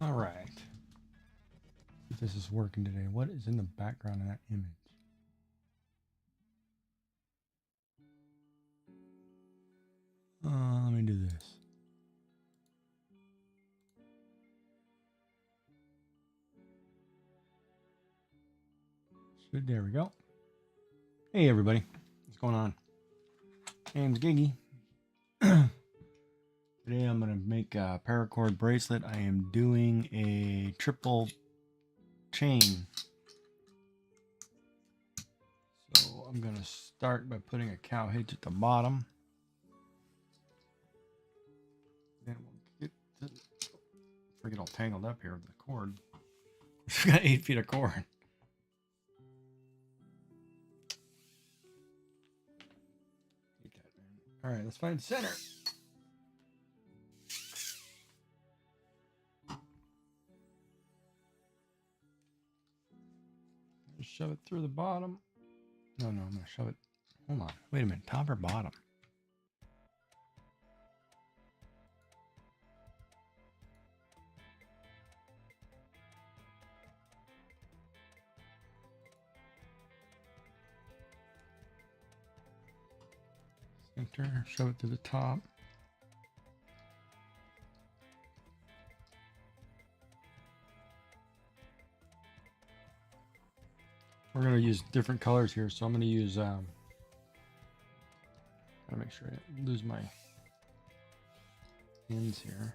All right. If this is working today, what is in the background of that image? Let me do this. There we go. Hey everybody, what's going on? Name's Giggy. Today I'm gonna make a paracord bracelet. I am doing a triple chain. So I'm gonna start by putting a cow hitch at the bottom. Then we'll get all tangled up here with the cord. We've got 8 feet of cord. All right, let's find center. Just shove it through the bottom. No, I'm gonna shove it. Hold on. Wait a minute. Top or bottom? Center. Shove it to the top. We're going to use different colors here, so I'm going to use, gotta make sure I don't lose my ends here.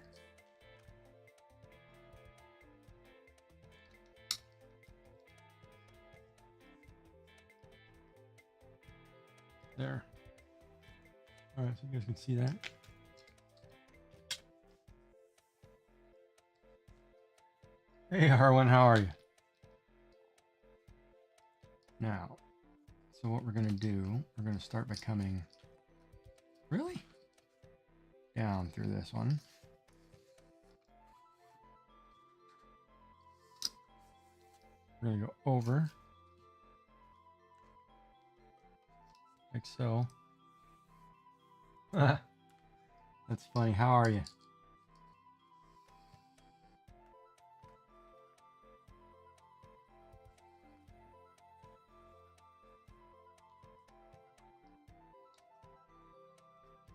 There. All right, so you guys can see that. Hey, Harwin, how are you? Now, so what we're going to do, we're going to start by coming really down through this one. We're going to go over like so. That's funny. How are you?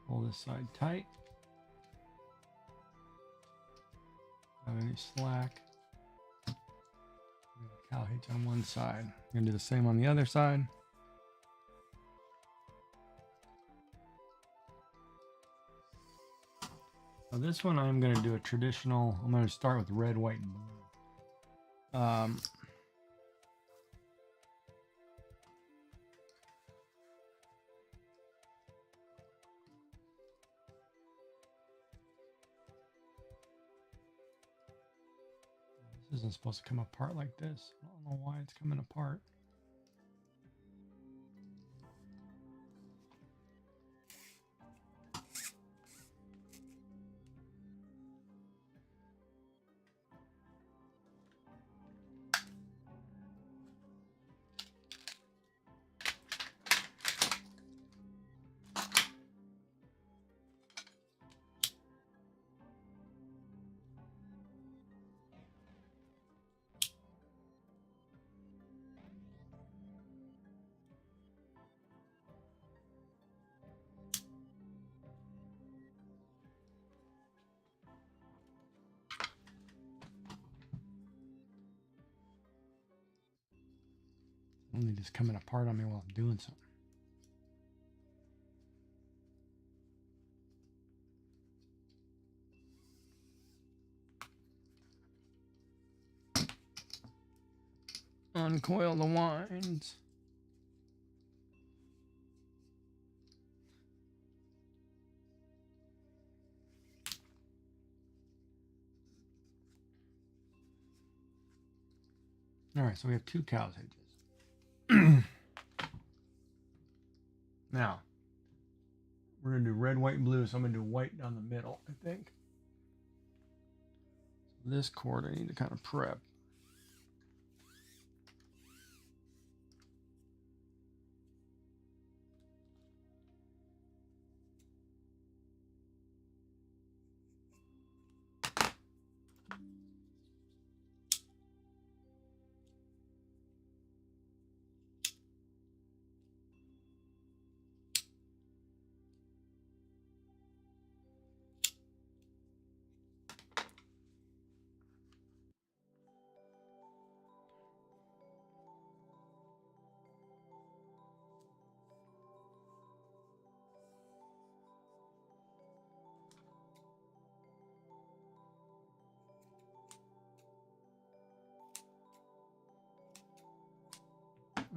Pull this side tight. Not any slack. Cow hitch on one side. I'm gonna do the same on the other side. Now this one I'm gonna do a traditional. I'm gonna start with red, white, and blue. This isn't supposed to come apart like this. I don't know why it's coming apart. Only just coming apart on me while I'm doing something. Uncoil the winds. All right, so we have 2 cows hitches. Now, we're going to do red, white, and blue, so I'm going to do white down the middle, I think. So this cord I need to kind of prep.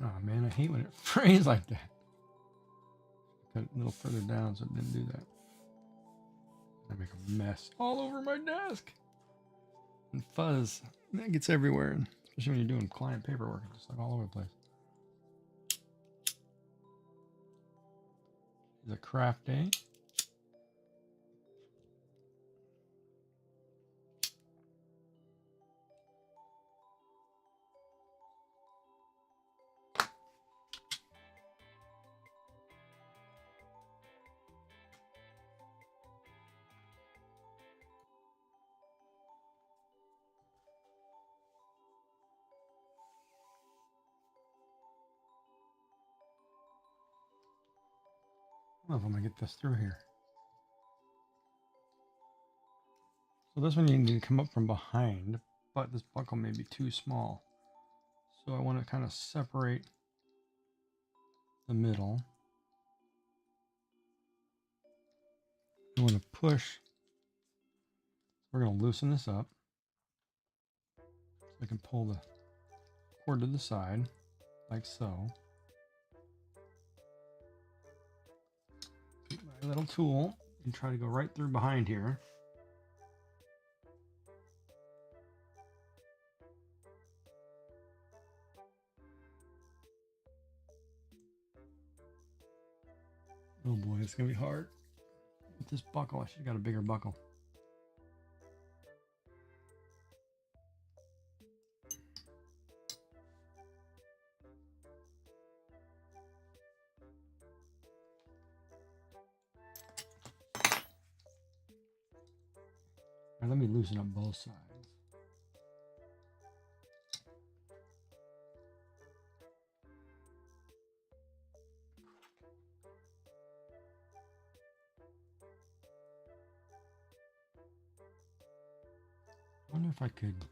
Oh man, I hate when it frays like that. Cut it a little further down so it didn't do that. I make a mess all over my desk. And fuzz. That gets everywhere, especially when you're doing client paperwork. It's just like all over the place. It's a craft day. I don't know if I'm gonna get this through here. So this one you need to come up from behind, but this buckle may be too small. So I want to kind of separate the middle. I want to push. We're going to loosen this up. So I can pull the cord to the side, like so. Take my little tool and try to go right through behind here. Oh boy, it's going to be hard. With this buckle, I should have got a bigger buckle. All right, let me loosen up both sides. I wonder if I could.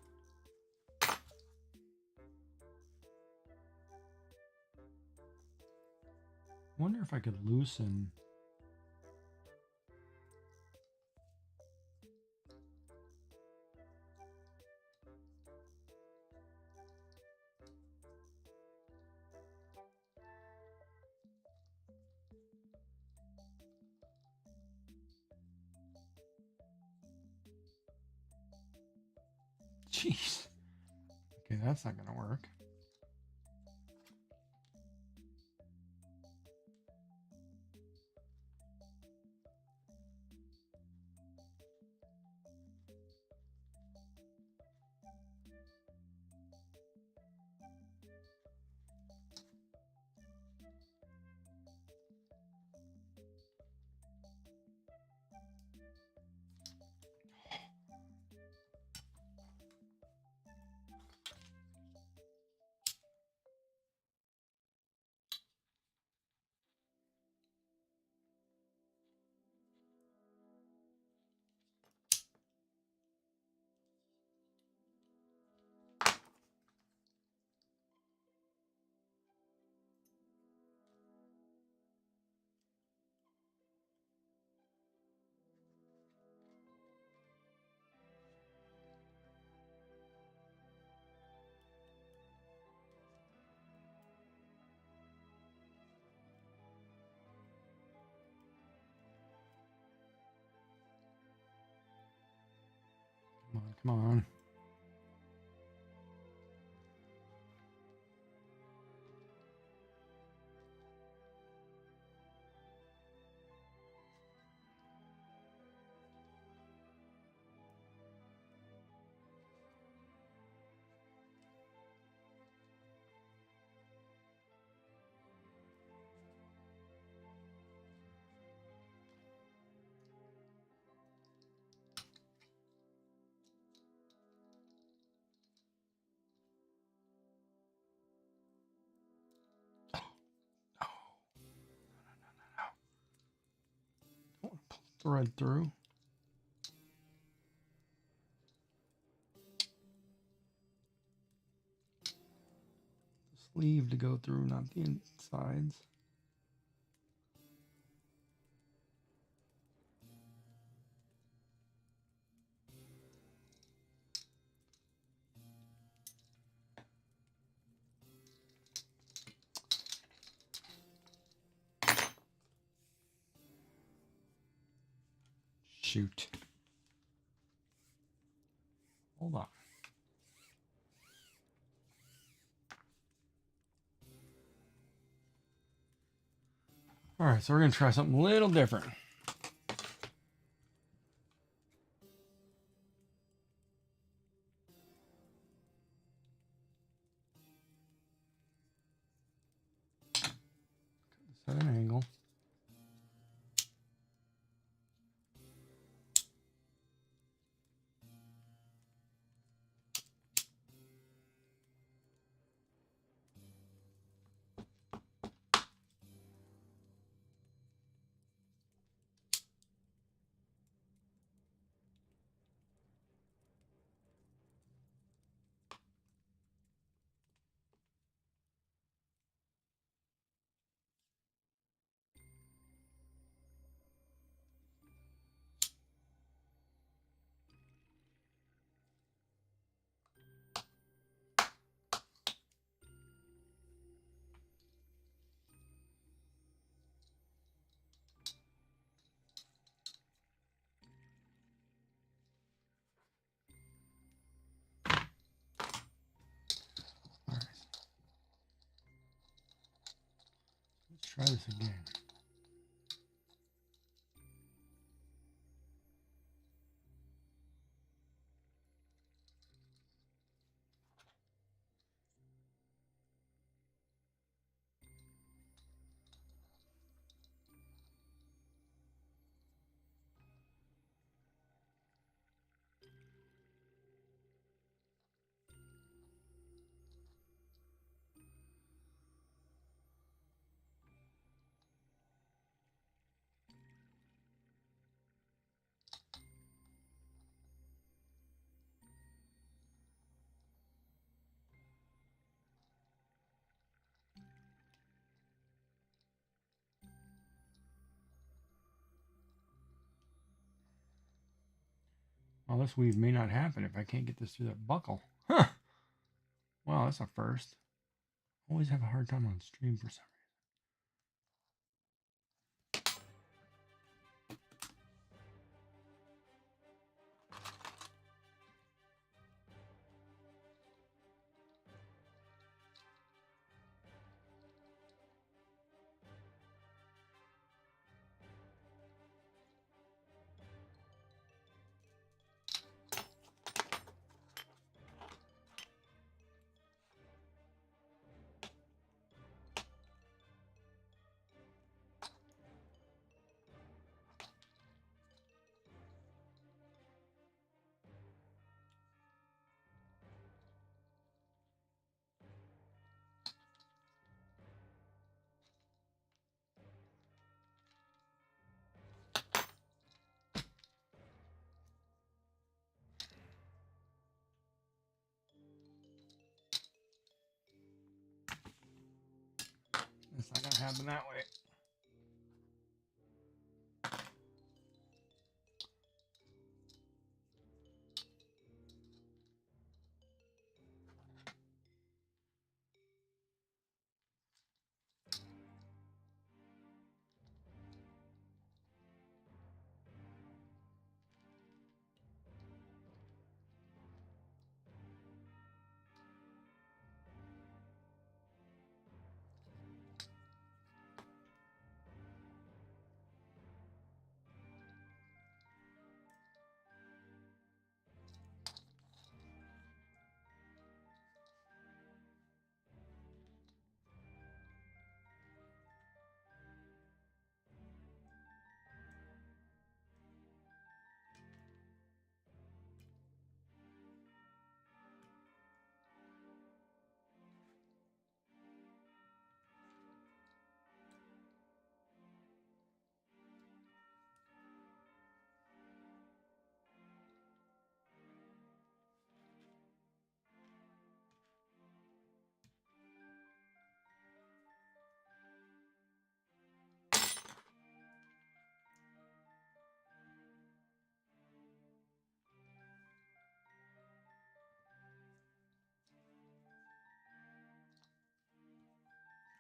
Wonder if I could loosen. Jeez. Okay, that's not going to work. Come on, come on. Don't want to pull the thread through. The sleeve to go through, not the insides. shoot. Hold on. All right, so we're going to try something a little different. Set an angle. All right. Let's try this again. Well, this weave may not happen if I can't get this through that buckle. Huh. Wow, that's a first. Always have a hard time on stream for some reason. It's not going to happen that way.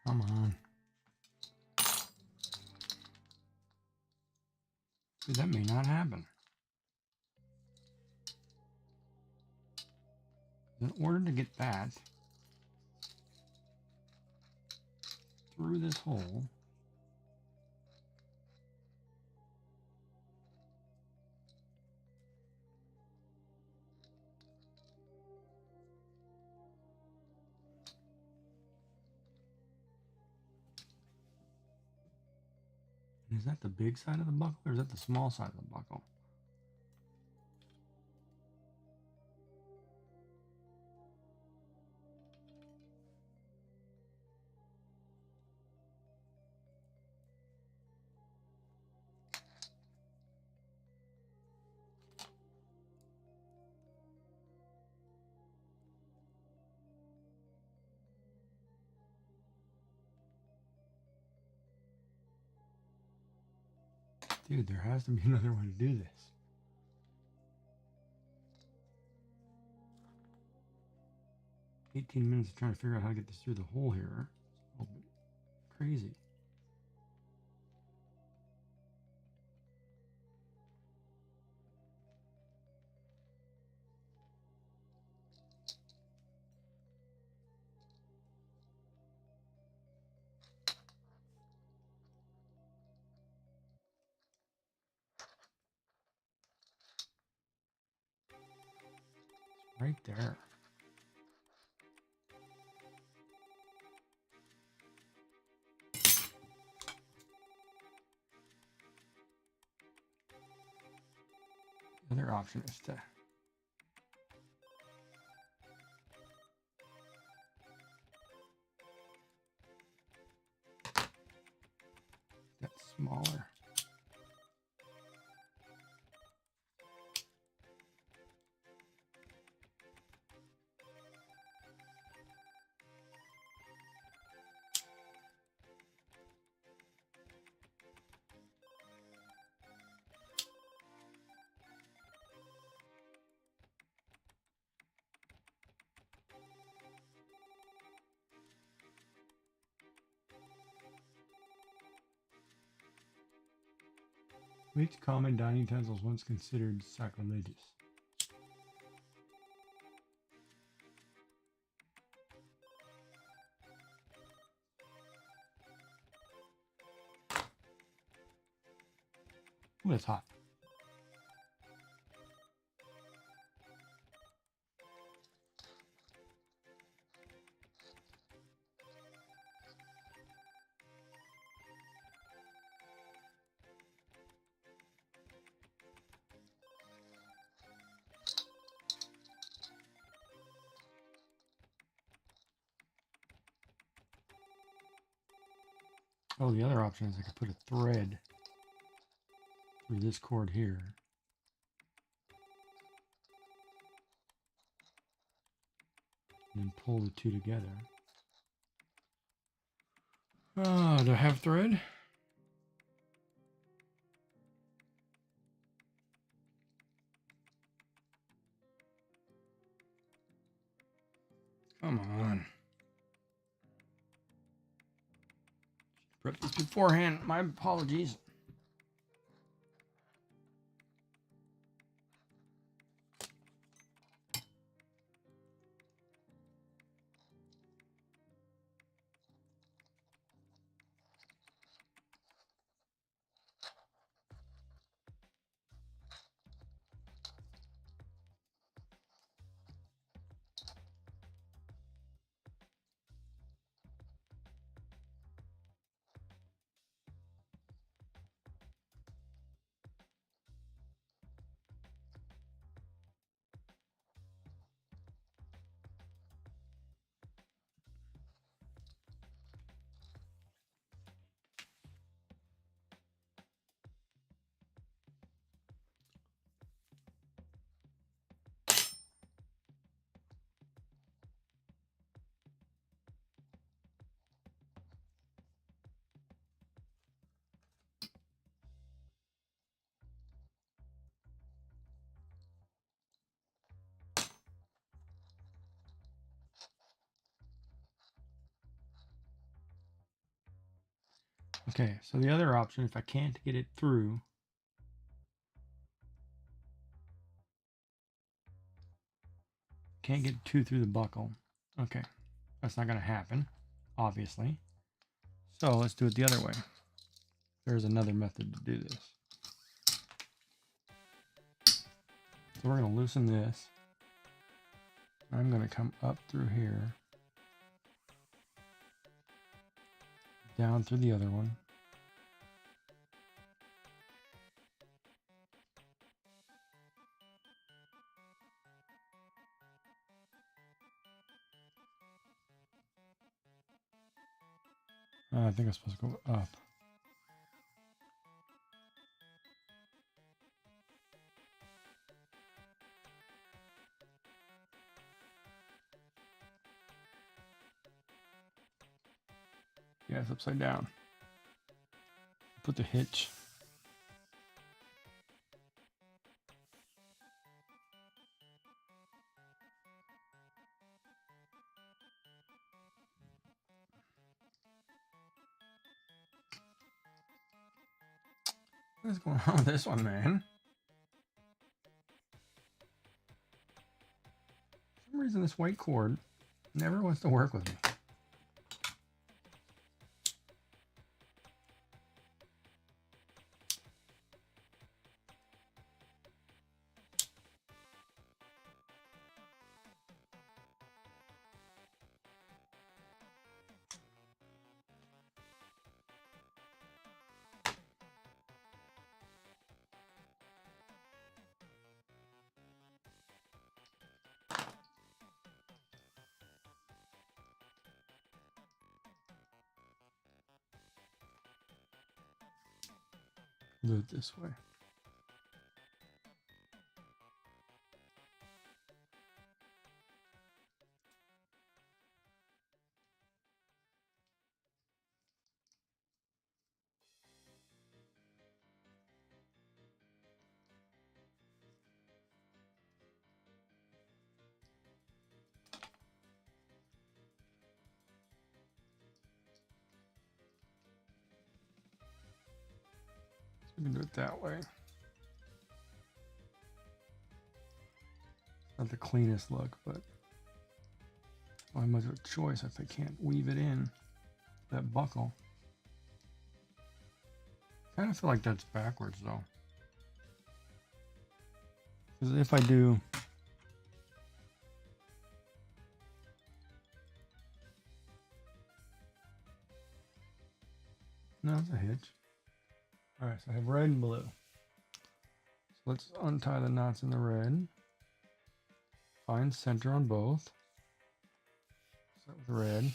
Come on. Dude, that may not happen. In order to get that through this hole, is that the big side of the buckle or is that the small side of the buckle? Dude, there has to be another way to do this. $18 minutes trying to figure out how to get this through the hole here. It's a little bit crazy. It's right there. The other option is to get smaller. Which common dining utensils once considered sacrilegious? Ooh, it's hot. Oh, the other option is I could put a thread through this cord here. And then pull the two together. Oh, do I have thread? Come on. Prep this beforehand. My apologies. Okay, so the other option, if I can't get it through, Can't get 2 through the buckle. Okay, that's not going to happen, obviously. So let's do it the other way. There's another method to do this. So we're going to loosen this. I'm going to come up through here, down through the other one. I think I'm supposed to go up. Yeah, it's upside down. Put the hitch. What is going on with this one, man? For some reason, this white cord never wants to work with me. Do it this way. We can do it that way. Not the cleanest look, but well, I must have a choice if I can't weave it in that buckle. I kind of feel like that's backwards though. Because if I do, no, it's a hitch. All right, so I have red and blue. So let's untie the knots in the red. Find center on both. Start with red.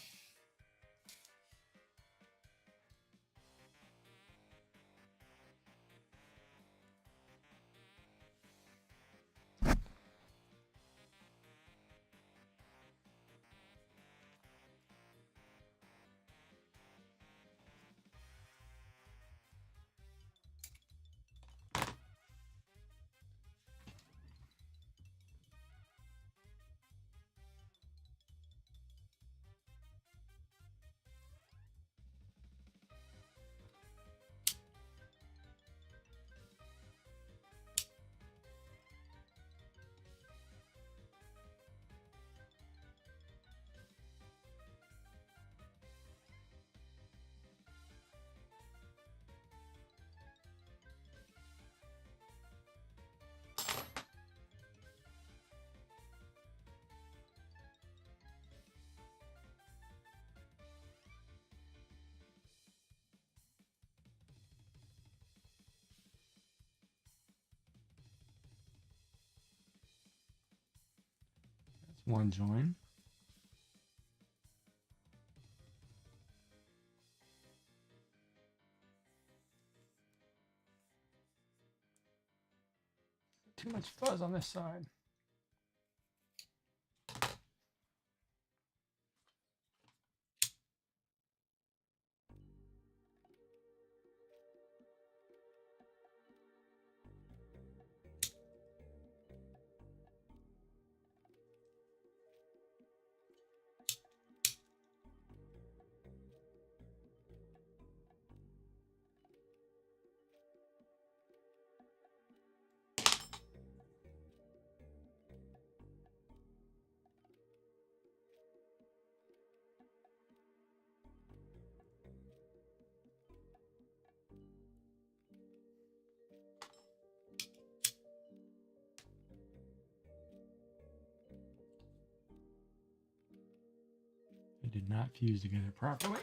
That's one join. Too much fuzz on this side. They did not fuse together properly.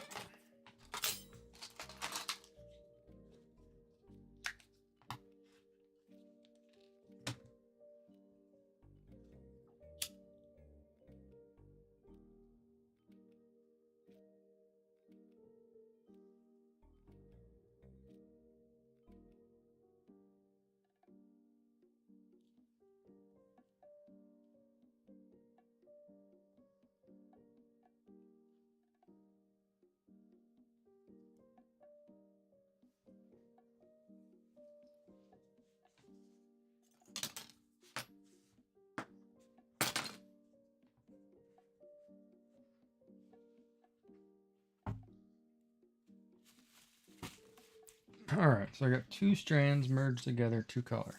All right, so I got two strands merged together, two colors.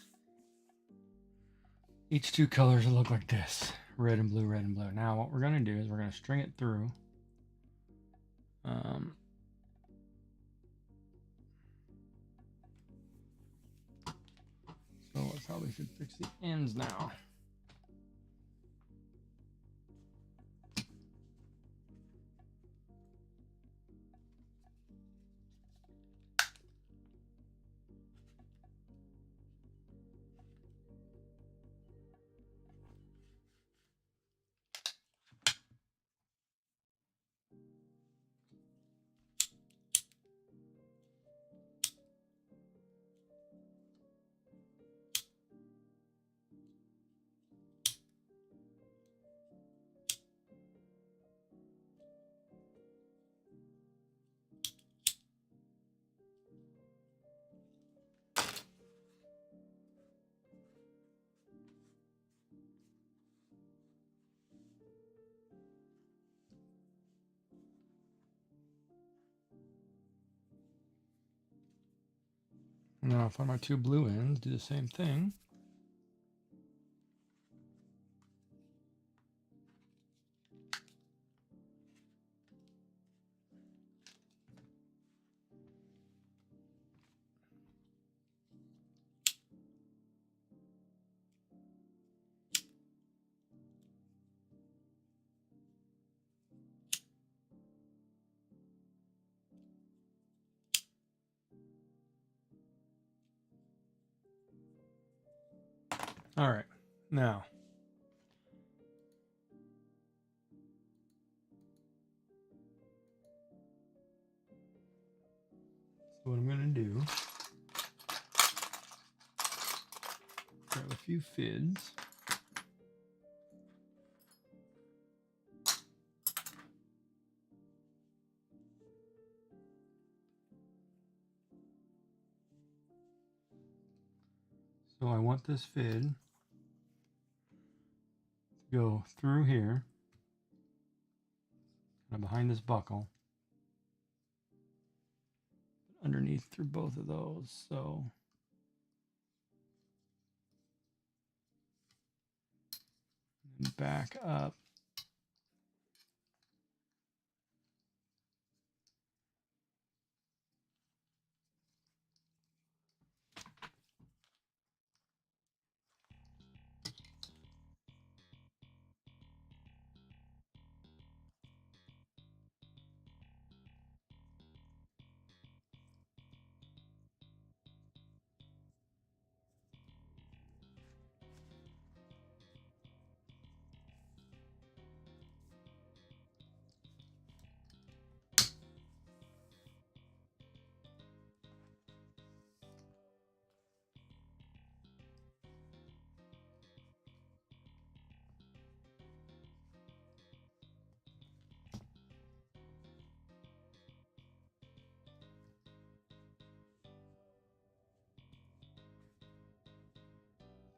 Each two colors will look like this, red and blue, red and blue. Now what we're gonna do is we're gonna string it through. So let's probably should fix the ends now. Now for my two blue ends, do the same thing. All right, now so what I'm gonna do, grab a few fids. So I want this fid to go through here, kind of behind this buckle, underneath through both of those. So and back up.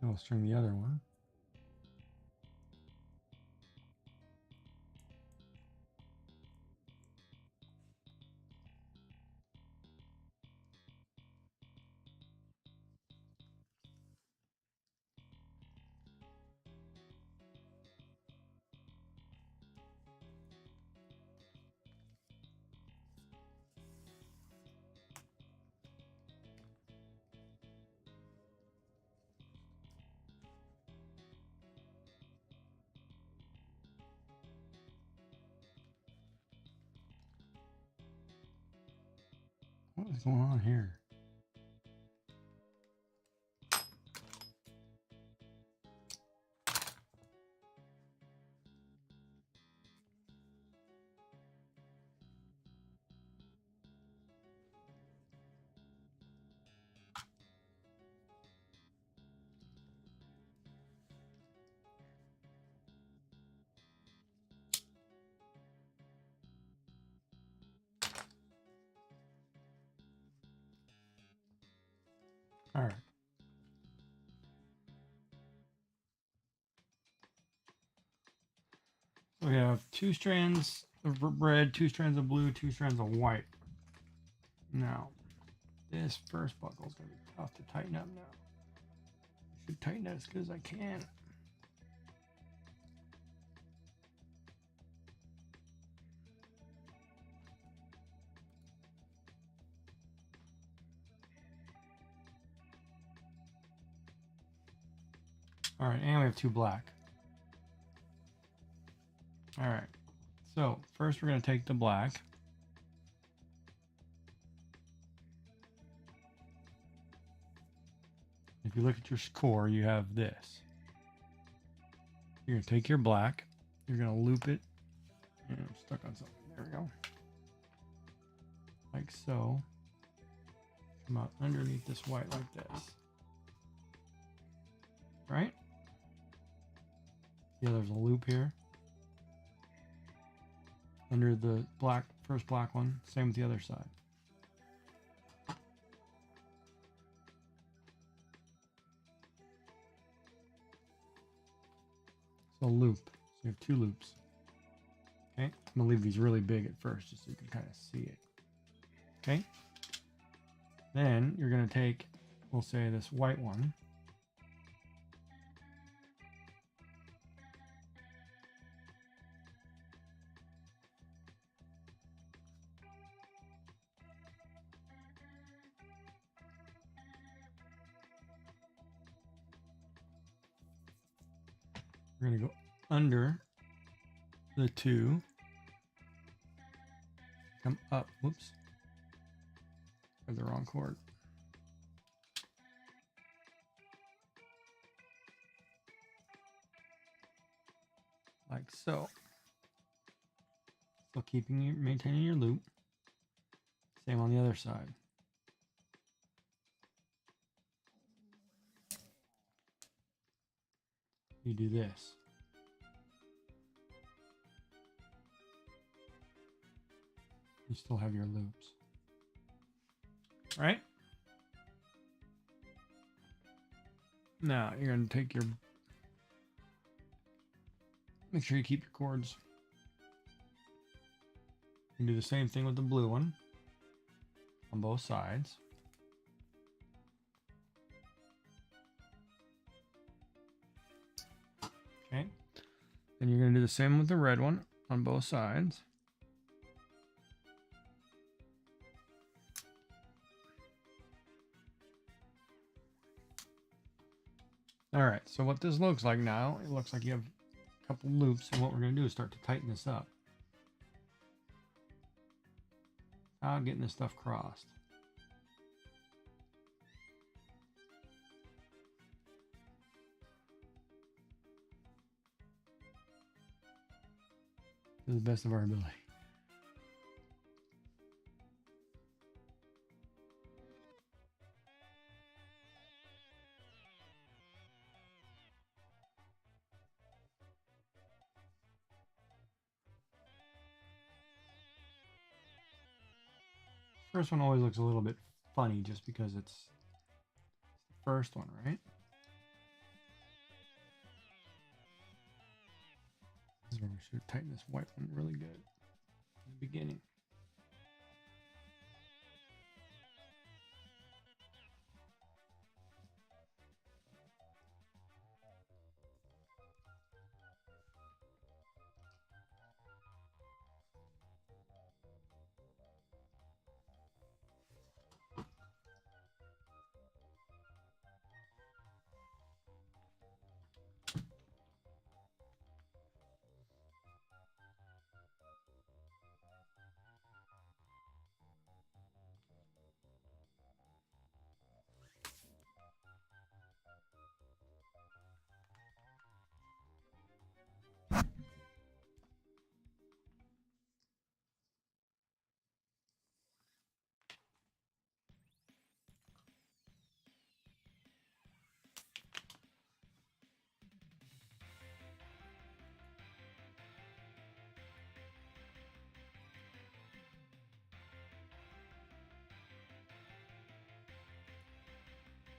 I'll string the other one. What's going on here? All right. So we have 2 strands of red, 2 strands of blue, 2 strands of white. Now, this first buckle is going to be tough to tighten up now. I should tighten it as good as I can. All right, and we have 2 black. All right, so first we're going to take the black. If you look at your score, you have this. You're going to take your black, you're going to loop it, and I'm stuck on something. There we go. Like so. Come out underneath this white like this. Right? Yeah, there's a loop here. Under the black, first black one. Same with the other side. So loop. So you have 2 loops. Okay, I'm gonna leave these really big at first just so you can kind of see it. Okay. Then you're gonna take, we'll say this white one. We're gonna go under the 2, come up, whoops, I have the wrong cord. Like so. Still maintaining your loop. Same on the other side. You do this. You still have your loops. Right? Now you're going to take your, make sure you keep your cords. You can do the same thing with the blue one on both sides. Okay. Then you're going to do the same with the red one on both sides. All right, so what this looks like now, it looks like you have a couple loops, and what we're going to do is start to tighten this up. Without getting this stuff crossed. To the best of our ability. First one always looks a little bit funny just because it's the first one, right? This is where we should tighten this white one really good in the beginning.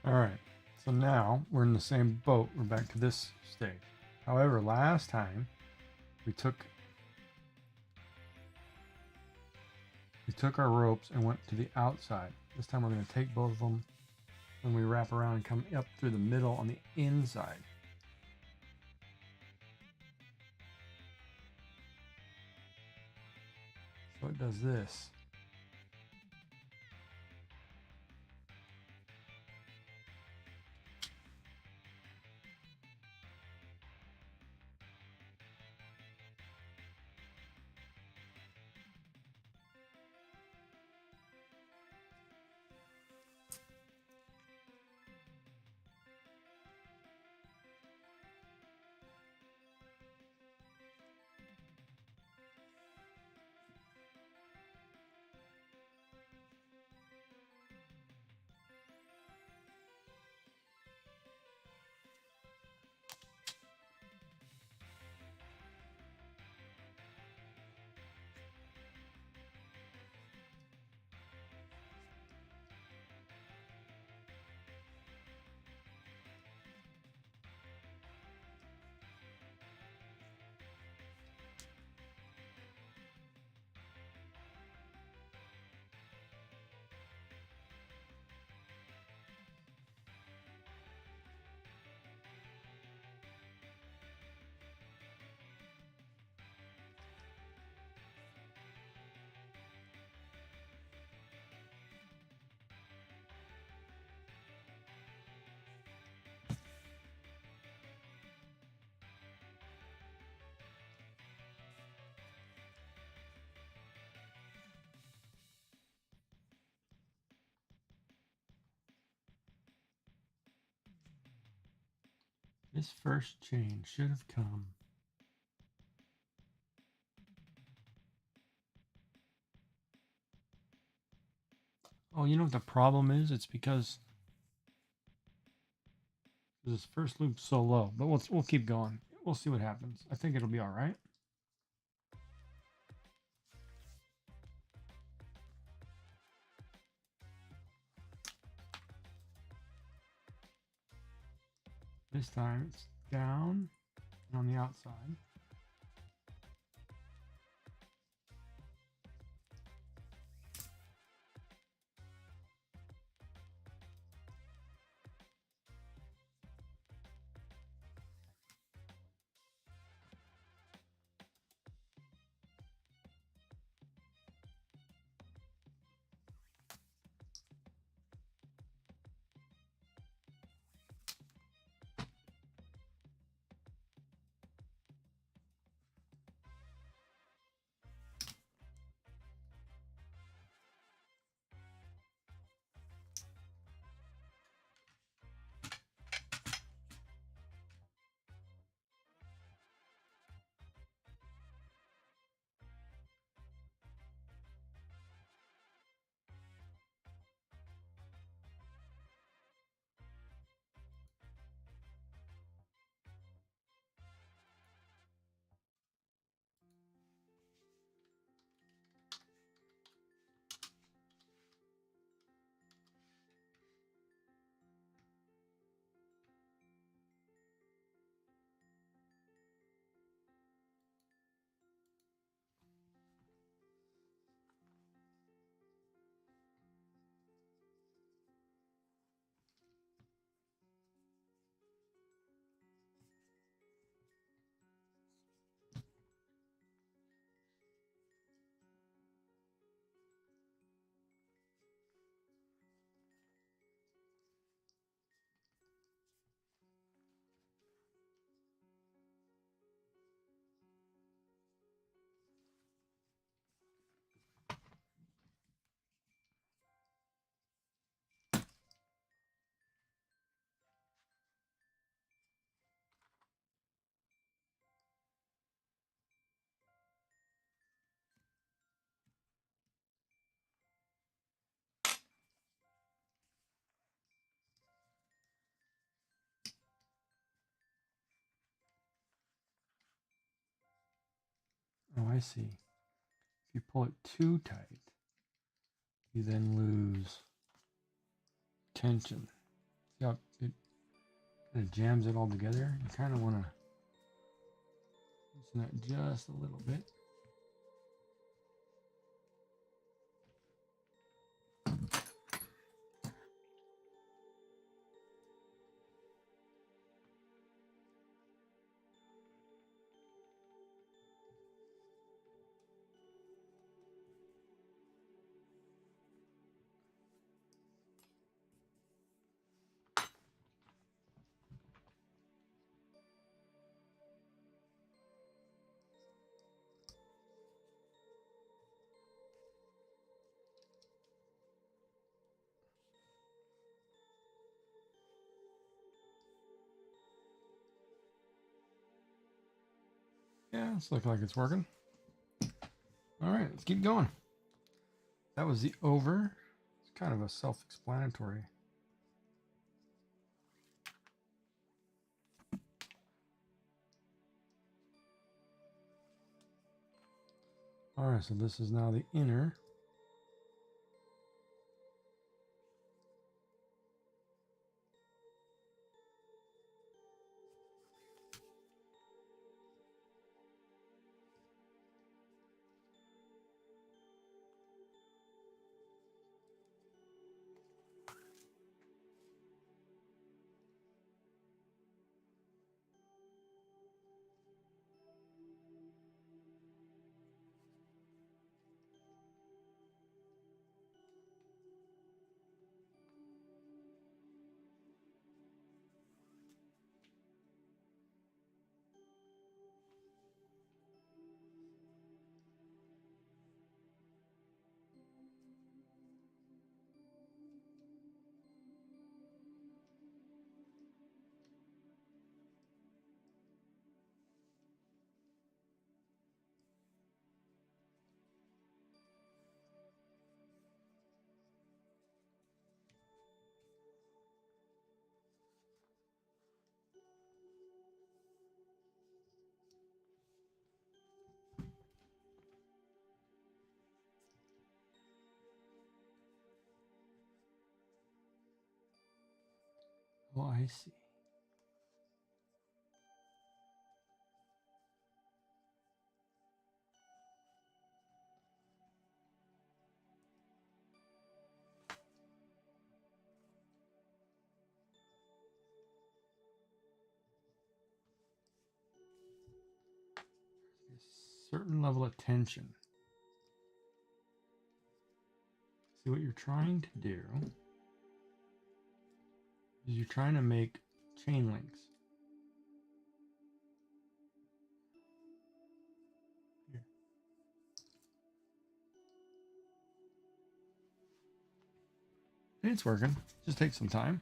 All right, so now we're in the same boat. We're back to this stage. However, last time we took our ropes and went to the outside. This time we're going to take both of them when we wrap around and come up through the middle on the inside. So it does this. This first chain should have come. Oh, you know what the problem is? It's because this first loop's so low, but we'll keep going. We'll see what happens. I think it'll be all right. This time it's down and on the outside. Oh, I see. If you pull it too tight, you then lose tension. See how it kind of jams it all together? You kind of want to loosen that just a little bit. Yeah, it's looking like it's working. All right, let's keep going. That was the over. It's kind of a self-explanatory. All right, so this is now the inner. Oh, I see. A certain level of tension. See, what you're trying to do is you're trying to make chain links. Here. It's working. Just takes some time.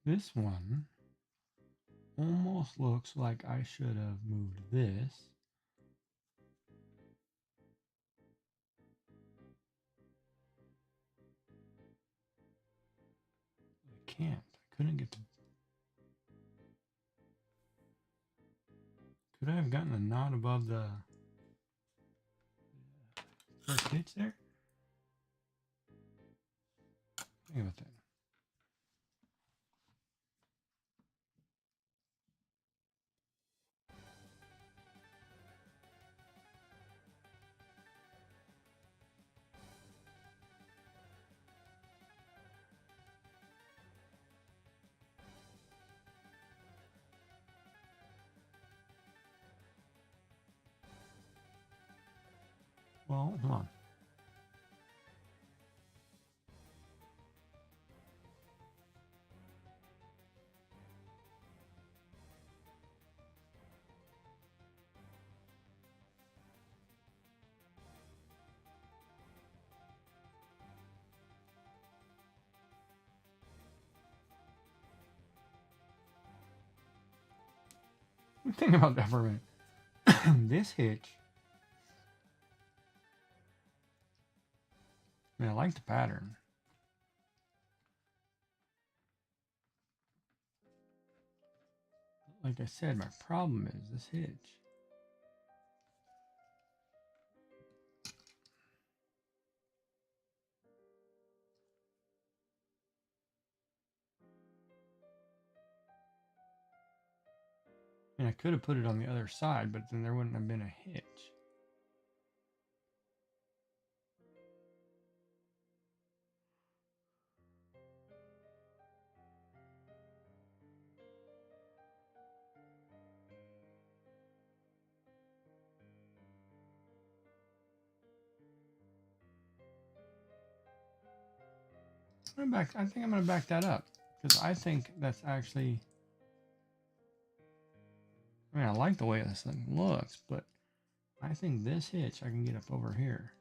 This one almost looks like I should have moved this. I can't. I couldn't get the... Could I have gotten a knot above the first stitch there? Think about that. Well, hold on. Think about that for a minute. This hitch, I mean, I like the pattern. Like I said, my problem is this hitch. And I could have put it on the other side, but then there wouldn't have been a hitch. I think I'm going to back that up because I think that's actually, I mean, I like the way this thing looks, but I think this hitch I can get up over here.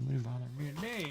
Wouldn't bother me a day.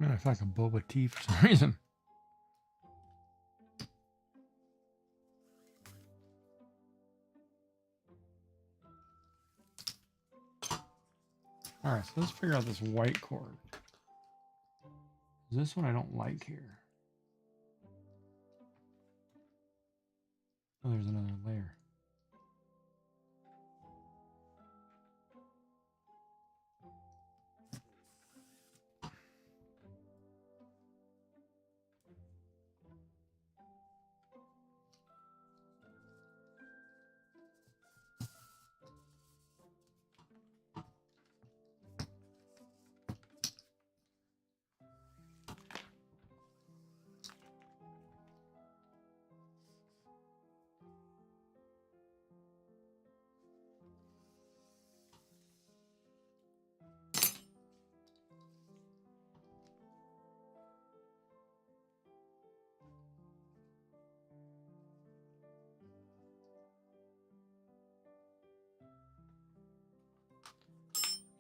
Man, I feel like a boba tea for some reason. All right, so let's figure out this white cord. This one I don't like here. Oh, there's another layer.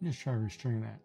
Just try restring that.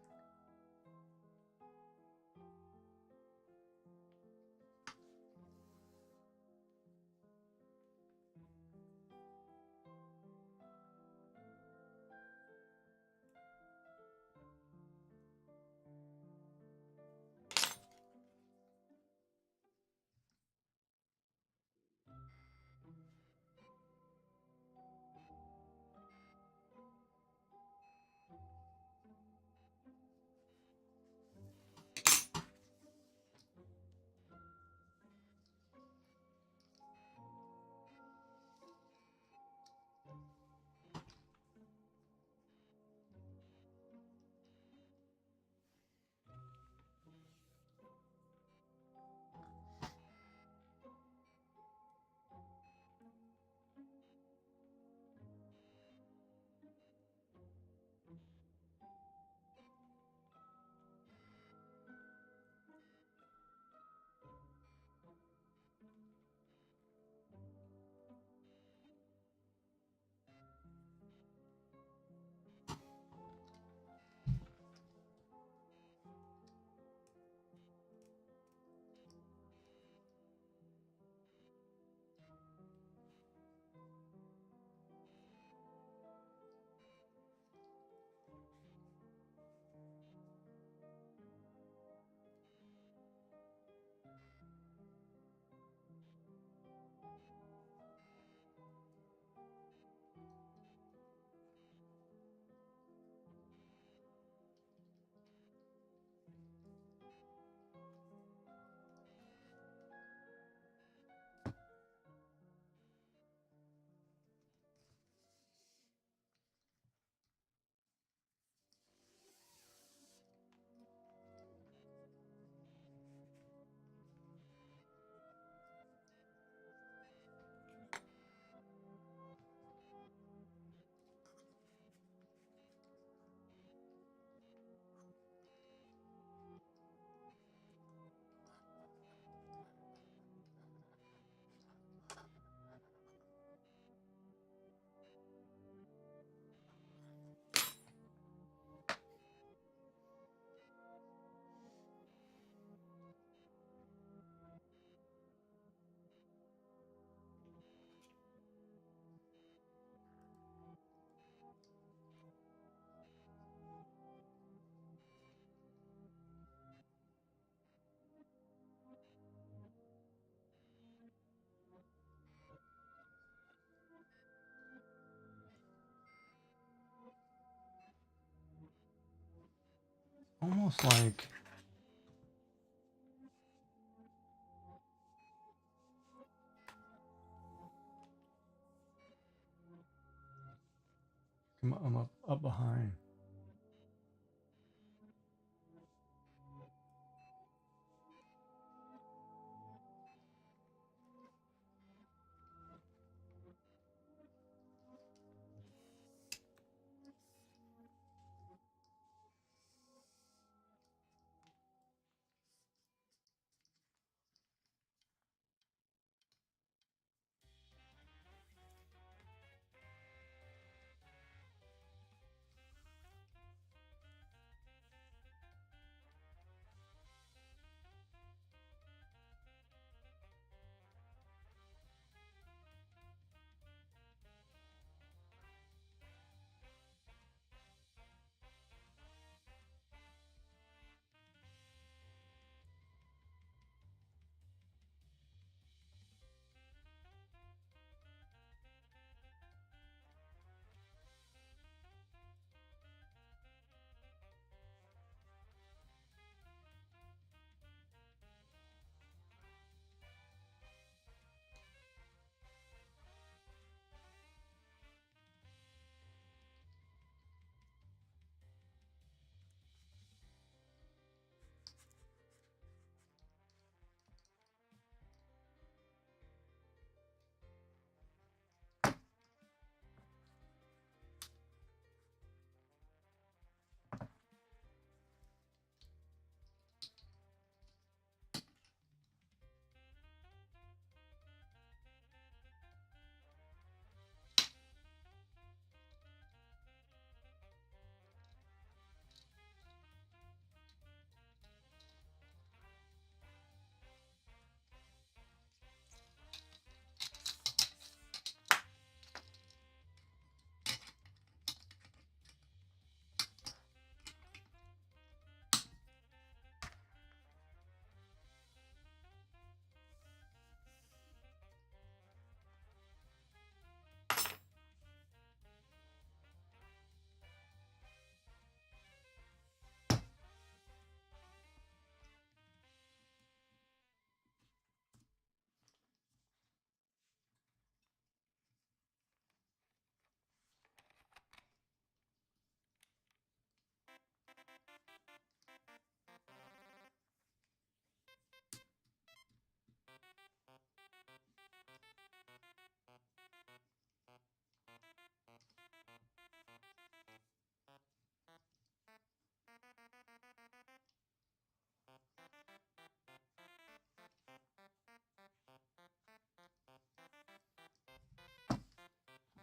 Almost like I'm up behind.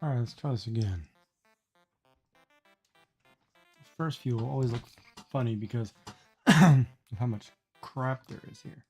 All right, let's try this again. The first few will always look funny because of how much crap there is here.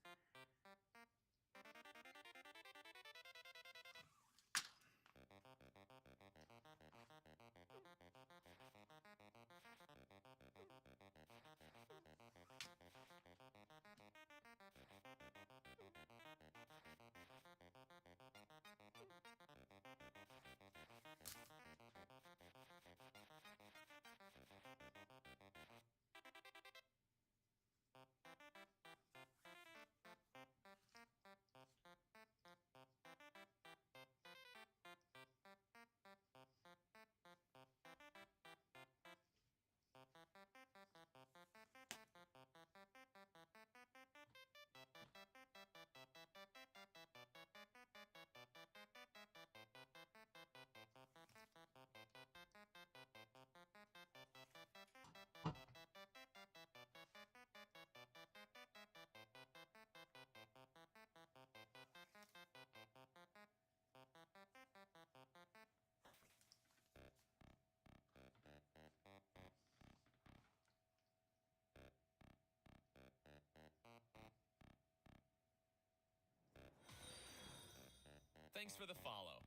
Thanks for the follow.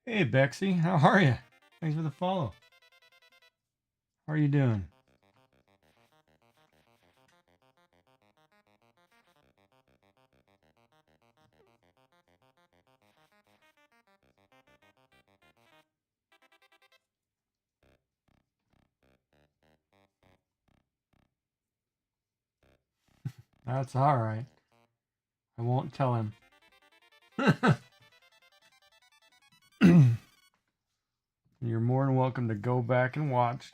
Hey, Bexy, how are you? Thanks for the follow. How are you doing? That's all right. I won't tell him. You're more than welcome to go back and watch.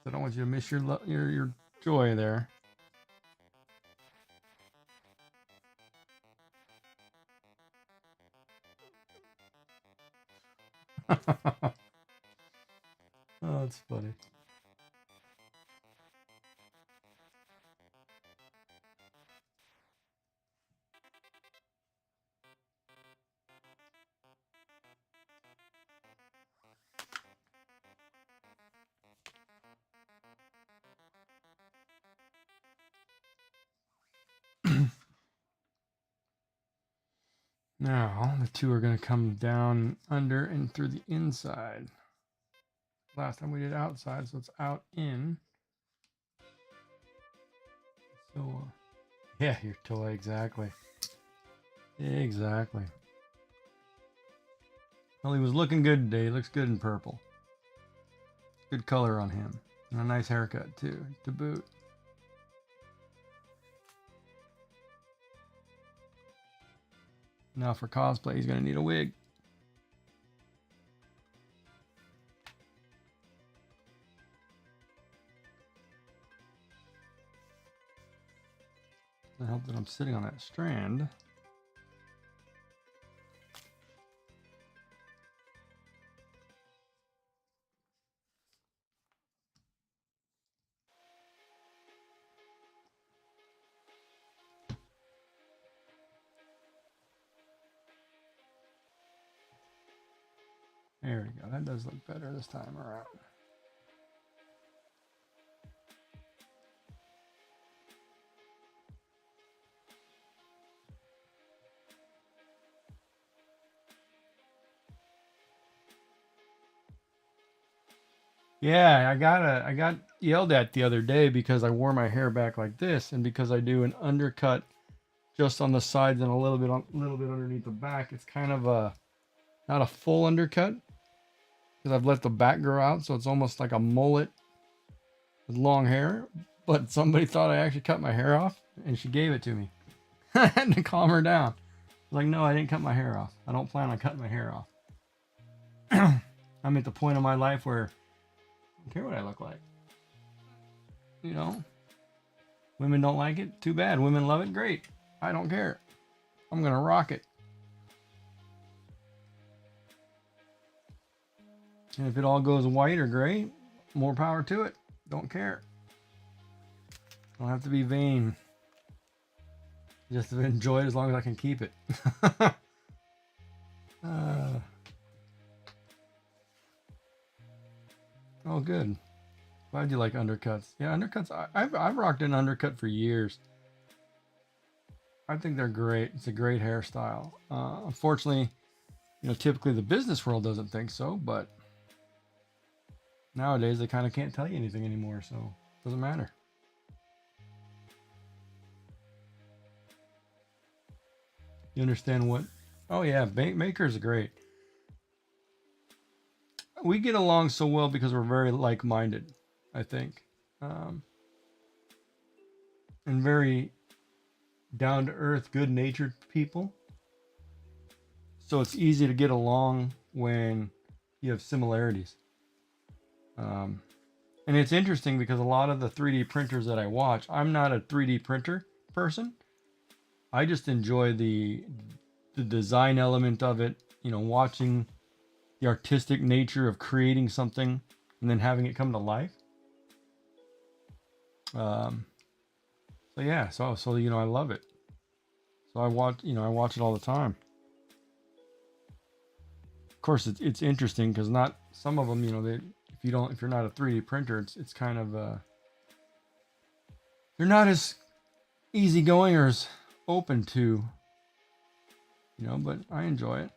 I don't want you to miss your joy there. Oh, that's funny. Now the two are going to come down under and through the inside. Last time we did outside, so it's out in. So yeah, your toy, exactly. Exactly. Well, he was looking good today. He looks good in purple. Good color on him. And a nice haircut too, to boot. Now for cosplay, he's going to need a wig. I hope that I'm sitting on that strand. There we go. That does look better this time around. Yeah, I got yelled at the other day because I wore my hair back like this, and because I do an undercut just on the sides and a little bit underneath the back. It's kind of a not a full undercut because I've let the back grow out, so it's almost like a mullet with long hair. But somebody thought I actually cut my hair off, and she gave it to me. I had to calm her down. Like, no, I didn't cut my hair off. I don't plan on cutting my hair off. I'm at the point of my life where I don't care what I look like. You know, women don't like it. Too bad. Women love it. Great. I don't care. I'm gonna rock it. And if it all goes white or gray, more power to it. Don't care. Don't have to be vain. Just enjoy it as long as I can keep it. Oh, good. Glad you like undercuts. Yeah, undercuts. I've rocked an undercut for years. I think they're great. It's a great hairstyle. Unfortunately, you know, typically the business world doesn't think so, but nowadays they kind of can't tell you anything anymore, so it doesn't matter. You understand what? Oh yeah, makers are great. We get along so well because we're very like-minded, I think, and very down-to-earth, good-natured people. So it's easy to get along when you have similarities. And it's interesting because a lot of the 3D printers that I watch, I'm not a 3D printer person. I just enjoy the design element of it, you know, watching the artistic nature of creating something and then having it come to life. So yeah, so you know, I love it. So I watch it all the time. Of course, it's interesting because not some of them, you know, if you're not a 3D printer, it's kind of they're not as easygoing or as open to, you know, but I enjoy it.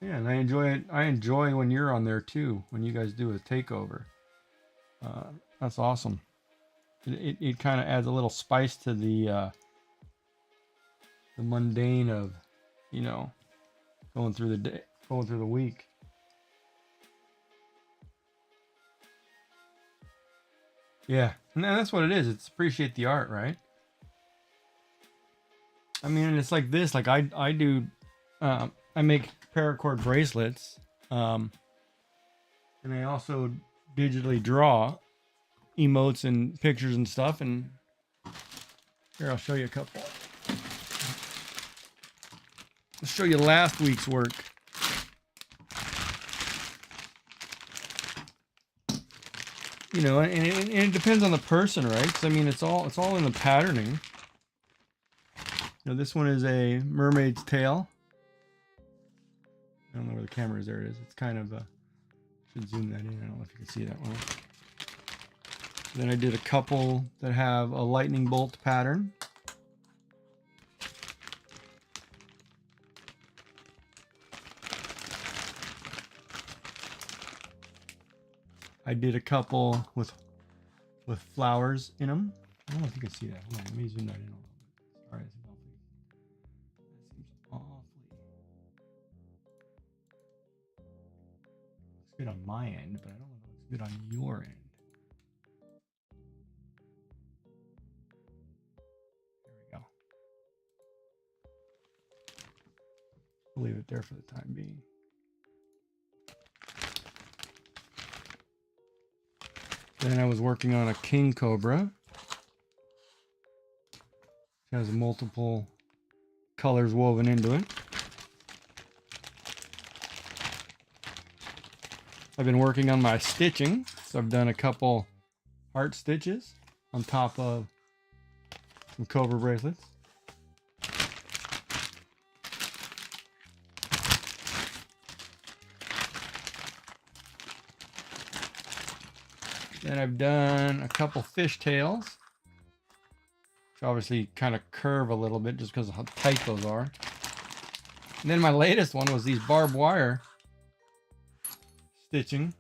Yeah, and I enjoy it. I enjoy when you're on there too, when you guys do a takeover. That's awesome. It kind of adds a little spice to the mundane of, you know, going through the day, going through the week. Yeah, and that's what it is. It's appreciate the art, right? I mean, it's like this. Like I do, I make paracord bracelets, and I also digitally draw emotes and pictures and stuff. And here, I'll show you a couple. I'll show you last week's work. You know, and it depends on the person, right? 'Cause, I mean, it's all in the patterning. You know, this one is a mermaid's tail. I don't know where the camera is. There it is. It's kind of should zoom that in. I don't know if you can see that one. Then I did a couple that have a lightning bolt pattern. I did a couple with flowers in them. I don't know if you can see that. Hold on, let me zoom that in a little bit. Sorry, that seems awfully. Looks good on my end, but I don't know if it looks good on your end. There we go. I'll leave it there for the time being. Then I was working on a king cobra. It has multiple colors woven into it. I've been working on my stitching, so I've done a couple heart stitches on top of some cobra bracelets. Then I've done a couple fish tails, which obviously kind of curve a little bit just because of how tight those are. And then my latest one was these barbed wire stitching.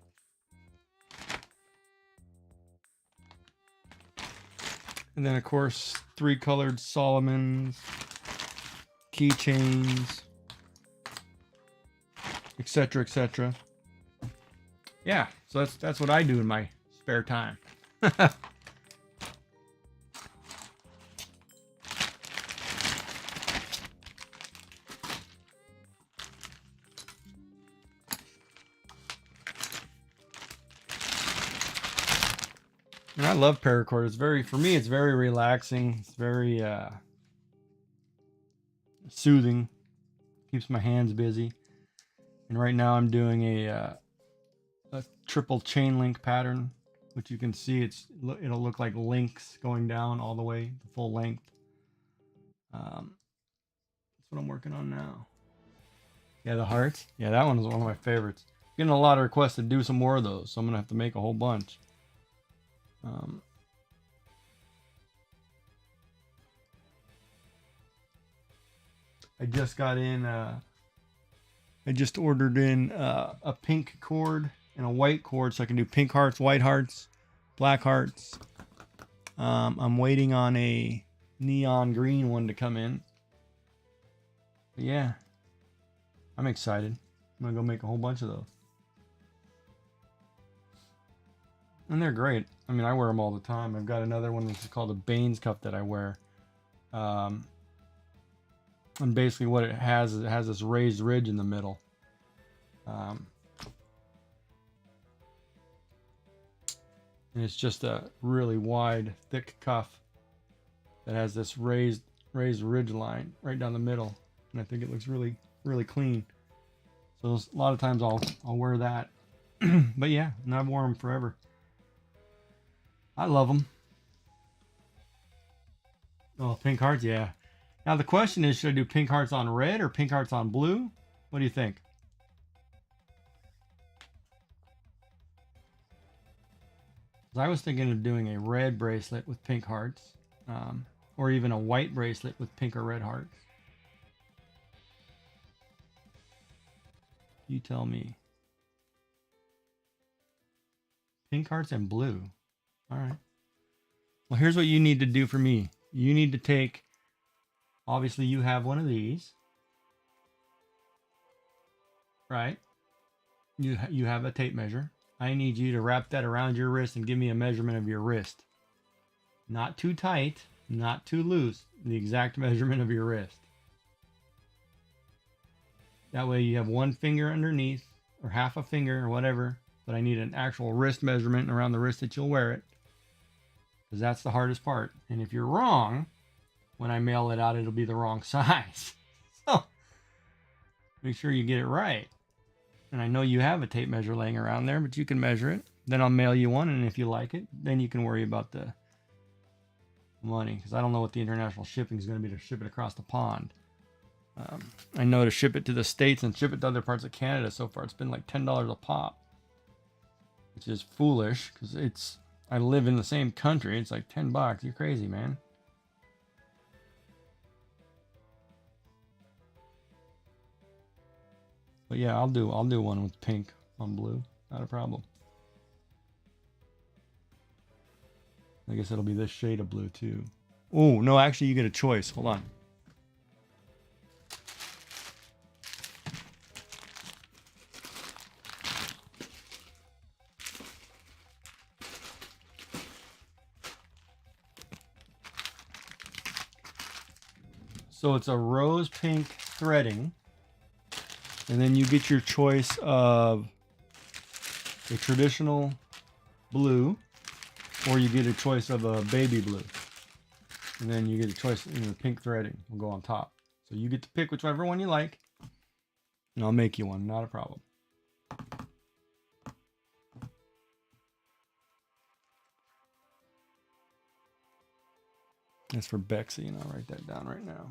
And then of course 3 colored Solomons, keychains, etc., etc. Yeah, so that's what I do in my spare time. And I love paracord. It's very, for me, it's very relaxing. It's very soothing. Keeps my hands busy. And right now I'm doing a triple chain link pattern, which you can see it'll look like links going down all the way the full length. That's what I'm working on now. Yeah, the hearts. Yeah, that one is one of my favorites Getting a lot of requests to do some more of those, so I'm gonna have to make a whole bunch. I just got in. I just ordered in a pink cord and a white cord, so I can do pink hearts, white hearts, black hearts. I'm waiting on a neon green one to come in. But yeah, I'm excited. I'm gonna go make a whole bunch of those. And they're great. I mean, I wear them all the time. I've got another one which is called a Baines cup that I wear. And basically what it has is it has this raised ridge in the middle. And it's just a really wide, thick cuff that has this raised ridge line right down the middle. And I think it looks really, really clean. So a lot of times I'll wear that. But yeah, and I've worn them forever. I love them. Oh, pink hearts, yeah. Now the question is, should I do pink hearts on red or pink hearts on blue? What do you think? I was thinking of doing a red bracelet with pink hearts, or even a white bracelet with pink or red hearts. You tell me. Pink hearts and blue. All right. Well, here's what you need to do for me. You need to take, obviously you have one of these, right? You have a tape measure. I need you to wrap that around your wrist and give me a measurement of your wrist. Not too tight, not too loose, the exact measurement of your wrist. That way you have one finger underneath, or half a finger, or whatever, but I need an actual wrist measurement around the wrist that you'll wear it. Because that's the hardest part. And if you're wrong, when I mail it out, it'll be the wrong size. So, make sure you get it right. And I know you have a tape measure laying around there, but you can measure it. Then I'll mail you one, and if you like it, then you can worry about the money. Because I don't know what the international shipping is going to be to ship it across the pond. I know to ship it to the States and ship it to other parts of Canada so far, it's been like $10 a pop. Which is foolish, because I live in the same country. It's like $10. You're crazy, man. But yeah, I'll do one with pink on blue. Not a problem. I guess it'll be this shade of blue too. Oh, no, actually you get a choice. Hold on. So it's a rose pink threading. And then you get your choice of a traditional blue, or you get a choice of a baby blue. And then you get a choice in the pink threading will go on top. So you get to pick whichever one you like. And I'll make you one, not a problem. That's for Bexy, and I'll write that down right now.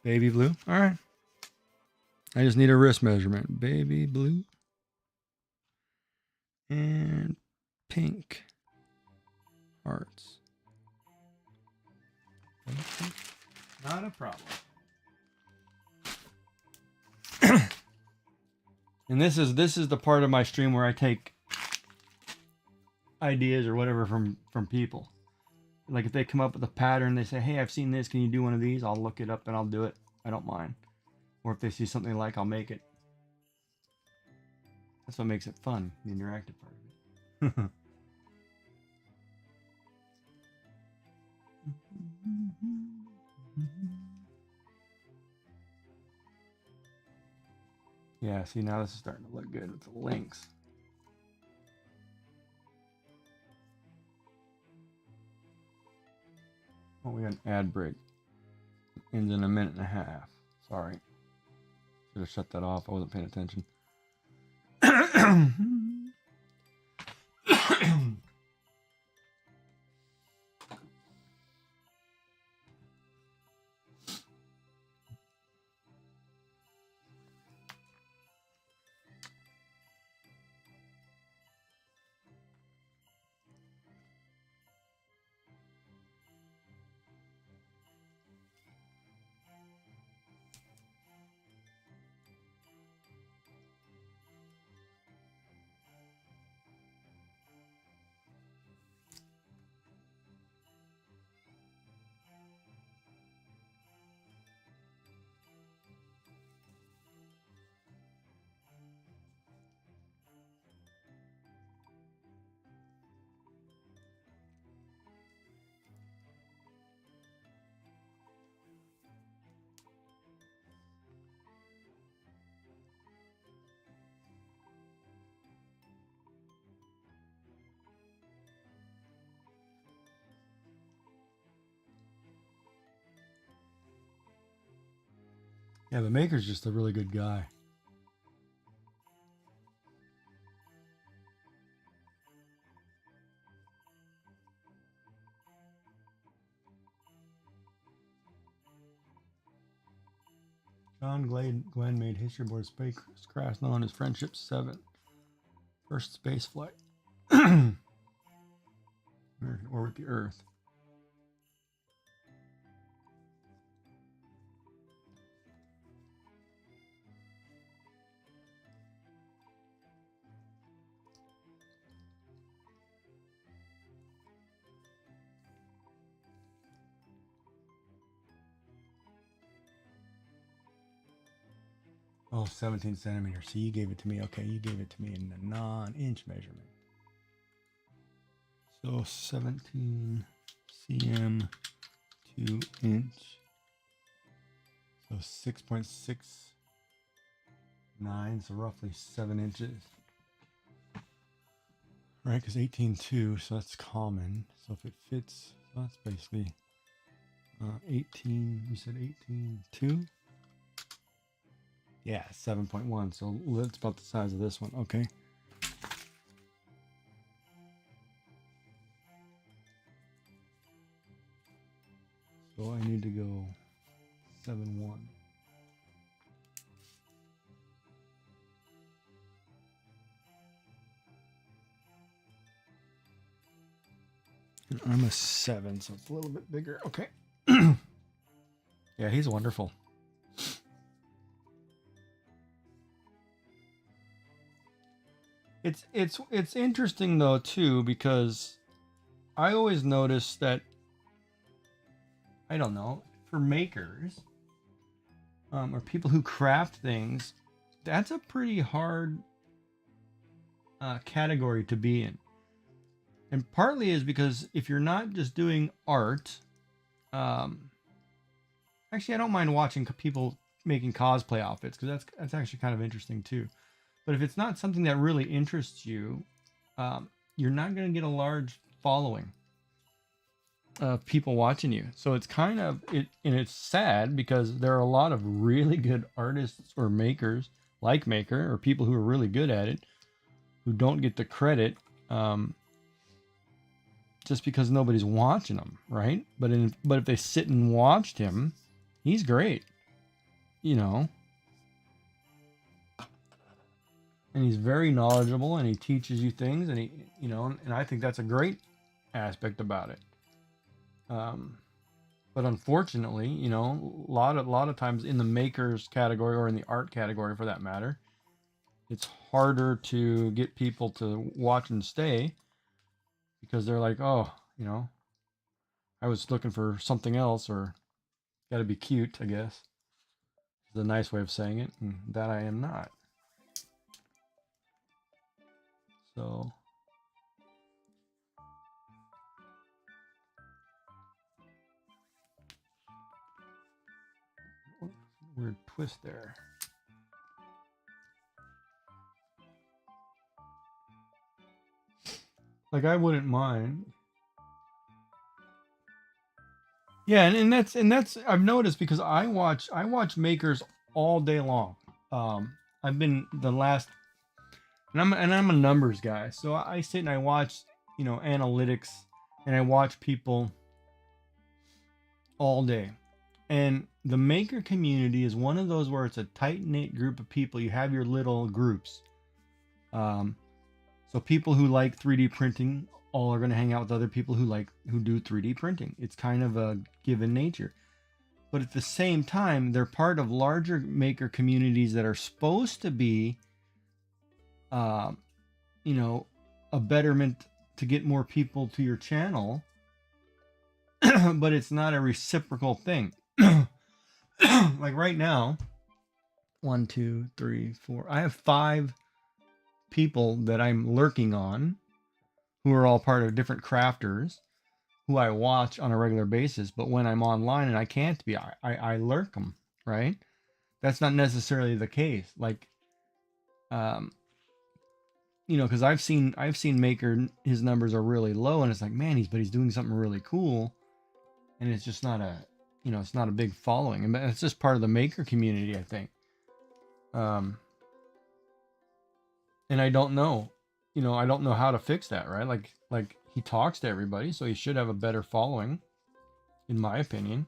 Baby blue, all right. I just need a wrist measurement. Baby blue and pink hearts. Not a problem. And this is the part of my stream where I take ideas or whatever from people. Like if they come up with a pattern, they say, "Hey, I've seen this. Can you do one of these?" I'll look it up and I'll do it. I don't mind. Or if they see something like, I'll make it. That's what makes it fun, the interactive part of it. Yeah, see, now this is starting to look good with the links. Oh, we got an ad break. Ends in a minute and a half. Sorry. Should have shut that off. I wasn't paying attention. Yeah, the maker's just a really good guy. John Glenn made history aboard spacecraft known as Friendship 7. First space flight. Orbit the Earth. Oh, 17 centimeters. So you gave it to me. Okay, you gave it to me in the non-inch measurement. So 17 cm 2 inch. So 6.69, so roughly 7 inches. Right, because 18.2, so that's common. So if it fits, so that's basically 18, you said 18.2? Yeah, 7.1, so that's about the size of this one. Okay. So I need to go 7.1. And I'm a 7, so it's a little bit bigger. Okay. Yeah, he's wonderful. It's interesting though too, because I always notice that, I don't know, for makers or people who craft things, that's a pretty hard category to be in. And partly is because if you're not just doing art, actually I don't mind watching people making cosplay outfits, because that's actually kind of interesting too. But if it's not something that really interests you, you're not going to get a large following of people watching you. So it's kind of and it's sad, because there are a lot of really good artists or makers like Maker, or people who are really good at it, who don't get the credit just because nobody's watching them, right? But if they sit and watched him, he's great, you know. And he's very knowledgeable, and he teaches you things, and and I think that's a great aspect about it. But unfortunately, a lot of times in the makers category, or in the art category for that matter, it's harder to get people to watch and stay, because they're like, oh, I was looking for something else, or got to be cute, I guess. Is a nice way of saying it, and that I am not. So weird twist there. Like, I wouldn't mind. Yeah, and that's I've noticed, because I watch makers all day long. I've been the last, and I'm a numbers guy, so I sit and I watch analytics, and I watch people all day. And the maker community is one of those where it's a tight-knit group of people. You have your little groups. So people who like 3D printing all are going to hang out with other people who do 3D printing. It's kind of a given nature. But at the same time, they're part of larger maker communities that are supposed to be, a betterment to get more people to your channel. But it's not a reciprocal thing. Like right now, 1, 2, 3, 4. I have 5 people that I'm lurking on, who are all part of different crafters, who I watch on a regular basis. But when I'm online and I can't be, I lurk them, right? That's not necessarily the case. Like, because I've seen Maker, his numbers are really low, and it's like, man, he's doing something really cool, and it's just not you know, it's not a big following, and it's just part of the maker community, I think. And I don't know, you know, I don't know how to fix that, right? Like he talks to everybody, so he should have a better following, in my opinion.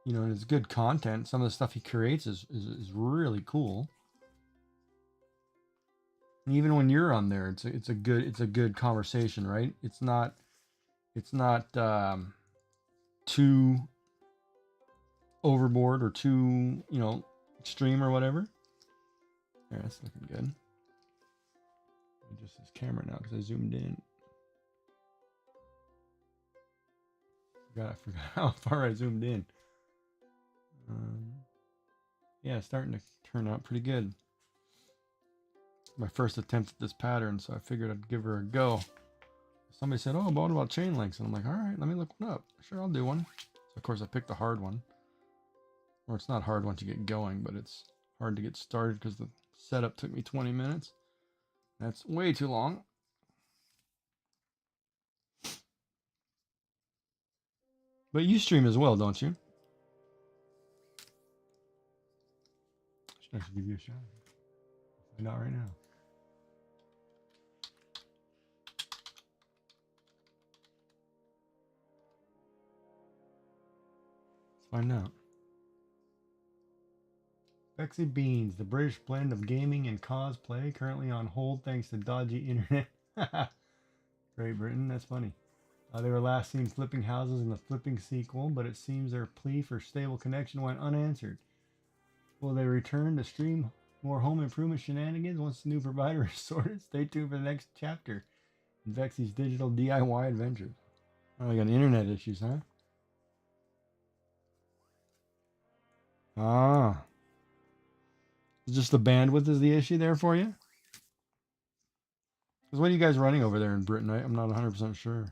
You know, and it's good content. Some of the stuff he creates is really cool. And even when you're on there, it's a good conversation, right? It's not too overboard or too, you know, extreme or whatever. Yeah, that's looking good. Just this camera now because I zoomed in. I forgot how far I zoomed in. Yeah, it's starting to turn out pretty good. My first attempt at this pattern, so I figured I'd give her a go. Somebody said, "Oh, what about chain links?" And I'm like, "All right, let me look one up. Sure, I'll do one." So of course, I picked the hard one. Or it's not hard once you get going, but it's hard to get started because the setup took me 20 minutes. That's way too long. But you stream as well, don't you? I should give you a shot. Find out right now. Let's find out. Bexy Beans, the British blend of gaming and cosplay, currently on hold thanks to dodgy internet. Great Britain, that's funny. They were last seen flipping houses in the Flipping sequel, but it seems their plea for stable connection went unanswered. Will they return to stream more home improvement shenanigans once the new provider is sorted? Stay tuned for the next chapter in Vexy's digital DIY adventures. Oh, I got internet issues, huh? Ah. Just the bandwidth is the issue there for you? Because what are you guys running over there in Britain? I'm not 100% sure.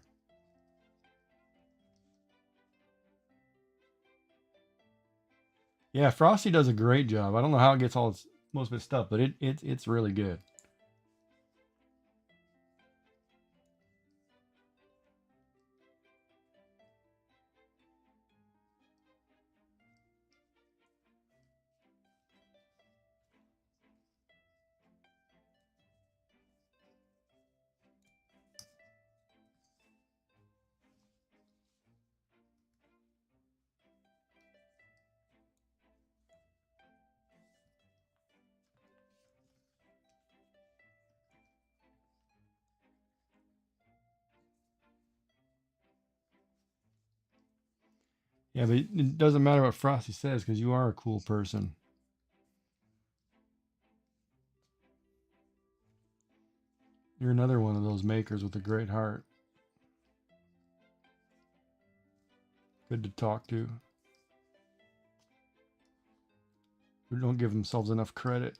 Yeah, Frosty does a great job. I don't know how it gets most of its stuff, but it's really good. Yeah, but it doesn't matter what Frosty says because you are a cool person. You're another one of those makers with a great heart. Good to talk to. Who don't give themselves enough credit.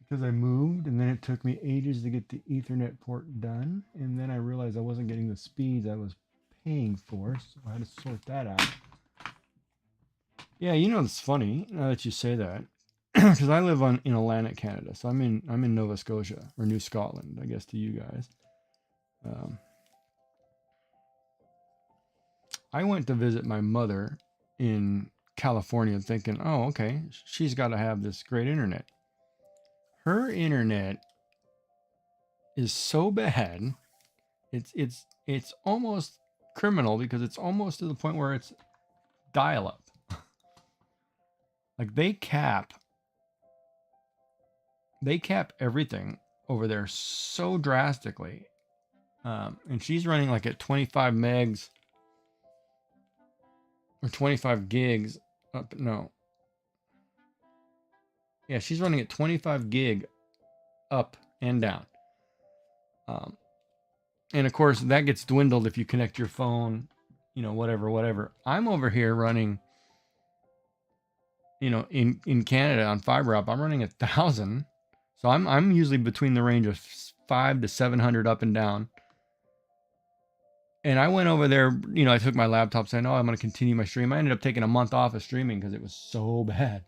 Because I moved and then it took me ages to get the Ethernet port done. And then I realized I wasn't getting the speeds I was paying for. So I had to sort that out. Yeah, you know, it's funny now that you say that. Because I live in Atlantic Canada. So I'm in Nova Scotia or New Scotland, I guess, to you guys. I went to visit my mother in California thinking, oh, okay, she's got to have this great internet. Her internet is so bad, it's almost criminal because it's almost to the point where it's dial-up. Like they cap everything over there so drastically. And she's running like at 25 megs or 25 gigs up. No. Yeah, she's running at 25 gig up and down. And of course, that gets dwindled if you connect your phone, you know, whatever. I'm over here running, you know, in Canada on fiber up, I'm running 1,000. So I'm usually between the range of 500 to 700 up and down. And I went over there, you know, I took my laptop saying, oh, I'm going to continue my stream. I ended up taking a month off of streaming because it was so bad.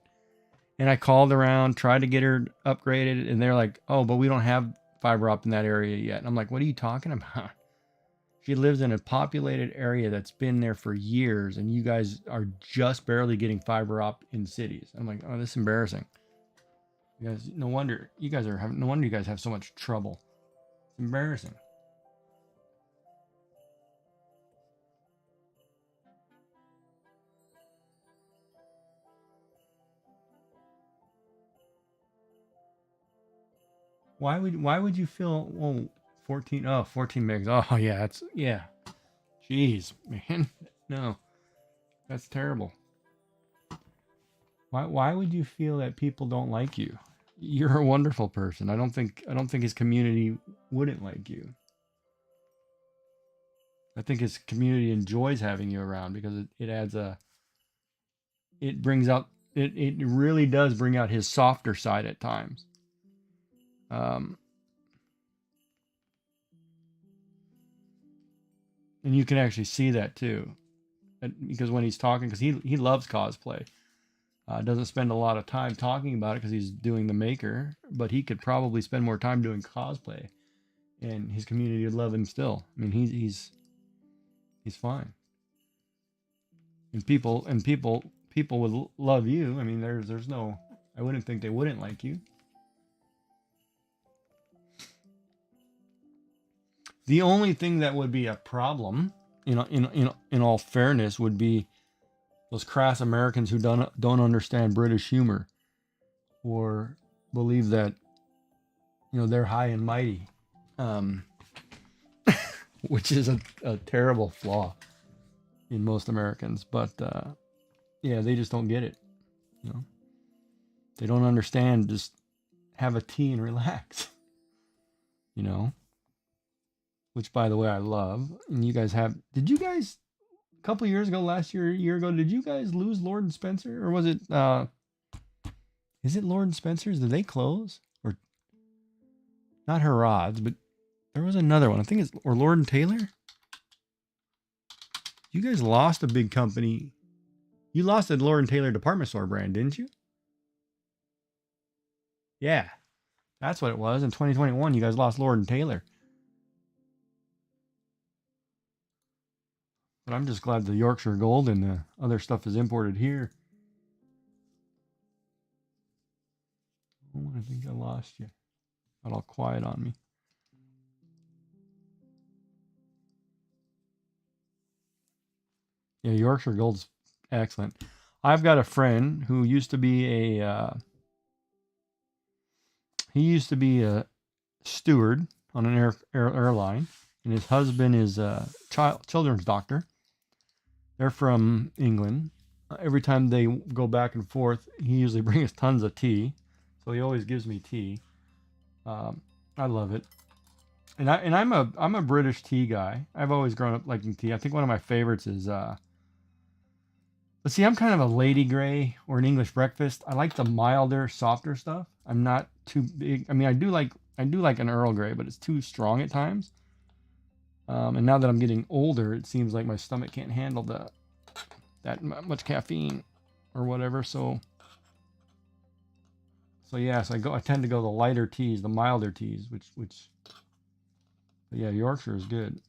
And I called around, tried to get her upgraded, and they're like, oh, but we don't have fiber up in that area yet. And I'm like, what are you talking about? She lives in a populated area that's been there for years, and you guys are just barely getting fiber up in cities. I'm like, oh, this is embarrassing. You guys, no wonder you guys have so much trouble. It's embarrassing. Why would you feel, oh, 14 megs. Oh yeah, yeah. Jeez, man. No. That's terrible. Why would you feel that people don't like you? You're a wonderful person. I don't think his community wouldn't like you. I think his community enjoys having you around because it adds it brings out it really does bring out his softer side at times. And you can actually see that too, because when he's talking, because he loves cosplay. Doesn't spend a lot of time talking about it because he's doing the maker, but he could probably spend more time doing cosplay, and his community would love him still. I mean, he's fine, and people would love you. I mean, there's no, I wouldn't think they wouldn't like you. The only thing that would be a problem, in all fairness, would be those crass Americans who don't understand British humor, or believe that, you know, they're high and mighty, which is a terrible flaw in most Americans. But yeah, they just don't get it. You know, they don't understand. Just have a tea and relax. You know, which, by the way, I love. And you guys have. Did you guys a couple years ago, last year, a year ago, did you guys lose Lord and Spencer, or was it? Is it Lord and Spencer's? Did they close? Or not Harrods, but there was another one. I think it's, or Lord and Taylor. You guys lost a big company. You lost a Lord and Taylor department store brand, didn't you? Yeah, that's what it was. In 2021, you guys lost Lord and Taylor. But I'm just glad the Yorkshire Gold and the other stuff is imported here. Oh, I think I lost you. Got all quiet on me. Yeah, Yorkshire Gold's excellent. I've got a friend who used to be a steward on an airline, and his husband is a children's doctor. They're from England. Every time they go back and forth, he usually brings tons of tea, so he always gives me tea. I love it, and I'm a British tea guy. I've always grown up liking tea. I think one of my favorites is but see, I'm kind of a Lady Grey or an English breakfast. I like the milder, softer stuff. I'm not too big. I mean, I do like an Earl Grey, but it's too strong at times. And now that I'm getting older, it seems like my stomach can't handle that much caffeine or whatever. So yeah, so I tend to go the lighter teas, the milder teas, which but yeah, Yorkshire is good.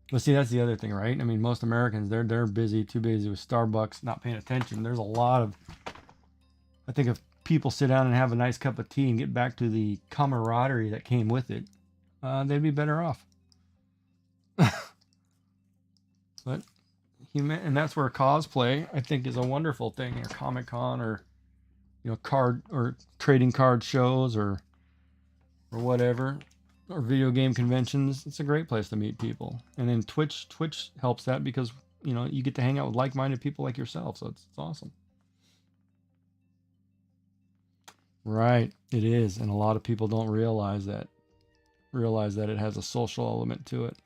But see, that's the other thing, right? I mean, most Americans, they're busy, too busy with Starbucks, not paying attention. There's a lot of, I think if people sit down and have a nice cup of tea and get back to the camaraderie that came with it, they'd be better off. But and that's where cosplay, I think, is a wonderful thing, or Comic-Con, or, you know, card or trading card shows, or whatever, or video game conventions. It's a great place to meet people. And then Twitch helps that, because, you know, you get to hang out with like-minded people like yourself. So it's awesome. Right, it is, and a lot of people don't realize that. realize that it has a social element to it.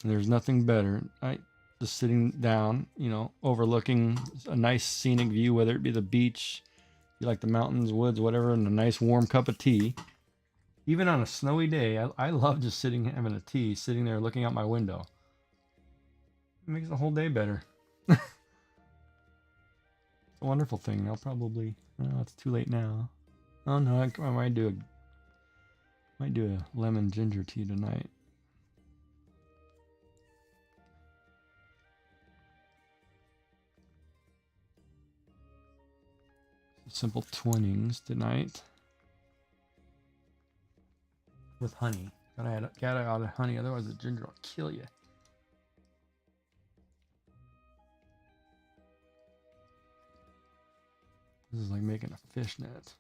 And there's nothing better. Just sitting down, you know, overlooking a nice scenic view, whether it be the beach, you like the mountains, woods, whatever, and a nice warm cup of tea. Even on a snowy day, I love just sitting, having a tea, sitting there looking out my window. It makes the whole day better. It's a wonderful thing. I'll probably, oh, it's too late now. Oh no, I might do a lemon ginger tea tonight. Simple Twinnings tonight with honey. Gotta add honey, otherwise the ginger will kill you. This is like making a fishnet.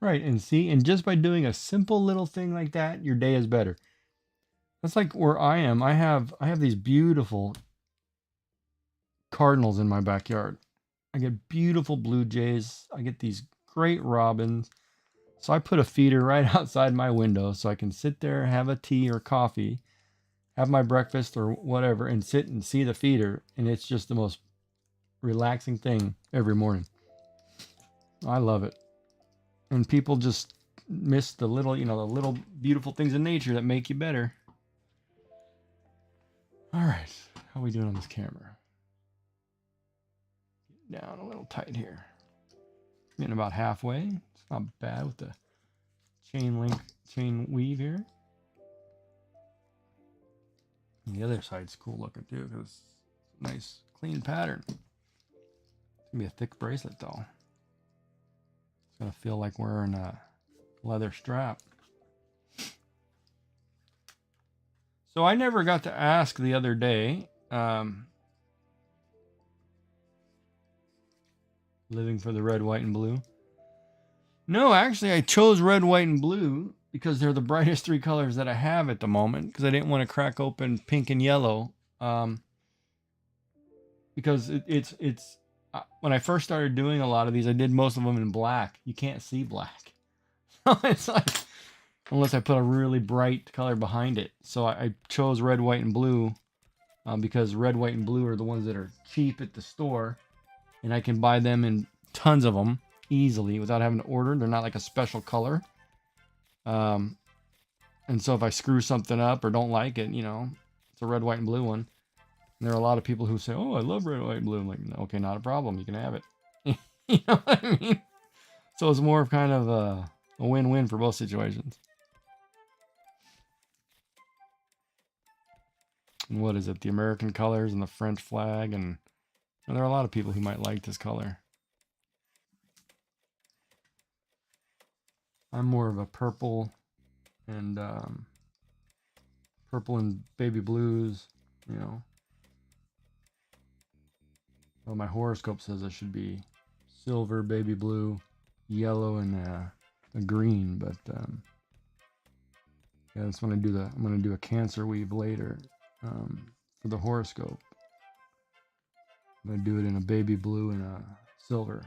Right, and see, and just by doing a simple little thing like that, your day is better. That's like where I am. I have these beautiful cardinals in my backyard. I get beautiful blue jays. I get these great robins. So I put a feeder right outside my window so I can sit there, have a tea or coffee, have my breakfast or whatever, and sit and see the feeder. And it's just the most relaxing thing every morning. I love it. And people just miss the little, you know, the little beautiful things in nature that make you better. All right, how are we doing on this camera? Down a little tight here. Getting about halfway. It's not bad with the chain weave here. And the other side's cool looking too because it's a nice clean pattern. It's gonna be a thick bracelet though. It's gonna feel like wearing a leather strap. So I never got to ask the other day, living for the red, white, and blue. No, actually I chose red, white, and blue because they're the brightest three colors that I have at the moment because I didn't want to crack open pink and yellow. Because it's when I first started doing a lot of these, I did most of them in black. You can't see black. So it's like, unless I put a really bright color behind it. So I chose red, white, and blue because red, white, and blue are the ones that are cheap at the store. And I can buy them in tons of them easily without having to order. They're not like a special color. And so if I screw something up or don't like it, you know, it's a red, white, and blue one. And there are a lot of people who say, oh, I love red, white, and blue. I'm like, okay, not a problem. You can have it. You know what I mean? So it's more of kind of a win-win for both situations. And what is it? The American colors and the French flag. And there are a lot of people who might like this color. I'm more of a purple and baby blues, you know. Well, my horoscope says I should be silver, baby blue, yellow, and a green. But yeah, that's when I'm gonna do a Cancer weave later for the horoscope. I'm gonna do it in a baby blue and a silver.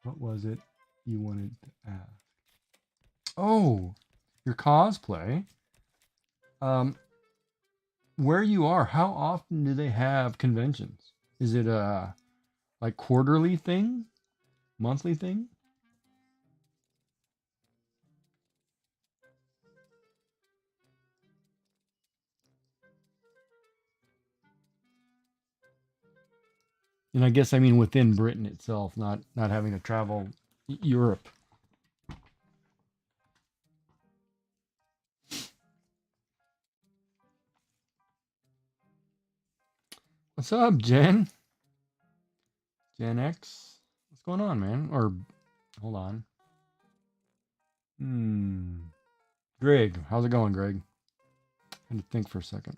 What was it you wanted to ask? Oh, your cosplay. Where you are, how often do they have conventions? Is it a like quarterly thing? Monthly thing? And I guess I mean within Britain itself, not having to travel Europe. What's up, Jen? Gen X? What's going on, man? Or hold on. Greg, how's it going, Greg? I had to think for a second.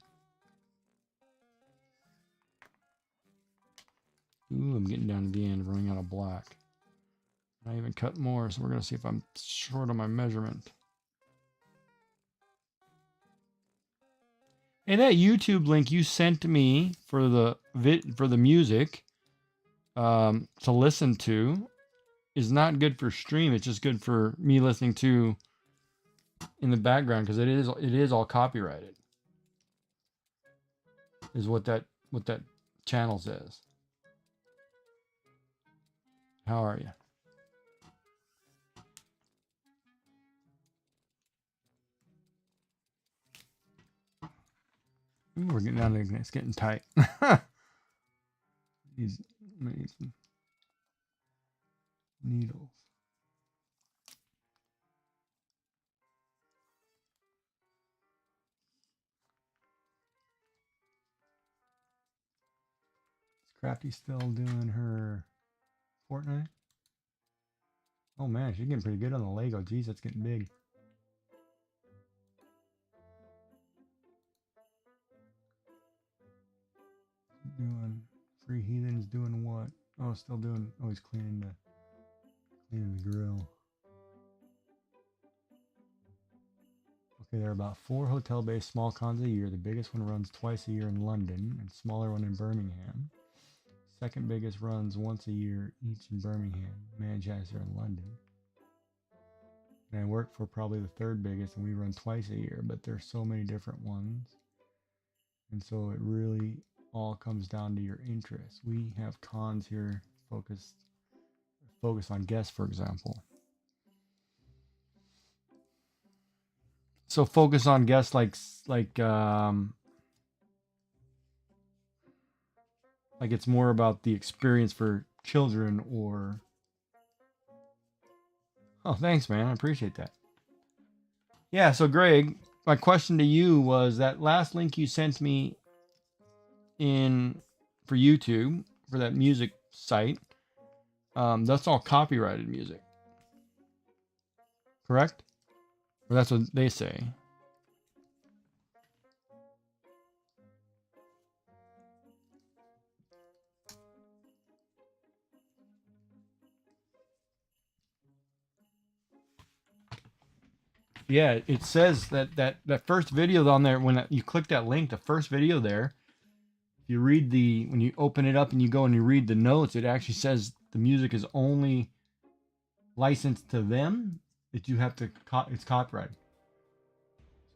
Ooh, I'm getting down to the end, running out of black. I even cut more, so we're gonna see if I'm short on my measurement. And that YouTube link you sent me for the music to listen to is not good for stream. It's just good for me listening to in the background because it is all copyrighted. Is what that channel says. How are you? Ooh, we're getting down to it's getting tight. These needles. Is Crafty still doing her Fortnite? Oh man, she's getting pretty good on the Lego. Geez, that's getting big. Doing Free Heathen's doing what? Oh, still doing. Oh, he's cleaning the grill. Okay, there are about 4 hotel-based small cons a year. The biggest one runs twice a year in London, and smaller one in Birmingham. Second biggest runs once a year each in Birmingham, Manchester, and London. And I work for probably the third biggest, and we run twice a year. But there's so many different ones, and so it really all comes down to your interests. We have cons here focus on guests, for example. So focus on guests like it's more about the experience for children or. Oh, thanks, man. I appreciate that. Yeah. So, Greg, my question to you was that last link you sent me in for YouTube for that music site. That's all copyrighted music, correct? Or that's what they say. Yeah, it says that first video on there, when you click that link, the first video there, if you read when you open it up and you go and you read the notes, it actually says the music is only licensed to them, that you have to, it's copyrighted.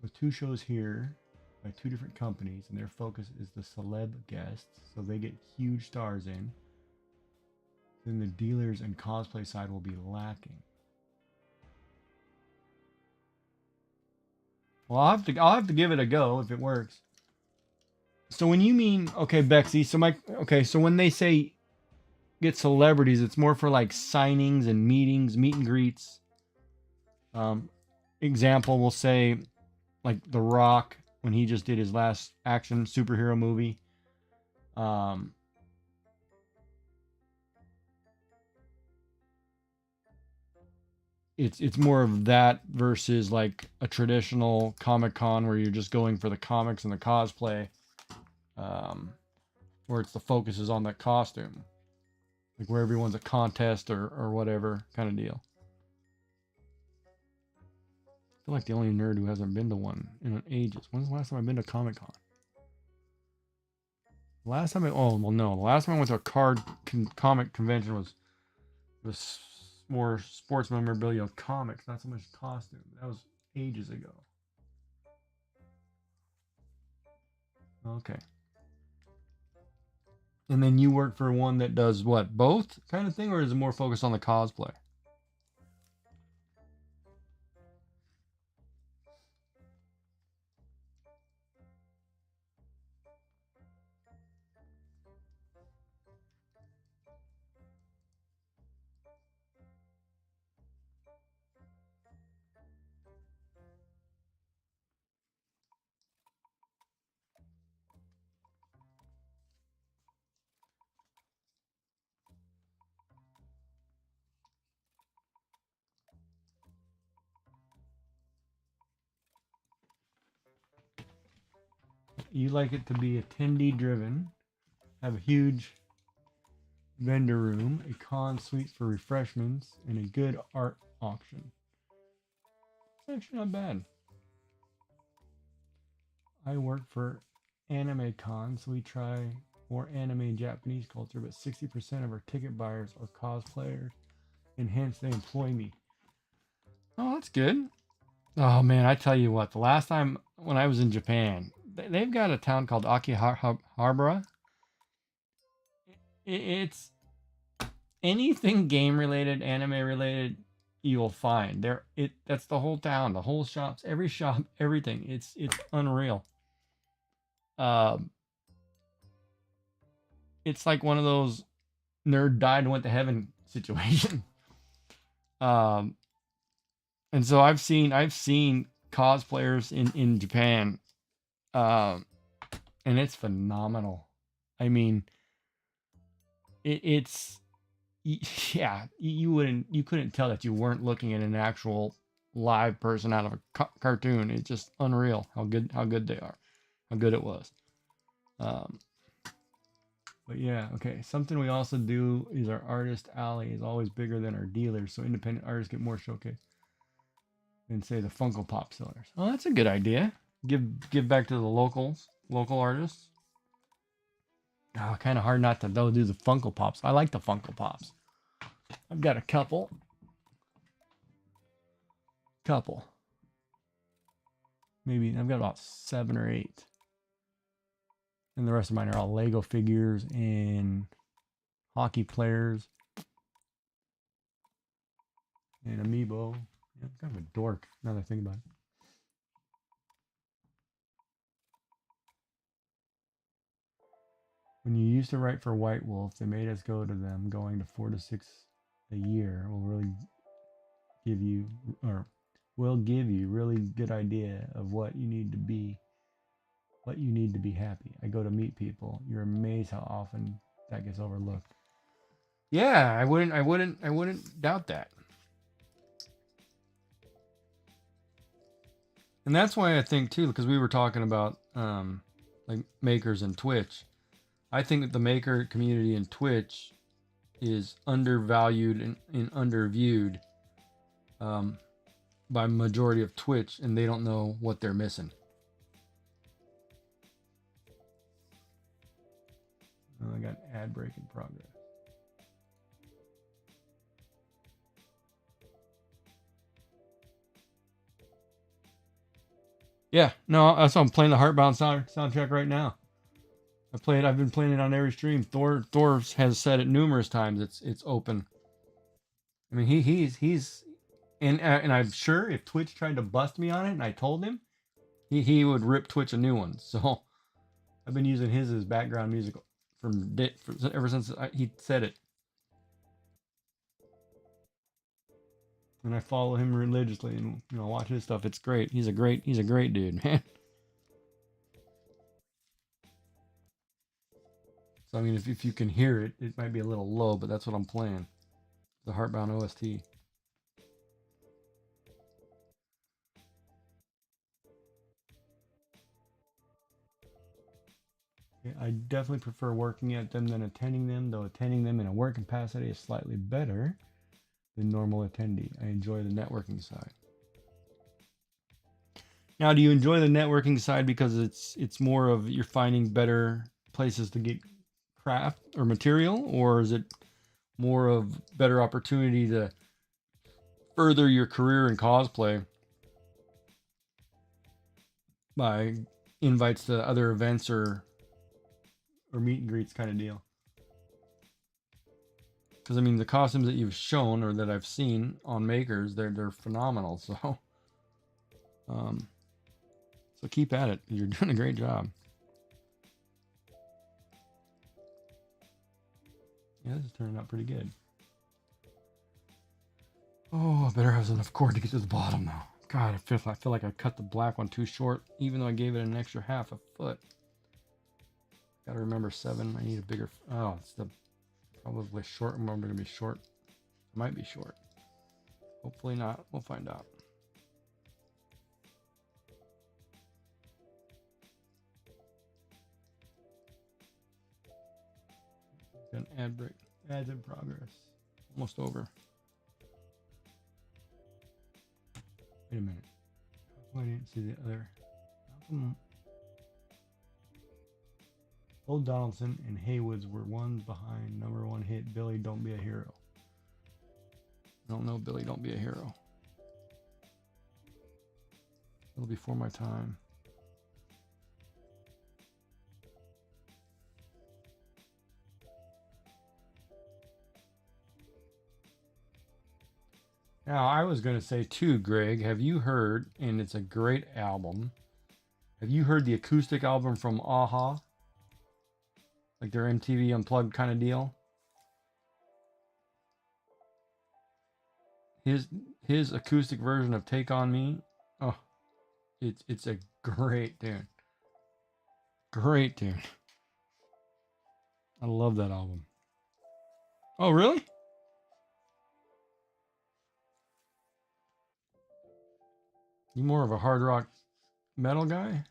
So 2 shows here by 2 different companies, and their focus is the celeb guests, so they get huge stars in. Then the dealers and cosplay side will be lacking. Well, I'll have to give it a go if it works. So when you mean, okay, Bexy, so when they say get celebrities, it's more for like signings and meetings, meet and greets. Example, we'll say like The Rock when he just did his last action superhero movie. It's more of that versus like a traditional Comic-Con where you're just going for the comics and the cosplay, where it's the focus is on that costume, like where everyone's a contest or whatever kind of deal. I feel like the only nerd who hasn't been to one in ages. When's the last time I've been to Comic-Con? The last time the last time I went to a comic convention was more sports memorabilia comics, not so much costume. That was ages ago. Okay. And then you work for one that does what, both kind of thing, or is it more focused on the cosplay? you like it to be attendee driven, have a huge vendor room, a con suite for refreshments, and a good art auction. It's actually not bad. I work for Anime Con, so we try more anime and Japanese culture, but 60% of our ticket buyers are cosplayers, and hence they employ me. Oh, that's good. Oh man, I tell you what, the last time when I was in Japan, they've got a town called Akihabara. It's anything game related, anime related, you'll find there. That's the whole town, the whole shops, every shop, everything. It's unreal. It's like one of those nerd died and went to heaven situation. And so I've seen cosplayers in Japan, and it's phenomenal. I mean, it's yeah, you couldn't tell that you weren't looking at an actual live person out of a cartoon. It's just unreal how good they are, how good it was. But yeah, okay. Something we also do is our artist alley is always bigger than our dealers, so independent artists get more showcase than say the Funko Pop sellers. Oh, that's a good idea. Give back to the local artists. Oh, kind of hard not to though do the Funko Pops. I like the Funko Pops. I've got a couple. Maybe I've got about 7 or 8. And the rest of mine are all Lego figures and hockey players and amiibo. Yeah, I'm kind of a dork now that I think about it. When you used to write for White Wolf, they made us go to them. Going to 4 to 6 a year will give you really good idea of what you need to be happy. I go to meet people. You're amazed how often that gets overlooked. Yeah, I wouldn't doubt that. And that's why I think too, because we were talking about like makers and Twitch. I think that the maker community in Twitch is undervalued and underviewed by majority of Twitch, and they don't know what they're missing. Oh, I got an ad break in progress. Yeah, no, that's why I'm playing the Heartbound soundtrack right now. I've been playing it on every stream. Thor has said it numerous times. It's open. I mean, he's and I'm sure if Twitch tried to bust me on it and I told him, he would rip Twitch a new one. So I've been using his as background music ever since he said it. And I follow him religiously and watch his stuff. It's great. He's a great dude, man. So I mean, if you can hear it, it might be a little low, but that's what I'm playing. The Heartbound OST. I definitely prefer working at them than attending them, though attending them in a work capacity is slightly better than normal attendee. I enjoy the networking side. Now, do you enjoy the networking side because it's more of you're finding better places to get craft or material, or is it more of better opportunity to further your career in cosplay by invites to other events or meet and greets kind of deal? Because I mean, the costumes that you've shown or that I've seen on makers, they're phenomenal. So, so keep at it. You're doing a great job. Yeah, this is turning out pretty good. Oh, I better have enough cord to get to the bottom now. God, I feel like I cut the black one too short, even though I gave it an extra half a foot. Gotta remember 7. I need a bigger. Oh, it's the probably short. I'm gonna be short. It might be short. Hopefully not. We'll find out. An ad break. Ads in progress. Almost over. Wait a minute. How come I didn't see the other? How come Old Donaldson and Haywoods were ones behind #1 hit Billy Don't Be a Hero? I don't know Billy Don't Be a Hero. A little before my time. Now, I was going to say too, Greg, have you heard, and it's a great album, have you heard the acoustic album from Aha? Like their MTV Unplugged kind of deal? His acoustic version of Take On Me, oh, it's a great tune. Great tune. I love that album. Oh, really? You more of a hard rock metal guy?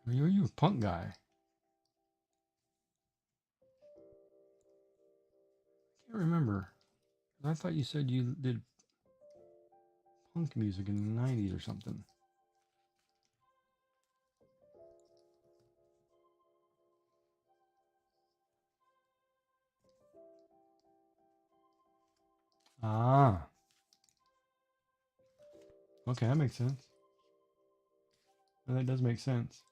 Or are you a punk guy? I can't remember. I thought you said you did punk music in the 90s or something. Ah. Okay, that makes sense. Well, that does make sense.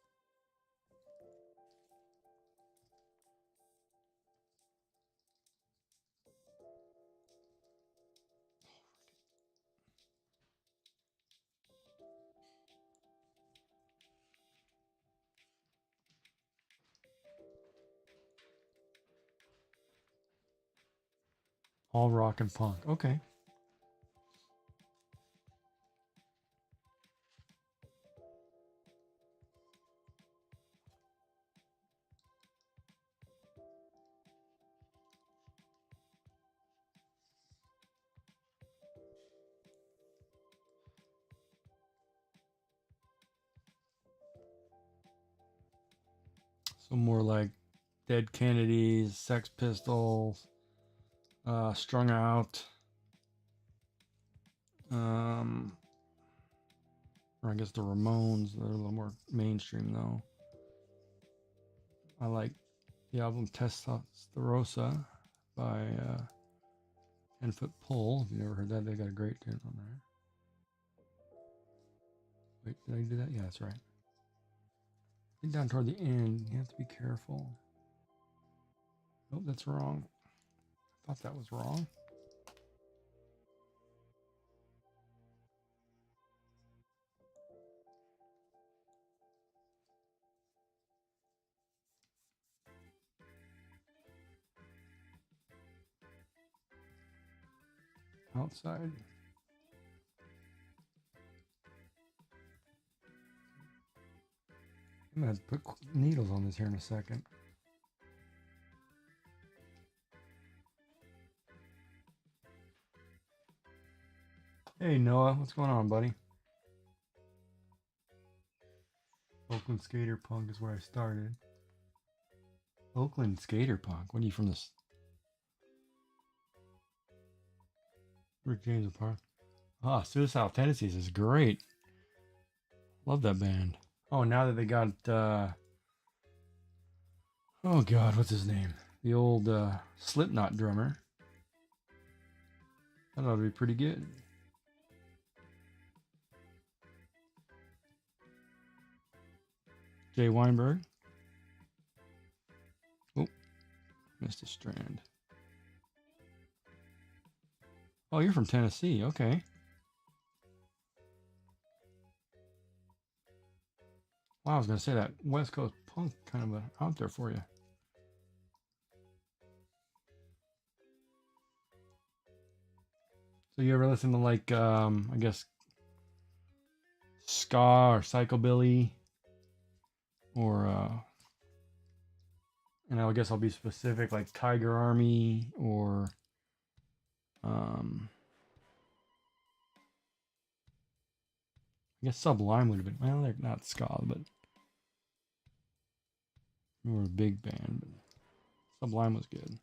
All rock and punk. Okay. So more like Dead Kennedys, Sex Pistols, Strung Out. Or I guess the Ramones. They're a little more mainstream though. I like the album Testarossa by 10 Foot Pole. If you never heard that, they got a great tune on there. Wait, did I do that? Yeah, that's right. I think down toward the end, you have to be careful. Nope, that's wrong. I thought that was wrong. Outside. I'm going to put needles on this here in a second. Hey, Noah. What's going on, buddy? Oakland Skater Punk is where I started. Oakland Skater Punk? What are you from this? Rick James Park. Ah, Suicidal Tendencies is great. Love that band. Oh, now that they got, oh God, what's his name? The old Slipknot drummer. That ought to be pretty good. Jay Weinberg. Oh, missed a strand. Oh, you're from Tennessee. Okay. Wow, I was going to say that West Coast punk kind of out there for you. So you ever listen to like, I guess, ska or psychobilly? Or, and I guess I'll be specific, like Tiger Army or, I guess Sublime would have been, well, they're not ska, but we were a big band. But Sublime was good.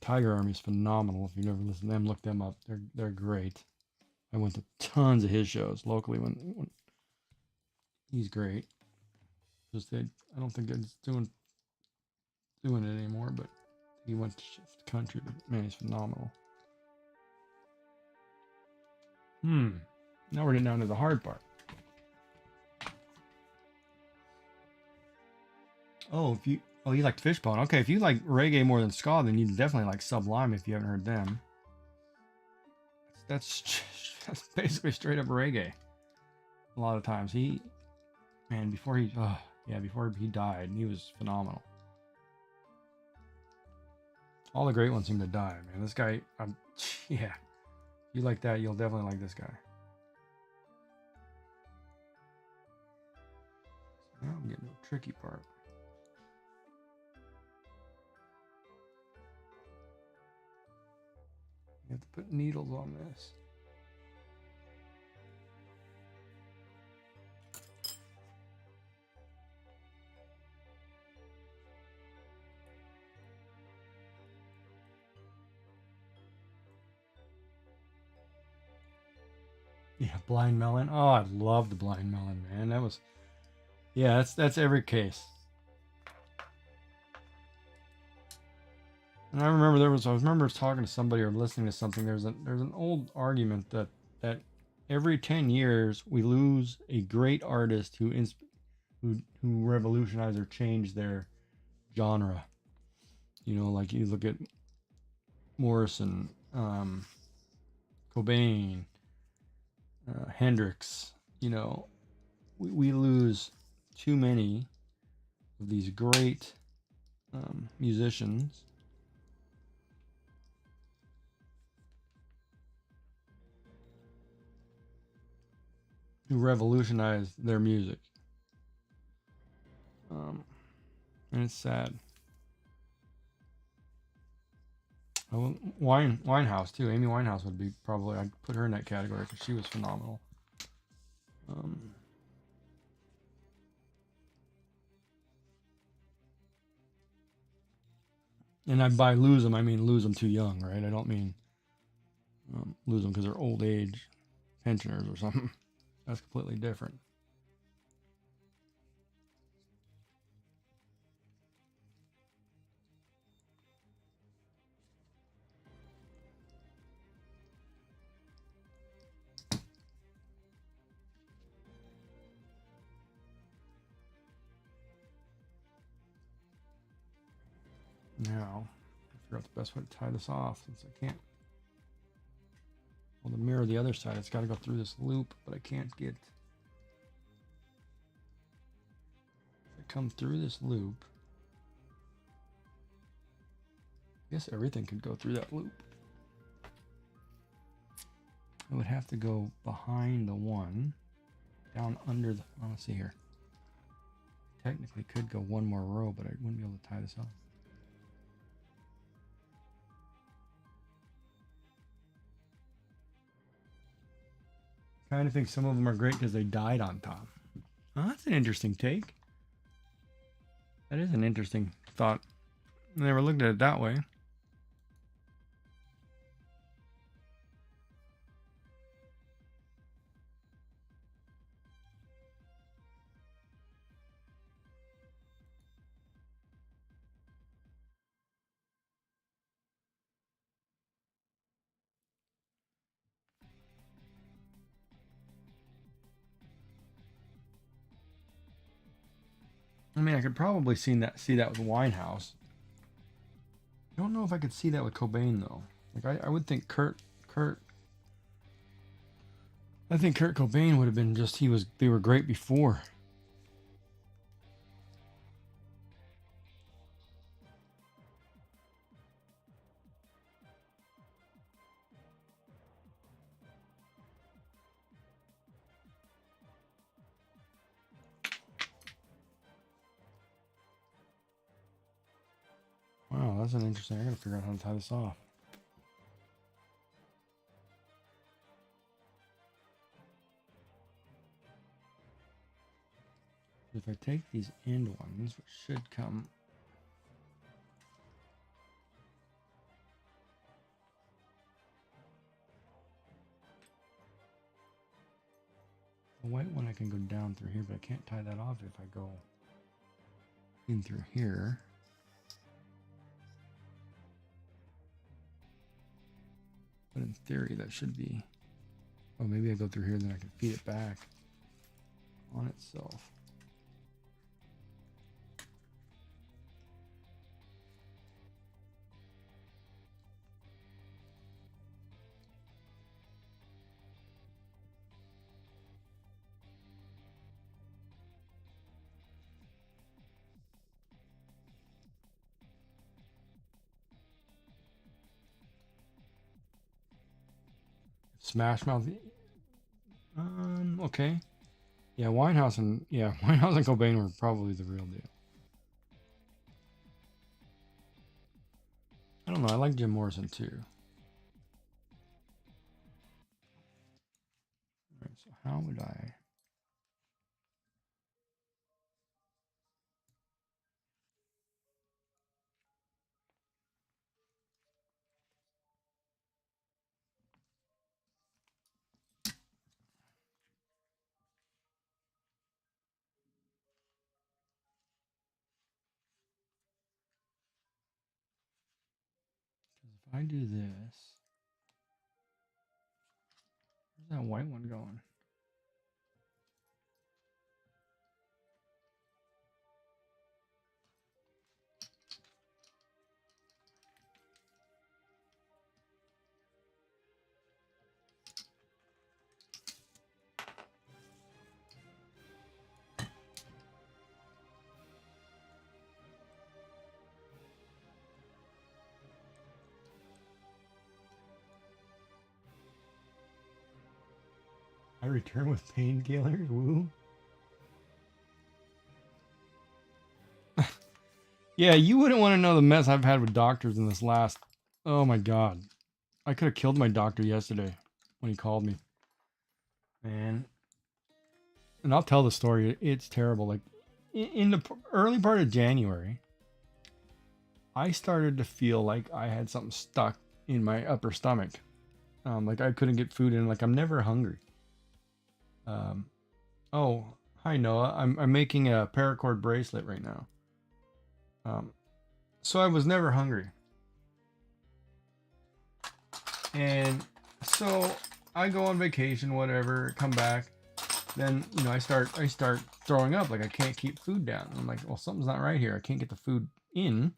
Tiger Army is phenomenal. If you've never listened to them, look them up. They're great. I went to tons of his shows locally when he's great. Just I don't think it's doing it anymore, but he went to shift country. But man, he's phenomenal. Now we're getting down to the hard part. Oh, you liked Fishbone. Okay, if you like reggae more than ska, then you definitely like Sublime if you haven't heard them. That's basically straight up reggae. A lot of times before he died, he was phenomenal. All the great ones seem to die, man. This guy, yeah. If you like that, you'll definitely like this guy. Now I'm getting the tricky part. You have to put needles on this. Yeah, Blind Melon. Oh, I love the Blind Melon, man. That was, yeah, that's every case. And I remember I remember talking to somebody or listening to something. There's an old argument that every 10 years we lose a great artist who revolutionized or changed their genre. You know, like you look at Morrison, Cobain, Hendrix. You know, we lose too many of these great musicians. Who revolutionized their music. And it's sad. Oh, Winehouse too. Amy Winehouse would be probably, I'd put her in that category because she was phenomenal. And by lose them, I mean lose them too young, right? I don't mean lose them because they're old age pensioners or something. That's completely different. Now, I figure out the best way to tie this off since I can't. Well, to mirror the other side, it's got to go through this loop, but I can't get. If I come through this loop, I guess everything could go through that loop. I would have to go behind the one, down under the. Oh, let's see here. Technically, could go one more row, but I wouldn't be able to tie this off. Kind of think some of them are great because they died on top. Oh, that's an interesting take. That is an interesting thought. I never looked at it that way. I mean, I could probably see that with Winehouse. I don't know if I could see that with Cobain though. Like I would think I think Kurt Cobain would have been just they were great before. Wow, that's an interesting. I gotta figure out how to tie this off. if I take these end ones, which should come. The white one I can go down through here, but I can't tie that off if I go in through here. But in theory, that should be. Oh, maybe I go through here, then I can feed it back on itself. Smash Mouth. Okay. Yeah, Winehouse and Cobain were probably the real deal. I don't know. I like Jim Morrison too. All right, so how would I? If I do this, where's that white one going? I return with painkillers. Woo. Yeah, you wouldn't want to know the mess I've had with doctors in this last. Oh my god, I could have killed my doctor yesterday when he called me. Man, and I'll tell the story. It's terrible. Like in the early part of January, I started to feel like I had something stuck in my upper stomach. Like I couldn't get food in. Like I'm never hungry. Oh, hi Noah. I'm making a paracord bracelet right now. So I was never hungry. And so I go on vacation, whatever, come back. Then, you know, I start throwing up. Like I can't keep food down. I'm like, well, something's not right here. I can't get the food in,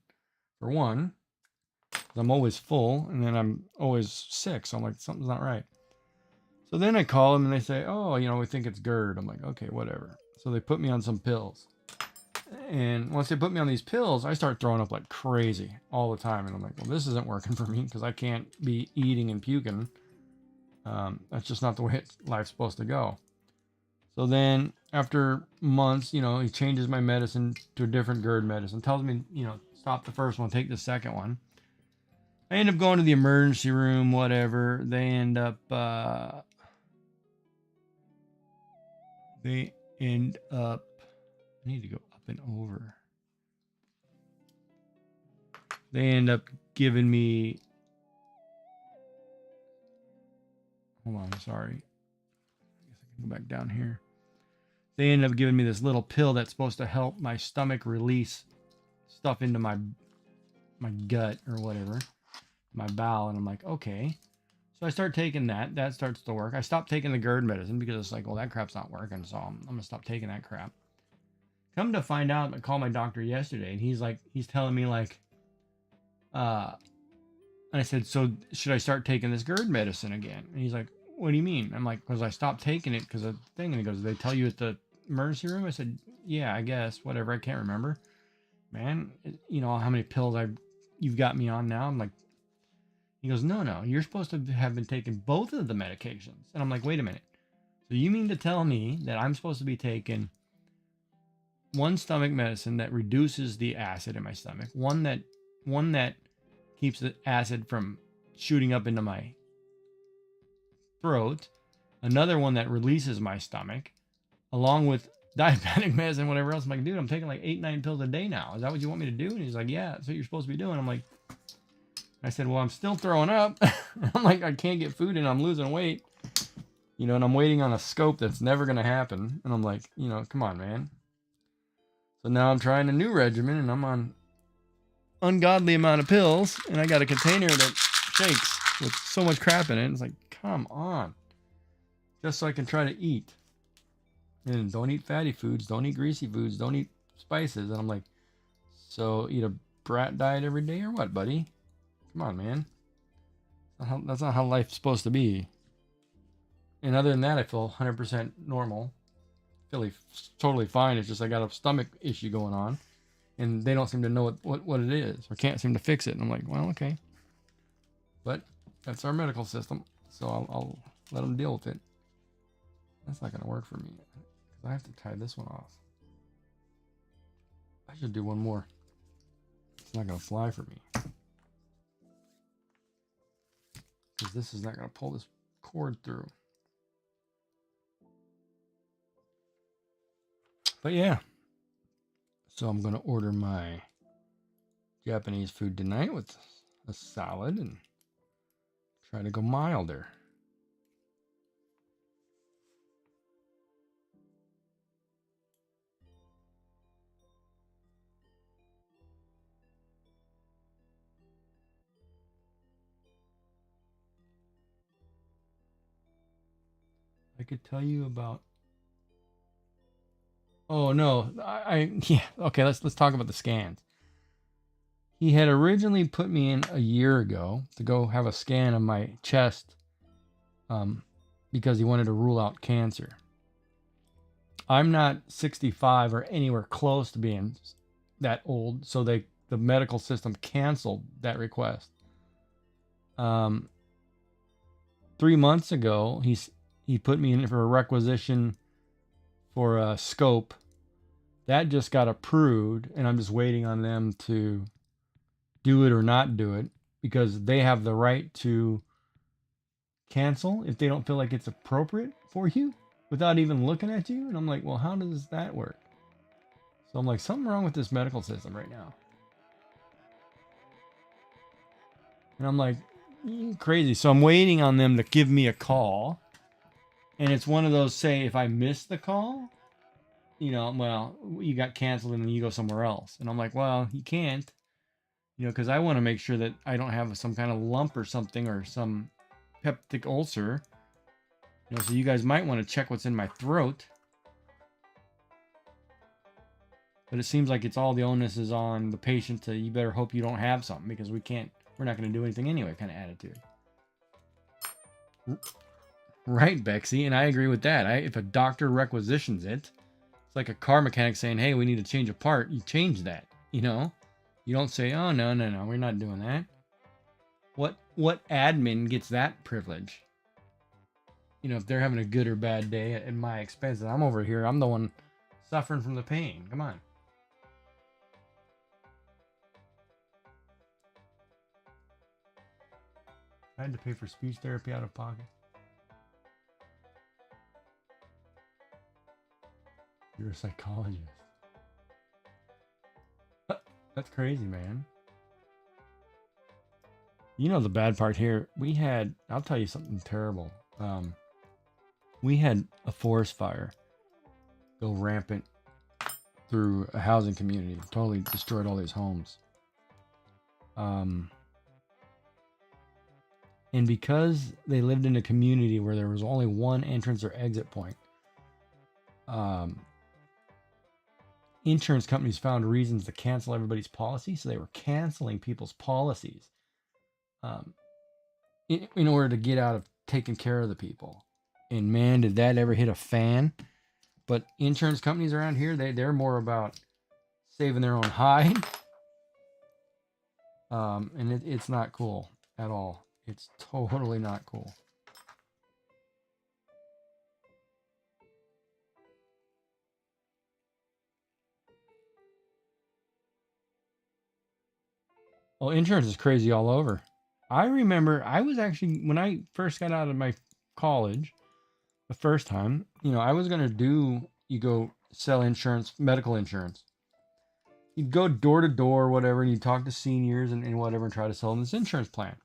for one. I'm always full, and then I'm always sick. So I'm like, something's not right. So then I call them and they say, oh, you know, we think it's GERD. I'm like, okay, whatever. So they put me on some pills. And once they put me on these pills, I start throwing up like crazy all the time. And I'm like, well, this isn't working for me because I can't be eating and puking. That's just not the way life's supposed to go. So then after months, you know, he changes my medicine to a different GERD medicine, tells me, you know, stop the first one, take the second one. I end up going to the emergency room, whatever. They end up I need to go up and over. They end up giving me, hold on, sorry. I guess I can go back down here. They end up giving me this little pill that's supposed to help my stomach release stuff into my gut or whatever, my bowel. And I'm like, okay. So I start taking that. That starts to work. I stopped taking the GERD medicine because it's like, well, that crap's not working. So I'm going to stop taking that crap. Come to find out, I called my doctor yesterday and he's telling me like, and I said, so should I start taking this GERD medicine again? And he's like, what do you mean? I'm like, because I stopped taking it because of the thing. And he goes, did they tell you at the emergency room? I said, yeah, I guess, whatever. I can't remember. Man, you know how many pills you've got me on now? I'm like, he goes, no, you're supposed to have been taking both of the medications. And I'm like, wait a minute. So you mean to tell me that I'm supposed to be taking one stomach medicine that reduces the acid in my stomach, one that keeps the acid from shooting up into my throat, another one that releases my stomach, along with diabetic meds and whatever else. I'm like, dude, I'm taking like 8-9 pills a day now. Is that what you want me to do? And he's like, yeah, that's what you're supposed to be doing. I'm like, I said, well, I'm still throwing up. I'm like, I can't get food and I'm losing weight, and I'm waiting on a scope that's never going to happen. And I'm like, come on, man. So now I'm trying a new regimen and I'm on ungodly amount of pills and I got a container that shakes with so much crap in it. It's like, come on. Just so I can try to eat. And don't eat fatty foods, don't eat greasy foods, don't eat spices. And I'm like, so eat a brat diet every day or what, buddy? Come on, man. That's not how life's supposed to be. And other than that, I feel 100% normal. Feel totally fine. It's just I got a stomach issue going on. And they don't seem to know what it is or can't seem to fix it. And I'm like, well, okay. But that's our medical system. So I'll let them deal with it. That's not going to work for me. I have to tie this one off. I should do one more. It's not going to fly for me. Because this is not going to pull this cord through. But yeah. So I'm going to order my Japanese food tonight with a salad and try to go milder. I could tell you about. Oh no, yeah. Okay, let's talk about the scans. He had originally put me in a year ago to go have a scan of my chest, because he wanted to rule out cancer. I'm not 65 or anywhere close to being that old, so the medical system canceled that request. 3 months ago, he put me in for a requisition for a scope. That just got approved, and I'm just waiting on them to do it or not do it, because they have the right to cancel if they don't feel like it's appropriate for you without even looking at you. And I'm like, well, how does that work? So I'm like, something wrong with this medical system right now. And I'm like, crazy. So I'm waiting on them to give me a call. And it's one of those, say, if I miss the call, well, you got canceled and then you go somewhere else. And I'm like, well, you can't, because I want to make sure that I don't have some kind of lump or something or some peptic ulcer. So you guys might want to check what's in my throat. But it seems like it's all the onus is on the patient to, you better hope you don't have something, because we're not going to do anything anyway kind of attitude. Right, Bexy, and I agree with that. If a doctor requisitions it, it's like a car mechanic saying, hey, we need to change a part. You change that, You don't say, oh, no, we're not doing that. What admin gets that privilege? If they're having a good or bad day at my expense, and I'm over here, I'm the one suffering from the pain. Come on. I had to pay for speech therapy out of pocket. You're a psychologist. That's crazy, man. The bad part here, I'll tell you something terrible. We had a forest fire go rampant through a housing community, totally destroyed all these homes. And because they lived in a community where there was only one entrance or exit point, insurance companies found reasons to cancel everybody's policy, so they were canceling people's policies in order to get out of taking care of the people. And man, did that ever hit a fan. But insurance companies around here, they're more about saving their own hide. And it's not cool at all. It's totally not cool. Well, insurance is crazy all over. I remember I was actually, when I first got out of my college, the first time, I was going to you go sell insurance, medical insurance. You'd go door to door or whatever, and you'd talk to seniors and whatever and try to sell them this insurance plan.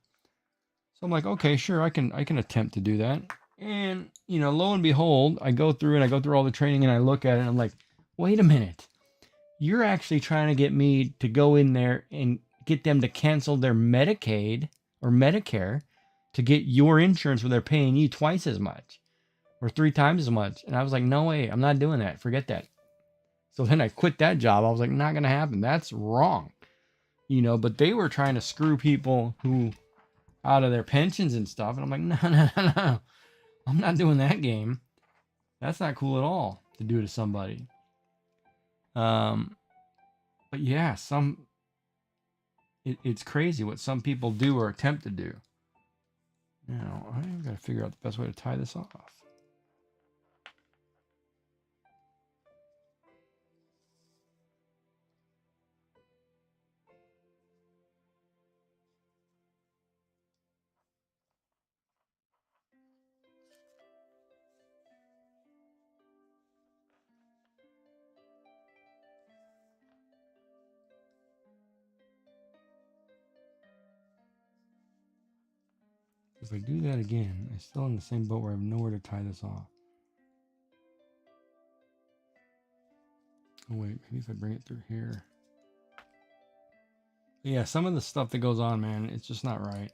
So I'm like, okay, sure, I can attempt to do that. And, you know, lo and behold, I go through all the training and I look at it and I'm like, wait a minute. You're actually trying to get me to go in there and get them to cancel their Medicaid or Medicare to get your insurance where they're paying you twice as much or 3 times as much. And I was like, no way, I'm not doing that. Forget that. So then I quit that job. I was like, not going to happen. That's wrong. You know, but they were trying to screw people who out of their pensions and stuff. And I'm like, no. I'm not doing that game. That's not cool at all to do to somebody. But yeah, it's crazy what some people do or attempt to do. Now, I've got to figure out the best way to tie this off. If I do that again, I'm still in the same boat where I have nowhere to tie this off. Oh wait, maybe if I bring it through here. But yeah, some of the stuff that goes on, man, it's just not right.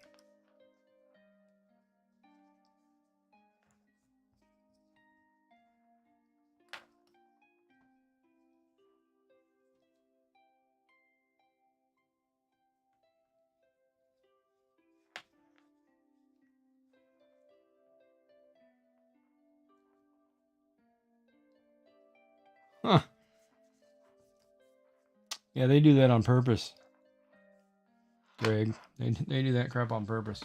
Huh. Yeah, they do that on purpose, Greg. They do that crap on purpose,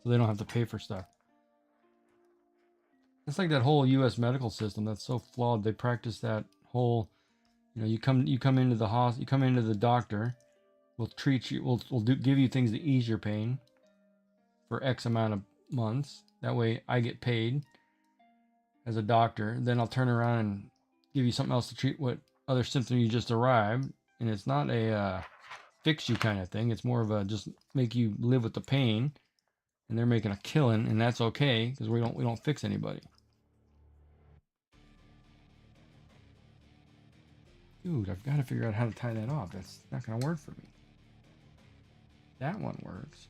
so they don't have to pay for stuff. It's like that whole U.S. medical system that's so flawed. They practice that whole, you know, you come into the hospital, you come into the doctor, we'll treat you, give you things to ease your pain for X amount of months. That way, I get paid as a doctor. Then I'll turn around and give you something else to treat what other symptom you just arrived. And it's not a fix you kind of thing. It's more of a just make you live with the pain. And they're making a killing, and that's okay because we don't fix anybody. Dude, I've got to figure out how to tie that off. That's not going to work for me. That one works.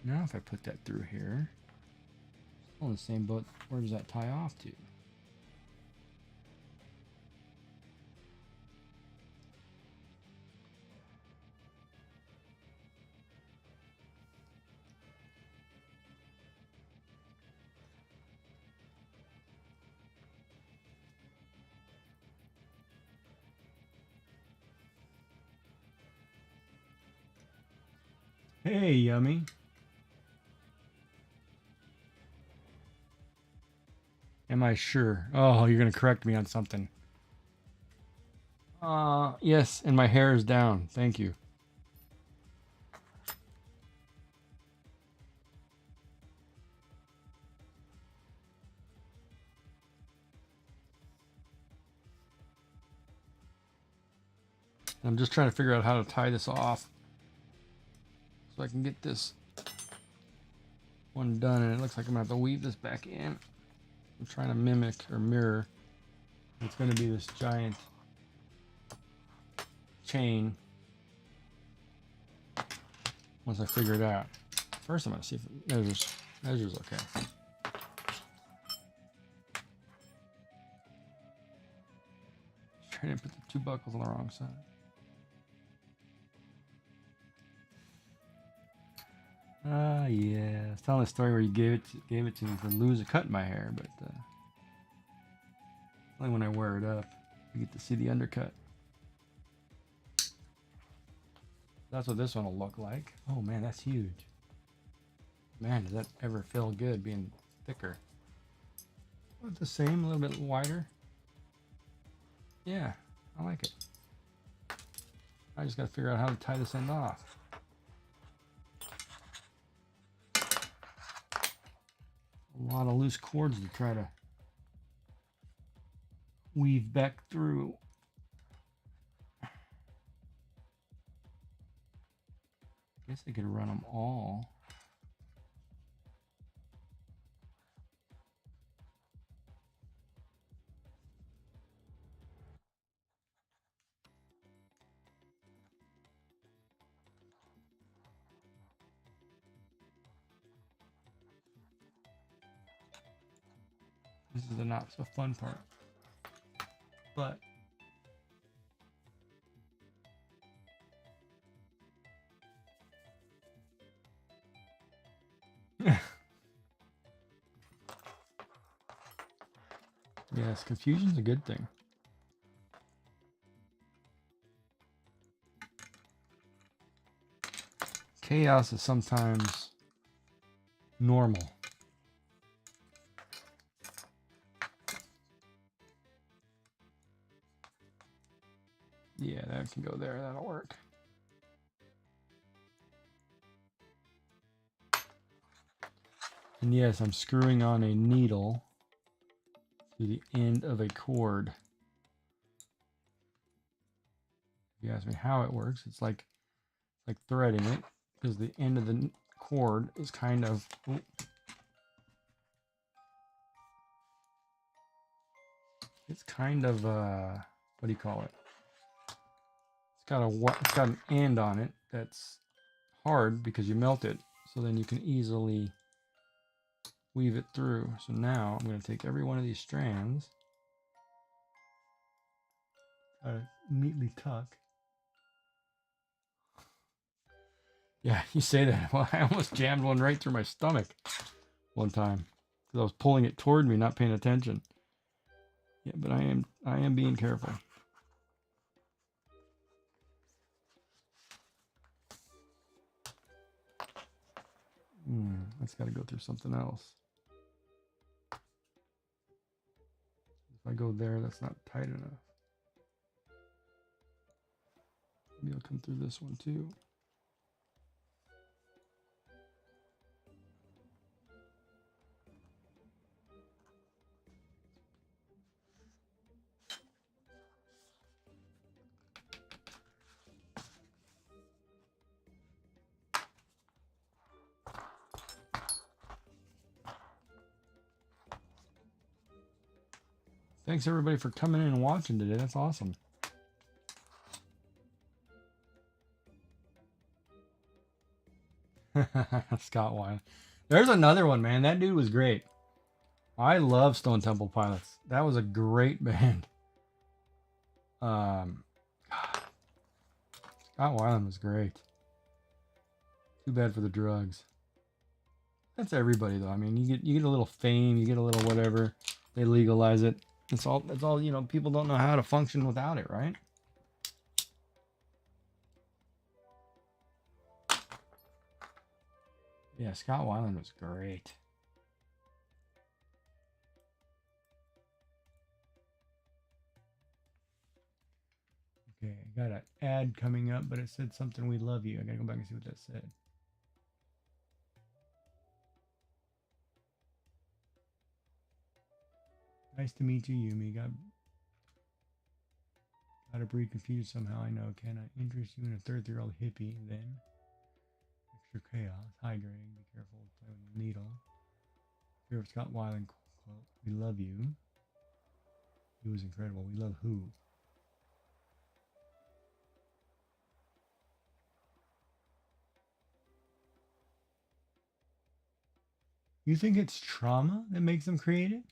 Now if I put that through here, still in the same boat, where does that tie off to? Hey, Yummy. Am I sure? Oh, you're going to correct me on something. Yes, and my hair is down. Thank you. I'm just trying to figure out how to tie this off so I can get this one done, and it looks like I'm going to have to weave this back in. I'm trying to mimic or mirror. It's going to be this giant chain once I figure it out. First, I'm going to see if it measures okay. Trying to put the 2 buckles on the wrong side. Yeah. I was telling a story where you gave it to me for lose a cut in my hair, but only when I wear it up, you get to see the undercut. That's what this one will look like. Oh man, that's huge. Man, does that ever feel good being thicker? About the same, a little bit wider. Yeah, I like it. I just got to figure out how to tie this end off. A lot of loose cords to try to weave back through. I guess I could run them all. This is the not so fun part. But yes, confusion's a good thing. Chaos is sometimes normal. Yeah, that can go there. That'll work. And yes, I'm screwing on a needle to the end of a cord. If you ask me how it works, it's like threading it, because the end of the cord is kind of it's kind of what do you call it? It's got an end on it that's hard because you melt it, so then you can easily weave it through. So now I'm going to take every one of these strands, neatly tuck. Yeah, you say that. Well, I almost jammed one right through my stomach one time because I was pulling it toward me, not paying attention. Yeah, but I am being careful. That's got to go through something else. If I go there, that's not tight enough. Maybe I'll come through this one too. Thanks everybody for coming in and watching today. That's awesome. Scott Weiland. There's another one, man. That dude was great. I love Stone Temple Pilots. That was a great band. Scott Weiland was great. Too bad for the drugs. That's everybody though. I mean, you get a little fame, you get a little whatever. They legalize it. It's all, you know, people don't know how to function without it, right? Yeah, Scott Weiland was great. Okay, I got an ad coming up, but it said something, "We love you." I gotta go back and see what that said. Nice to meet you, Yumi. Gotta breed confused somehow, I know. Can I interest you in a third-year-old hippie then? Extra chaos, high grade, be careful, play with the needle. Here, Scott Weiland quote, "We love you." He was incredible. We love who? You think it's trauma that makes them creative?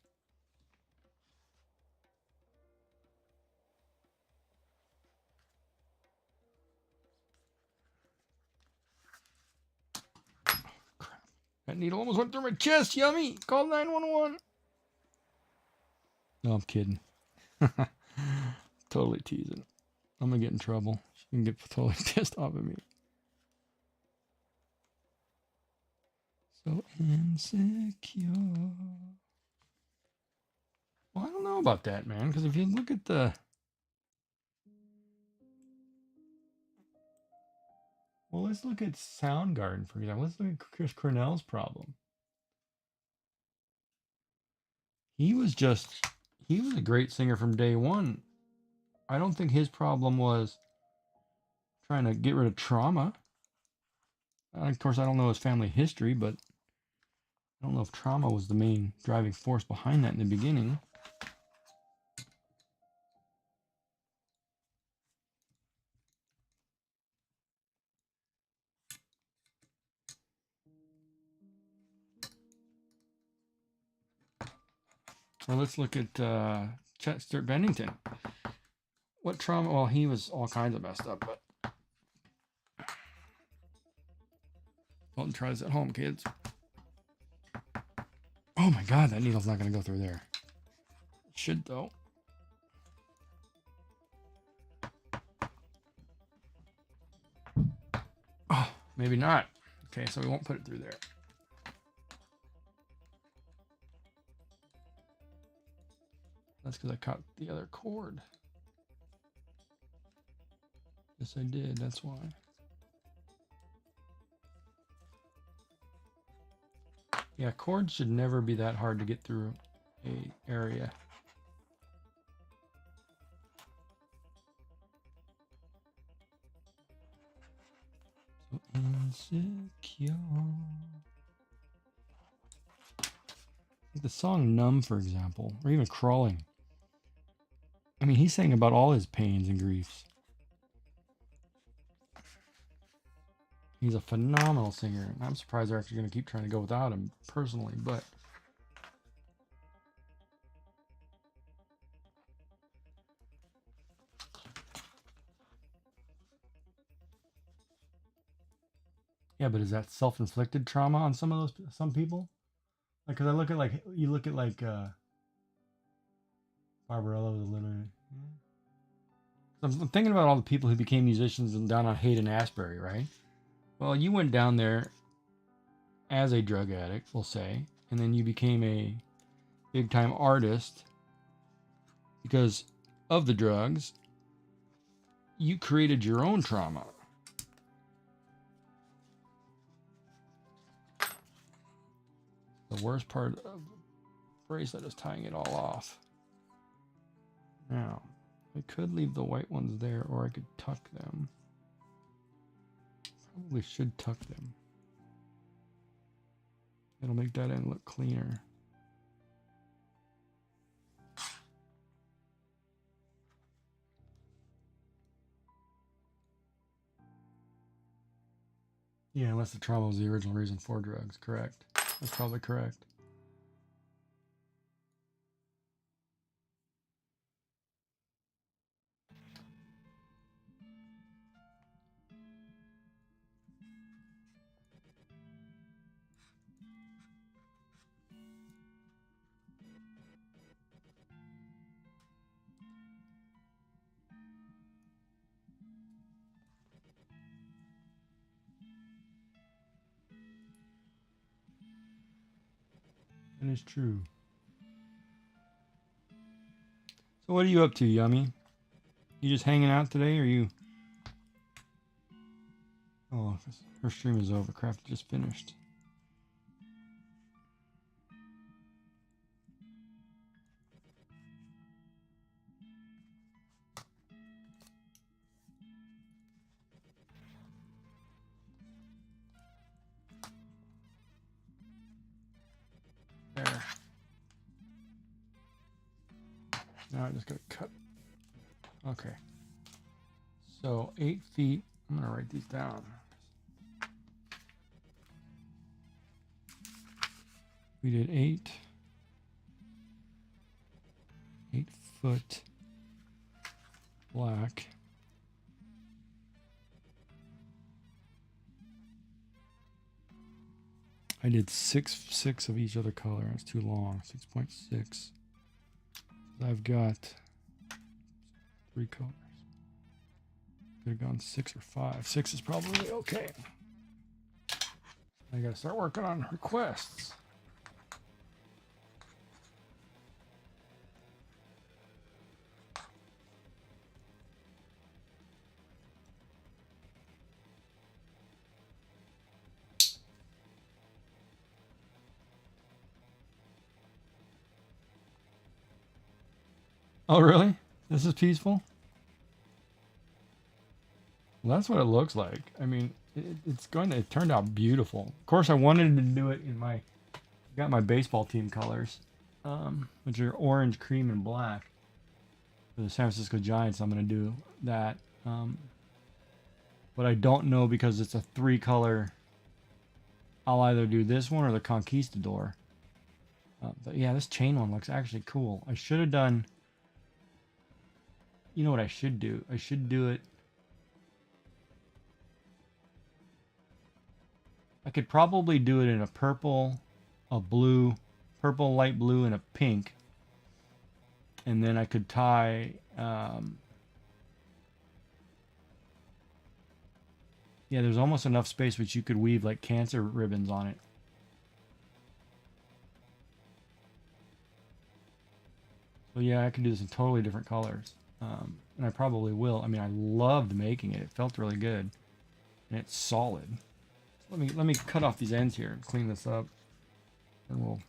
That needle almost went through my chest. Yummy. Call 911. No, I'm kidding. Totally teasing. I'm going to get in trouble. She can get totally pissed off at me. So insecure. Well, I don't know about that, man. Because if you look at the... Well, let's look at Soundgarden, for example. Let's look at Chris Cornell's problem. He was just he was a great singer from day one. I don't think his problem was trying to get rid of trauma. Of course, I don't know his family history, but I don't know if trauma was the main driving force behind that in the beginning. Well, let's look at Chester Bennington. What trauma? Well, he was all kinds of messed up, but don't try this at home, kids. Oh my God, that needle's not going to go through there. It should, though. Oh, maybe not. Okay, so we won't put it through there. That's because I caught the other cord. Yes, I did. That's why. Yeah, cords should never be that hard to get through a area. So insecure. Like the song Numb, for example, or even Crawling. I mean, he's saying about all his pains and griefs. He's a phenomenal singer, and I'm surprised they're actually going to keep trying to go without him personally, but yeah, but is that self-inflicted trauma on some people? Like, cause I look at Barbarella was literally. So I'm thinking about all the people who became musicians and down on Hayden Asbury, right? Well, you went down there as a drug addict, we'll say, and then you became a big-time artist because of the drugs. You created your own trauma. The worst part of the bracelet is tying it all off. Now, I could leave the white ones there, or I could tuck them. Probably should tuck them. It'll make that end look cleaner. Yeah, unless the trauma was the original reason for drugs. Correct. That's probably correct. That is true. So what are you up to, Yummy? You just hanging out today, or you... Oh, her stream is over. Craft just finished. There. Now I just gotta cut. Okay. So 8 feet. I'm gonna write these down. We did 8 foot black. I did 6 of each other color. That's too long. 6.6. I've got 3 colors. Could have gone 6 or 5. 6 is probably okay. I gotta start working on requests. Oh, really? This is peaceful? Well, that's what it looks like. I mean, it turned out beautiful. Of course, I wanted to do it in my, got my baseball team colors, which are orange, cream, and black. For the San Francisco Giants, I'm going to do that. But I don't know because it's a 3-color. I'll either do this one or the Conquistador. But yeah, this chain one looks actually cool. I should have done. You know what I should do? I should do it. I could probably do it in a purple, a blue, purple, light blue, and a pink. And then I could tie. Yeah, there's almost enough space which you could weave like cancer ribbons on it. So yeah, I could do this in totally different colors. And I probably will. I mean, I loved making it. It felt really good. And it's solid. So let me cut off these ends here and clean this up. And we'll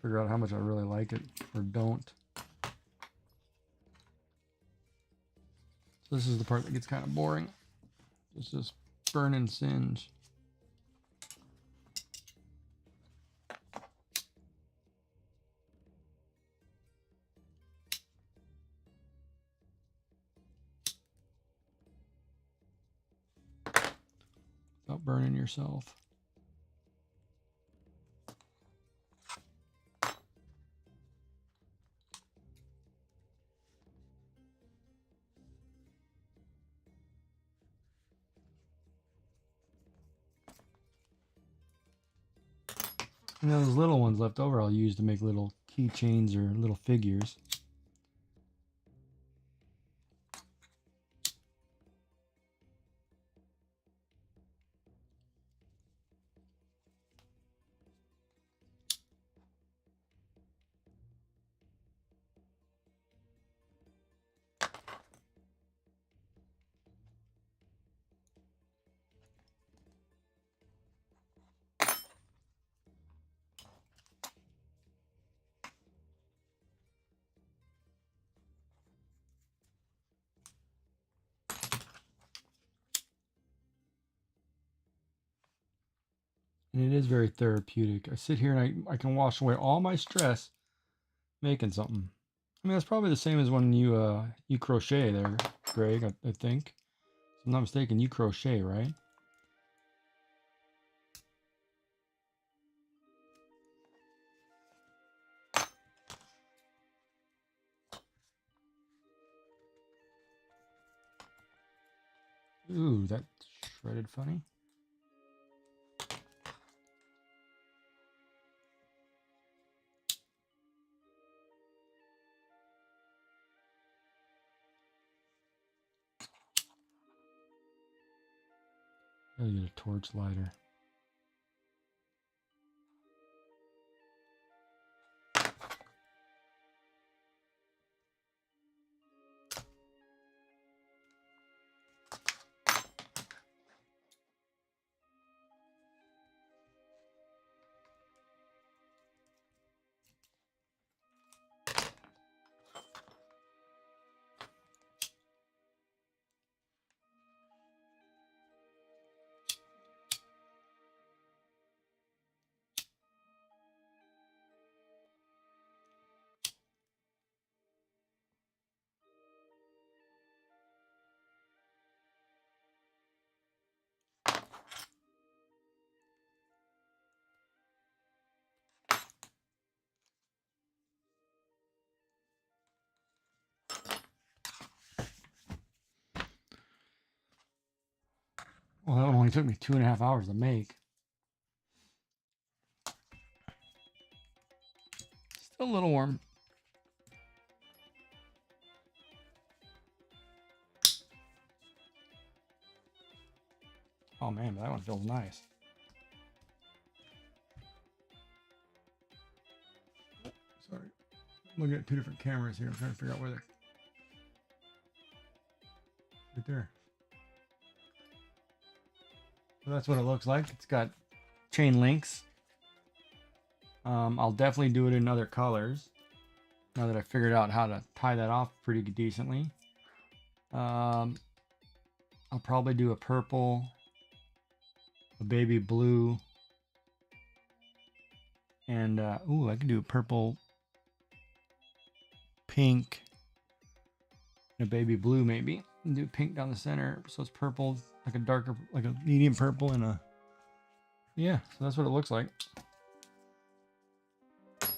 figure out how much I really like it or don't. So this is the part that gets kind of boring. It's just burn and singe. Without burning yourself. And those little ones left over I'll use to make little keychains or little figures. And it is very therapeutic. I sit here and I can wash away all my stress making something. I mean, that's probably the same as when you crochet there, Greg, I think. If I'm not mistaken, you crochet, right? Ooh, that's shredded funny. Gotta get a torch lighter. Well, that only took me 2.5 hours to make. Still a little warm. Oh man, that one feels nice. Sorry. I'm looking at 2 different cameras here. I'm trying to figure out where they're. Right there. So that's what it looks like. It's got chain links. I'll definitely do it in other colors. Now that I figured out how to tie that off pretty decently. I'll probably do a purple, a baby blue, and ooh, I can do a purple, pink, and a baby blue maybe. And do pink down the center, so it's purple, like a darker, like a medium purple, and a yeah. So that's what it looks like. So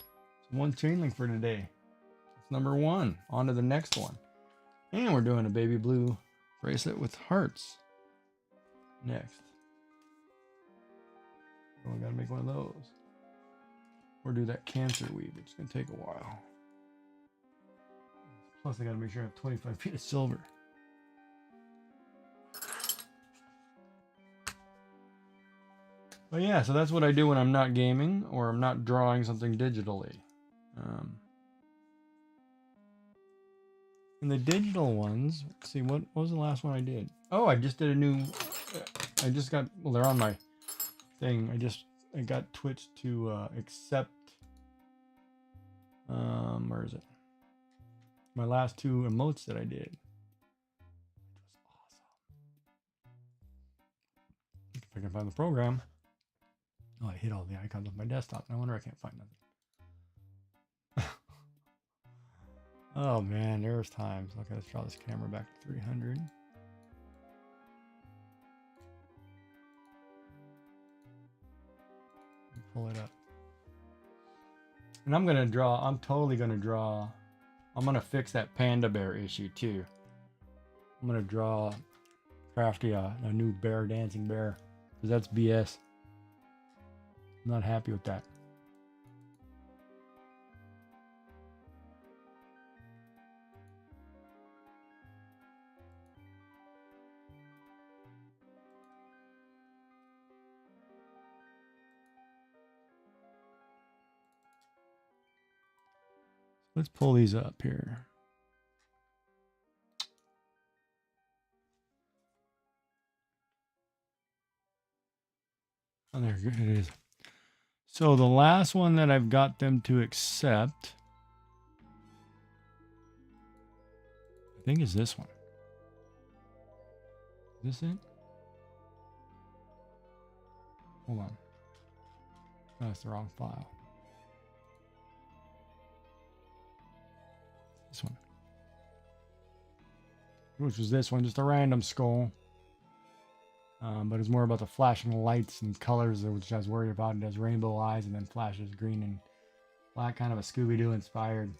one chain link for today. It's number 1. On to the next one, and we're doing a baby blue bracelet with hearts next. Oh, I gotta make one of those. Or do that cancer weave, which is gonna take a while. Plus, I gotta make sure I have 25 feet of silver. But yeah, so that's what I do when I'm not gaming or I'm not drawing something digitally. And the digital ones, let's see, what was the last one I did? Oh, I just did a new, I just got, well, they're on my thing. I got Twitch to accept, where is it? My last 2 emotes that I did. It was awesome. If I can find the program. Oh, I hit all the icons on my desktop. No wonder I can't find nothing. Oh man, there's times. Okay, let's draw this camera back to 300. Pull it up. And I'm totally gonna draw. I'm gonna fix that panda bear issue too. I'm gonna draw Crafty a new bear, dancing bear, because that's BS. I'm not happy with that. Let's pull these up here. Oh, there it is. So the last one that I've got them to accept, I think is this one. Is this it? Hold on. That's the wrong file. This one. Which was this one, just a random skull. But it's more about the flashing lights and colors, which I was worried about. It has rainbow eyes and then flashes green and black, kind of a Scooby-Doo inspired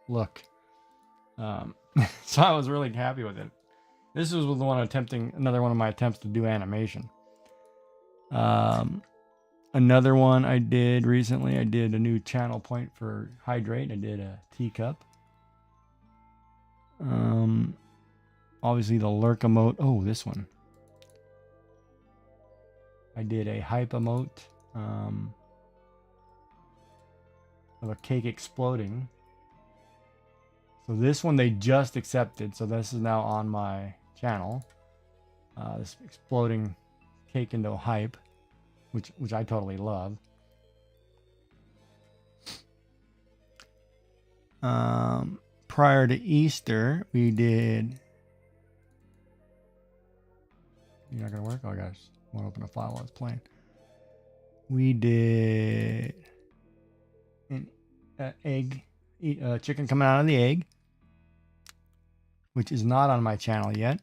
look. So I was really happy with it. This was the one another one of my attempts to do animation. Another one I did recently, I did a new channel point for Hydrate. I did a teacup. Obviously the lurk emote. Oh, this one. I did a hype emote of a cake exploding. So this one they just accepted. So this is now on my channel. This exploding cake into a hype, which I totally love. Prior to Easter, we did. You're not gonna work? Oh gosh. I want to open a file while it's playing. We did an egg, chicken coming out of the egg, which is not on my channel yet.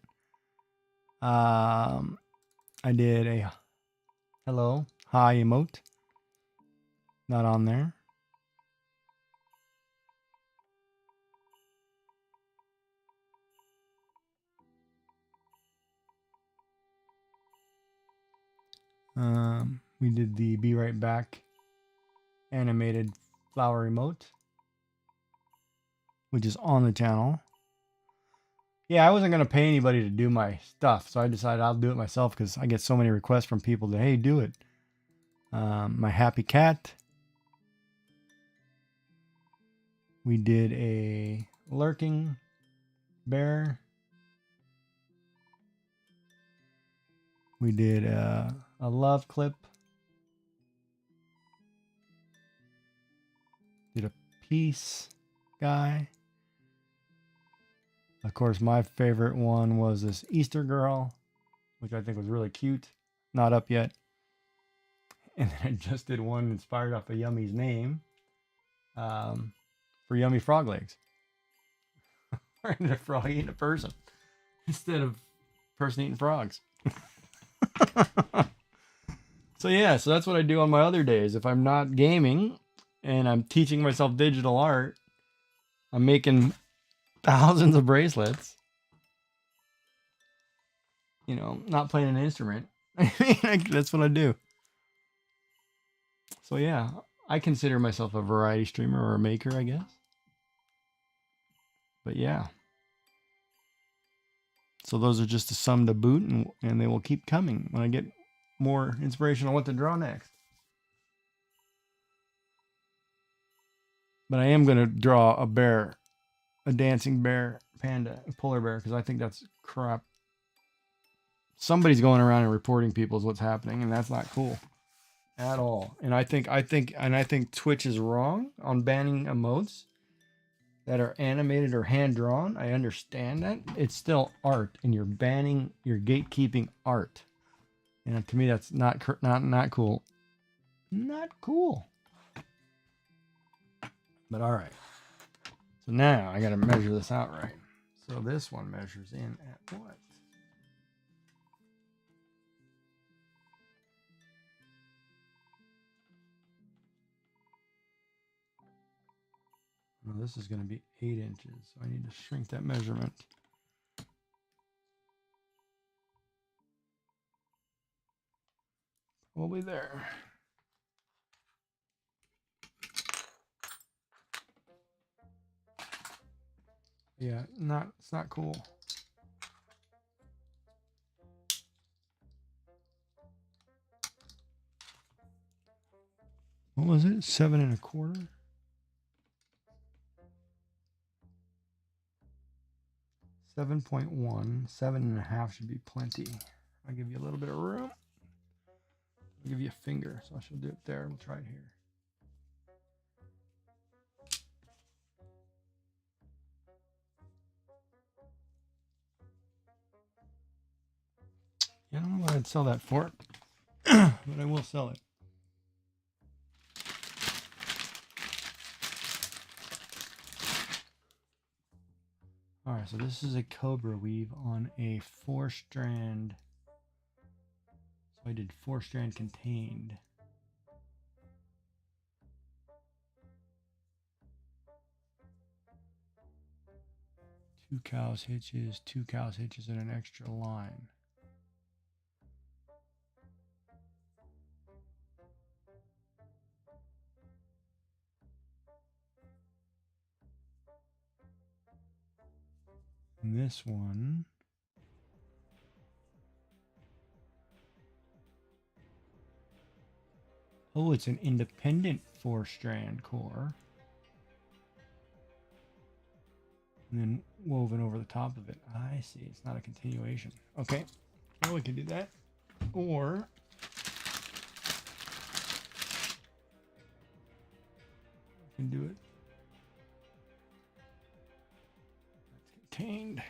I did a hello, hi emote, not on there. We did the be right back animated flower emote, which is on the channel. Yeah, I wasn't going to pay anybody to do my stuff, so I decided I'll do it myself because I get so many requests from people that, hey, do it. My happy cat. We did a lurking bear. We did a love clip. Did a piece. guy. Of course, my favorite one was this Easter girl, which I think was really cute. Not up yet. And then I just did one inspired off of Yummy's name for Yummy Frog Legs. A frog eating a person instead of person eating frogs. So yeah, so that's what I do on my other days. If I'm not gaming and I'm teaching myself digital art, I'm making thousands of bracelets. You know, not playing an instrument. That's what I do. So yeah, I consider myself a variety streamer or a maker, I guess. But yeah. So those are just a sum to boot, and they will keep coming when I get more inspiration on what to draw next. But I am going to draw a bear, a dancing bear, panda, a polar bear, because I think that's crap. Somebody's going around and reporting people what's happening, and that's not cool at all. And I think Twitch is wrong on banning emotes that are animated or hand drawn. I understand that. It's still art, and you're gatekeeping art. And to me, that's not cool. Not cool. But all right. So now I got to measure this out right. So this one measures in at what? Well, this is going to be 8 inches. So I need to shrink that measurement. Probably there. Yeah, it's not cool. What was it? 7 1/4? 7.1. 7 1/2 should be plenty. I'll give you a little bit of room. I'll give you a finger, so I shall do it there. We'll try it here. Yeah, I don't know what I'd sell that for, but I will sell it. All right, so this is a cobra weave on a 4-strand. So I did 4-strand contained. Two cows hitches, and an extra line. And this one, oh, it's an independent 4-strand core. And then woven over the top of it. I see, it's not a continuation. Okay, well, we can do that. Or we can do it. That's contained.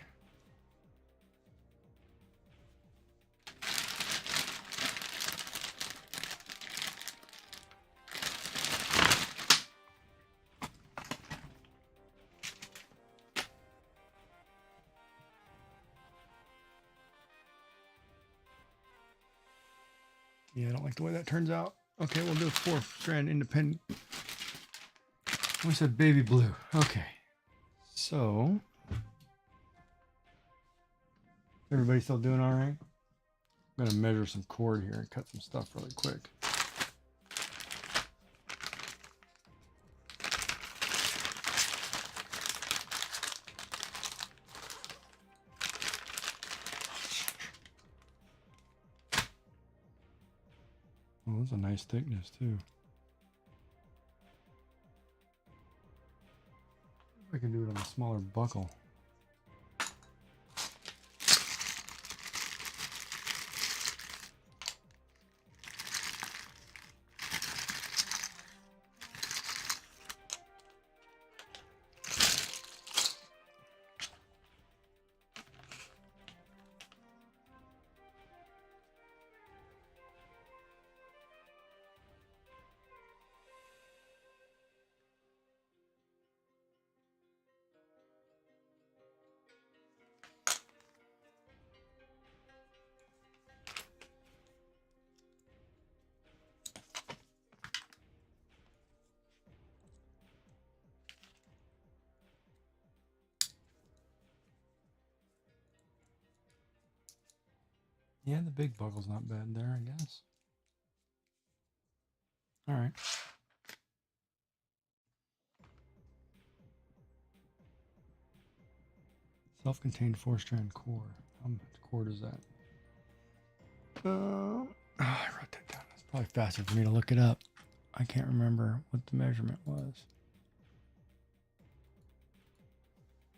Yeah, I don't like the way that turns out. Okay, we'll do a 4-strand independent. We said baby blue. Okay. So, everybody still doing all right? I'm going to measure some cord here and cut some stuff really quick. Oh, that's a nice thickness too. I can do it on a smaller buckle. Yeah, the big buckle's not bad there, I guess. All right. Self-contained 4-strand core. How much cord is that? I wrote that down. It's probably faster for me to look it up. I can't remember what the measurement was.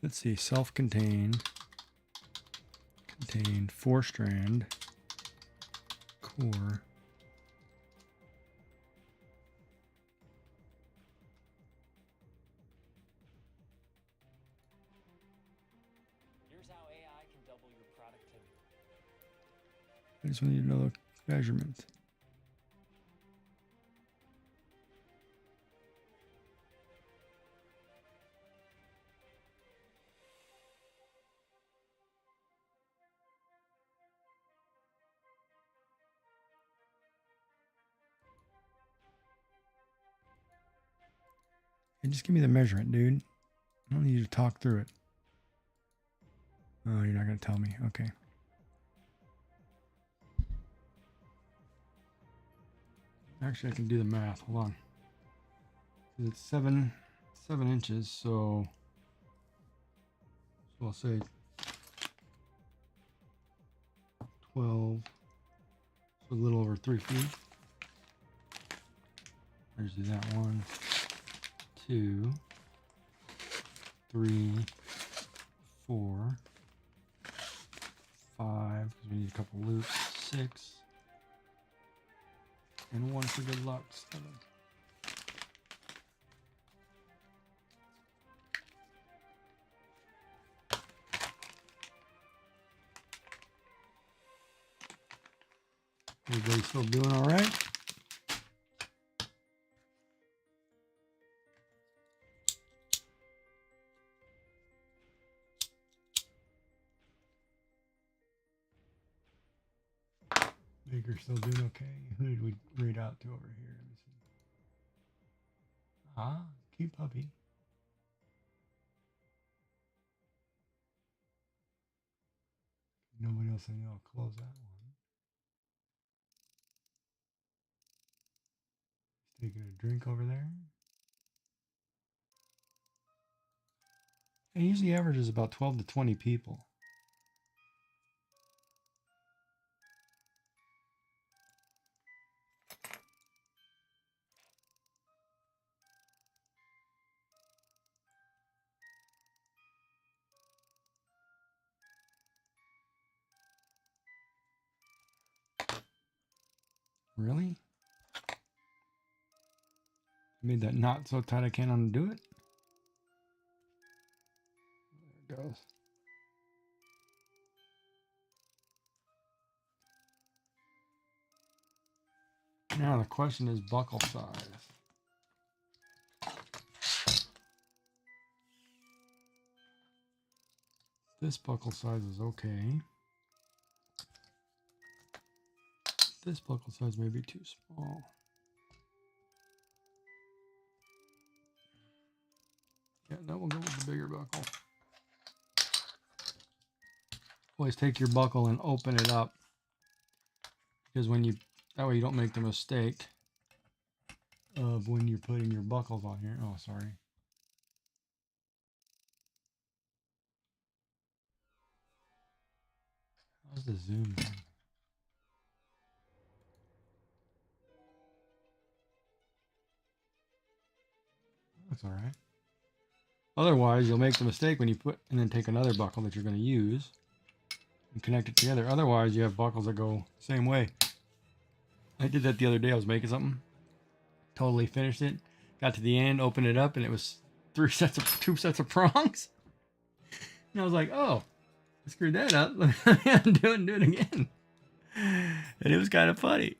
Let's see. Self-contained, contained 4-strand core. Here's how AI can double your productivity. I just need to know the measurement. Hey, just give me the measurement, dude. I don't need you to talk through it. Oh, you're not going to tell me. Okay. Actually, I can do the math. Hold on. It's 7 inches, so I'll say 12, so a little over 3 feet. Let's do that. 1, 2, 3, 4, 5, because we need a couple loops. 6, and 1 for good luck. 7. Everybody still doing all right? Baker's still doing okay. Who did we read out to over here? Let me see. Ah, cute puppy. Nobody else I know. I'll close that one. He's taking a drink over there. And usually averages about 12 to 20 people. Really? Made that knot so tight I can't undo it. There it goes. Now the question is buckle size. This buckle size is okay. This buckle size may be too small. Yeah, that will go with the bigger buckle. Always take your buckle and open it up, because that way you don't make the mistake of when you're putting your buckles on here. Oh, sorry. How's the zoom thing? That's all right. Otherwise, you'll make the mistake when you put and then take another buckle that you're going to use and connect it together. Otherwise, you have buckles that go the same way. I did that the other day. I was making something, totally finished it, got to the end, opened it up, and it was two sets of prongs. And I was like, oh, I screwed that up. do it again. And it was kind of funny.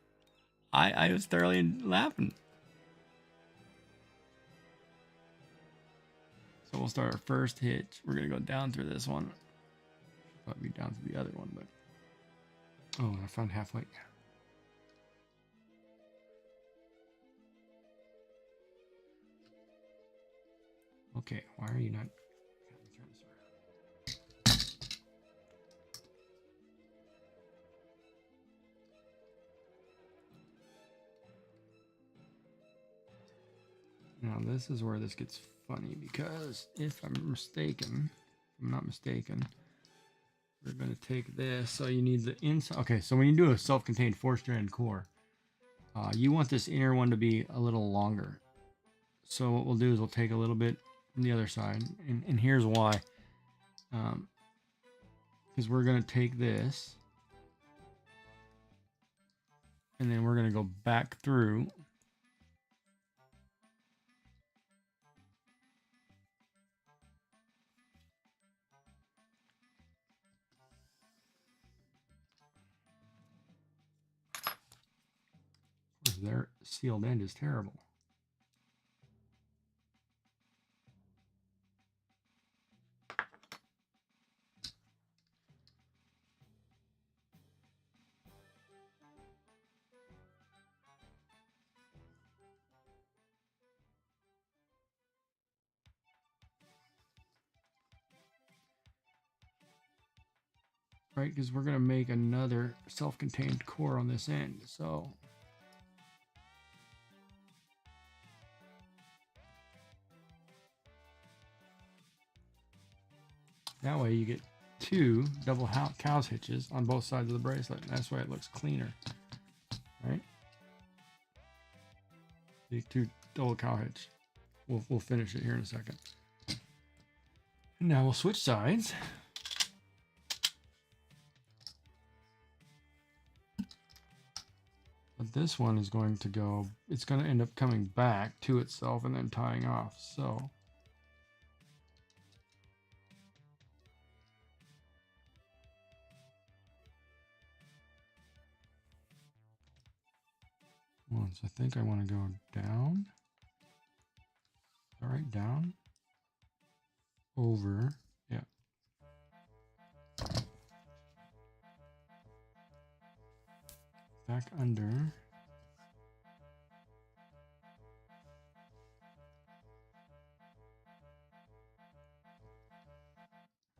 I was thoroughly laughing. So we'll start our first hitch. We're going to go down through this one. Probably down through the other one, but... Oh, I found halfway. Okay, why are you not... Let me turn this around. Now this is where this gets funny because if I'm not mistaken, we're going to take this. So you need the inside. Okay, so when you do a self-contained 4-strand core, you want this inner one to be a little longer. So what we'll do is we'll take a little bit from the other side, and here's why. Because we're going to take this, and then we're going to go back through. Of course, their sealed end is terrible. Right, because we're going to make another self-contained core on this end. So that way you get 2 double cow's hitches on both sides of the bracelet. And that's why it looks cleaner, right? The 2 double cow hitch. We'll finish it here in a second. Now we'll switch sides. But this one is going to go, it's going to end up coming back to itself and then tying off. So once, I think I want to go down. All right, down, over, yeah. Back under. And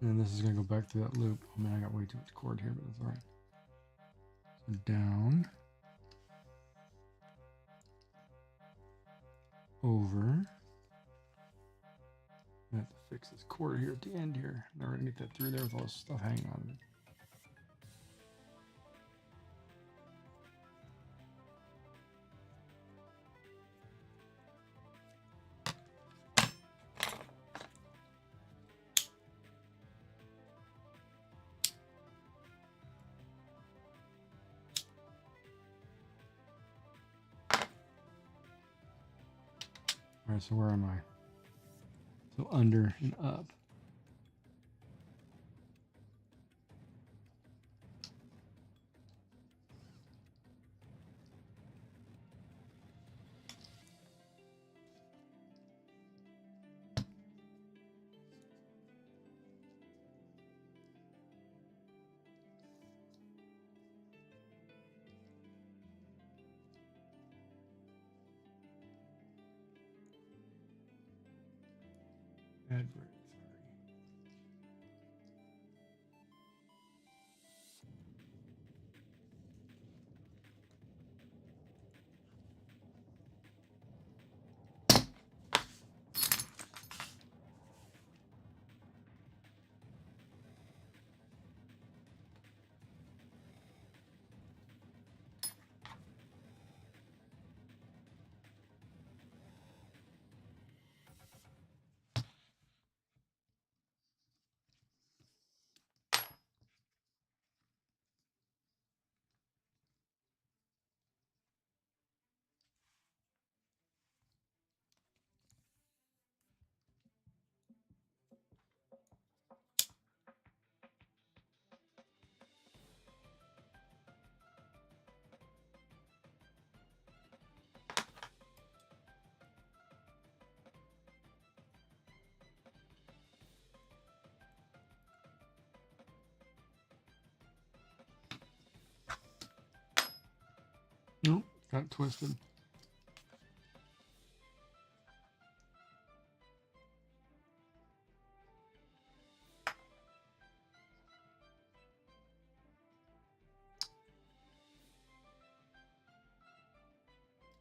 then this is going to go back through that loop. Oh man, I got way too much cord here, but that's all right. So down, over. I have to fix this cord here at the end here. Never gonna get that through there with all this stuff hanging on it. All right, so where am I? So under and up. Bad break, sorry. Nope, got twisted.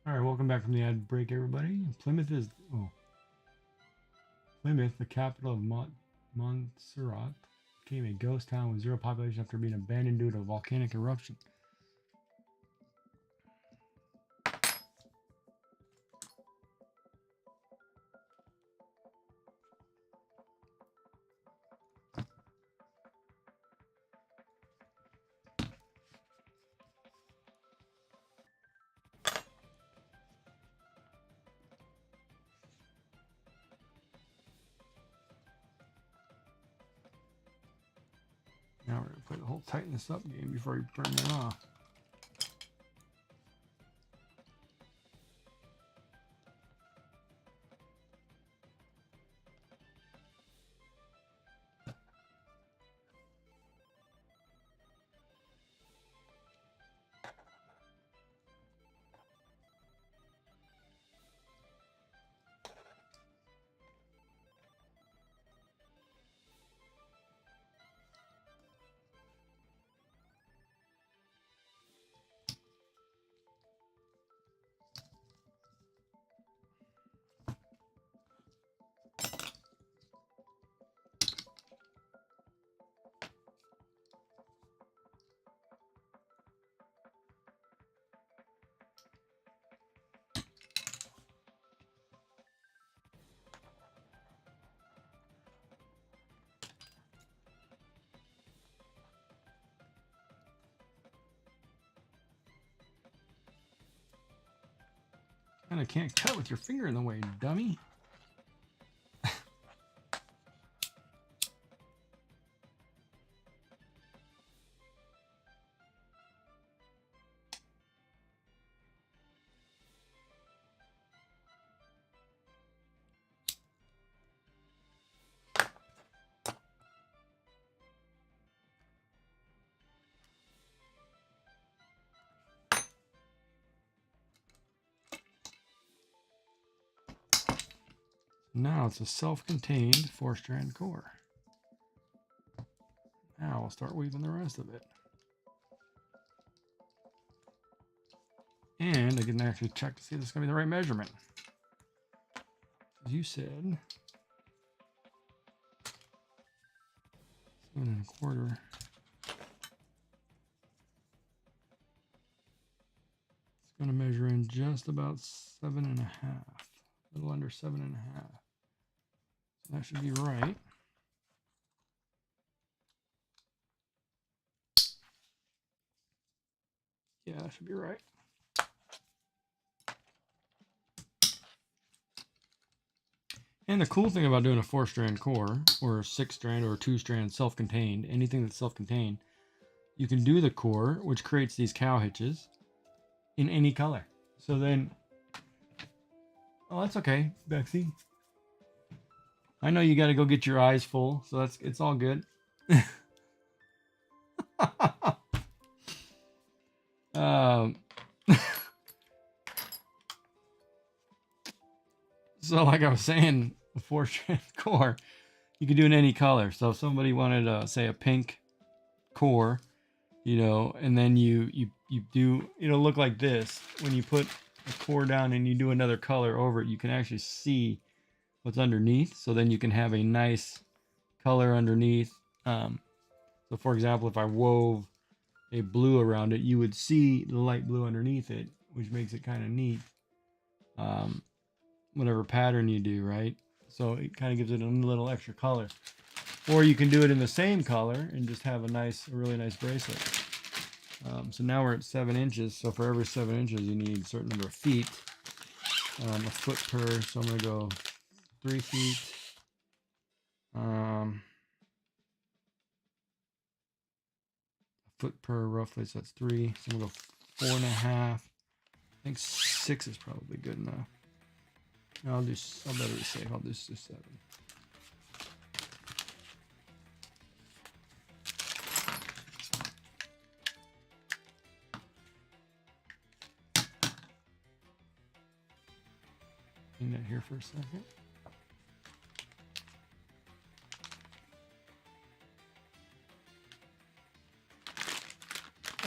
All right, welcome back from the ad break, everybody. Plymouth, the capital of Montserrat, became a ghost town with zero population after being abandoned due to a volcanic eruption. Now we're gonna play the whole tighten this up game before you turn it off. And I can't cut with your finger in the way, dummy. Now it's a self-contained 4-strand core. Now we'll start weaving the rest of it. And I can actually check to see if this is going to be the right measurement. As you said, 7 1/4. It's going to measure in just about 7 1/2. A little under 7 1/2. So that should be right. Yeah, that should be right. And the cool thing about doing a 4-strand core or a 6-strand or a 2-strand self-contained, anything that's self-contained, you can do the core, which creates these cow hitches in any color. So then, oh, that's okay, Bexy. I know you got to go get your eyes full, so it's all good. So like I was saying, the 4-strand core, you can do in any color. So if somebody wanted say a pink core, and then you do, look like this. When you put a core down and you do another color over it, you can actually see what's underneath. So then you can have a nice color underneath. So for example, if I wove a blue around it, you would see the light blue underneath it, which makes it kind of neat. Whatever pattern you do, right? So it kind of gives it a little extra color. Or you can do it in the same color and just have a really nice bracelet. So now we're at 7 inches. So for every 7 inches, you need a certain number of feet. A foot per. So I'm going to go 3 feet. A foot per roughly. So that's 3. So I'm going to go 4.5. I think 6 is probably good enough. I'll better be safe. I'll just do 7. Clean that here for a second.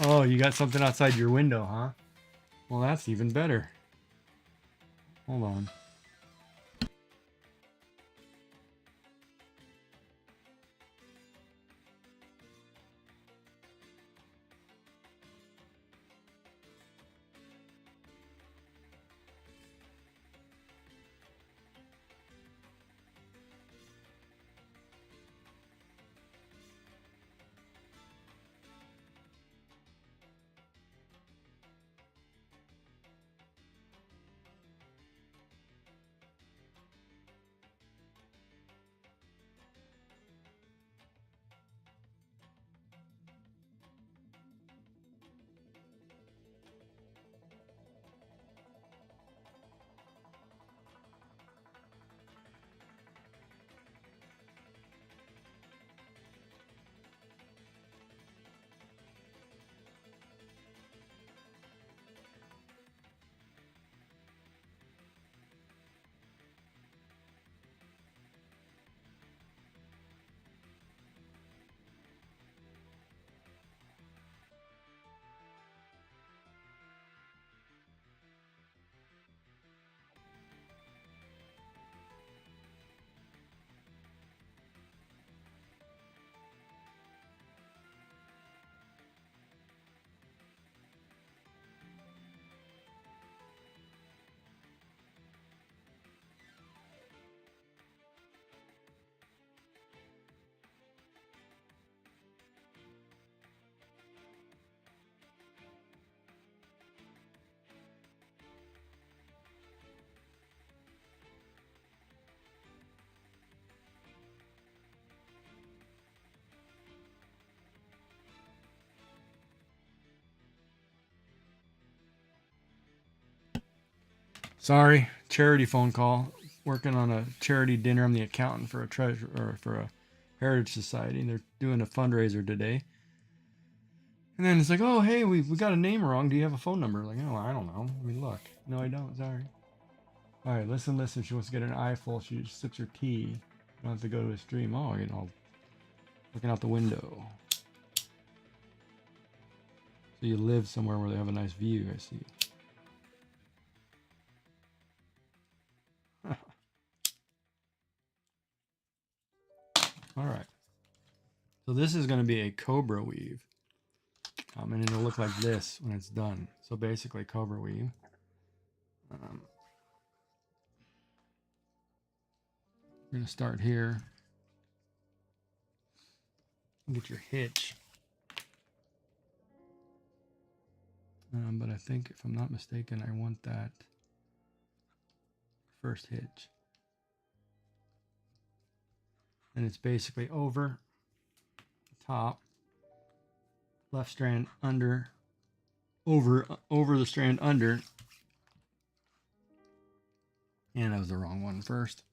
Oh, you got something outside your window, huh? Well, that's even better. Hold on. Sorry, charity phone call. Working on a charity dinner. I'm the accountant for a treasure or for a heritage society, and they're doing a fundraiser today. And then it's like, oh hey, we got a name wrong. Do you have a phone number? Like, oh, I don't know. I mean, look, no, I don't. Sorry. All right, listen. She wants to get an eyeful. She just sips her tea. You don't have to go to a stream. Oh, I'm all looking out the window. So you live somewhere where they have a nice view. I see. All right. So this is going to be a cobra weave. And it'll look like this when it's done. So basically cobra weave. We're going to start here. Get your hitch. But I think, if I'm not mistaken, I want that first hitch. And it's basically over the top, left strand under, over the strand under. And that was the wrong one first.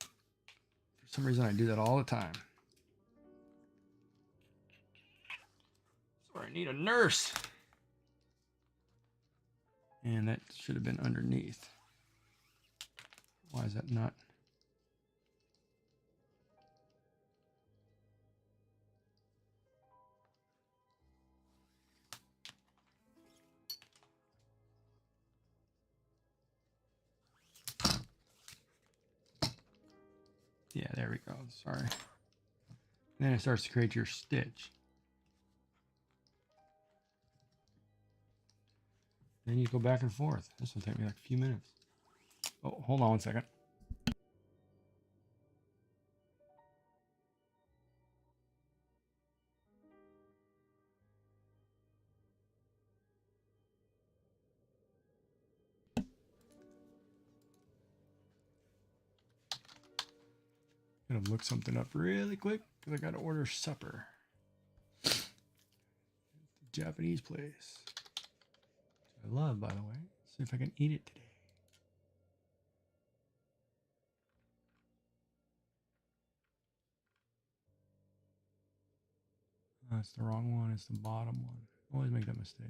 For some reason, I do that all the time. Sorry, I need a nurse. And that should have been underneath. Why is that not? Yeah, there we go. Sorry. Then it starts to create your stitch. Then you go back and forth. This will take me like a few minutes. Oh, hold on one second. Gonna look something up really quick because I gotta order supper. Japanese place. I love, by the way. See if I can eat it today. That's the wrong one. It's the bottom one. Always make that mistake.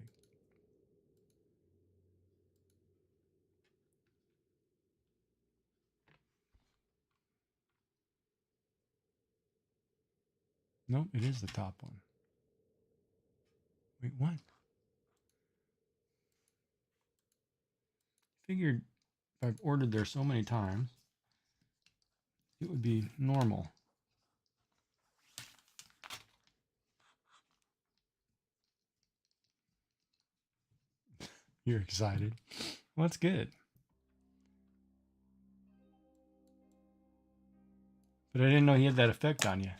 Nope, it is the top one. Wait, what? Figured if I've ordered there so many times, it would be normal. You're excited. Well, that's good. But I didn't know he had that effect on you.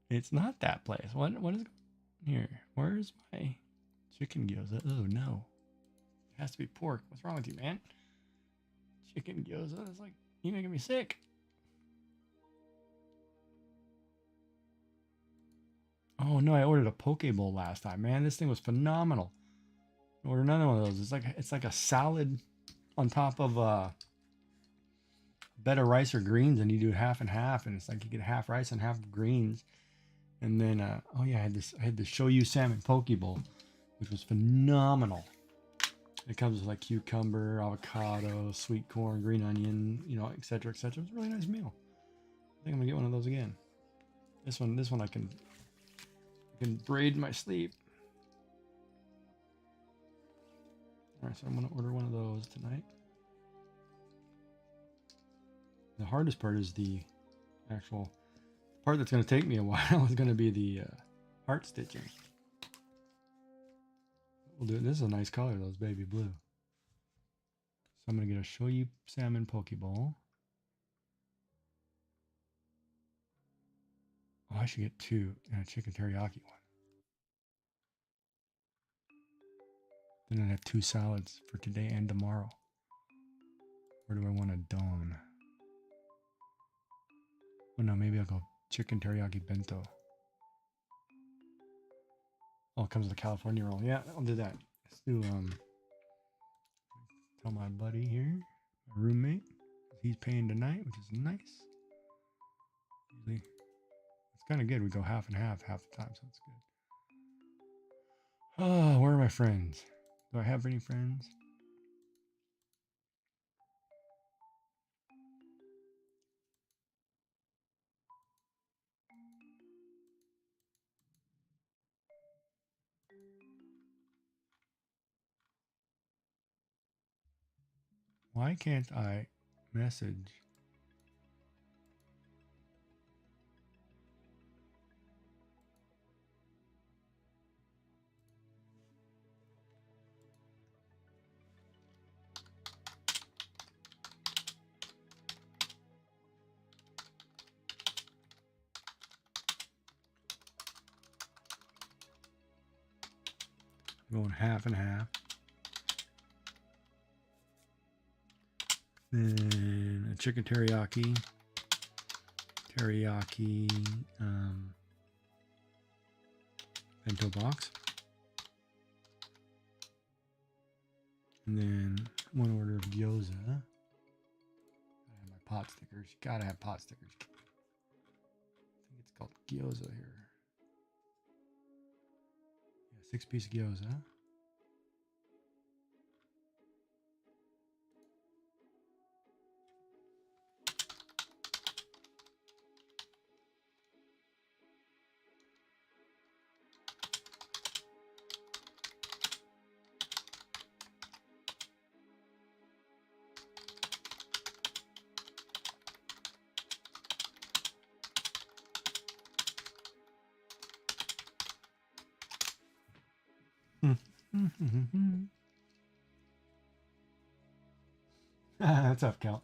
It's not that place. What is here? Where's my chicken gyoza? Oh no. It has to be pork. What's wrong with you, man? Chicken gyoza? It's like you're making me sick. Oh no, I ordered a poke bowl last time. Man, this thing was phenomenal. I ordered another one of those. It's like a salad on top of a bed of rice or greens, and you do half and half, and it's like you get half rice and half greens. And then oh yeah, I had the shoyu salmon poke bowl, which was phenomenal. It comes with like cucumber, avocado, sweet corn, green onion, you know, etc., etc. It was a really nice meal. I think I'm gonna get one of those again. This one I can braid in my sleep. All right, so I'm gonna order one of those tonight. The hardest part is the actual part that's gonna take me a while is gonna be the heart stitching. We'll do it. This is a nice color, though. It's baby blue. So I'm gonna get a shoyu salmon poke bowl. Oh, I should get two and a chicken teriyaki one. Then I have two salads for today and tomorrow. Where do I want to don? Oh no, maybe I'll go chicken teriyaki bento. Oh, it comes with a California roll. Yeah, I'll do that. Let's do tell my buddy here, my roommate, he's paying tonight, which is nice. Usually, it's kind of good. We go half and half the time, so it's good. Oh, where are my friends? Do I have any friends? Why can't I message? Going half and half. Then a chicken teriyaki bento box. And then one order of gyoza. I have my pot stickers. You gotta have pot stickers. I think it's called gyoza here. Yeah, 6-piece gyoza. That's up, Cal.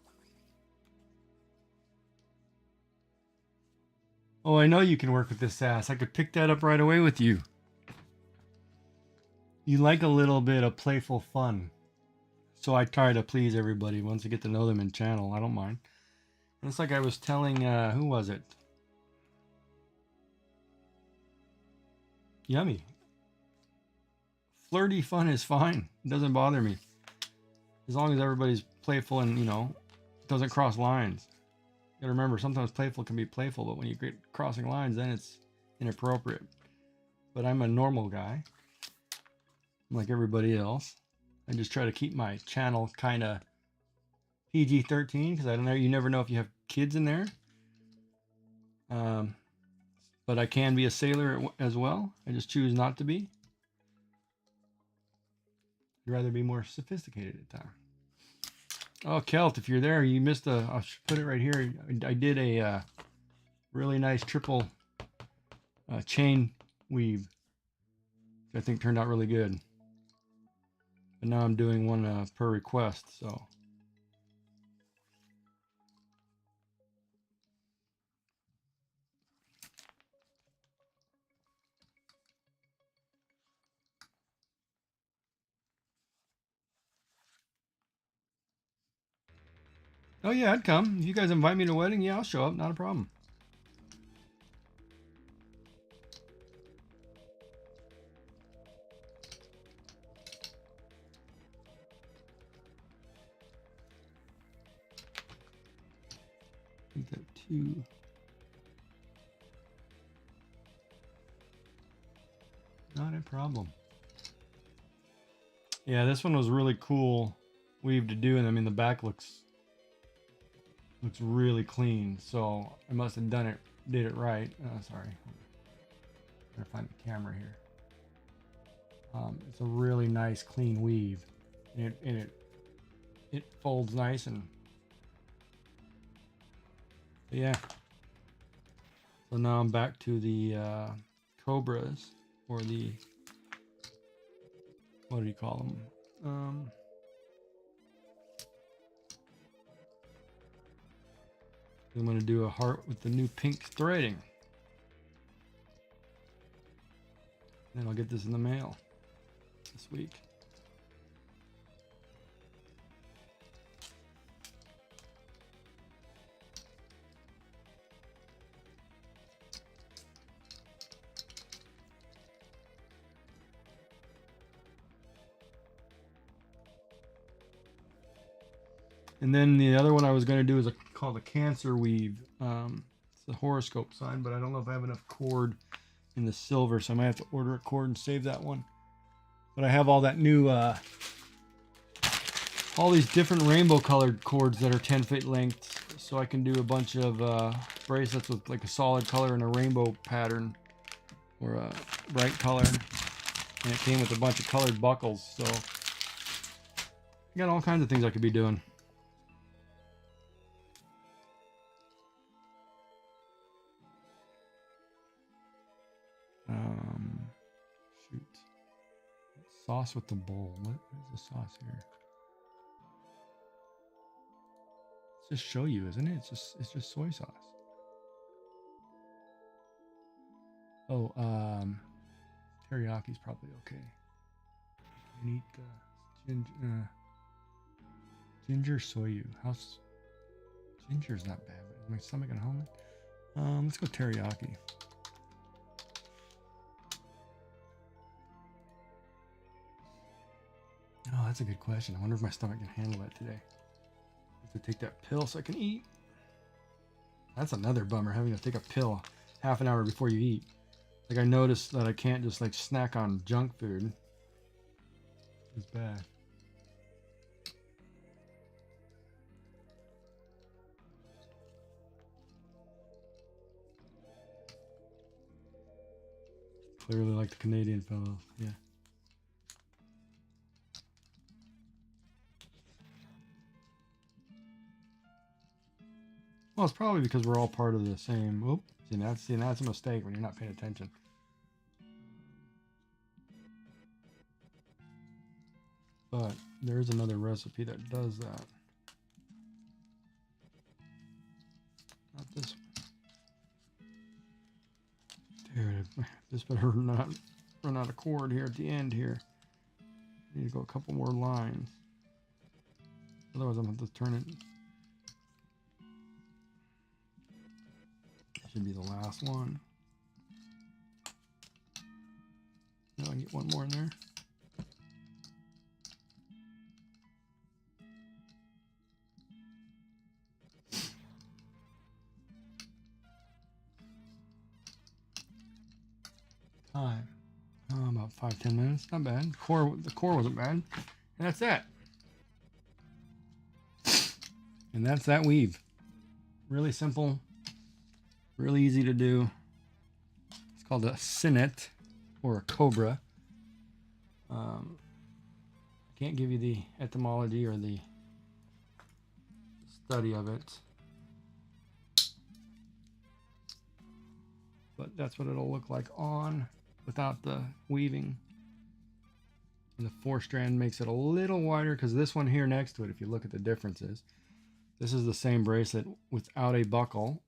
Oh, I know you can work with this sass. I could pick that up right away with you. You like a little bit of playful fun. So I try to please everybody once I get to know them in channel. I don't mind. And it's like I was telling, who was it? Yummy. Flirty fun is fine. It doesn't bother me. As long as everybody's playful and, you know, doesn't cross lines. You gotta remember, sometimes playful can be playful, but when you get crossing lines, then it's inappropriate. But I'm a normal guy. I'm like everybody else. I just try to keep my channel kind of PG-13 because I don't know. You never know if you have kids in there. But I can be a sailor as well. I just choose not to be. You'd rather be more sophisticated at times. Oh, Kelt, if you're there, you missed a. I'll put it right here. I did a really nice triple chain weave, which I think turned out really good. But now I'm doing one per request, so. Oh yeah, I'd come. If you guys invite me to a wedding, yeah, I'll show up. Not a problem. I think that two. Not a problem. Yeah, this one was really cool weave to do, and I mean the back looks really clean. So I must have did it right. Sorry, I'm trying to find the camera here. It's a really nice clean weave, and it folds nice, and yeah. So now I'm back to the cobras, or the, what do you call them? I'm going to do a heart with the new pink threading. Then I'll get this in the mail this week. And then the other one I was going to do is called a Cancer weave. It's the horoscope sign, but I don't know if I have enough cord in the silver, so I might have to order a cord and save that one. But I have all that new, all these different rainbow colored cords that are 10 feet length, so I can do a bunch of bracelets with like a solid color and a rainbow pattern, or a bright color. And it came with a bunch of colored buckles, so I got all kinds of things I could be doing. Shoot. Sauce with the bowl. What is the sauce here? Let's just show you, isn't it? It's just soy sauce. Oh, teriyaki is probably okay. Unique ginger soyu. How's ginger's not bad, but is my stomach gonna hold it? Let's go teriyaki. Oh, that's a good question. I wonder if my stomach can handle that today. I have to take that pill so I can eat. That's another bummer, having to take a pill half an hour before you eat. Like, I noticed that I can't just like snack on junk food. It's bad. Clearly like the Canadian fellow, yeah. Well, it's probably because we're all part of the same. Oop, see, that's a mistake when you're not paying attention. But there's another recipe that does that. Not this one. Dude, this better not run out of cord here at the end here. I need to go a couple more lines. Otherwise, I'm going to have to turn it. Should be the last one. Now I can get one more in there. Time. Oh, about 5-10 minutes. Not bad. The core wasn't bad. And that's that. And that's that weave. Really simple. Really easy to do. It's called a cinet, or a cobra. Can't give you the etymology or the study of it, but that's what it'll look like on without the weaving. And the 4-strand makes it a little wider because this one here next to it, if you look at the differences, this is the same bracelet without a buckle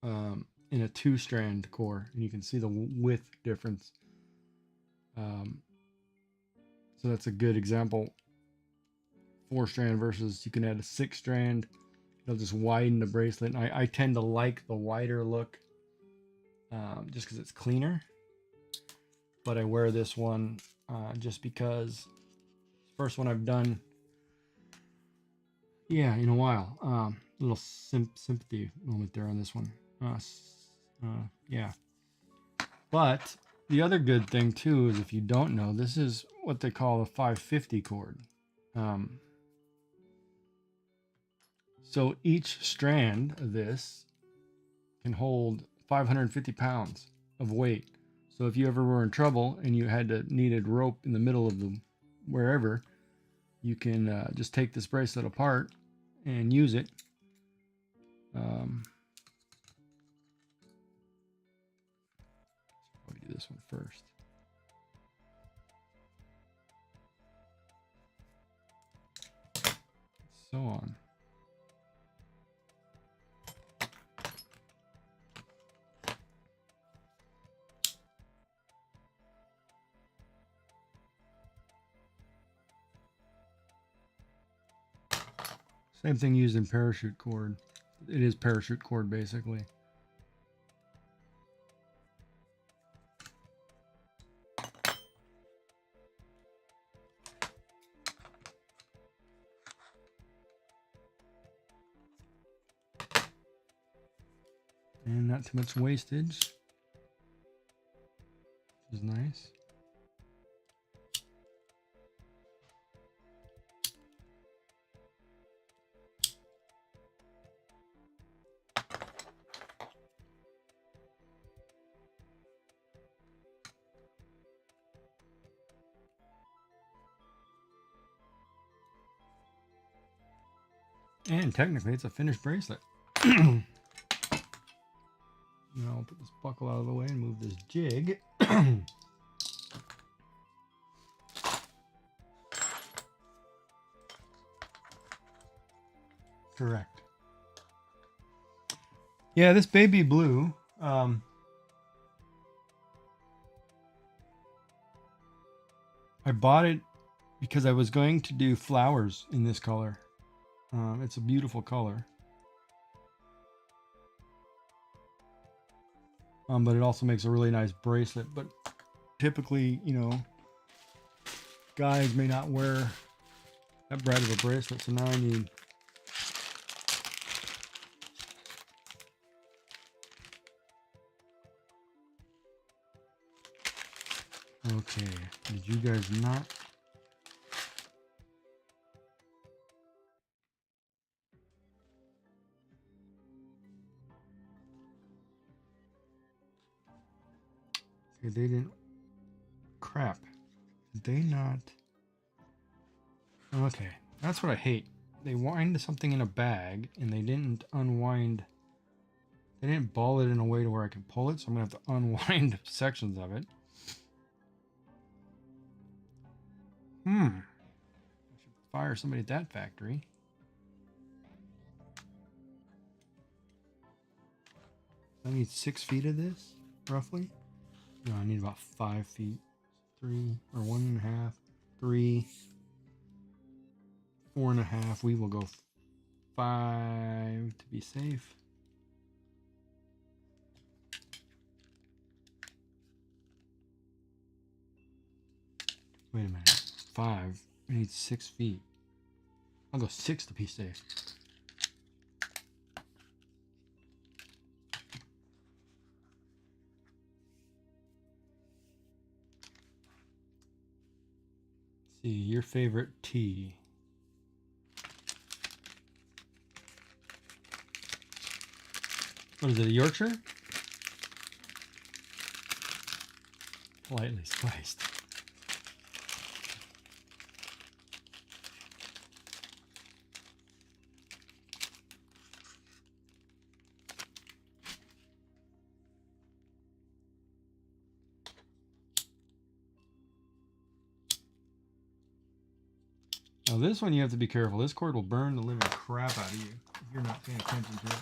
in a 2-strand core, and you can see the width difference. So that's a good example. 4-strand versus you can add a 6-strand. It'll just widen the bracelet. And I tend to like the wider look just because it's cleaner. But I wear this one just because it's the first one I've done, yeah, in a while. Little sympathy moment there on this one. Yeah. But the other good thing too is, if you don't know, this is what they call a 550 cord. So each strand of this can hold 550 pounds of weight. So if you ever were in trouble and you needed rope in the middle of the wherever, you can just take this bracelet apart and use it. Let me do this one first. So on. Same thing used in parachute cord. It is parachute cord basically. And not too much wastage, which is nice. And technically it's a finished bracelet. Now I'll put this buckle out of the way and move this jig. Correct. Yeah, this baby blue. I bought it because I was going to do flowers in this color. It's a beautiful color. But it also makes a really nice bracelet. But typically, you know, guys may not wear that bright of a bracelet, so now I need okay. Did you guys not? Okay, they didn't. Crap. Did they not? Okay, that's what I hate. They wind something in a bag and they didn't unwind. They didn't ball it in a way to where I can pull it, so I'm gonna have to unwind sections of it. I should fire somebody at that factory. I need 6 feet of this, roughly. No, I need about 5 feet. 3 or 1.5, 3, 4.5. We will go 5 to be safe. Wait a minute. 5. I need 6 feet. I'll go 6 to be safe. See, your favorite tea. What is it, a Yorkshire? Lightly spiced. Now this one you have to be careful. This cord will burn the living crap out of you if you're not paying attention to it.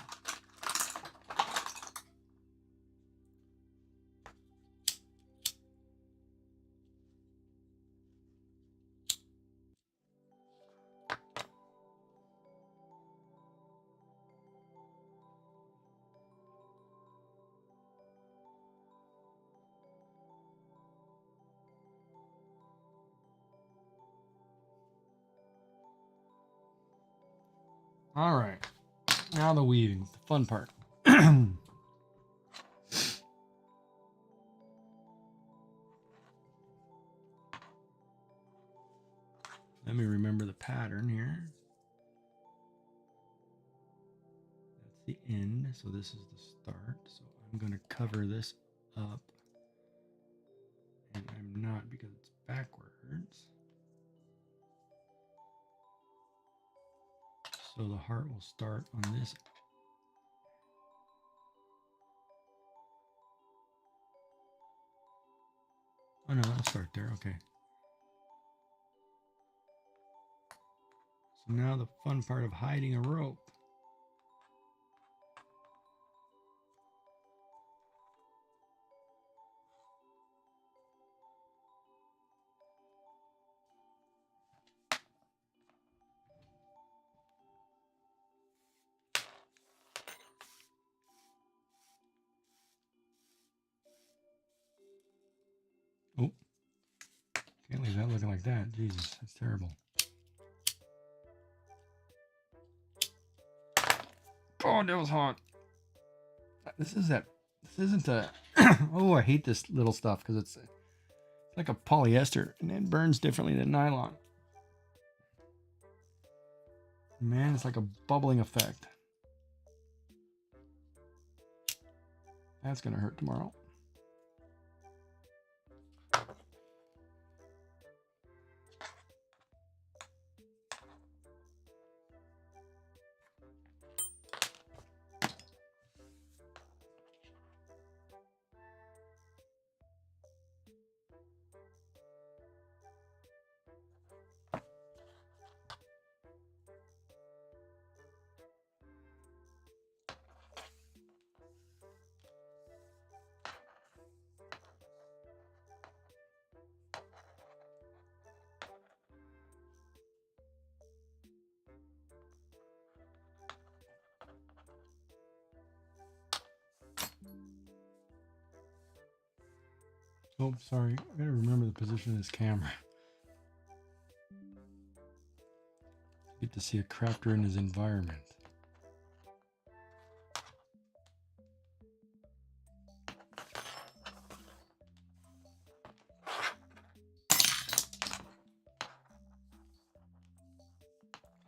All right, now the weaving, the fun part. Let me remember the pattern here. That's the end, so this is the start. So I'm going to cover this up, and I'm not because it's backwards. So the heart will start on this. Oh no, it'll start there. Okay. So now the fun part of hiding a rope. Oh, can't leave that looking like that. Jesus, that's terrible. Oh, that was hot. This isn't a, oh, I hate this little stuff because it's like a polyester and it burns differently than nylon. Man, it's like a bubbling effect. That's going to hurt tomorrow. Oh, sorry. I gotta remember the position of this camera. Get to see a crafter in his environment.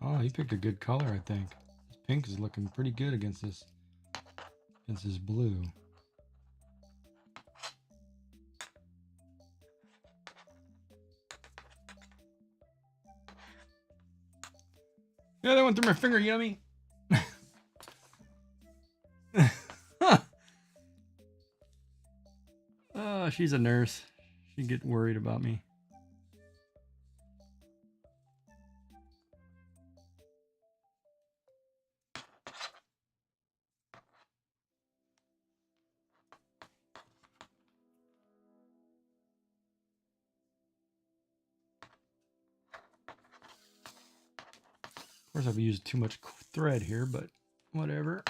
Oh, he picked a good color, I think. This pink is looking pretty good against this blue. Yeah, that went through my finger, yummy. Oh, she's a nurse. She'd get worried about me. Of course, I've used too much thread here, but whatever.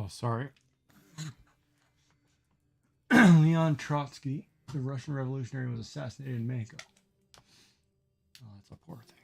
sorry. Leon Trotsky, the Russian revolutionary, was assassinated in Moscow. Oh, that's a poor thing.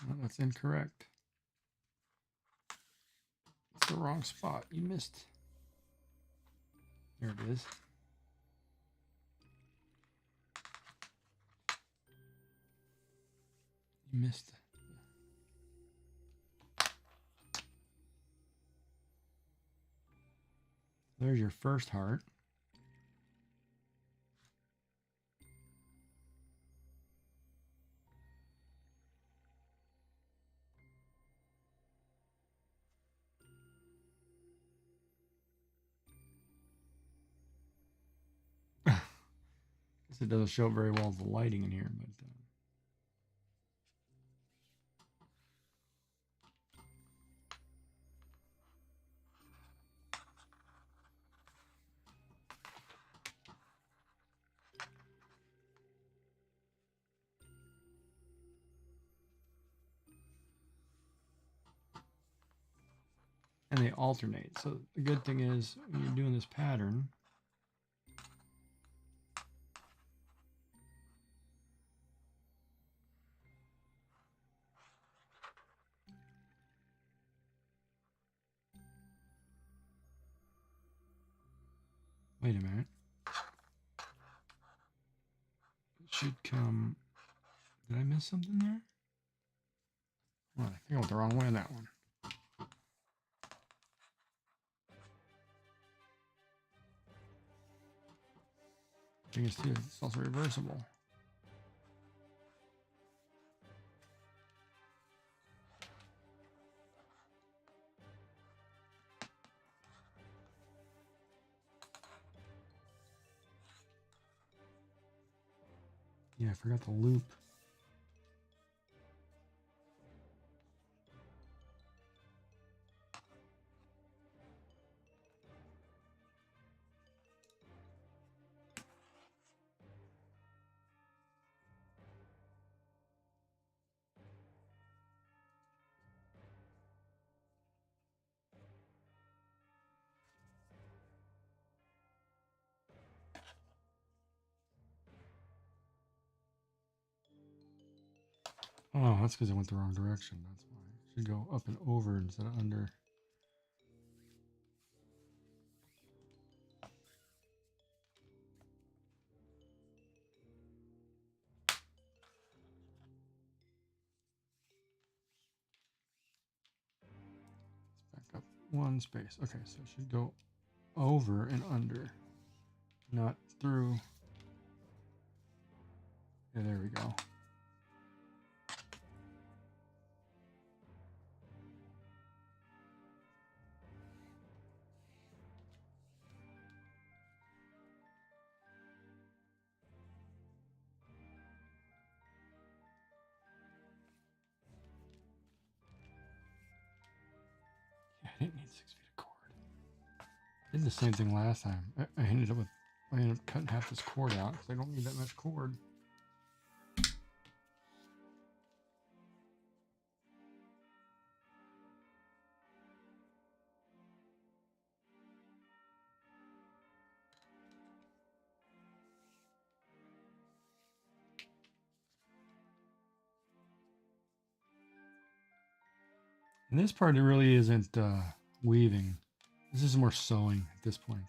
Oh, that's incorrect. It's the wrong spot. You missed. There it is. You missed. There's your first heart. Guess it doesn't show very well the lighting in here, but and they alternate. So the good thing is when you're doing this pattern, wait a minute. It should come. Did I miss something there? Well, I think I went the wrong way on that one. Thing is too, it's also reversible. Yeah, I forgot the loop. Oh, that's because I went the wrong direction. That's why. It should go up and over instead of under. Let's back up one space. Okay, so it should go over and under, not through. Yeah, there we go. Yeah, I didn't need 6 feet of cord. I did the same thing last time. I ended up cutting half this cord out because I don't need that much cord. And this part, it really isn't weaving. This is more sewing at this point.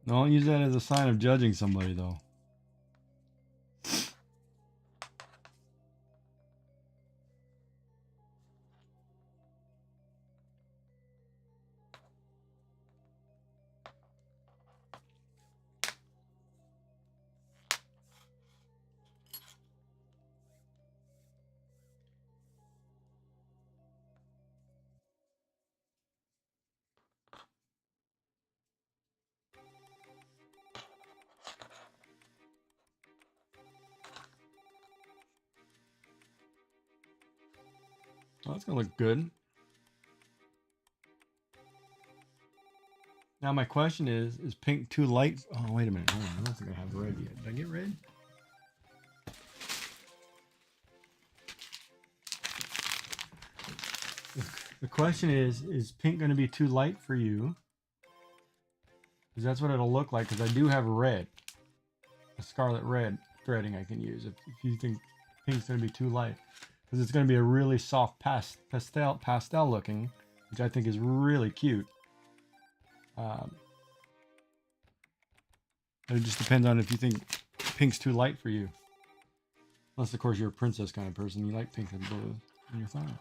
Don't use that as a sign of judging somebody, though. Oh, that's gonna look good. Now my question is pink too light? Oh, wait a minute. Hold on. I don't think I have red yet. Did I get red? The question is pink going to be too light for you? Because that's what it'll look like, because I do have red. A scarlet red threading I can use if you think pink's going to be too light. Because it's going to be a really soft pastel looking, which I think is really cute. It just depends on if you think pink's too light for you. Unless, of course, you're a princess kind of person. You like pink and blue, and you're fine.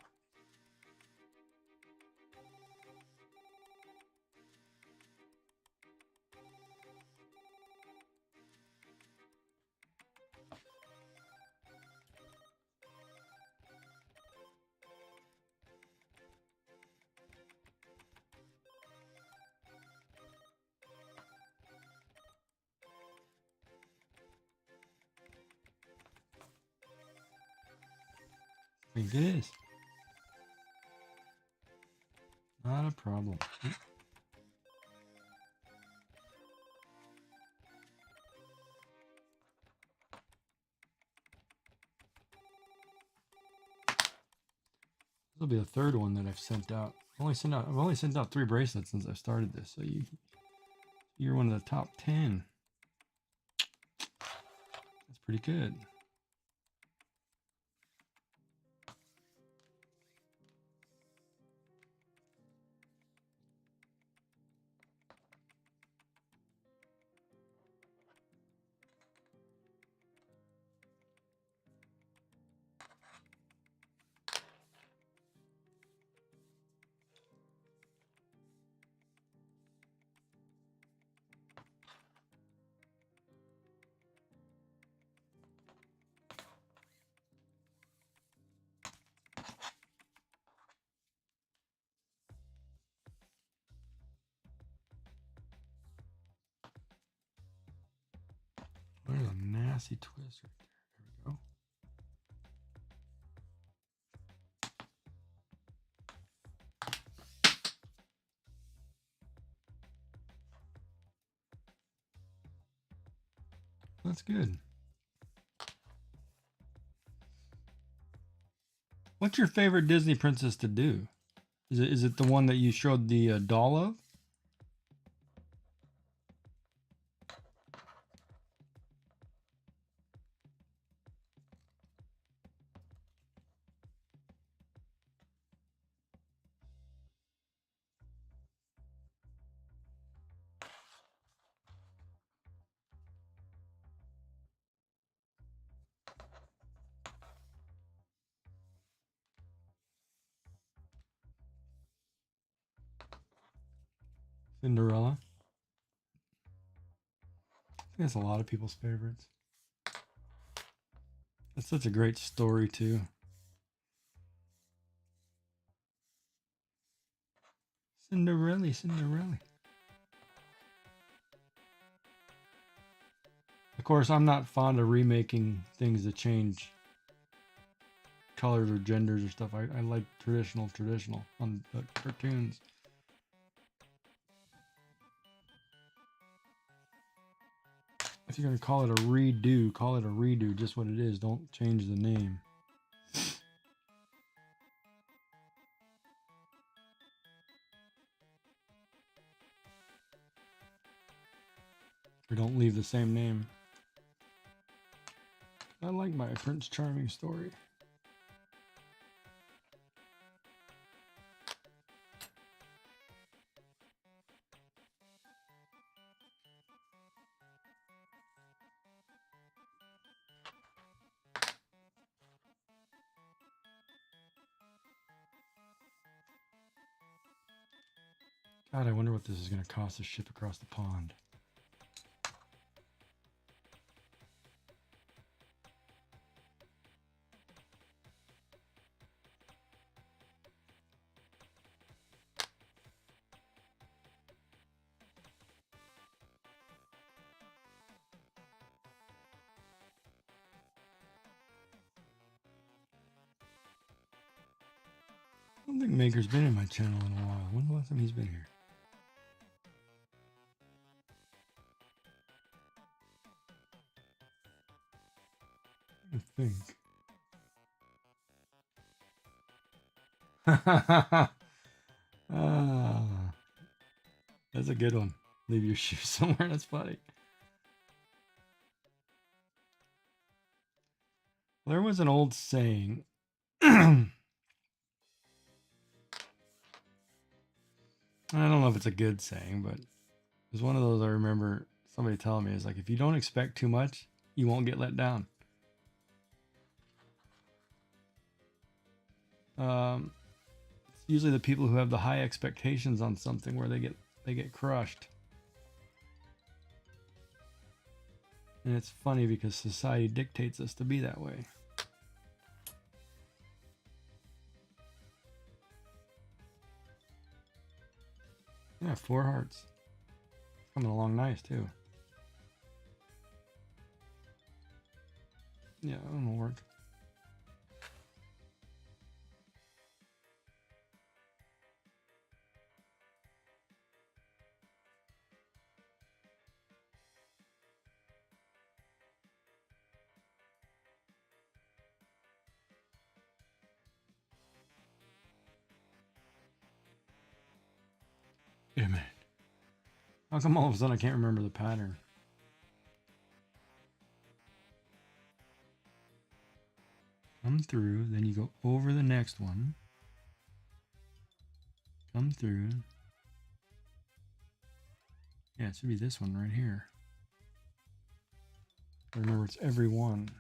I think it is. Not a problem. This will be the third one that I've sent out. I've only sent out 3 bracelets since I started this, so you're one of the top 10. That's pretty good. There's a nasty twist right there. There we go. That's good. What's your favorite Disney princess to do? Is it the one that you showed the doll of? Cinderella. I think that's a lot of people's favorites. That's such a great story too. Cinderella, Cinderella. Of course, I'm not fond of remaking things that change colors or genders or stuff. I like traditional on the cartoons. If you're going to call it a redo, call it a redo, just what it is. Don't change the name. Or don't leave the same name. I like my Prince Charming story. God, I wonder what this is going to cost to ship across the pond. I don't think Maker's been in my channel in a while. When's the last time he's been here? I think. Ah, that's a good one. Leave your shoes somewhere. That's funny. There was an old saying. I don't know if it's a good saying, but it's one of those I remember somebody telling me. It's like, if you don't expect too much, you won't get let down. It's usually the people who have the high expectations on something where they get crushed. And it's funny because society dictates us to be that way. Yeah, 4 hearts. Coming along nice too. Yeah, that'll work. Wait a minute. How come all of a sudden I can't remember the pattern? Come through, then you go over the next one. Come through. Yeah, it should be this one right here. Remember, it's every one.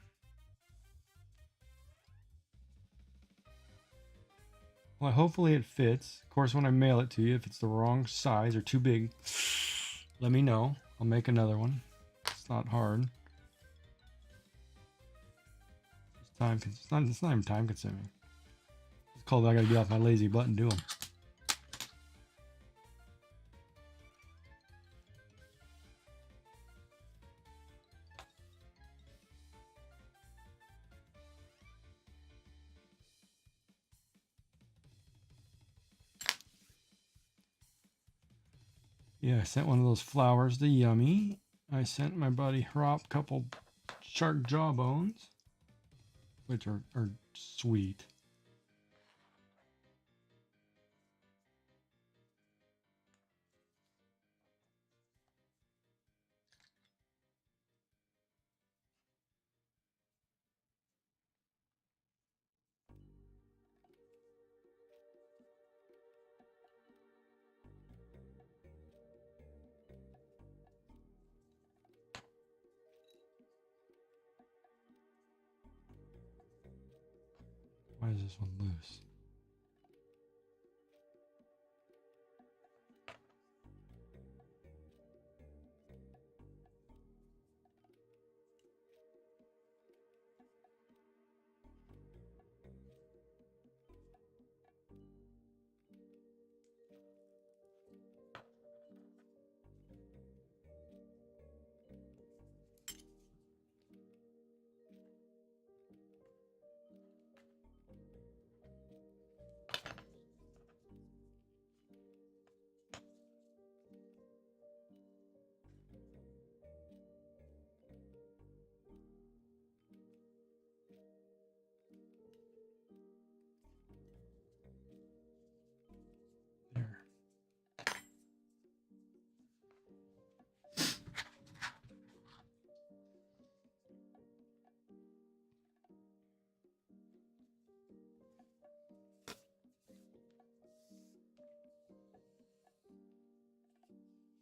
Well, hopefully it fits. Of course, when I mail it to you, if it's the wrong size or too big, let me know. I'll make another one. It's not hard. It's not even time consuming. It's called I gotta get off my lazy butt and do them. Yeah, I sent one of those flowers to Yummy. I sent my buddy Hrop a couple shark jawbones, which are sweet. Why is this one loose? There.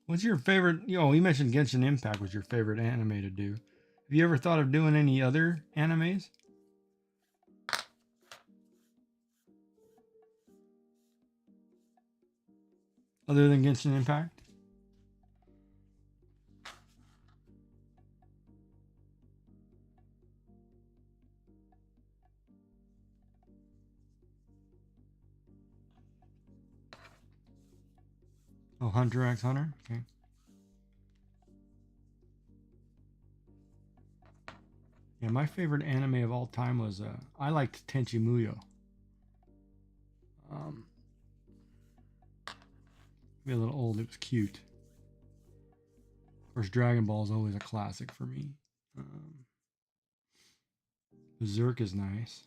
What's your favorite? You mentioned Genshin Impact was your favorite anime to do. Have you ever thought of doing any other animes? Other than Genshin Impact? Oh, Hunter x Hunter? Okay. Yeah, my favorite anime of all time was, I liked Tenchi Muyo. Maybe a little old, it was cute. Of course, Dragon Ball is always a classic for me. Berserk is nice.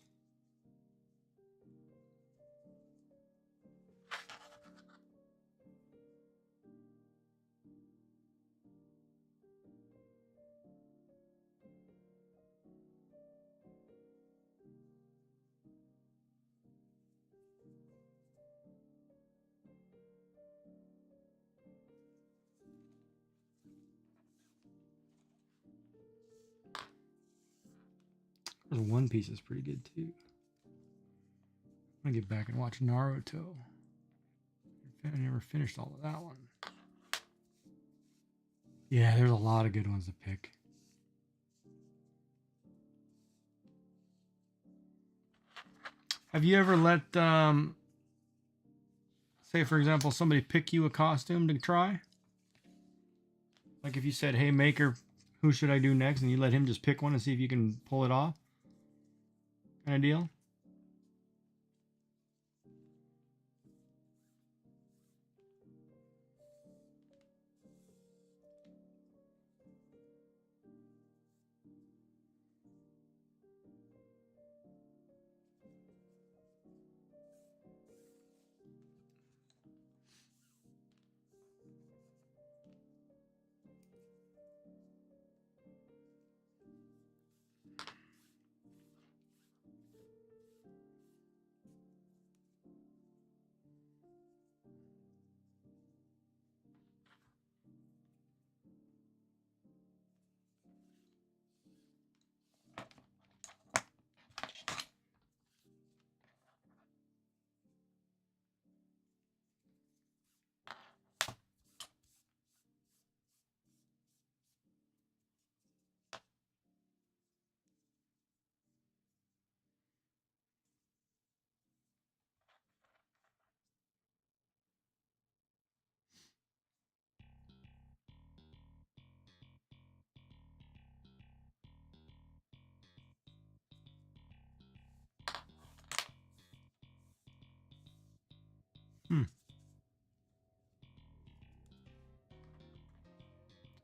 One Piece is pretty good too. I'm gonna get back and watch Naruto. I never finished all of that one. Yeah, there's a lot of good ones to pick. Have you ever let, say for example, somebody pick you a costume to try? Like if you said, hey maker, who should I do next? And you let him just pick one and see if you can pull it off? Kind of deal?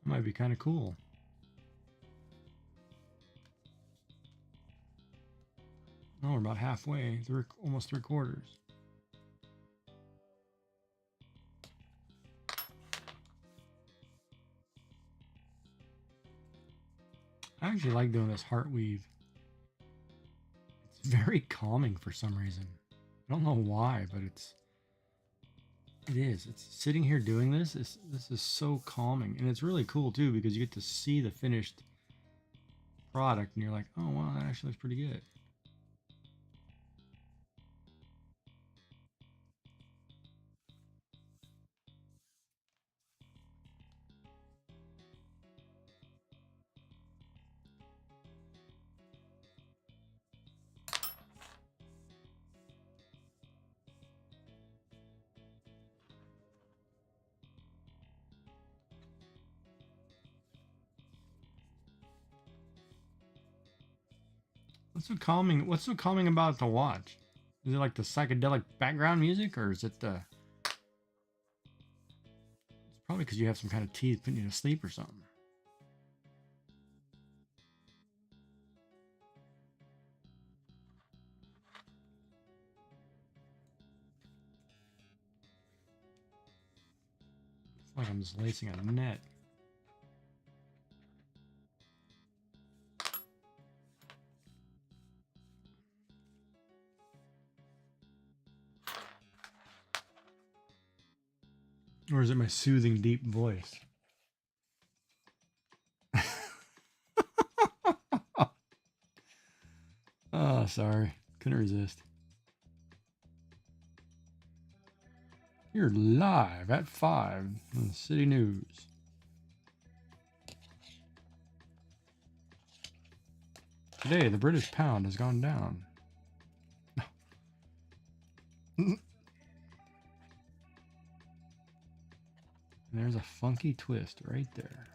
Might be kind of cool. Oh, we're about halfway. Almost 3/4. I actually like doing this heart weave. It's very calming for some reason. I don't know why, but it is. It's sitting here doing this. This is so calming, and it's really cool too because you get to see the finished product, and you're like, oh wow, that actually looks pretty good. What's so calming about it to watch? Is it like the psychedelic background music, or is it the? It's probably because you have some kind of tea putting you to sleep or something. It's like I'm just lacing a net. Or is it my soothing, deep voice? Oh, sorry. Couldn't resist. You're live at 5 on the City News. Today, the British pound has gone down. There's a funky twist right there.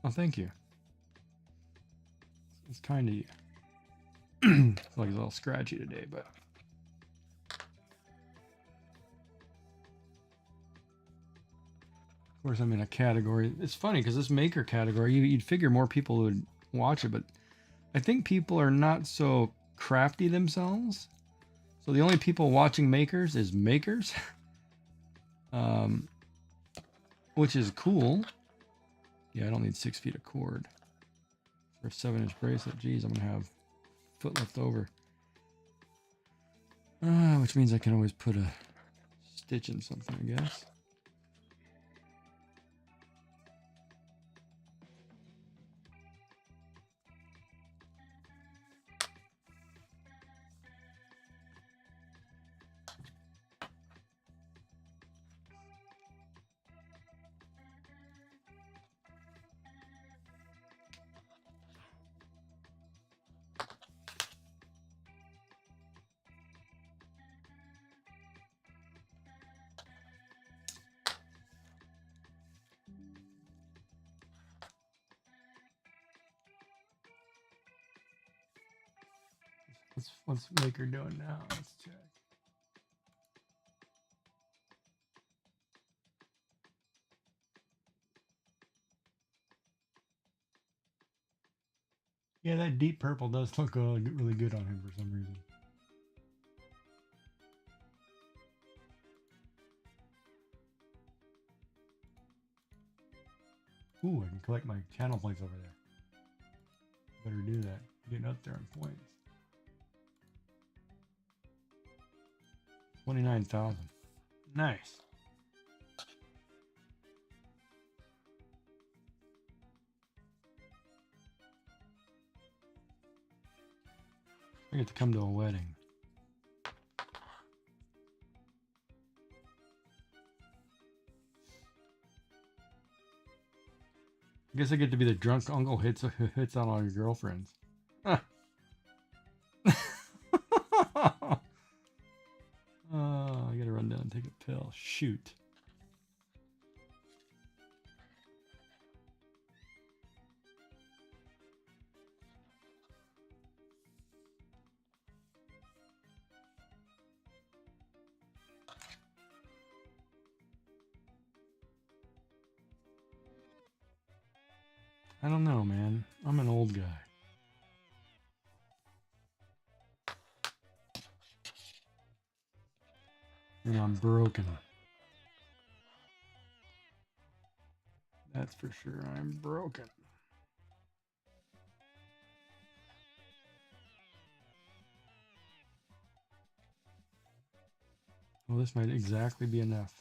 Oh, thank you. It's kind of you. It's like a little scratchy today, but of course I'm in a category. It's funny because this maker category, you'd figure more people would watch it, but I think people are not so crafty themselves. So the only people watching makers is makers, which is cool. Yeah, I don't need 6 feet of cord for a 7-inch bracelet. Geez, I'm gonna have foot left over. Which means I can always put a stitch in something, I guess. What's maker doing now? Let's check. Yeah, that deep purple does look really good on him for some reason. Ooh, I can collect my channel points over there. Better do that. Getting up there on points. 29,000. Nice. I get to come to a wedding. I guess I get to be the drunk uncle who hits on all your girlfriends. Huh. Oh, I gotta run down and take a pill. Shoot. I don't know, man. I'm an old guy. And I'm broken. That's for sure. I'm broken. Well, this might exactly be enough.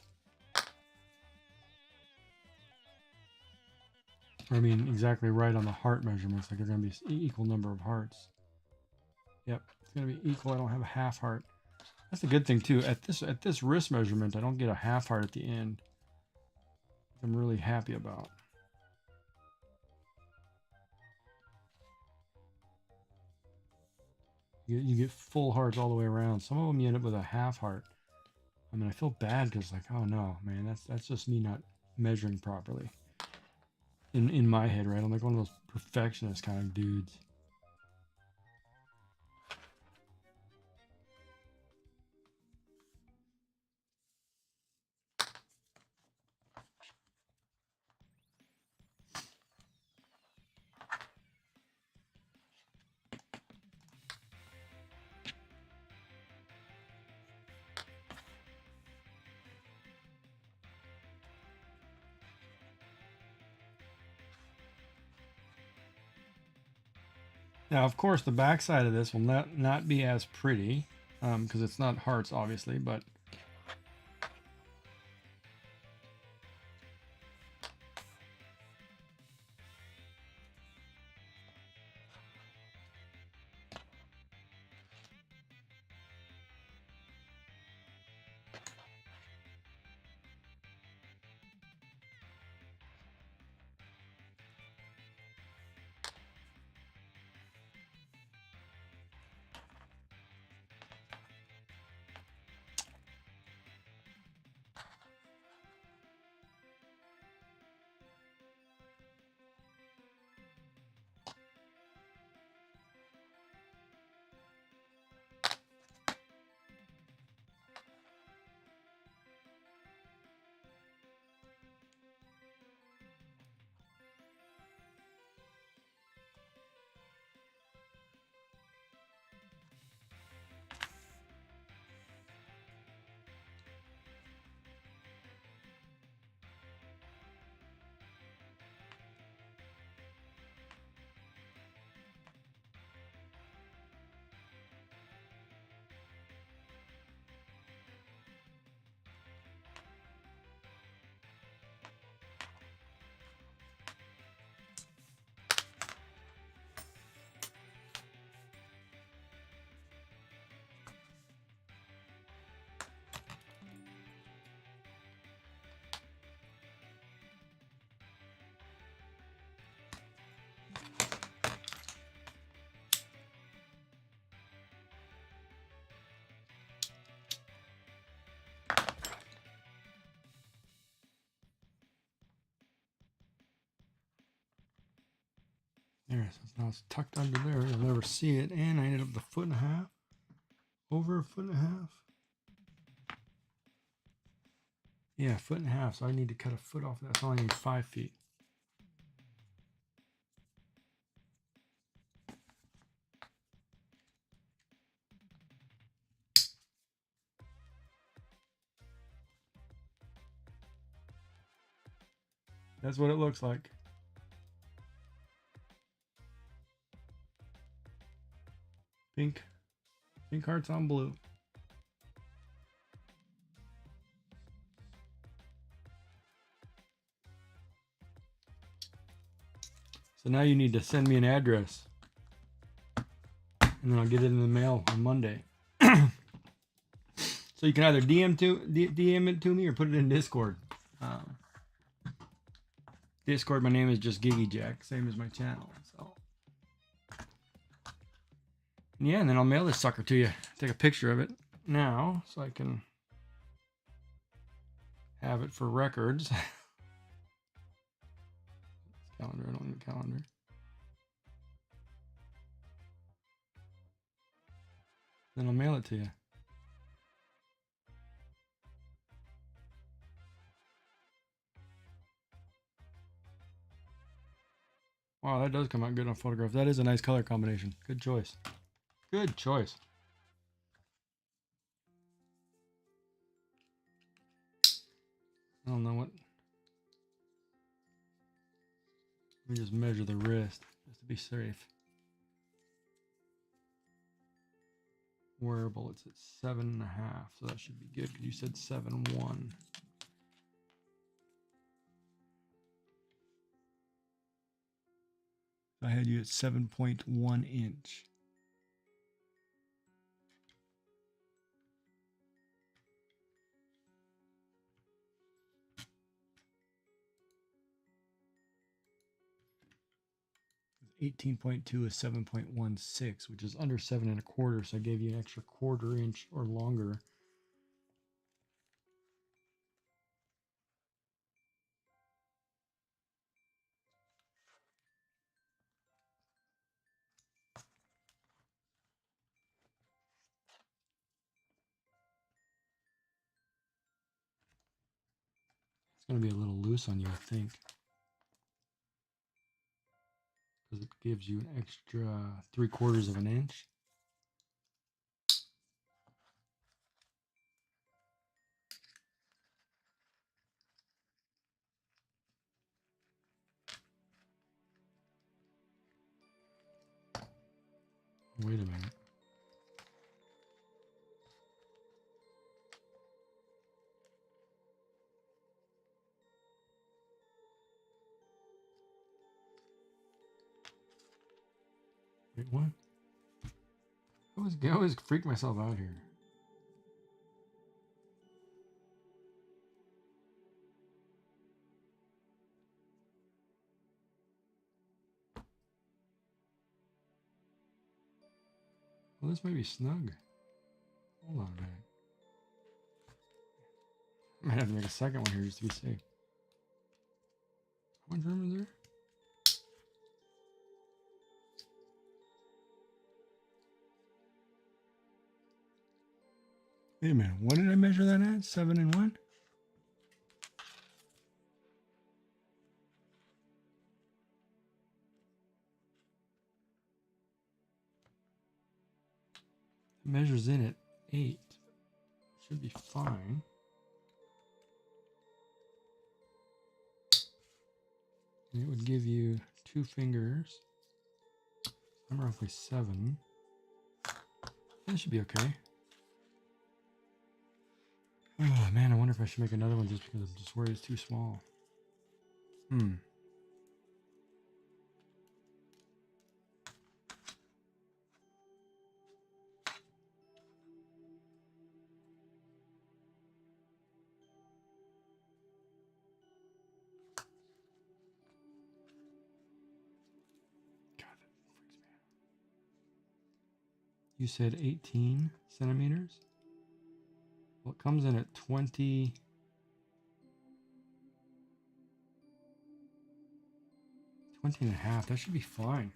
Or I mean, exactly right on the heart measurements. Like they're going to be equal number of hearts. Yep, it's going to be equal. I don't have a half heart. That's a good thing too. At this wrist measurement, I don't get a half heart at the end. I'm really happy about. You get full hearts all the way around. Some of them you end up with a half heart. I mean, I feel bad because like, oh no, man, that's just me not measuring properly. In my head, right? I'm like one of those perfectionist kind of dudes. Now, of course, the backside of this will not be as pretty because it's not hearts, obviously, but There, so now it's tucked under there. You'll never see it. And I ended up with a 1.5 feet. Over a 1.5 feet. Yeah, 1.5 feet. So I need to cut a foot off that. So I only need 5 feet. That's what it looks like. Pink hearts on blue. So now you need to send me an address. And then I'll get it in the mail on Monday. So you can either DM it to me or put it in Discord. Discord, my name is just Giggy Jack, same as my channel. So yeah, and then I'll mail this sucker to you. Take a picture of it now so I can have it for records. Calendar, I don't need a calendar. Then I'll mail it to you. Wow, that does come out good on photograph. That is a nice color combination. Good choice. Good choice. I don't know what. Let me just measure the wrist just to be safe. Wearable, it's at 7.5, so that should be good because you said 7.1. I had you at 7.1 inch. It's 18.2 is 7.16, which is under 7.25. So I gave you an extra 1/4 inch or longer. It's going to be a little loose on you, I think, because it gives you an extra 3/4 of an inch. Wait a minute. Wait, what? I always freak myself out here. Well, this may be snug. Hold on a minute. I might have to make a second one here just to be safe. How much room is there? Wait a minute. What did I measure that at? 7.1? It measures in at 8. Should be fine. And it would give you 2 fingers. I'm roughly 7. That should be okay. Oh man, I wonder if I should make another one just because I'm just worried it's too small. God, that freaks me out. You said 18 centimeters? Well, it comes in at 20. 20.5. That should be fine.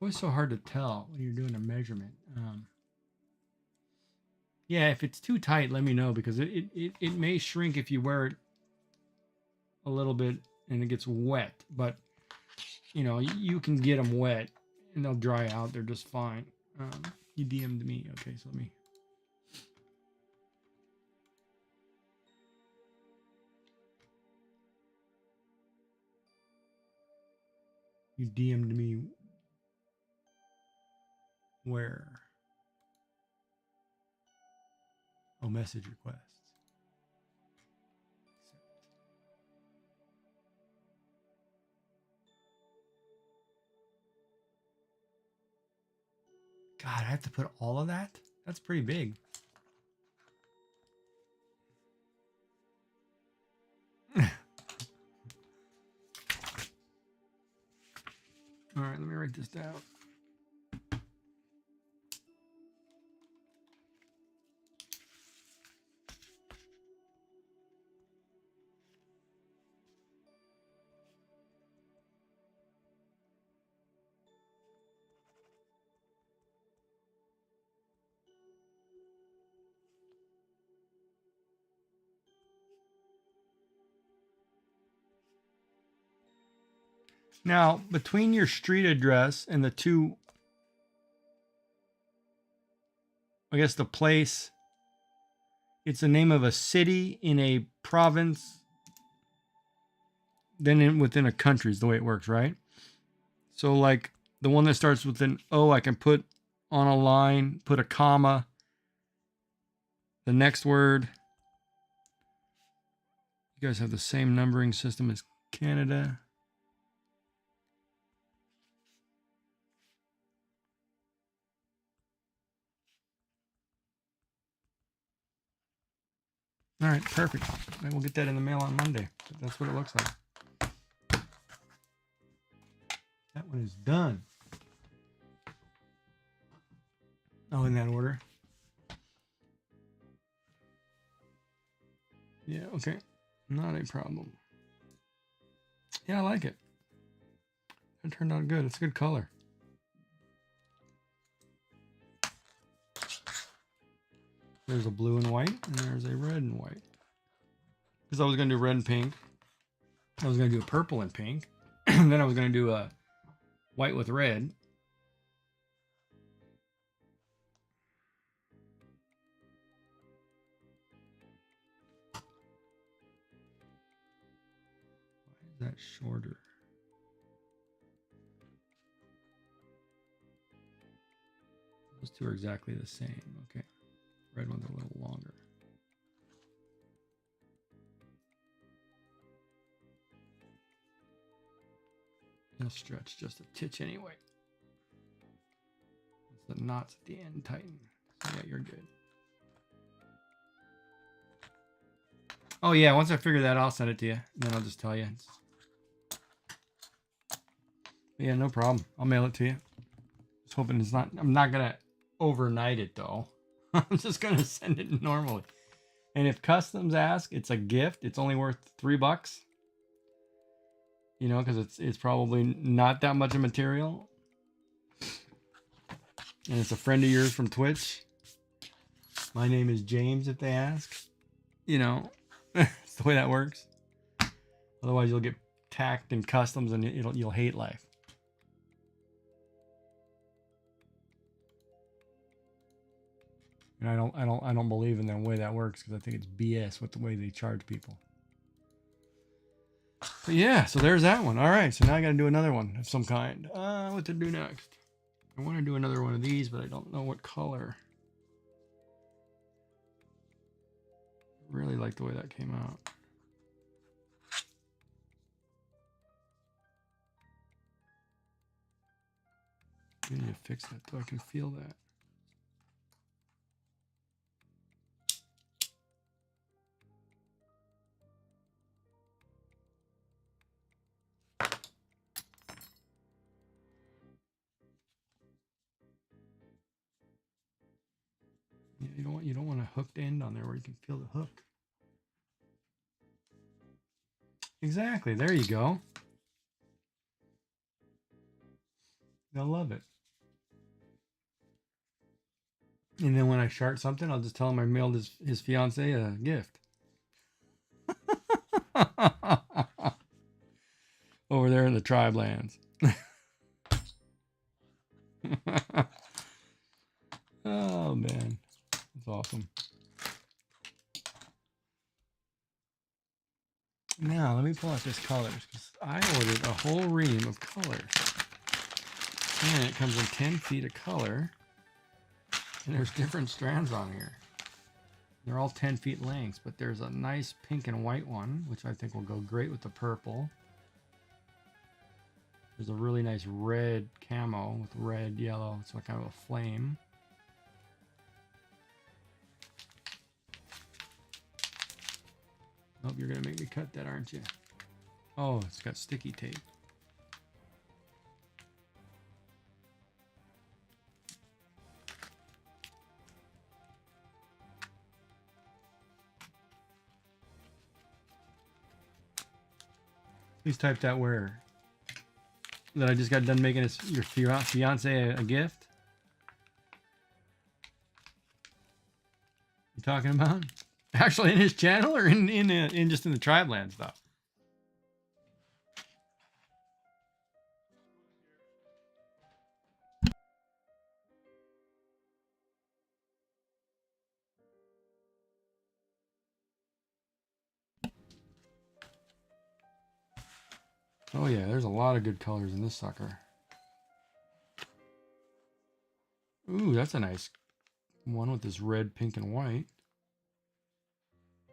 always so hard to tell when you're doing a measurement. Yeah, if it's too tight, let me know, because it may shrink if you wear it a little bit and it gets wet. But, you know, you can get them wet and they'll dry out. They're just fine. You DM'd me. Okay, so let me. You DM'd me where? Oh, message requests. God, I have to put all of that? That's pretty big. All right, let me write this down. Now, between your street address and the two, I guess the place, it's the name of a city in a province, then within a country is the way it works, right? So like the one that starts with an O, I can put on a line, put a comma, the next word. You guys have the same numbering system as Canada. All right, perfect. Maybe we'll get that in the mail on Monday. That's what it looks like. That one is done. Oh, in that order. Yeah, okay. Not a problem. Yeah, I like it. It turned out good. It's a good color. There's a blue and white, and there's a red and white. Because I was going to do red and pink. I was going to do a purple and pink. And then I was going to do a white with red. Why is that shorter? Those two are exactly the same. Okay. Red one's a little longer. It'll stretch just a titch anyway. The knots at the end tighten. So yeah, you're good. Oh yeah, once I figure that out, I'll send it to you. And then I'll just tell you. Yeah, no problem. I'll mail it to you. Just hoping it's not, I'm not gonna overnight it though. I'm just gonna send it normally. And if customs ask, it's a gift. It's only worth $3. You know, because it's probably not that much of material. And it's a friend of yours from Twitch. My name is James if they ask. You know, it's the way that works. Otherwise you'll get tacked in customs and you'll hate life. And I don't believe in the way that works, because I think it's BS with the way they charge people. But yeah, so there's that one. All right, so now I got to do another one of some kind. What to do next? I want to do another one of these, but I don't know what color. Really like the way that came out. I need to fix that so I can feel that. Yeah, you don't want a hooked end on there where you can feel the hook. Exactly. There you go. They'll love it. And then when I start something, I'll just tell him I mailed his fiance a gift. Over there in the tribe lands. Oh man, that's awesome. Now let me pull out this colors because I ordered a whole ream of colors, and it comes in 10 feet of color, and there's different strands on here. They're all 10 feet lengths, but there's a nice pink and white one, which I think will go great with the purple. There's a really nice red camo with red, yellow, so kind of a flame. Oh, you're gonna make me cut that, aren't you? Oh, it's got sticky tape. Please type that where. That I just got done making your fiance a gift. You talking about? Actually, in his channel or in just in the tribe land stuff? Oh yeah, there's a lot of good colors in this sucker. Ooh, that's a nice one with this red, pink, and white.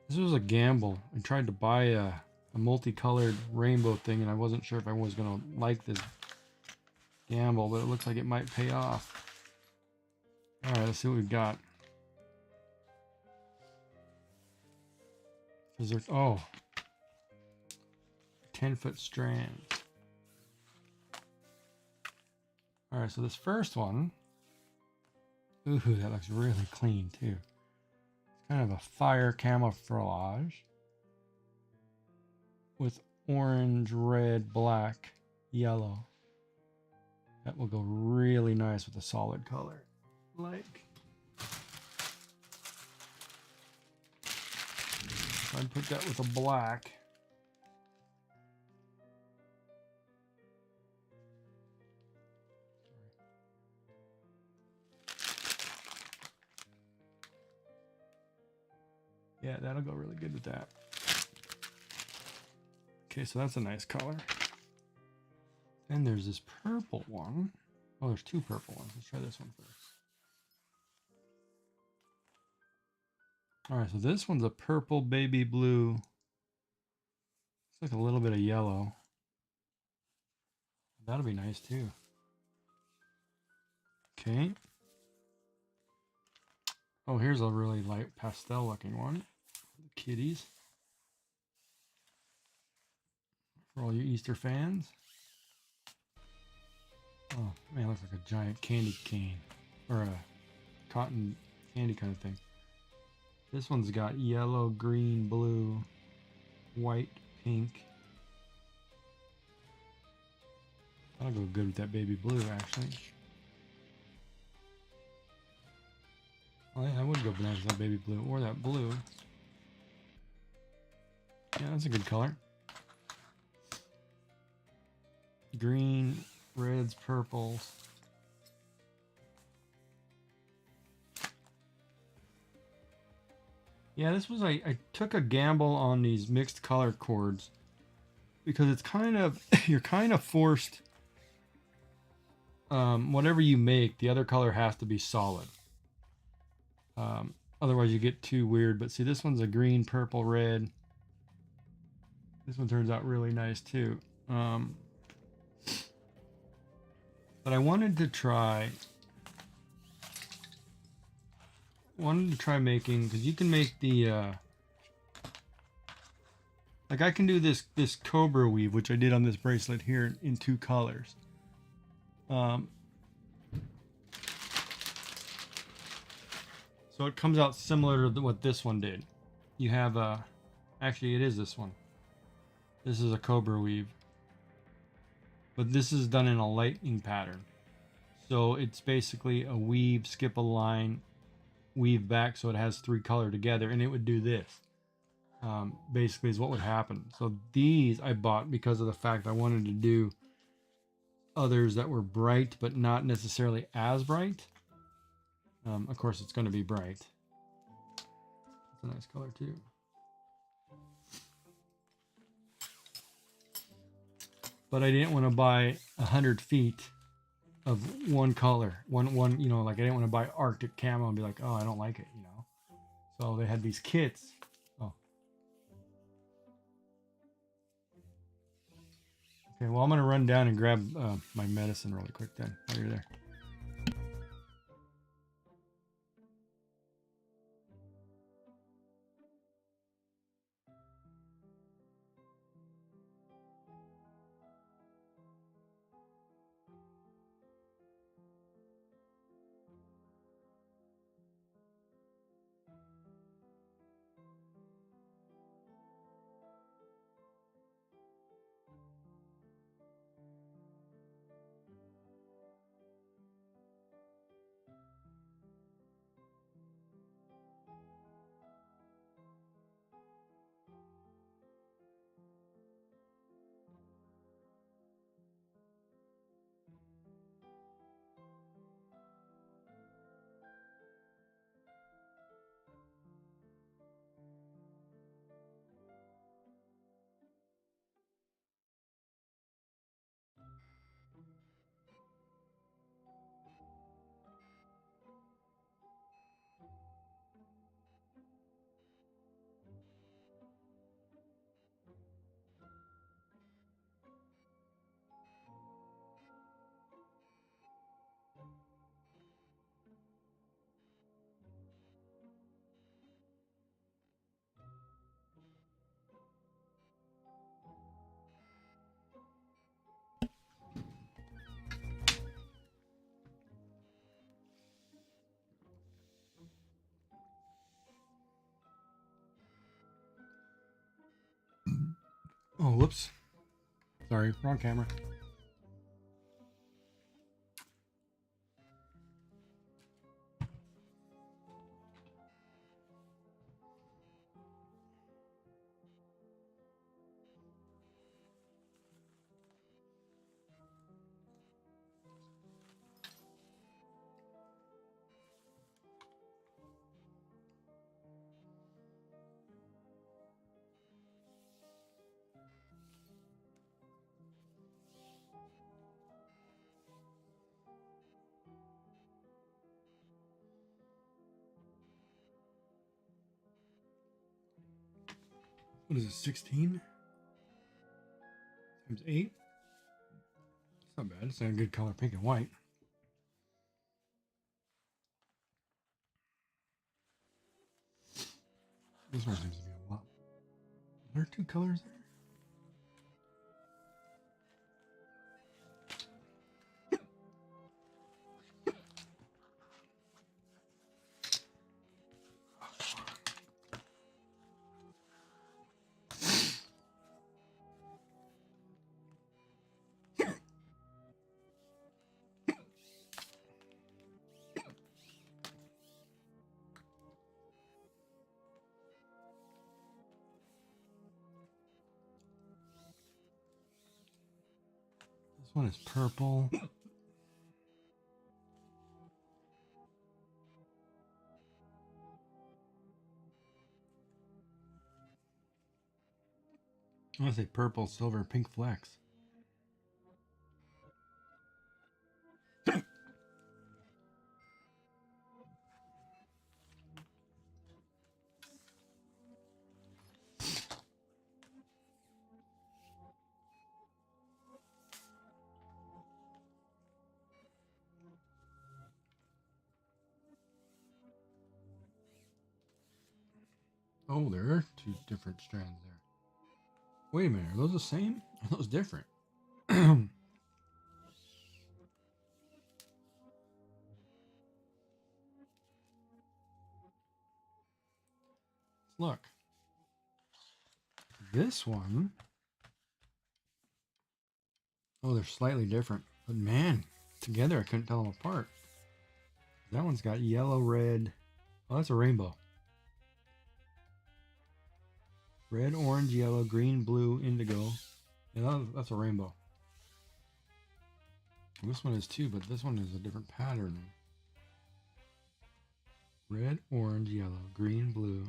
This was a gamble. I tried to buy a multicolored rainbow thing, and I wasn't sure if I was gonna like this gamble, but it looks like it might pay off. All right, let's see what we've got. Cause there's 10-foot strands. All right, so this first one, ooh, that looks really clean too. It's kind of a fire camouflage with orange, red, black, yellow. That will go really nice with a solid color. Like, if I put that with a black. Yeah, that'll go really good with that. Okay, so that's a nice color. Then there's this purple one. Oh, there's two purple ones. Let's try this one first. All right, so this one's a purple baby blue. It's like a little bit of yellow. That'll be nice too. Okay. Oh, here's a really light pastel looking one. The kitties. For all you Easter fans. Oh man, it looks like a giant candy cane. Or a cotton candy kind of thing. This one's got yellow, green, blue, white, pink. That'll go good with that baby blue, actually. Well, yeah, I would go bananas with that baby blue or that blue. Yeah, that's a good color. Green, reds, purples. Yeah, this was I took a gamble on these mixed color cords because it's kind of you're kind of forced. Whatever you make, the other color has to be solid. Otherwise, you get too weird. But see, this one's a green, purple, red. This one turns out really nice too. But I wanted to try making, because you can make the like I can do this cobra weave, which I did on this bracelet here in two colors. So it comes out similar to what this one did. You have actually it is this one. This is a cobra weave, but this is done in a lightning pattern. So it's basically a weave, skip a line, weave back, so it has 3 color together, and it would do this. Basically is what would happen. So these I bought because of the fact I wanted to do others that were bright but not necessarily as bright. Of course it's going to be bright. It's a nice color too. But I didn't want to buy 100 feet of one color, one, you know, like I didn't want to buy Arctic camo and be like, oh, I don't like it, you know. So they had these kits. Oh, okay. Well, I'm gonna run down and grab my medicine really quick then while you're there. Oh, whoops. Sorry, wrong camera. What is it, 16 times 8? It's not bad. It's a good color, pink and white. This one seems to be a lot. Are there 2 colors there? This one is purple. I want to say purple, silver, pink flecks. Oh, there are 2 different strands there. Wait a minute, are those the same? Are those different? Look. This one. Oh, they're slightly different. But man, together, I couldn't tell them apart. That one's got yellow, red. Oh, that's a rainbow. Red, orange, yellow, green, blue, indigo. Yeah, that's a rainbow. This one is too, but this one is a different pattern. Red, orange, yellow, green, blue.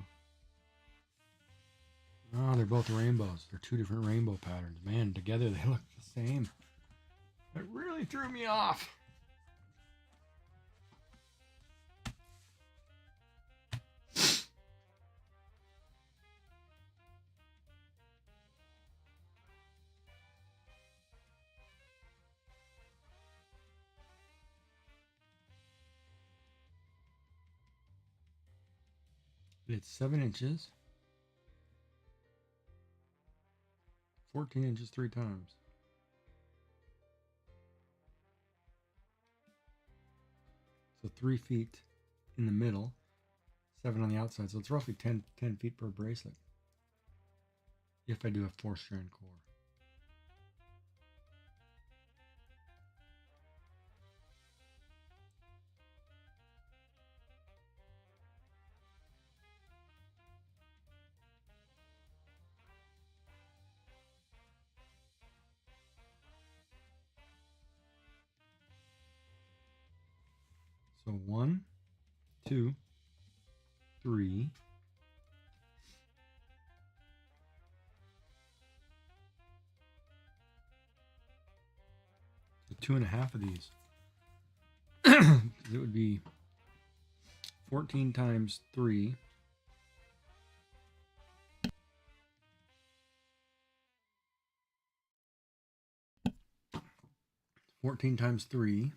Oh, they're both rainbows. They're two different rainbow patterns. Man, together they look the same. It really threw me off. It's 7 inches. 14 inches 3 times. So 3 feet in the middle, 7 on the outside. So it's roughly 10 feet per bracelet. If I do a 4-strand core. So 1, 2, 3. So 2.5 of these. It would be 14 times 3. 14 times 3.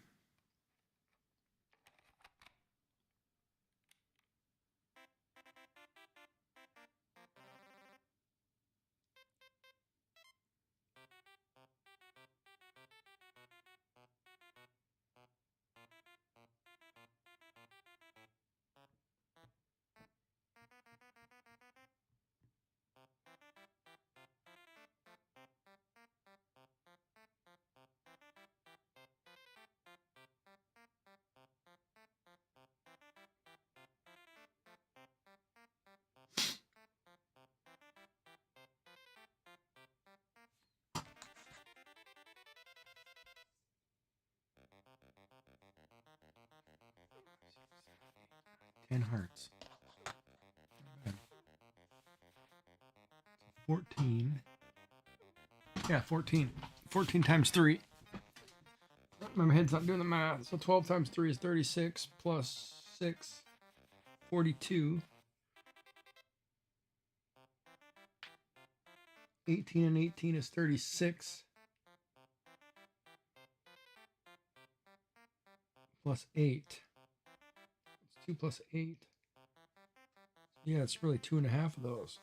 Ten hearts. 14. Yeah, 14. 14 times 3. My head's not doing the math. So 12 times 3 is 36 plus 6, 42. 18 and 18 is 36. Plus 8. It's 2 plus 8. Yeah, it's really 2.5 of those.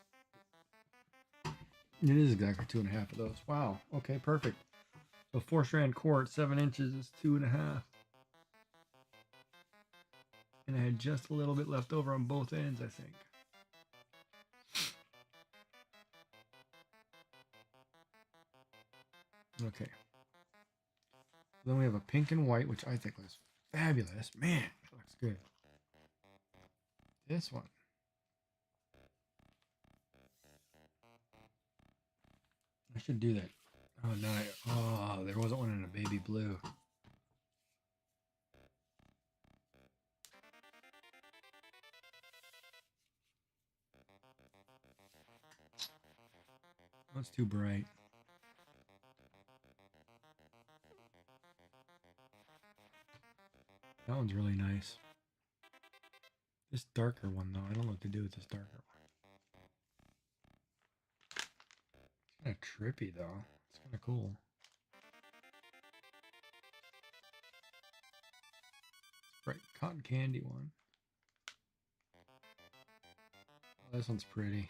It is exactly 2.5 of those. Wow. Okay, perfect. So 4-strand core at 7 inches is 2.5. And I had just a little bit left over on both ends, I think. Okay. Then we have a pink and white, which I think looks fabulous. Man, it looks good. This one. I should do that. Oh, no. Oh, there wasn't one in a baby blue. That's too bright. That one's really nice. This darker one, though, I don't know what to do with this darker one. It's kind of trippy, though. It's kind of cool. Bright cotton candy one. Oh, this one's pretty.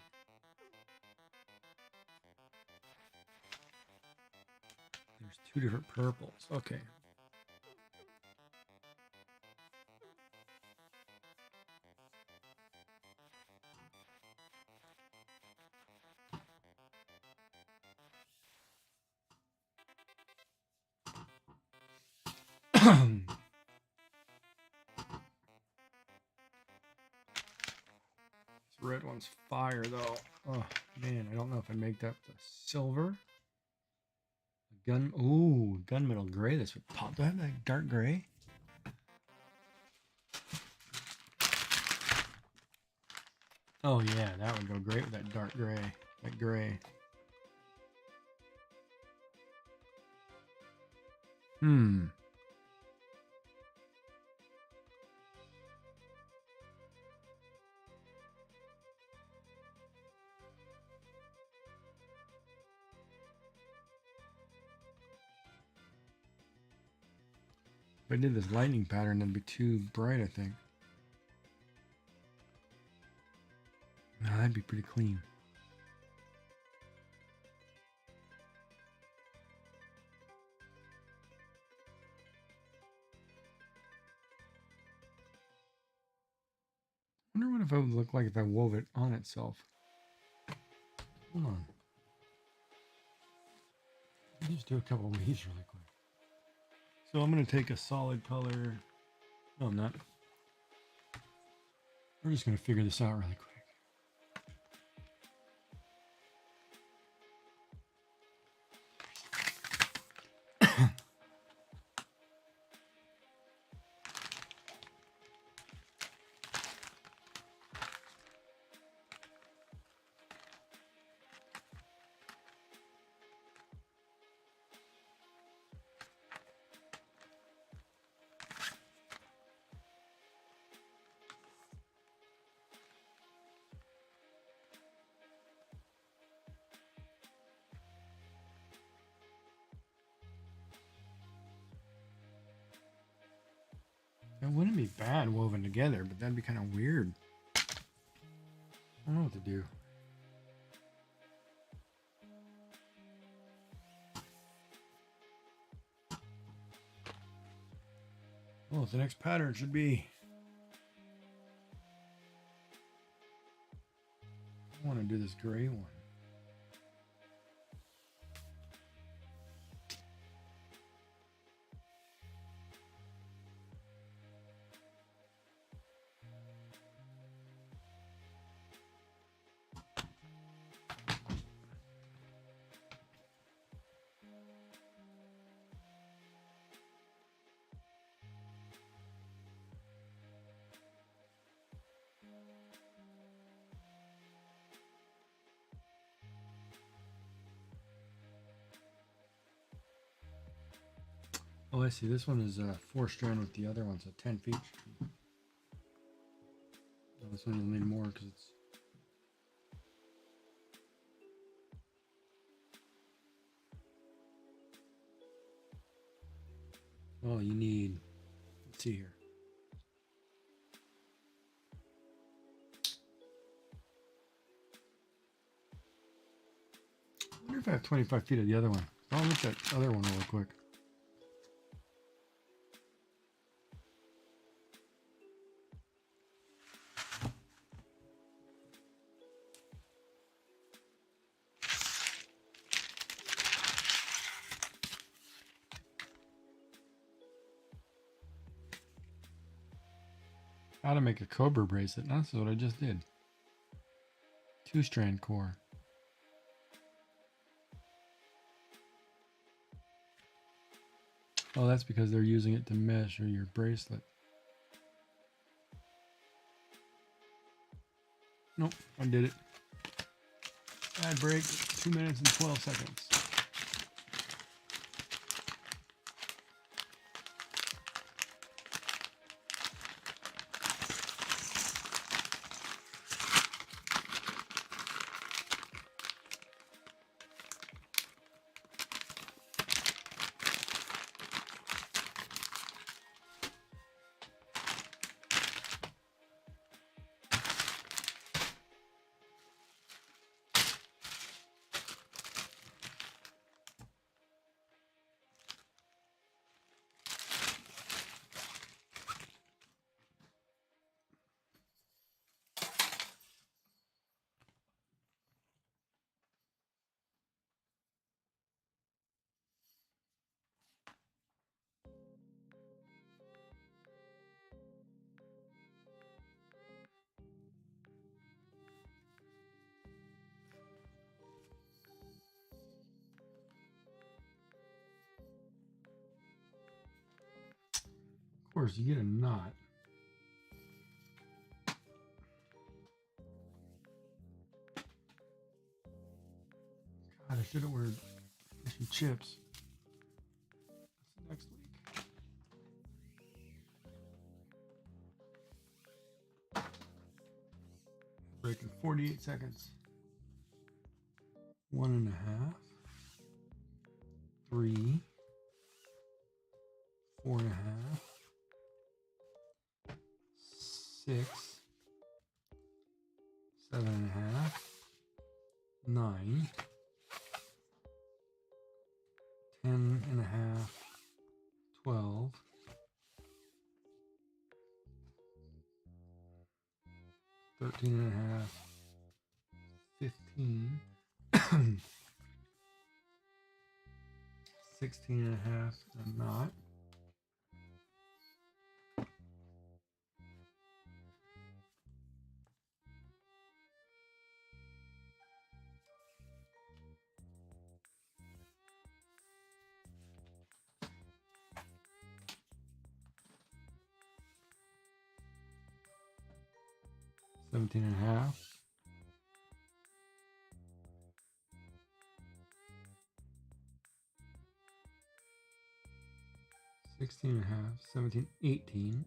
There's 2 different purples. Okay. red one's fire though. Oh man, I don't know if I make that the silver. Gun, ooh, gunmetal gray. That's what pop. Do I have that dark gray? Oh yeah, that would go great with that dark gray. That gray. Hmm. If I did this lightning pattern, that'd be too bright, I think. No, that'd be pretty clean. I wonder what if it would look like if I wove it on itself. Hold on. Let me just do a couple of these really quick. So I'm going to take a solid color. No, I'm not. We're just going to figure this out really quick. It wouldn't be bad woven together, but that'd be kind of weird. I don't know what to do. Well, the next pattern should be... I want to do this gray one. Oh, I see. This one is 4-strand with the other one, so 10 feet. Oh, this one will need more because it's... Oh, you need... Let's see here. I wonder if I have 25 feet of the other one. I'll look at that other one real quick. How to make a cobra bracelet. That's what I just did. 2-strand core. Oh, that's because they're using it to measure your bracelet. Nope, I did it. Ad break, 2 minutes and 12 seconds. First, you get a knot. God, I should have ordered fish and chips. That's next week. Break in 48 seconds. 1.5. 3. 4.5. 6. 7.5. 9. 10.5. 12. 13.5. 15. 16.5. A knot. 17.5. 16.5. 17. 18.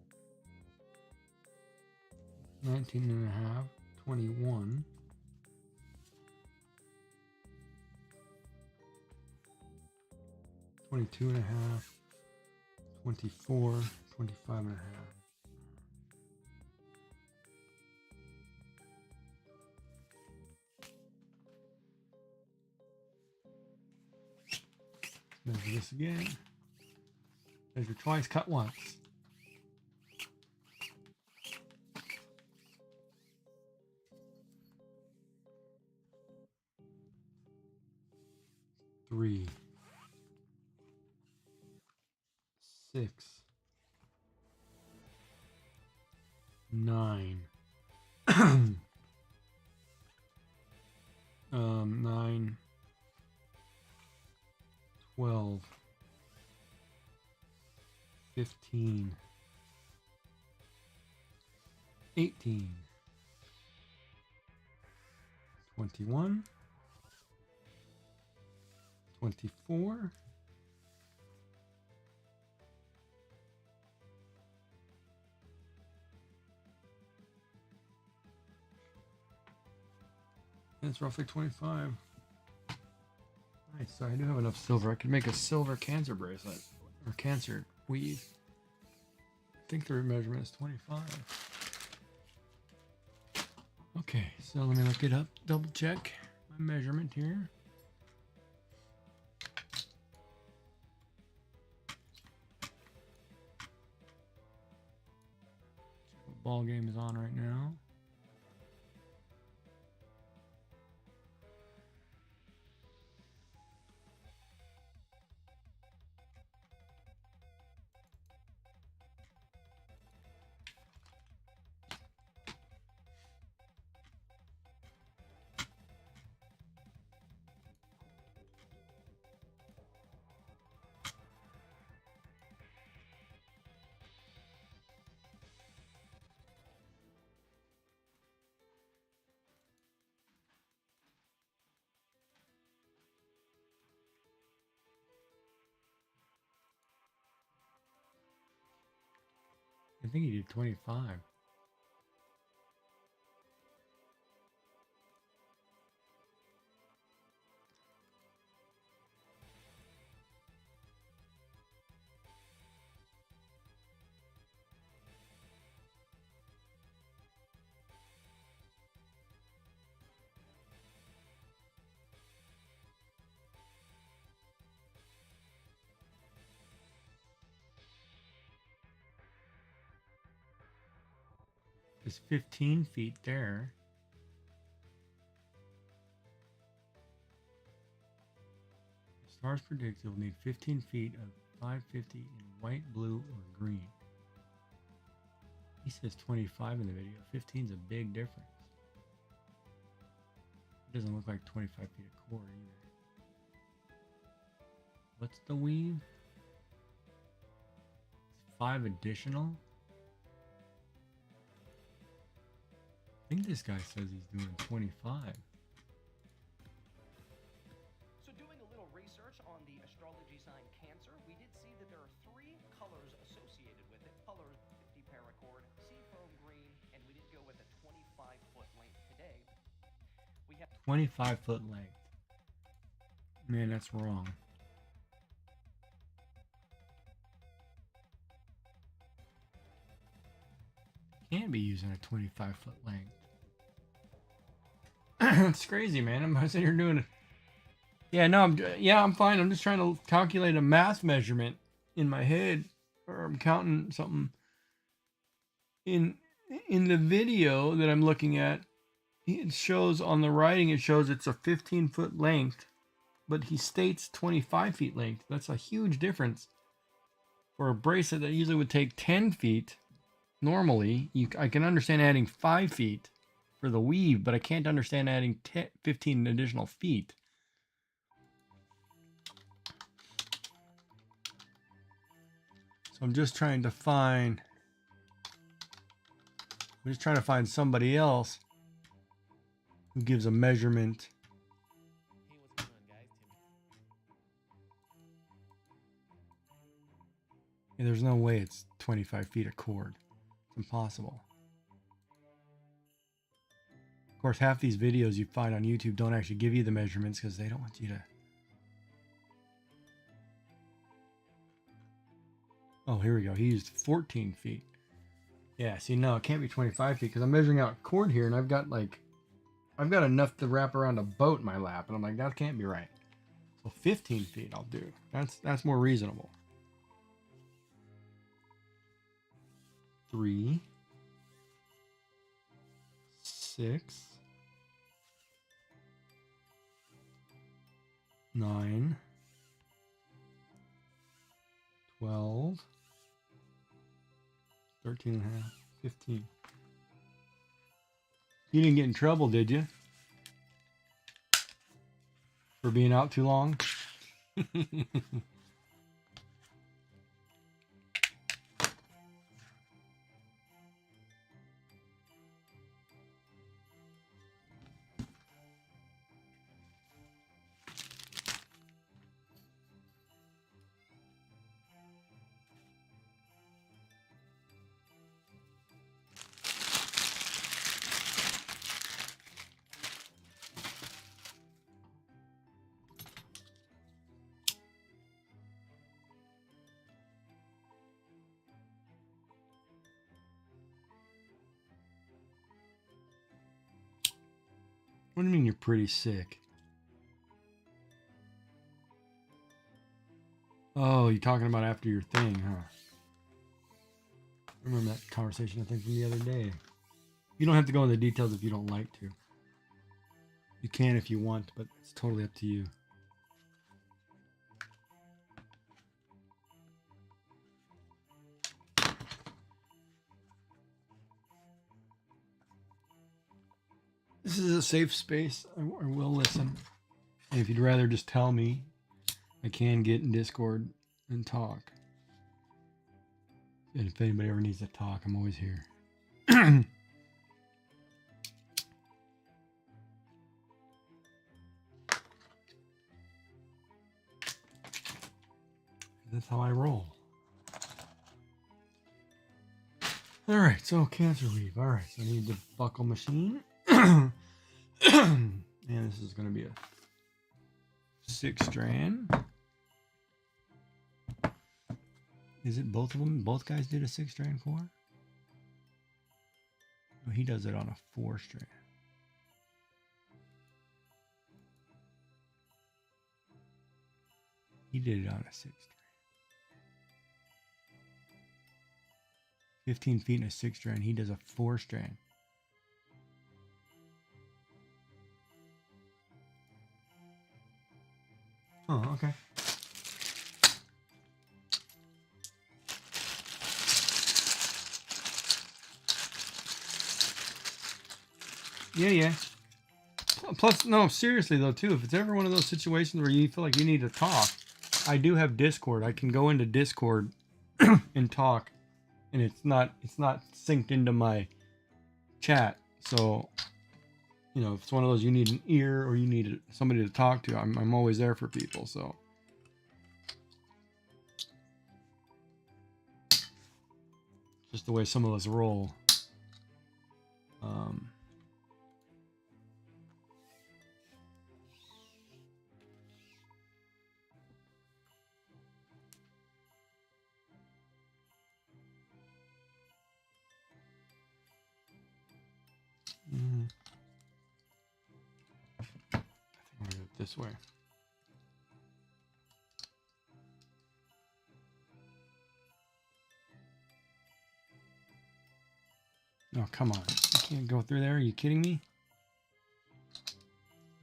19.5. 21. 22.5. 24. 25.5. Measure this again. Measure twice, cut once. Three. 6. 9. 9. 12. 15. 18. 21. 24. 'It's roughly 25. Nice. So I do have enough silver. I could make a silver cancer bracelet or cancer weave. I think the measurement is 25. Okay, so let me look it up, double check my measurement here. Check what ball game is on right now. I think he did 25. It's 15 feet there. Stars predict you'll need 15 feet of 550 in white, blue, or green. He says 25 in the video. 15 is a big difference. It doesn't look like 25 feet of cord either. What's the weave? 5 additional? I think this guy says he's doing 25. So doing a little research on the astrology sign Cancer, we did see that there are 3 colors associated with it. Colors 50 paracord, seafoam green, and we did go with a 25-foot length today. We have 25-foot length. Man, that's wrong. Can't be using a 25-foot length. It's crazy, man. I'm sitting here doing it. Yeah, no, I'm fine. I'm just trying to calculate a math measurement in my head, or I'm counting something. In the video that I'm looking at, it shows on the writing, it shows it's a 15-foot length, but he states 25 feet length. That's a huge difference. For a bracelet that usually would take 10 feet, normally, I can understand adding 5 feet for the weave, but I can't understand adding 15 additional feet. So I'm just trying to find somebody else who gives a measurement. Hey, what's going on, guys? Yeah, there's no way it's 25 feet of cord. It's impossible. Of course, half these videos you find on YouTube don't actually give you the measurements because they don't want you to. Oh, here we go. He used 14 feet. Yeah, see, no, it can't be 25 feet because I'm measuring out cord here and I've got enough to wrap around a boat in my lap. And I'm like, that can't be right. So 15 feet I'll do. That's more reasonable. 3, 6, 9, 12, 13 and a half, 15. You didn't get in trouble, did you? For being out too long? What do you mean you're pretty sick? Oh, you're talking about after your thing, huh? I remember that conversation, I think, from the other day. You don't have to go into details if you don't like to. You can if you want, but it's totally up to you. This is a safe space. I will listen. And if you'd rather just tell me, I can get in Discord and talk. And if anybody ever needs to talk, I'm always here. That's how I roll. All right, so cancer weave. All right, so I need the buckle machine. And this is going to be a 6 strand. Is it both of them? Both guys did a 6 strand core? Oh, he does it on a 4 strand. He did it on a 6 strand. 15 feet and a 6 strand. He does a 4 strand. Oh, okay. Yeah. Plus, no, seriously though, too, if it's ever one of those situations where you feel like you need to talk, I do have Discord. I can go into Discord and talk, and it's not synced into my chat. So, you know, if it's one of those you need an ear or you need somebody to talk to, I'm always there for people. So just the way some of us roll. I think I'm gonna go this way. Oh, come on. I can't go through there. Are you kidding me?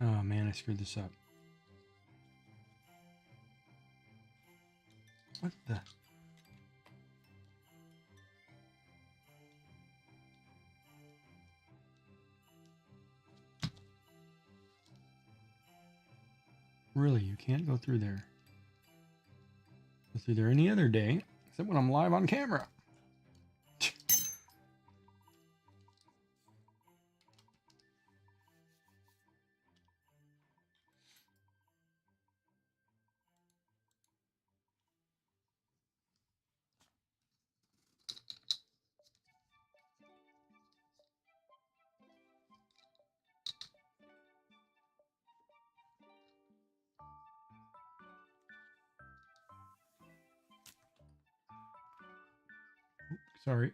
Oh, man, I screwed this up. What the? Really, you can't go through there. Go through there any other day, except when I'm live on camera. Sorry.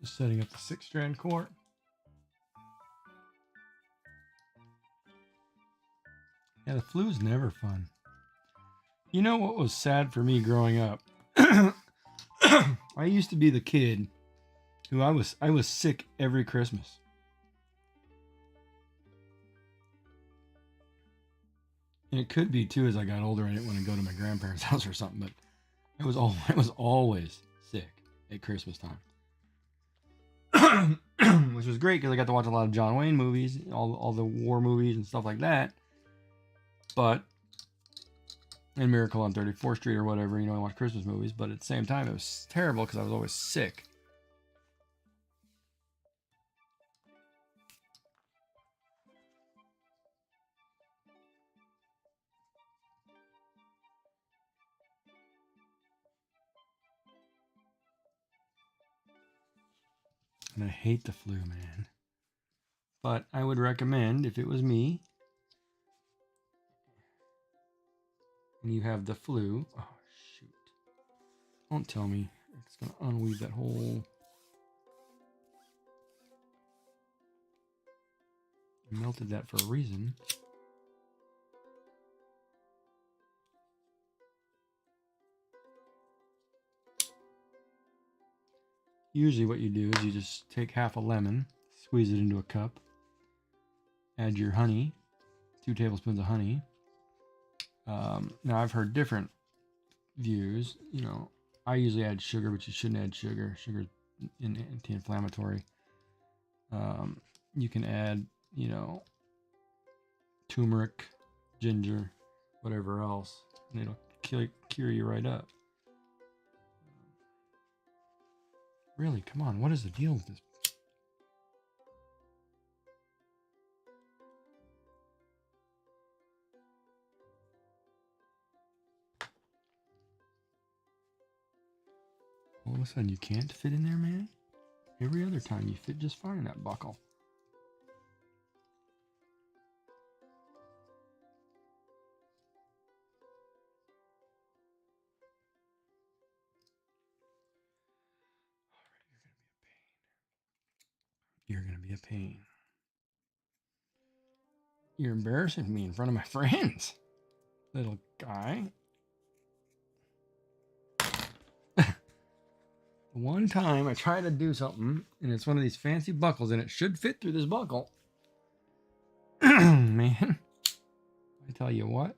Just setting up the 6-strand cord. Yeah, the flu's never fun. You know what was sad for me growing up? I used to be the kid who I was sick every Christmas. And it could be too as I got older I didn't want to go to my grandparents' house or something, but I was always sick at Christmas time. Which was great because I got to watch a lot of John Wayne movies, all the war movies and stuff like that. But and Miracle on 34th Street or whatever, you know, I watch Christmas movies, but at the same time it was terrible because I was always sick. And I hate the flu, man. But I would recommend, if it was me, and you have the flu. Oh, shoot. Don't tell me it's going to unweave that whole... I melted that for a reason. Usually what you do is you just take half a lemon, squeeze it into a cup, add your honey, 2 tablespoons of honey. Now I've heard different views. You know, I usually add sugar, but you shouldn't add sugar. Sugar's anti-inflammatory. You can add, you know, turmeric, ginger, whatever else, and it'll cure you right up. Really, come on, what is the deal with this? All of a sudden you can't fit in there, man? Every other time you fit just fine in that buckle. You're gonna be a pain. You're embarrassing me in front of my friends, little guy. One time I tried to do something, and it's one of these fancy buckles, and it should fit through this buckle. Man, I tell you what.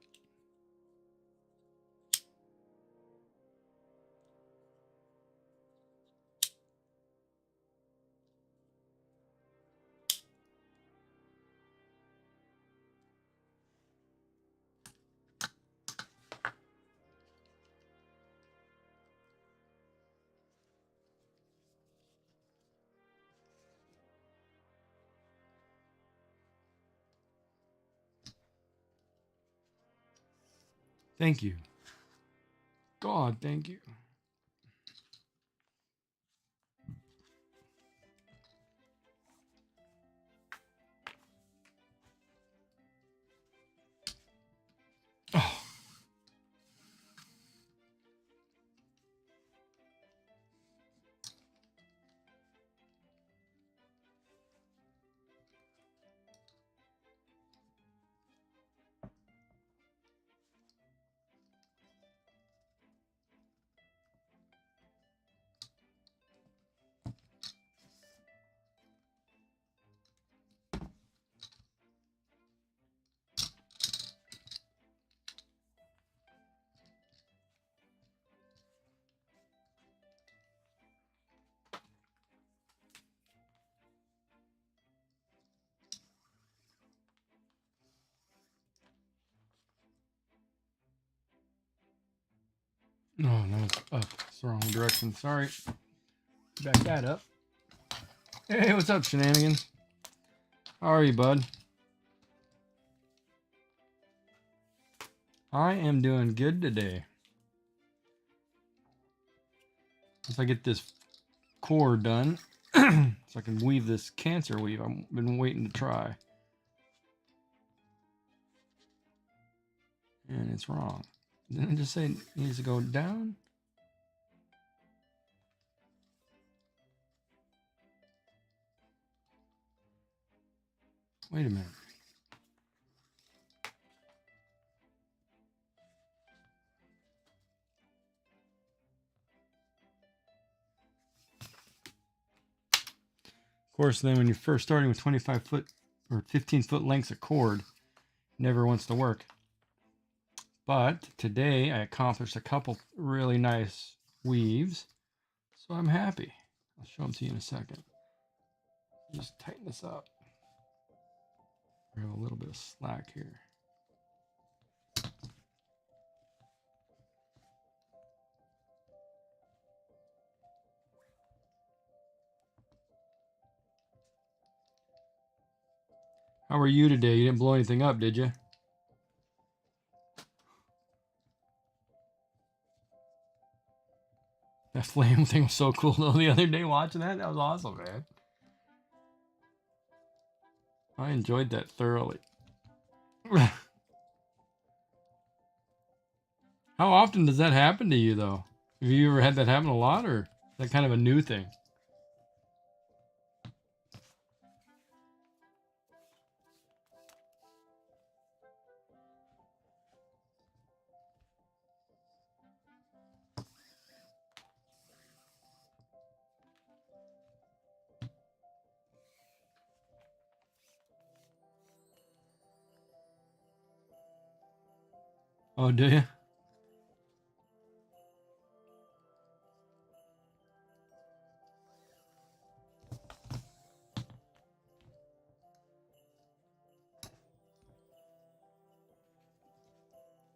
Thank you. God, thank you. Oh. No, no, it's up. It's the wrong direction. Sorry. Back that up. Hey, what's up, Shenanigans? How are you, bud? I am doing good today. Once I get this cord done, so I can weave this cancer weave I've been waiting to try. And it's wrong. Didn't it just say it needs to go down? Wait a minute. Of course, then when you're first starting with 25 foot or 15 foot lengths of cord, it never wants to work. But today I accomplished a couple really nice weaves, so I'm happy. I'll show them to you in a second. Just tighten this up. We have a little bit of slack here. How are you today? You didn't blow anything up, did you? That flame thing was so cool though the other day watching that. That was awesome, man. I enjoyed that thoroughly. How often does that happen to you though? Have you ever had that happen a lot, or is that kind of a new thing? Oh, do you?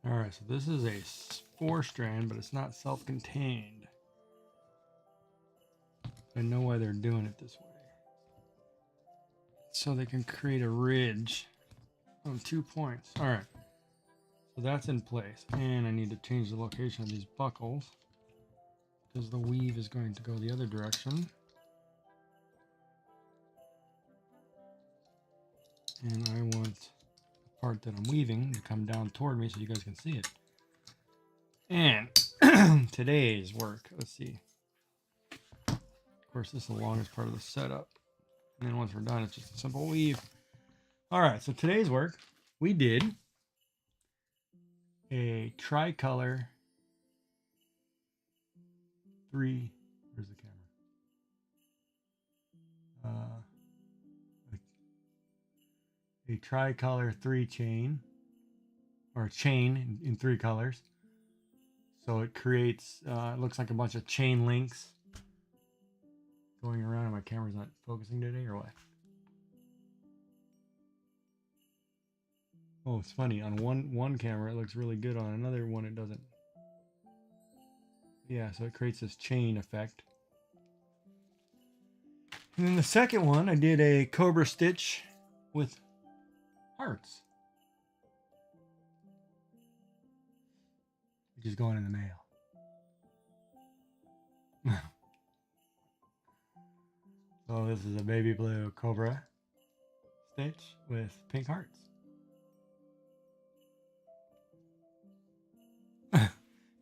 All right, so this is a 4-strand, but it's not self-contained. I know why they're doing it this way. So they can create a ridge on 2 points. All right, so that's in place. And I need to change the location of these buckles because the weave is going to go the other direction. And I want the part that I'm weaving to come down toward me so you guys can see it. And today's work, let's see. Of course, this is the longest part of the setup. And then once we're done, it's just a simple weave. All right, so today's work, we did a tricolor 3. Where's the camera? A tricolor 3 chain, or a chain in 3 colors. So it creates, it looks like a bunch of chain links going around, and my camera's not focusing today, or what? Oh, it's funny. On one camera, it looks really good. On another one, it doesn't. Yeah, so it creates this chain effect. And then the second one, I did a cobra stitch with hearts. which is going in the mail. So this is a baby blue Cobra stitch with pink hearts.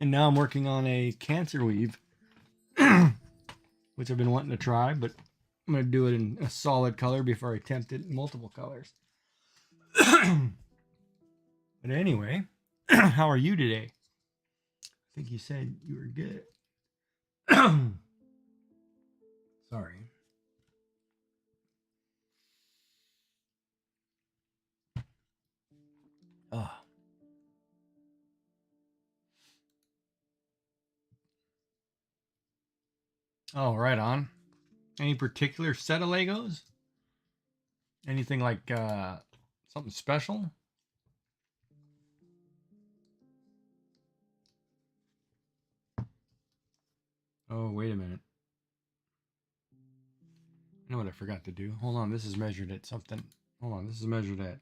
And now I'm working on a cancer weave, which I've been wanting to try, but I'm going to do it in a solid color before I attempt it in multiple colors. But anyway, how are you today? I think you said you were good. Sorry. Oh. Oh, right on. Any particular set of Legos? Anything like something special? Oh, wait a minute. I know what I forgot to do. Hold on, this is measured at something. Hold on, this is measured at...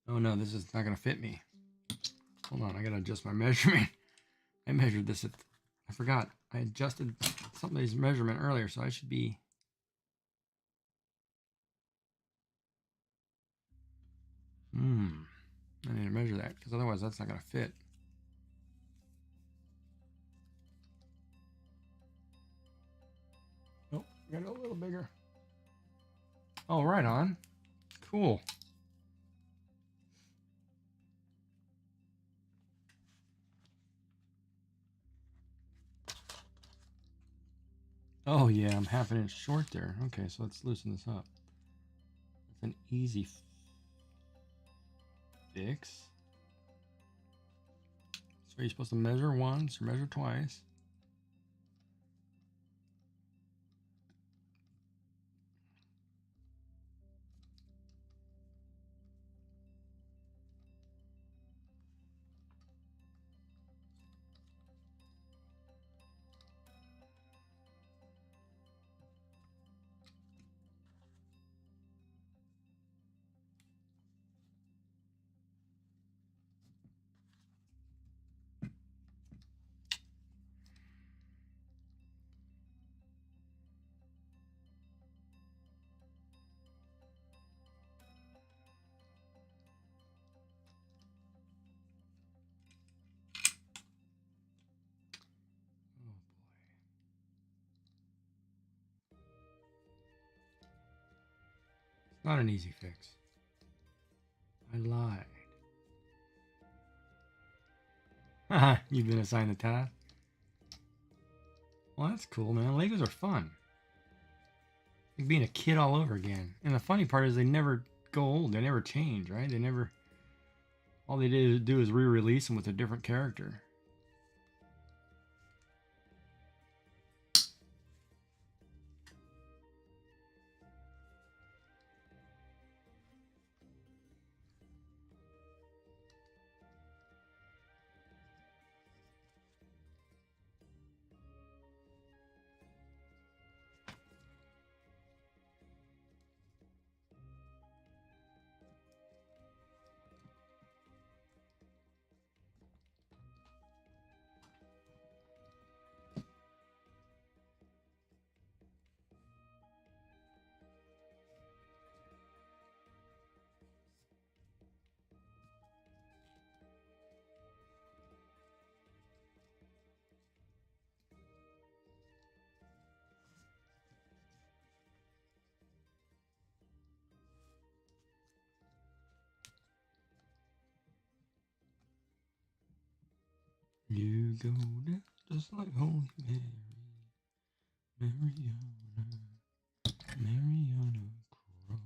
Oh no, this is not going to fit me. Hold on, I got to adjust my measurement. I measured this at... I forgot. I adjusted somebody's measurement earlier, so I should be... I need to measure that, because otherwise that's not going to fit. Oh, got it a little bigger. Oh, right on. Cool. Oh, yeah, I'm half an inch short there. Okay, so let's loosen this up. It's an easy fix. So you're supposed to measure once or measure twice. Oh, boy. It's not an easy fix. I lied. Haha, you've been assigned the task. Well, that's cool, man. Legos are fun. Like being a kid all over again. And the funny part is they never go old. They never change, right? They never... All they do is re-release them with a different character. You go down just like Holy Mary. Mariana. Mariana Cross.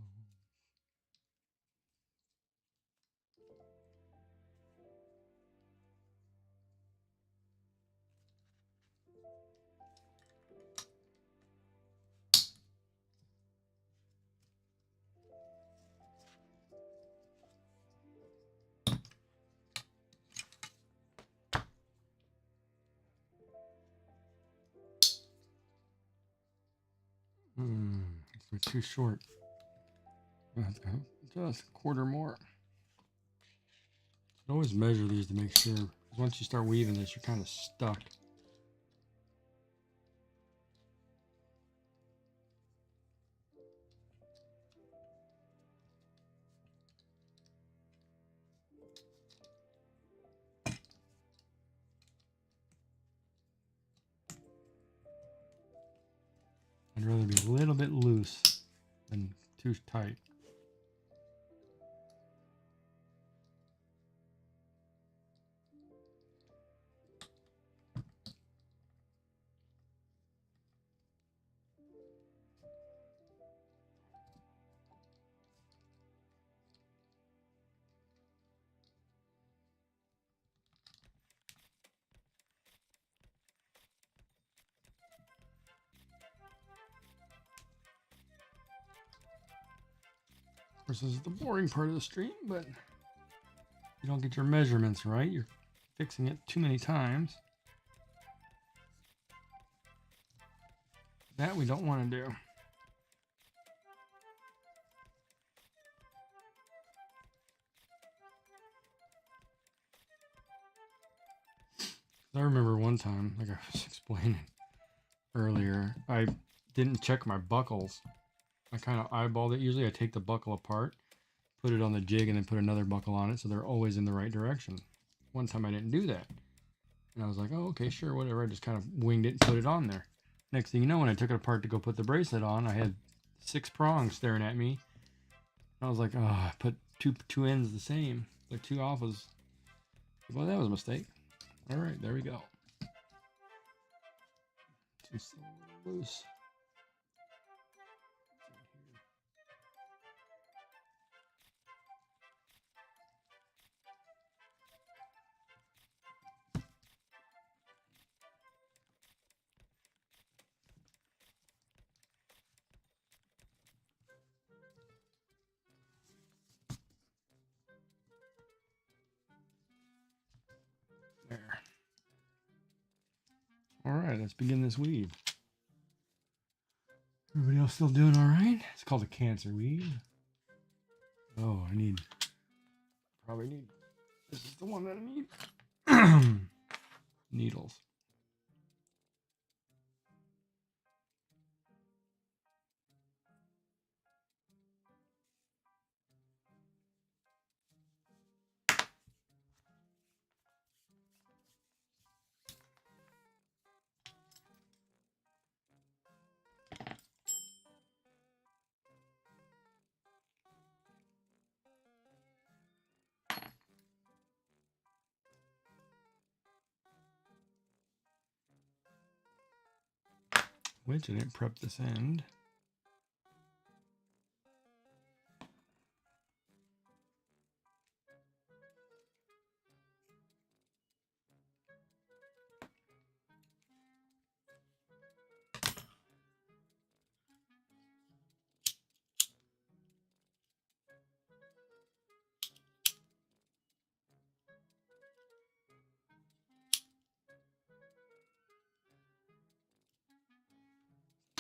We're too short. Just a quarter more. I always measure these to make sure 'Cause once you start weaving this, you're kind of stuck. I'd rather be a little bit loose than too tight. Of course, this is the boring part of the stream, but you don't get your measurements right. You're fixing it too many times. That we don't want to do. I remember one time, like I was explaining earlier, I didn't check my buckles. I kind of eyeballed it. Usually I take the buckle apart, put it on the jig, and then put another buckle on it so they're always in the right direction. One time I didn't do that. And I was like, oh, okay, sure, whatever. I just kind of winged it and put it on there. Next thing you know, when I took it apart to go put the bracelet on, I had 6 prongs staring at me. I was like, oh, I put two ends the same, like 2 alphas. Well, that was a mistake. All right, there we go. Just a little loose. There. All right, let's begin this weave. Everybody else still doing all right? It's called a cancer weave. Oh, probably need, this is the one that I need. Needles. Which I didn't prep this end.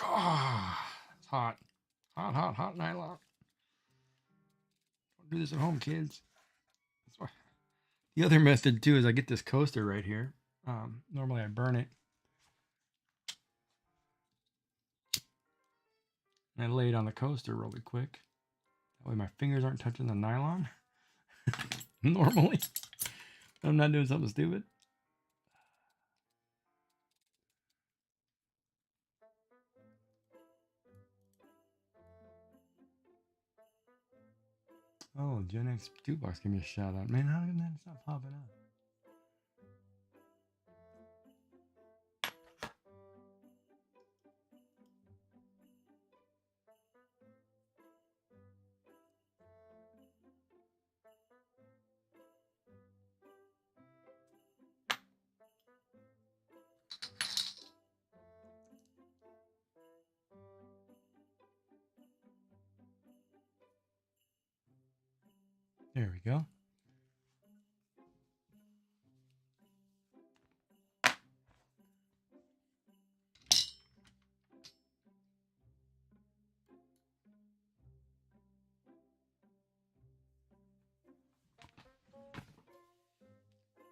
Ah, it's hot. Hot, hot, hot nylon. Don't do this at home, kids. That's why. The other method too is I get this coaster right here. Normally I burn it. And I lay it on the coaster really quick. That way my fingers aren't touching the nylon. Normally. I'm not doing something stupid. Oh, Gen X 2 box, give me a shout out. Man, how come that's not popping up? There we go.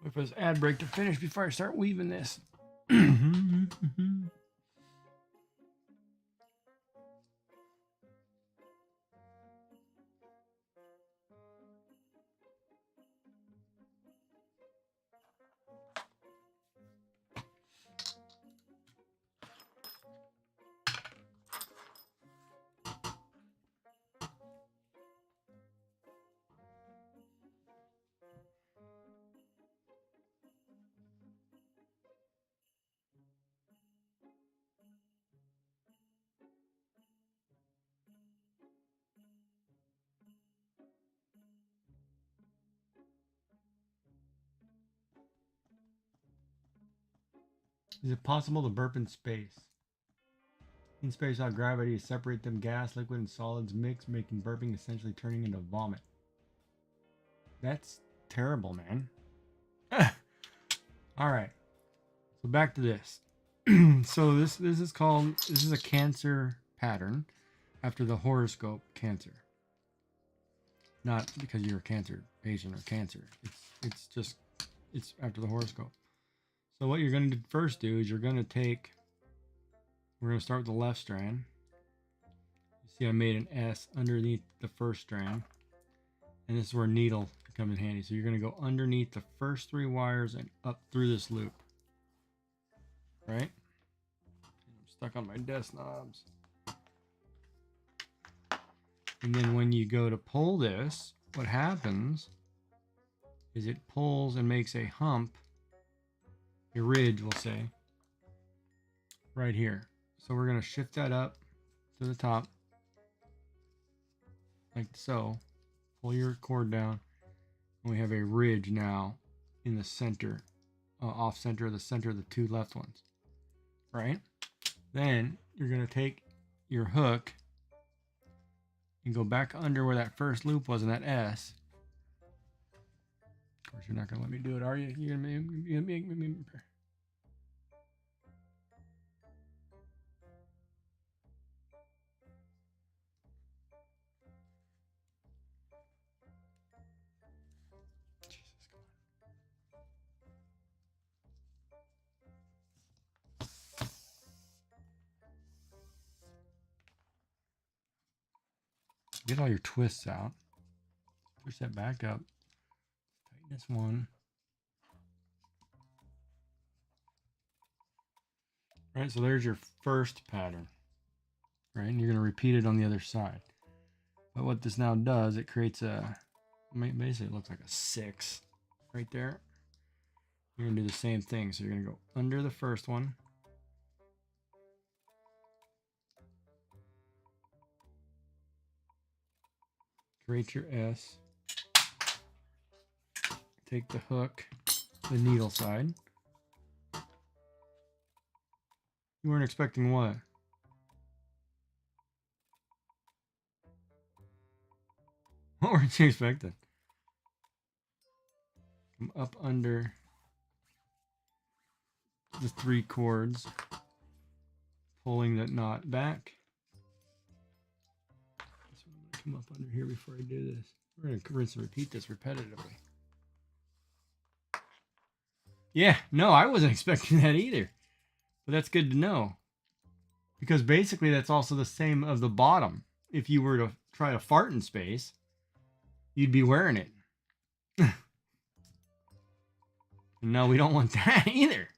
Wait for this ad break to finish before I start weaving this. Is it possible to burp in space? In space, how gravity separate them, gas, liquid, and solids mix, making burping essentially turning into vomit. That's terrible, man. All right. So back to this. So this is a Cancer pattern after the horoscope Cancer. Not because you're a Cancer patient or Cancer. It's after the horoscope. So what you're going to first do is we're going to start with the left strand. You see I made an S underneath the first strand. And this is where needle comes in handy. So you're going to go underneath the first 3 wires and up through this loop. Right? I'm stuck on my desk knobs. And then when you go to pull this, what happens is it pulls and makes a hump, a ridge, we'll say, right here. So we're going to shift that up to the top, like so. Pull your cord down, and we have a ridge now in the center, off center of the 2 left ones, right? Then you're going to take your hook and go back under where that first loop was in that S. Of course, you're not going to let me do it, are you? You're going to make me. Jesus, come on. Get all your twists out. Push that back up. Tighten this one. All right, so there's your first pattern. Right, and you're going to repeat it on the other side. But what this now does, it creates basically it looks like a 6 right there. You're going to do the same thing. So you're going to go under the first one. Create your S. Take the hook, the needle side. You weren't expecting what? What weren't you expecting? Come up under the 3 cords, pulling that knot back. So I'm going to come up under here before I do this. We're going to rinse and repeat this repetitively. Yeah, no, I wasn't expecting that either. But that's good to know. Because basically that's also the same of the bottom. If you were to try to fart in space, you'd be wearing it. No, we don't want that either.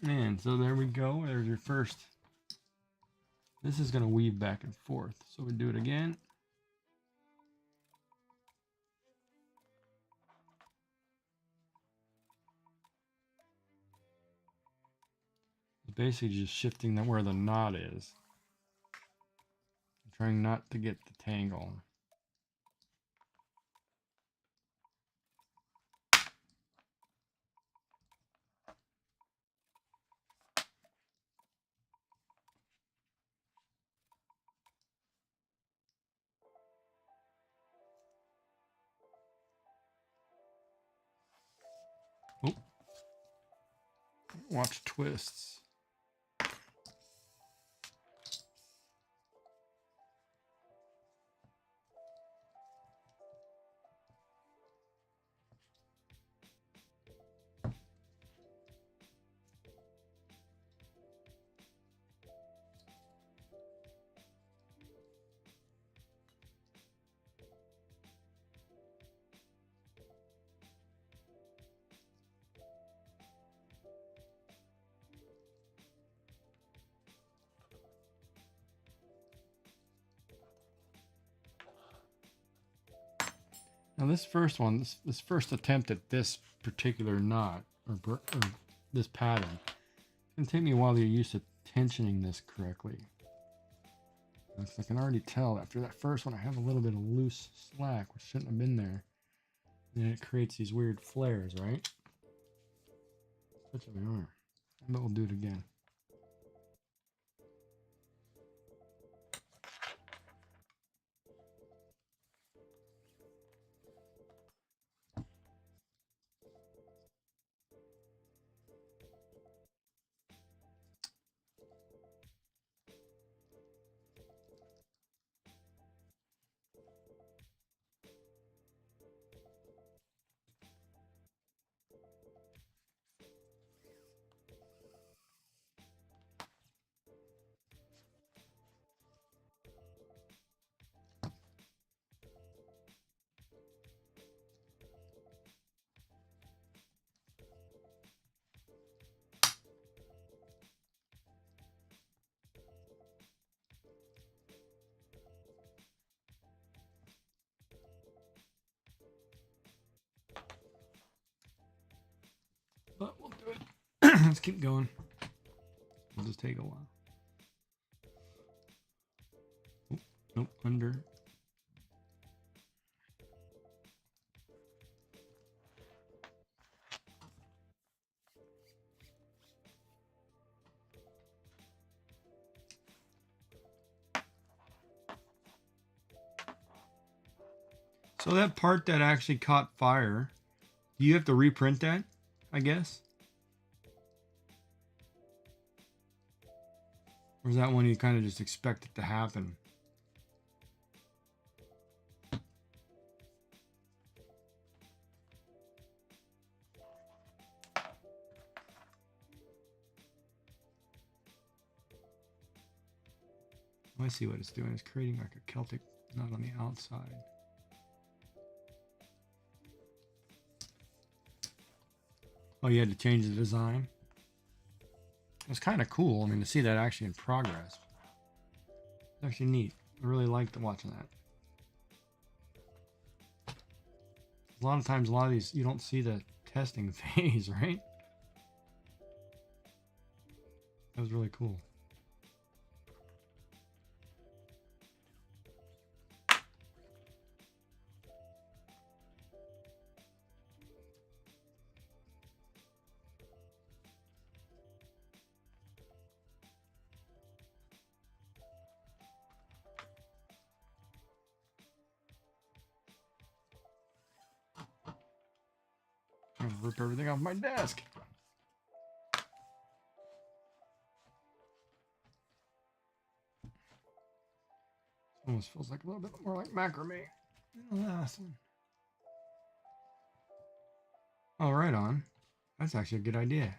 And so there we go. There's your first. This is going to weave back and forth. So we do it again. Basically just shifting where the knot is. I'm trying not to get the tangle. Watch twists. Now this first one, this first attempt at this particular knot or this pattern, it's gonna take me a while to get used to tensioning this correctly. I can already tell after that first one I have a little bit of loose slack, which shouldn't have been there. And then it creates these weird flares, right? Such a are. But we'll do it again. But we'll do it. Let's keep going. It'll just take a while. Oh, nope, under. So that part that actually caught fire, do you have to reprint that, I guess? Or is that one you kind of just expect it to happen? Oh, I see what it's doing. It's creating like a Celtic knot on the outside. Oh, you had to change the design? It's kind of cool. I mean, to see that actually in progress. It's actually neat. I really liked watching that. A lot of times, a lot of these, you don't see the testing phase, right? That was really cool. I'm gonna rip everything off my desk. Almost feels like a little bit more like macrame than the last one. Oh, right on. That's actually a good idea.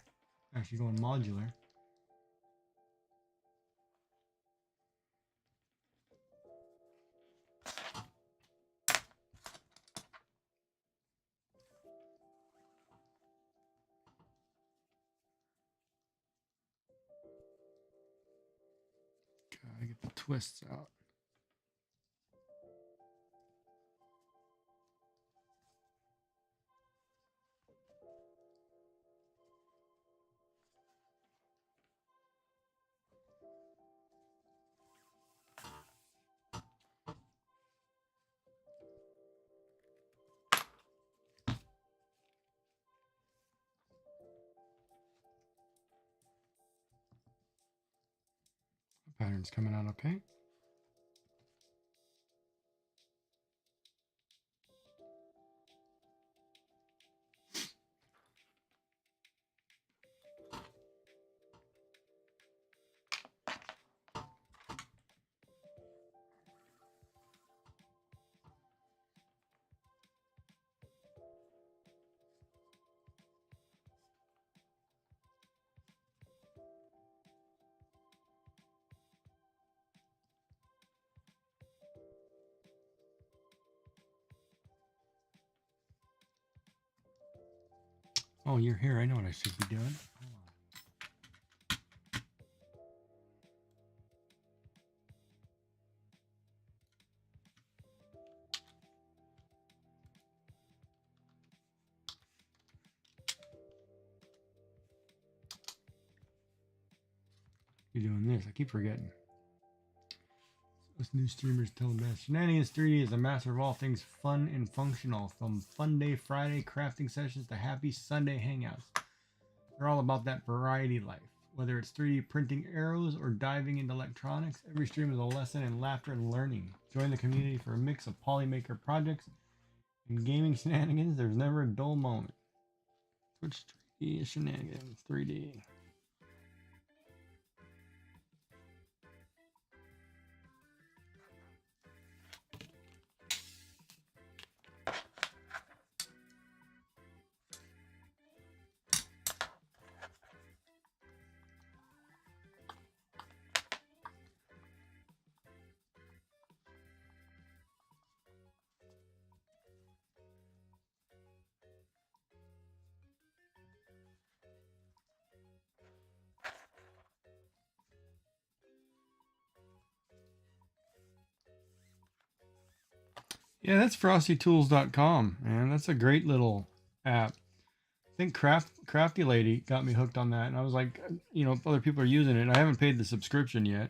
Actually going modular. Gotta get the twists out. The pattern's coming out okay. Oh, you're here. I know what I should be doing. Hold on. You're doing this. I keep forgetting. Us new streamers tell them best. Shenanigans 3D is a master of all things fun and functional, from Fun Day Friday crafting sessions to Happy Sunday hangouts. They're all about that variety life. Whether it's 3D printing arrows or diving into electronics, every stream is a lesson in laughter and learning. Join the community for a mix of polymaker projects and gaming shenanigans. There's never a dull moment. Twitch 3D Shenanigans 3D. Yeah, that's frostytools.com, man. That's a great little app. I think Crafty Lady got me hooked on that, and I was like, you know, other people are using it. I haven't paid the subscription yet.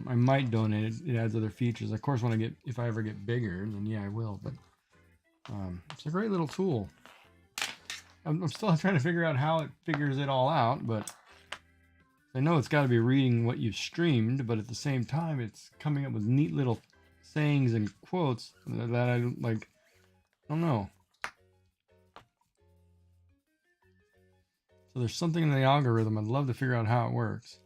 I might donate it. It adds other features. Of course, when I get, if I ever get bigger, then yeah, I will. But it's a great little tool. I'm still trying to figure out how it figures it all out, but I know it's got to be reading what you've streamed, but at the same time, it's coming up with neat little sayings and quotes that I like. I don't know. So there's something in the algorithm. I'd love to figure out how it works.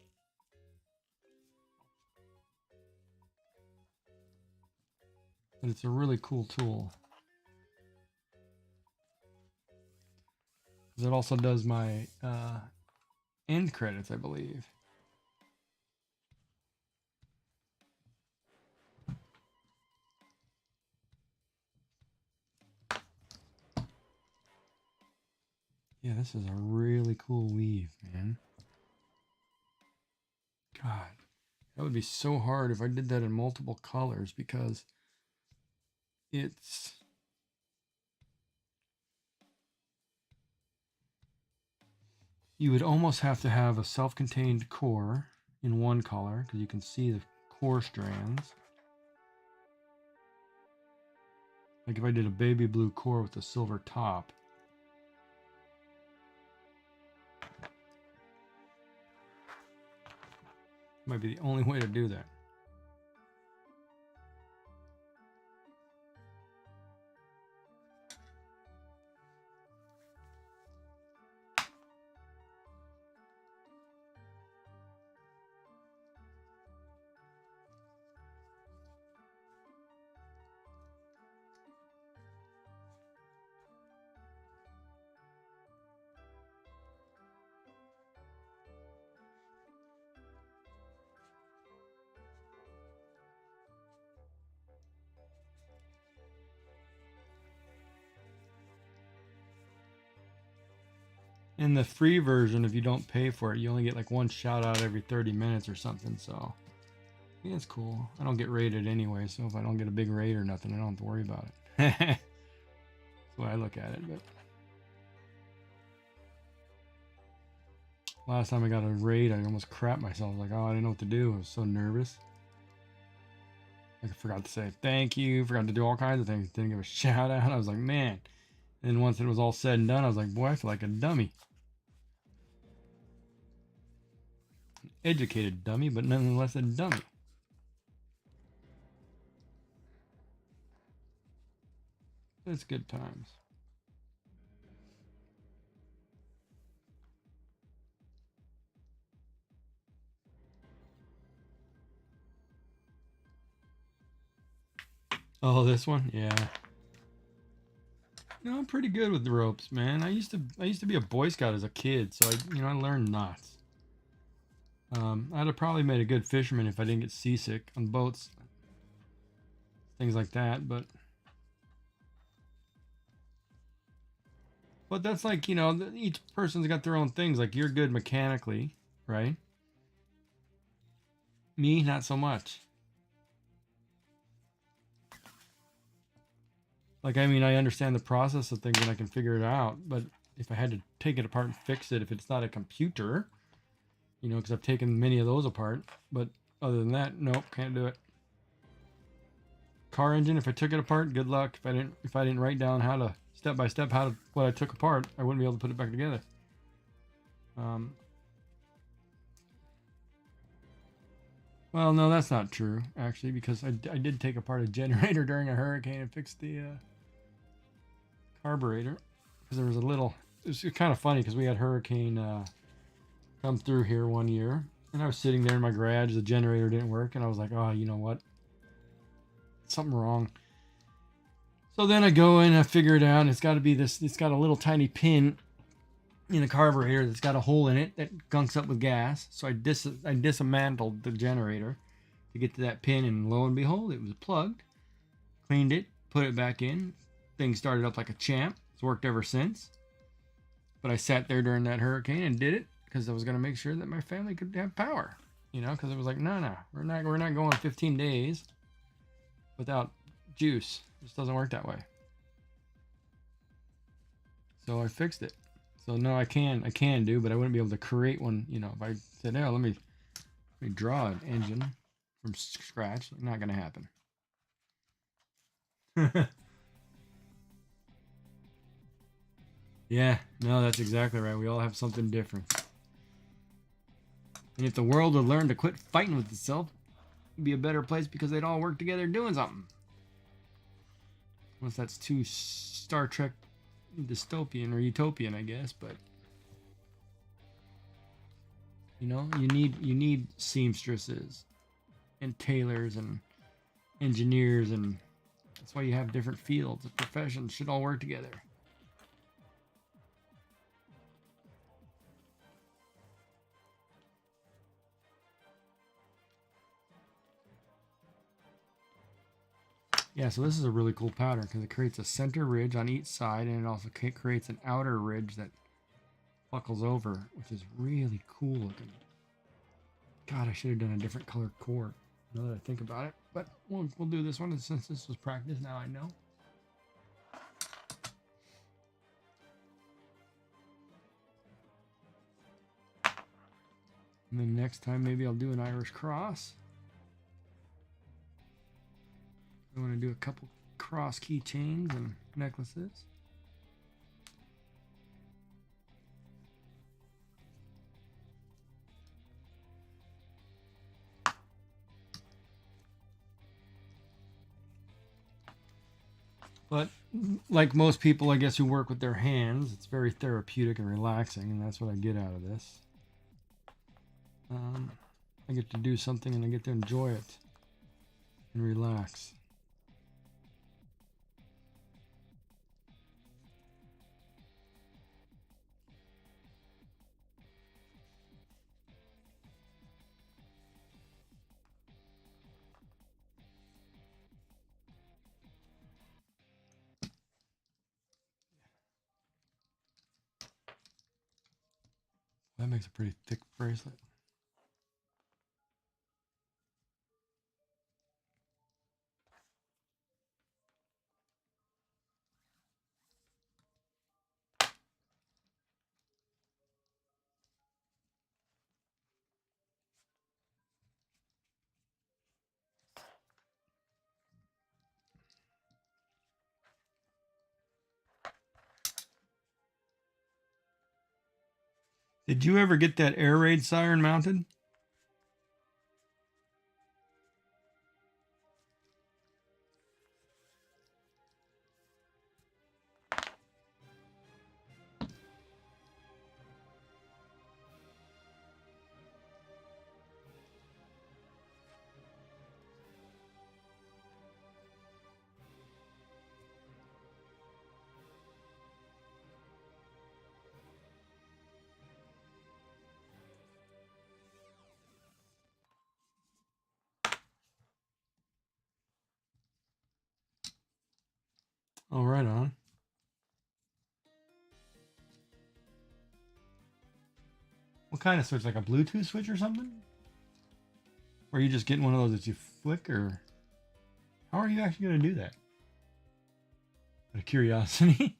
But it's a really cool tool. It also does my end credits, I believe. Yeah, this is a really cool weave, man. God, that would be so hard if I did that in multiple colors, because it's... You would almost have to have a self-contained core in one color, because you can see the core strands. Like if I did a baby blue core with a silver top. Might be the only way to do that. In the free version, if you don't pay for it, you only get like one shout out every 30 minutes or something. So yeah, it's cool. I don't get rated anyway, so if I don't get a big raid or nothing, I don't have to worry about it. That's the way I look at it. But last time I got a raid, I almost crapped myself. Like, oh, I didn't know what to do. I was so nervous. Like, I forgot to say thank you. Forgot to do all kinds of things. Didn't give a shout out. I was like, man. And once it was all said and done, I was like, boy, I feel like a dummy. Educated dummy, but nonetheless a dummy. It's good times. Oh, this one? Yeah. No, I'm pretty good with the ropes, man. I used to be a Boy Scout as a kid, so I learned knots. I'd have probably made a good fisherman if I didn't get seasick on boats, things like that. But But that's like, you know, each person's got their own things. Like you're good mechanically, right? Me, not so much. Like, I mean, I understand the process of things and I can figure it out. But if I had to take it apart and fix it, if it's not a computer, you know, because I've taken many of those apart. But other than that, nope, can't do it. Car engine, if I took it apart, good luck. If I didn't write down how to step by step what I took apart, I wouldn't be able to put it back together. Well, no, that's not true actually, because I did take apart a generator during a hurricane and fix the carburetor because there was a little. It was kind of funny because we had hurricane come through here one year, and I was sitting there in my garage. The generator didn't work, and I was like, oh, you know what? Something wrong. So then I go and I figure it out, and it's got to be this. It's got a little tiny pin in the carburetor that's got a hole in it that gunks up with gas. So I dismantled the generator to get to that pin, and lo and behold, it was plugged. Cleaned it, put it back in. Thing started up like a champ. It's worked ever since. But I sat there during that hurricane and did it because I was going to make sure that my family could have power. You know, because it was like, no, we're not going 15 days without juice. It just doesn't work that way. So I fixed it. So no, I can do, but I wouldn't be able to create one. You know, if I said, "Oh, let me draw an engine from scratch," not gonna happen. Yeah, no, that's exactly right. We all have something different. And if the world would learn to quit fighting with itself, it'd be a better place because they'd all work together doing something. Unless that's too Star Trek dystopian or utopian, I guess, but you know, you need seamstresses and tailors and engineers, and that's why you have different fields of professions should all work together. Yeah, so this is a really cool pattern because it creates a center ridge on each side, and it also creates an outer ridge that buckles over, which is really cool looking. God, I should have done a different colored cord now that I think about it. But we'll do this one, and since this was practice, now I know. And then next time maybe I'll do an Irish cross. I want to do a couple cross keychains and necklaces. But like most people, I guess, who work with their hands, it's very therapeutic and relaxing, and that's what I get out of this. I get to do something and I get to enjoy it and relax. That makes a pretty thick bracelet. Did you ever get that air raid siren mounted? Oh, right on. What kind of switch? Like a Bluetooth switch or something? Or are you just getting one of those that you flick, or how are you actually going to do that? Out of curiosity.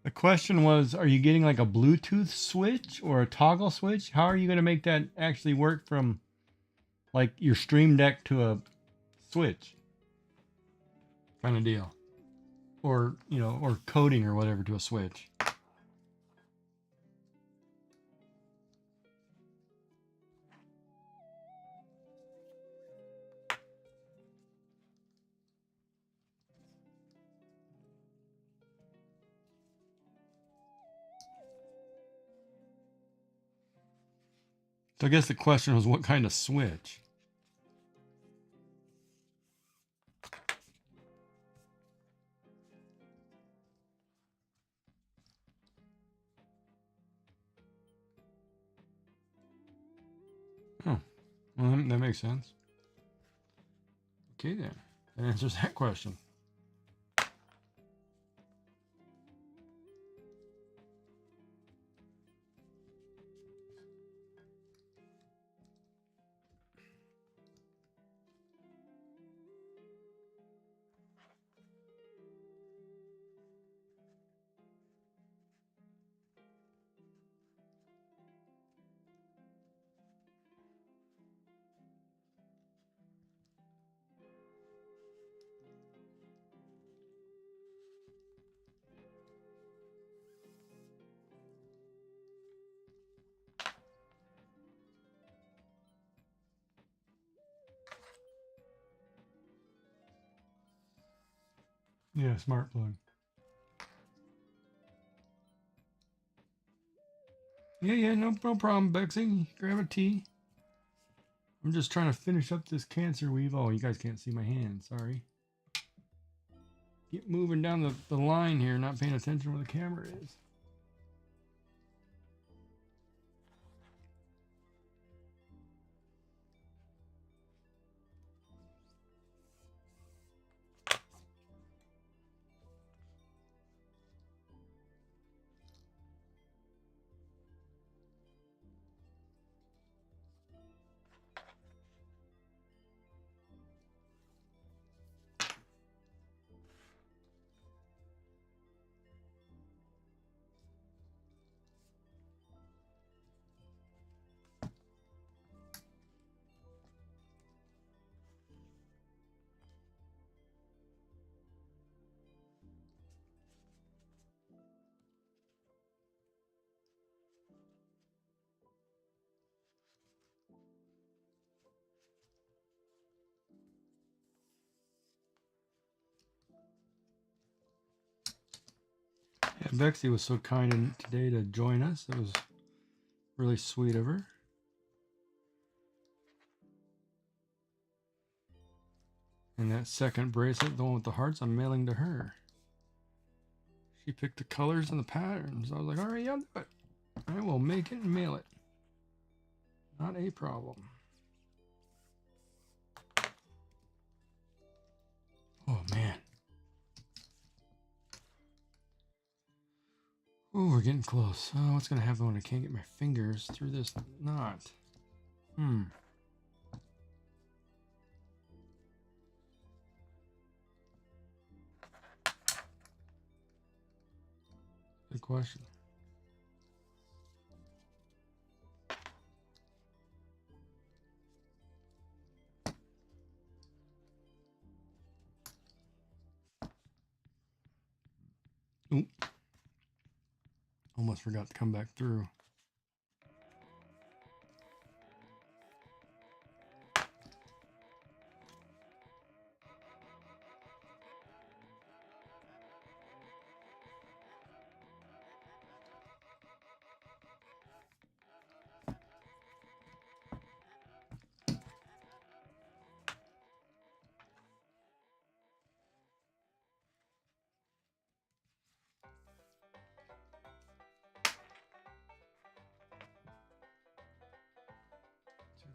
The question was, are you getting like a Bluetooth switch or a toggle switch? How are you going to make that actually work from like your Stream Deck to a switch kind of deal? Or, you know, or coding or whatever to a switch. So I guess the question was, what kind of switch? Oh, well, that makes sense. Okay, then. That answers that question. Yeah, smart plug. Yeah, no problem, Bexy. Grab a tea. I'm just trying to finish up this cancer weave. Oh, you guys can't see my hand. Sorry. Get moving down the line here, not paying attention where the camera is. Yeah, Bexy was so kind today to join us. It was really sweet of her. And that second bracelet, the one with the hearts, I'm mailing to her. She picked the colors and the patterns. I was like, all right, yeah, I'll do it. I will make it and mail it. Not a problem. Oh, man. Oh, we're getting close. Oh, what's going to happen when I can't get my fingers through this knot? Good question. Oop. Almost forgot to come back through.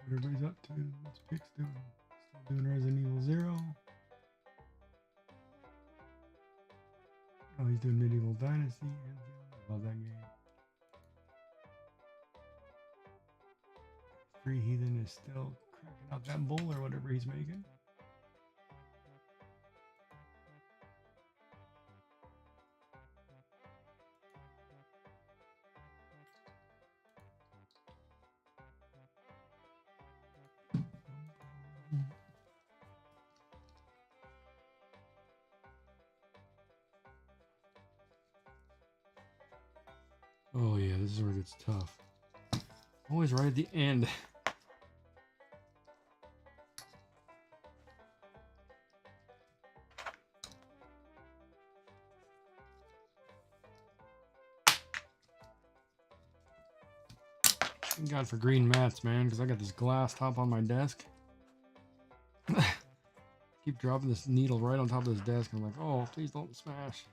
what everybody's up to. What's Pix doing? Still doing Resident Evil 0. Oh, he's doing Medieval Dynasty. Love that game. Free Heathen is still cracking out that bowl or whatever he's making. Oh yeah, this is where it gets tough. Always right at the end. Thank God for green mats, man, because I got this glass top on my desk. Keep dropping this needle right on top of this desk. I'm like, oh, please don't smash.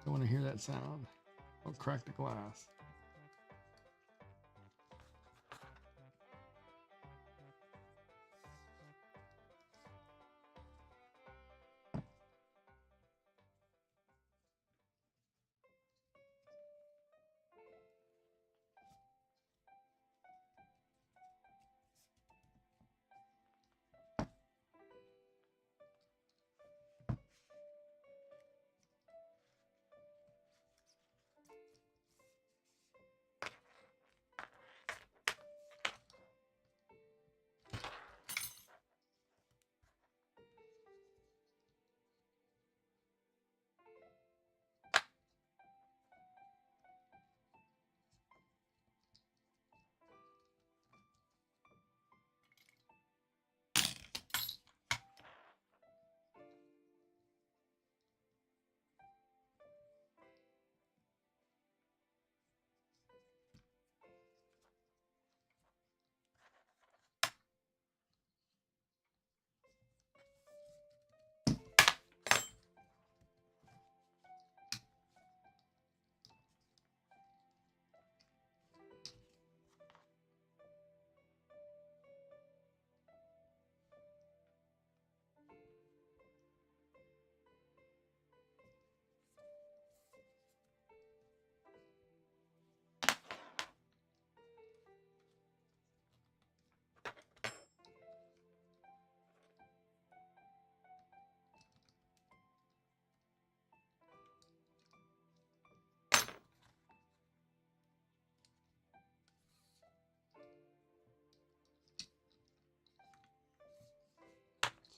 Don't want to hear that sound. Don't crack the glass.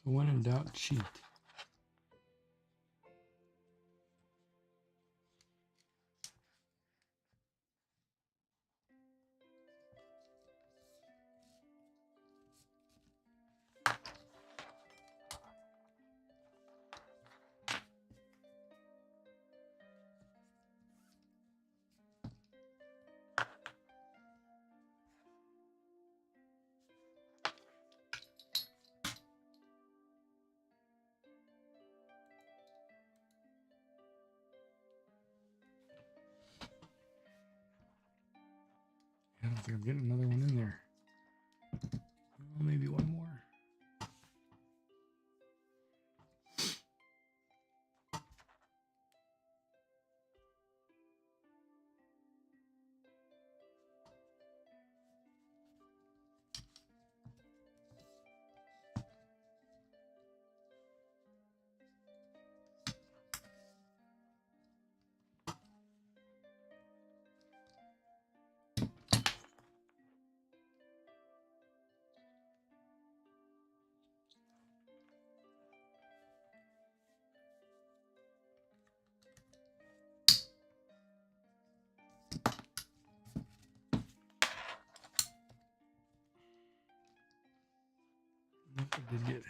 So when in doubt, cheat. I don't think I'm getting another one in there. Well, maybe one more. Nope, I did get it.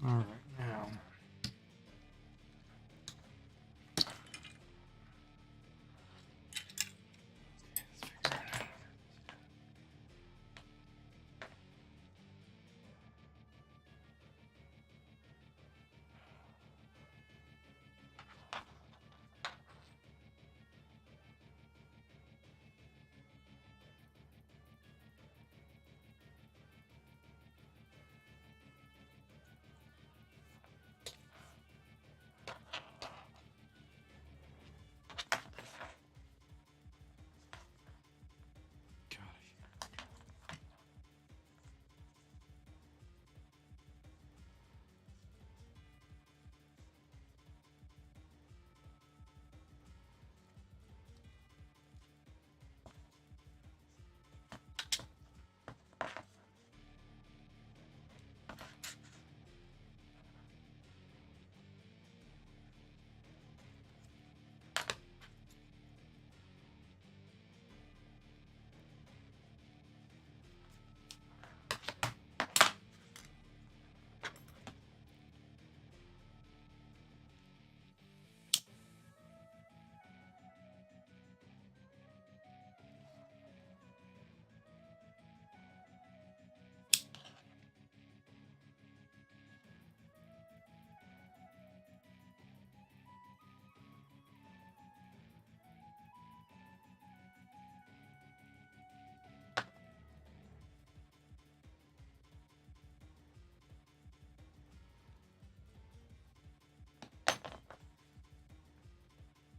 All right, now.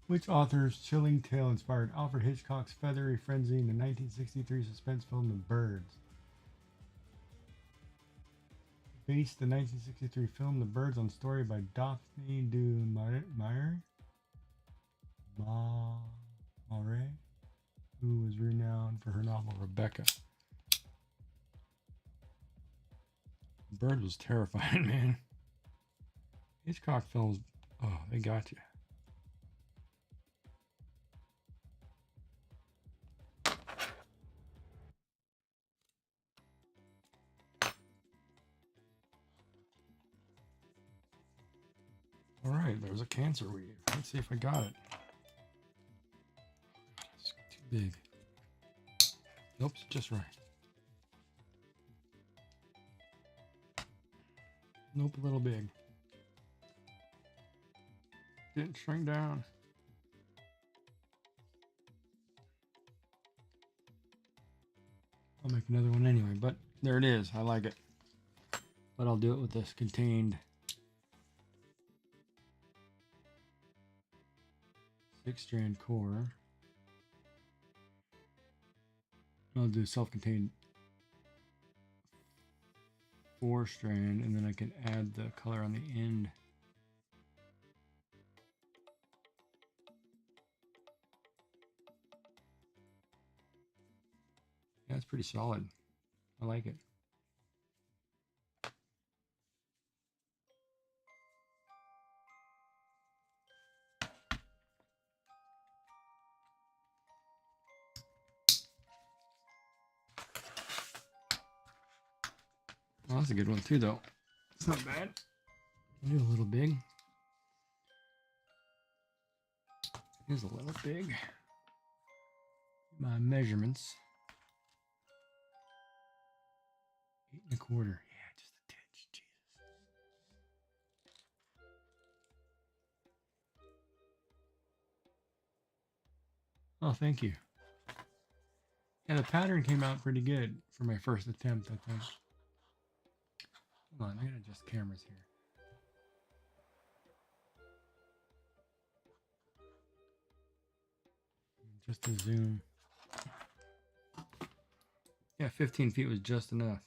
Which author's chilling tale inspired Alfred Hitchcock's feathery frenzy in the 1963 suspense film The Birds? Based the 1963 film The Birds on story by Daphne du Maurier, who was renowned for her novel Rebecca. The Bird was terrifying, man. Hitchcock films, oh, they got you. All right, there was a cancer weave. Let's see if I got it. It's too big. Nope, it's just right. Nope, a little big. Didn't shrink down. I'll make another one anyway, but there it is. I like it. But I'll do it with this contained 6-strand core. I'll do self-contained 4-strand, and then I can add the color on the end. Yeah, it's pretty solid. I like it. Well, that's a good one too, though. It's not bad. I do a little big. It is a little big. My measurements. 8 1/4. Yeah, just a tinge. Jesus. Oh, thank you. Yeah, the pattern came out pretty good for my first attempt, I think. Hold on, I gotta adjust cameras here. Just to zoom. Yeah, 15 feet was just enough.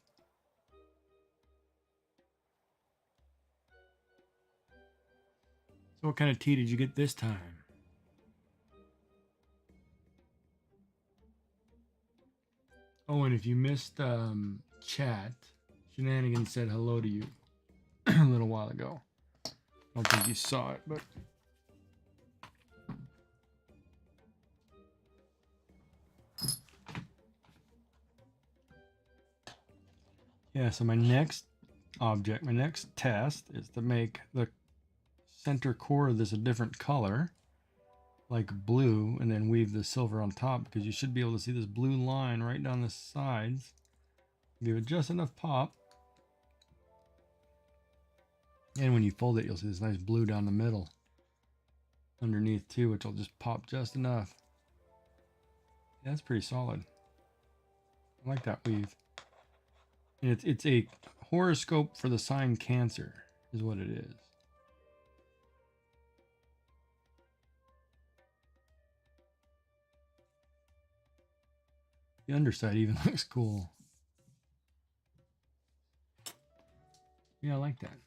So what kind of tea did you get this time? Oh, and if you missed chat, Shenanigans said hello to you a little while ago. I don't think you saw it, but... Yeah, so my next object, my next test is to make the center core of this a different color, like blue, and then weave the silver on top, because you should be able to see this blue line right down the sides. Give it just enough pop. And when you fold it, you'll see this nice blue down the middle underneath too, which will just pop just enough. Yeah, that's pretty solid. I like that weave. And it's a horoscope for the sign Cancer is what it is. The underside even looks cool. Yeah, I like that.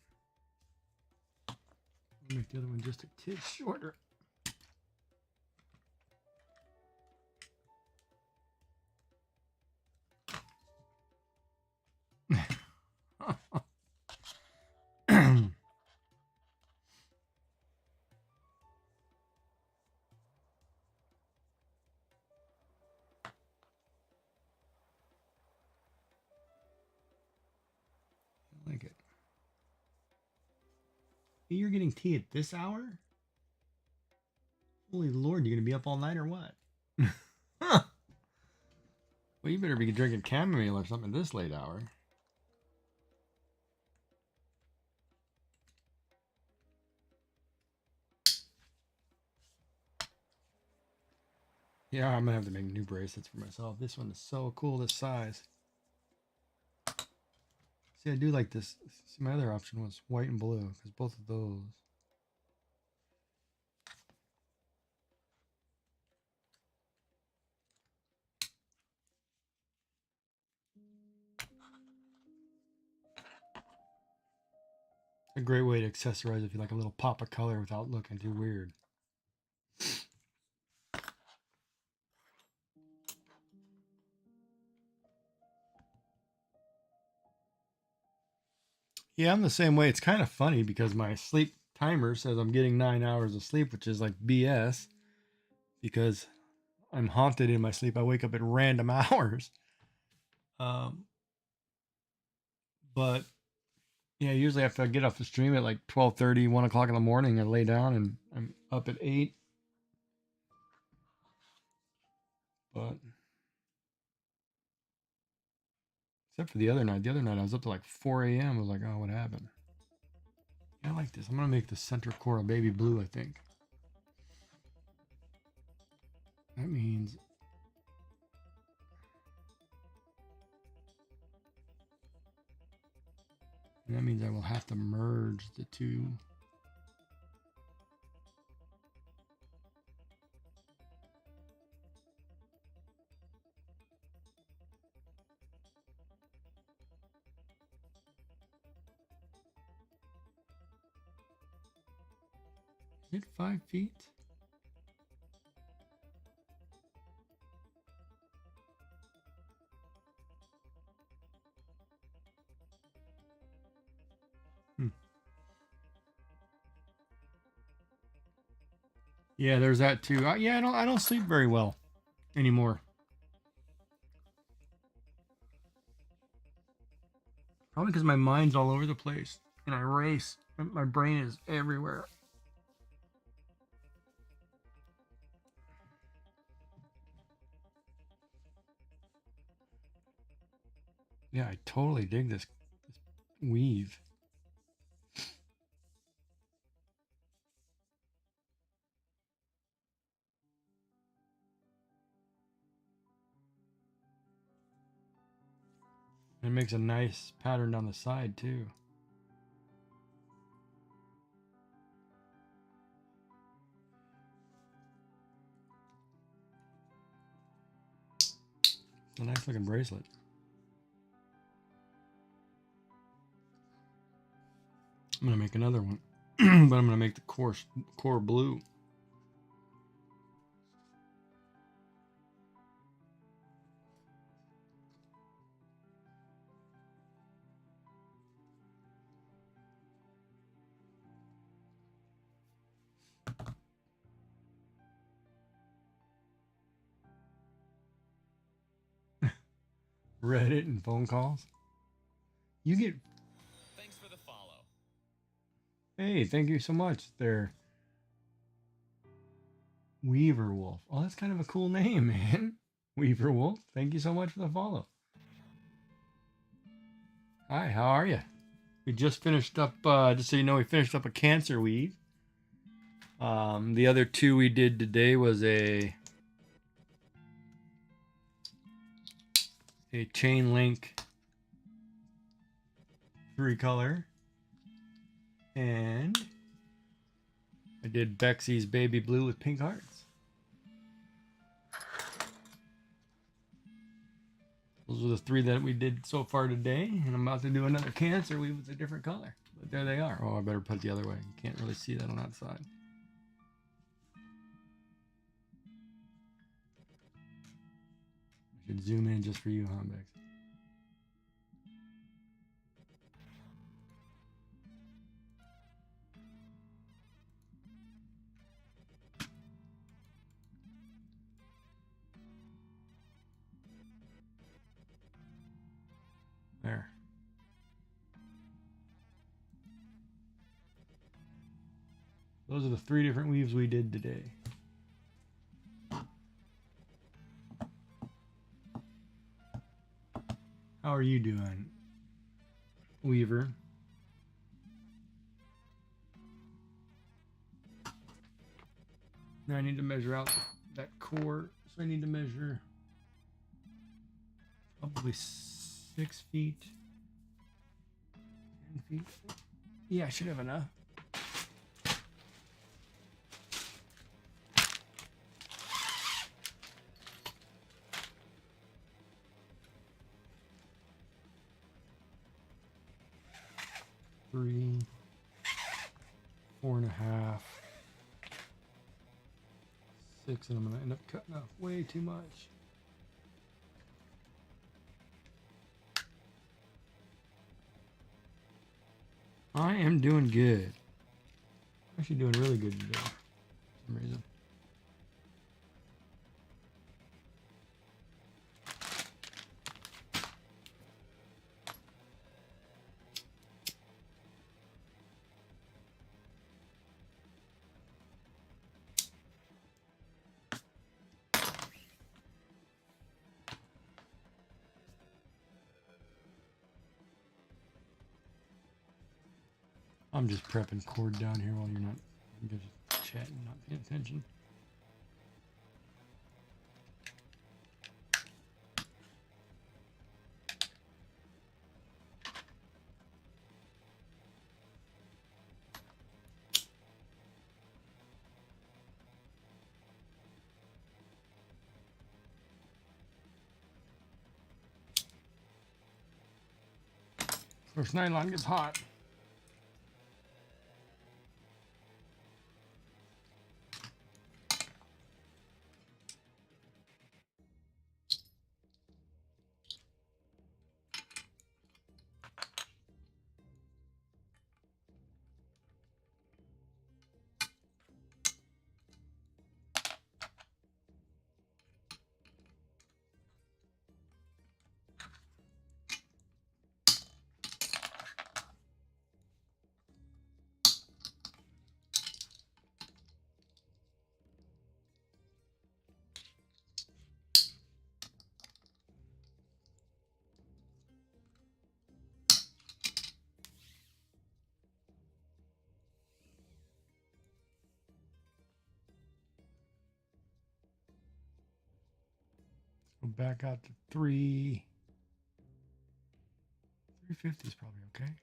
I'll make the other one just a tad shorter. I like it. You're getting tea at this hour? Holy Lord, you gonna be up all night or what? Huh. Well, you better be drinking chamomile or something this late hour. Yeah, I'm gonna have to make new bracelets for myself. This one is so cool, this size. See, I do like this. See, my other option was white and blue, because both of those. A great way to accessorize if you like a little pop of color without looking too weird. Yeah, I'm the same way. It's kind of funny because my sleep timer says I'm getting 9 hours of sleep, which is like BS because I'm haunted in my sleep. I wake up at random hours. Um, but yeah, usually after I get off the stream at like 12:30, 1 o'clock in the morning, I lay down and I'm up at 8. But except for the other night. The other night I was up to like 4 a.m. I was like, oh, what happened? Yeah, I like this. I'm going to make the center core a baby blue, I think. That means I will have to merge the two. Is it 5 feet? Yeah, there's that too. Yeah, I don't sleep very well anymore. Probably because my mind's all over the place and I race. My brain is everywhere. Yeah, I totally dig this weave. It makes a nice pattern down the side too. It's a nice looking bracelet. I'm gonna make another one, but I'm gonna make the core blue. Reddit and phone calls. You get. Thanks for the follow. Hey, thank you so much. There, Weaver Wolf. Oh, that's kind of a cool name, man. Weaver Wolf. Thank you so much for the follow. Hi, how are you? We just finished up. Just so you know, we finished up a cancer weave. The other two we did today was a chain link 3-color, and I did Bexy's baby blue with pink hearts. Those are the 3 that we did so far today, and I'm about to do another cancer weave with a different color. But there they are. Oh, I better put it the other way. You can't really see that on that side. I should zoom in just for you, huh, Bex? There. Those are the 3 different weaves we did today. How are you doing, Weaver? Now I need to measure out that core. So I need to measure probably 6 feet, 10 feet. Yeah, I should have enough. Three, 4.5. 6, and I'm going to end up cutting off way too much. I am doing good. Actually doing really good today for some reason. I'm just prepping cord down here while you're just chatting, not paying attention. First nylon gets hot. Go back out to 350 is probably okay.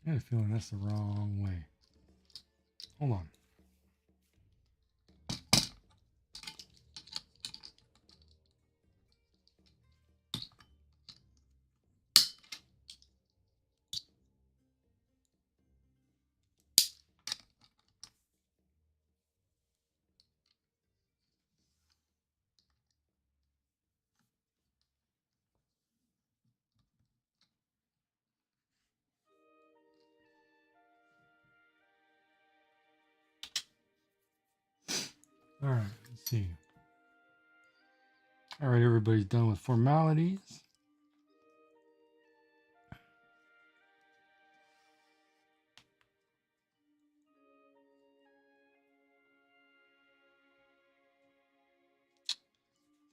I had a feeling that's the wrong way. Hold on. All right, let's see. All right, everybody's done with formalities.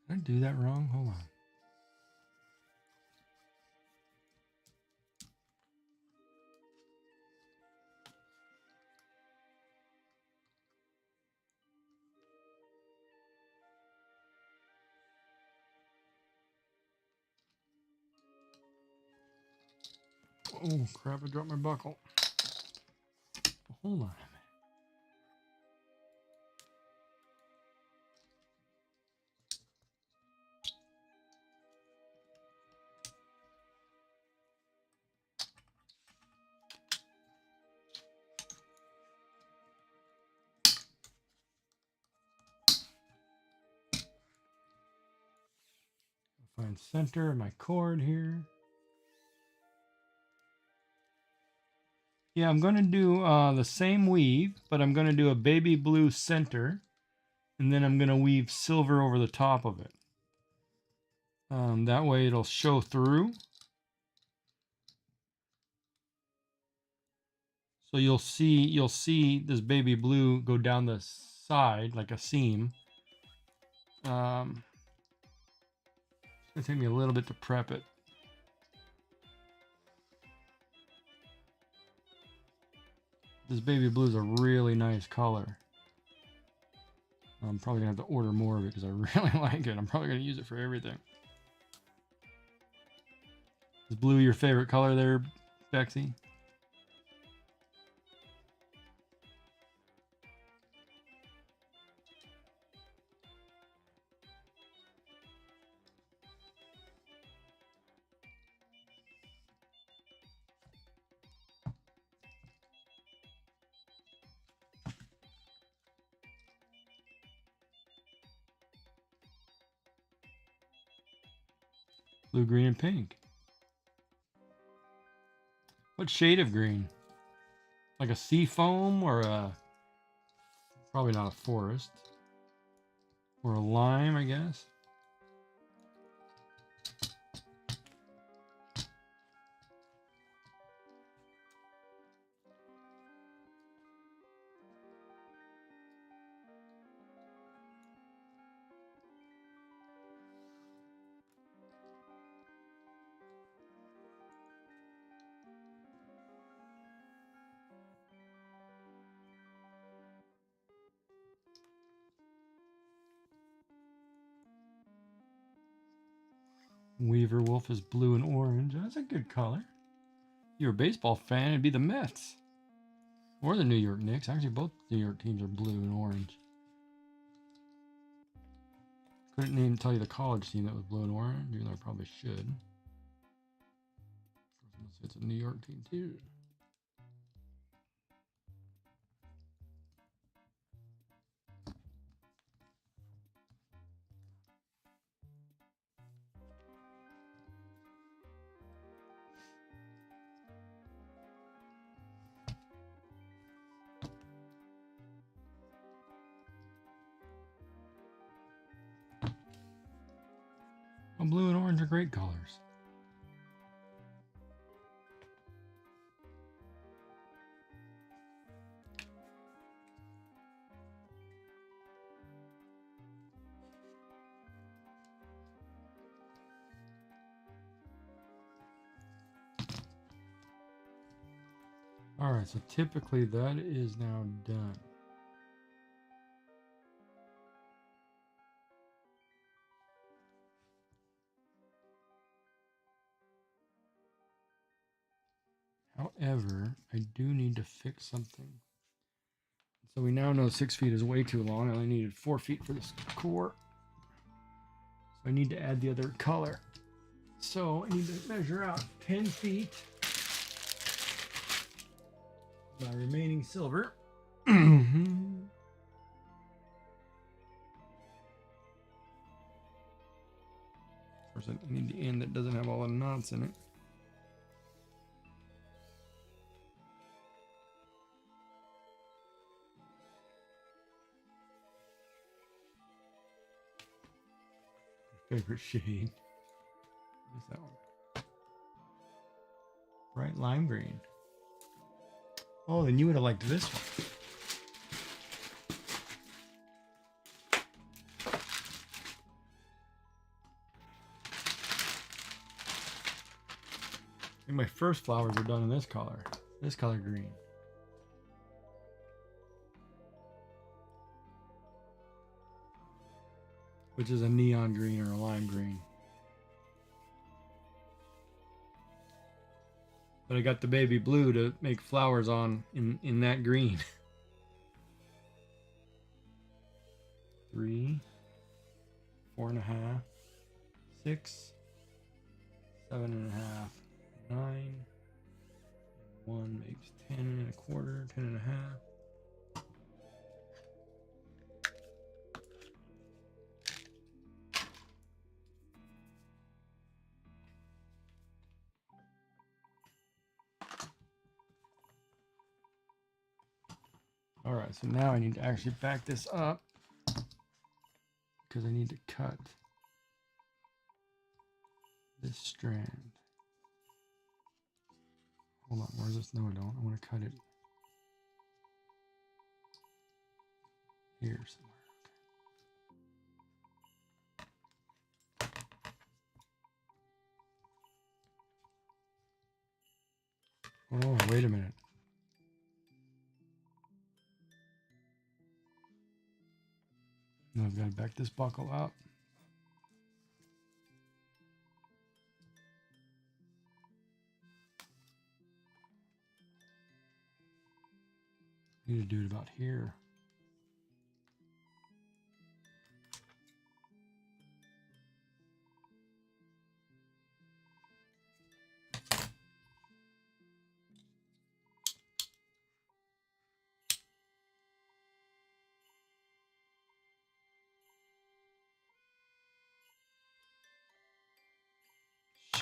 Did I do that wrong? Hold on. Oh, crap, I dropped my buckle. Hold on a minute. Find center of my cord here. Yeah, I'm going to do the same weave, but I'm going to do a baby blue center, and then I'm going to weave silver over the top of it. That way it'll show through. So you'll see this baby blue go down the side like a seam. It's going to take me a little bit to prep it. This baby blue is a really nice color. I'm probably going to have to order more of it because I really like it. I'm probably going to use it for everything. Is blue your favorite color there, Bexy? Blue, green, and pink. What shade of green? Like a sea foam or a... Probably not a forest. Or a lime, I guess. Weaver Wolf is blue and orange. That's a good color. If you're a baseball fan, it'd be the Mets. Or the New York Knicks. Actually, both New York teams are blue and orange. Couldn't even tell you the college team that was blue and orange, even though I probably should. It's a New York team too. Well, blue and orange are great colors. All right, so typically that is now done. However, I do need to fix something. So we now know 6 feet is way too long. I only needed 4 feet for this core. So I need to add the other color. So I need to measure out 10 feet. My remaining silver. Of course, I need the end that doesn't have all the knots in it. Favorite shade. What's that one? Bright lime green. Oh, then you would have liked this one. And my first flowers were done in this color green. Which is a neon green or a lime green. But I got the baby blue to make flowers on in that green. 3, 4.5, 6, 7.5, 9. 1 makes 10.25, 10.5. All right, so now I need to actually back this up because I need to cut this strand. Hold on, where's this? No, I don't. I want to cut it here somewhere. Oh, wait a minute. Now I've got to back this buckle up. Need to do it about here.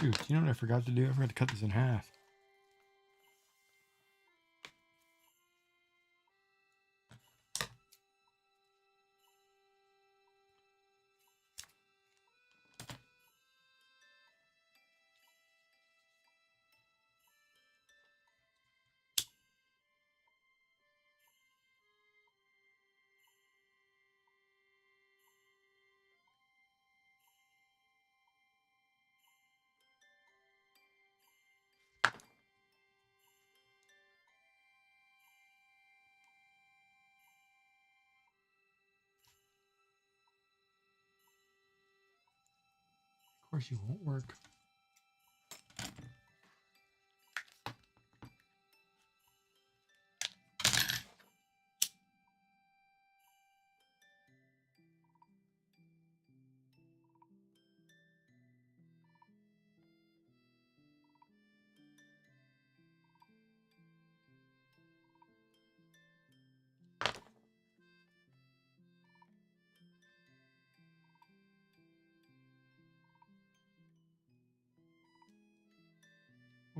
Shoot, you know what I forgot to do? I forgot to cut this in half. Of course, you won't work.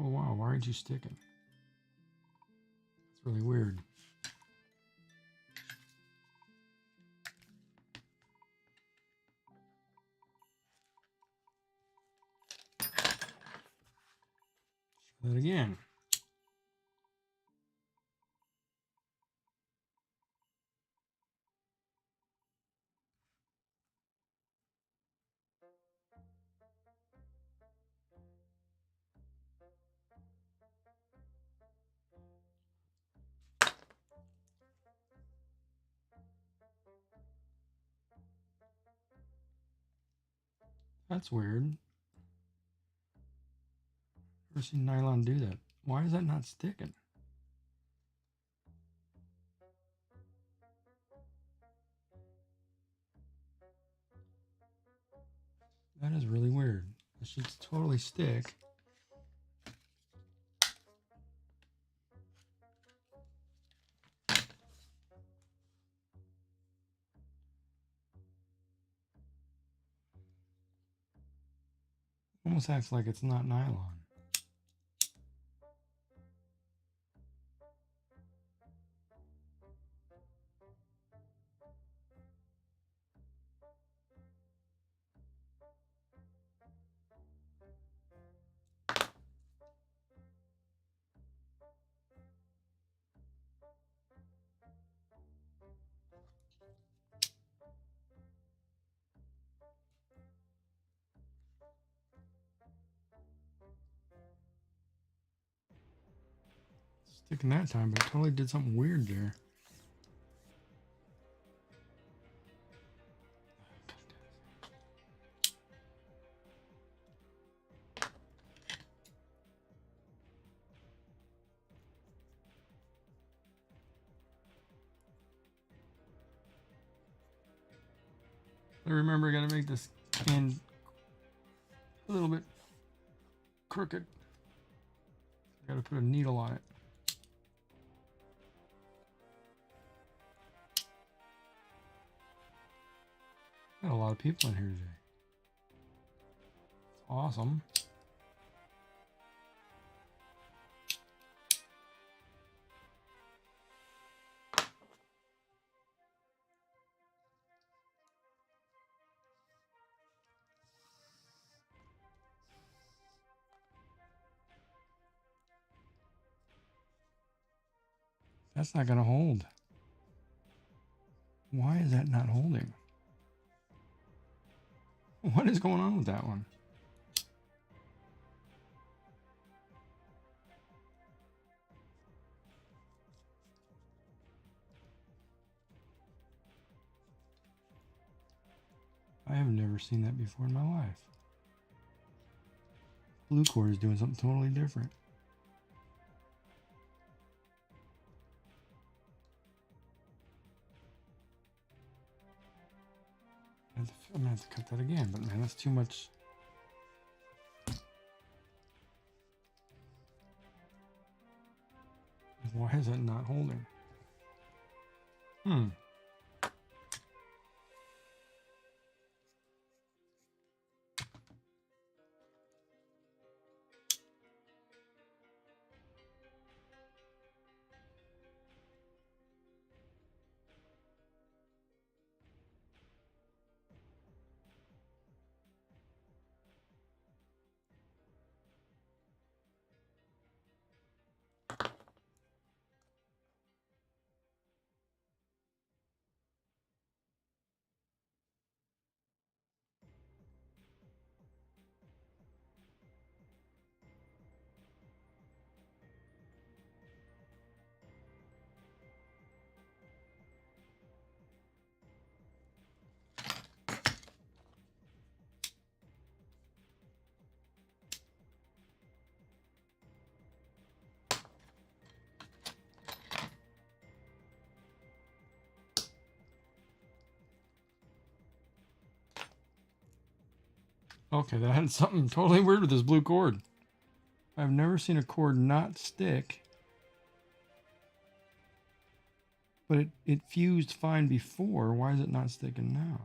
Oh wow, why aren't you sticking? That's really weird. Try that again. That's weird. Never seen nylon do that. Why is that not sticking? That is really weird. It should totally stick. Almost acts like it's not nylon. Sticking that time, but it totally did something weird there. I remember I gotta make this end a little bit crooked. I gotta put a needle on it. Got a lot of people in here today. It's awesome. That's not gonna hold. Why is that not holding? What is going on with that one? I have never seen that before in my life. Blue cord is doing something totally different. I'm gonna have to cut that again, but man, that's too much. Why is that not holding? Okay, that had something totally weird with this blue cord. I've never seen a cord not stick. But it fused fine before. Why is it not sticking now?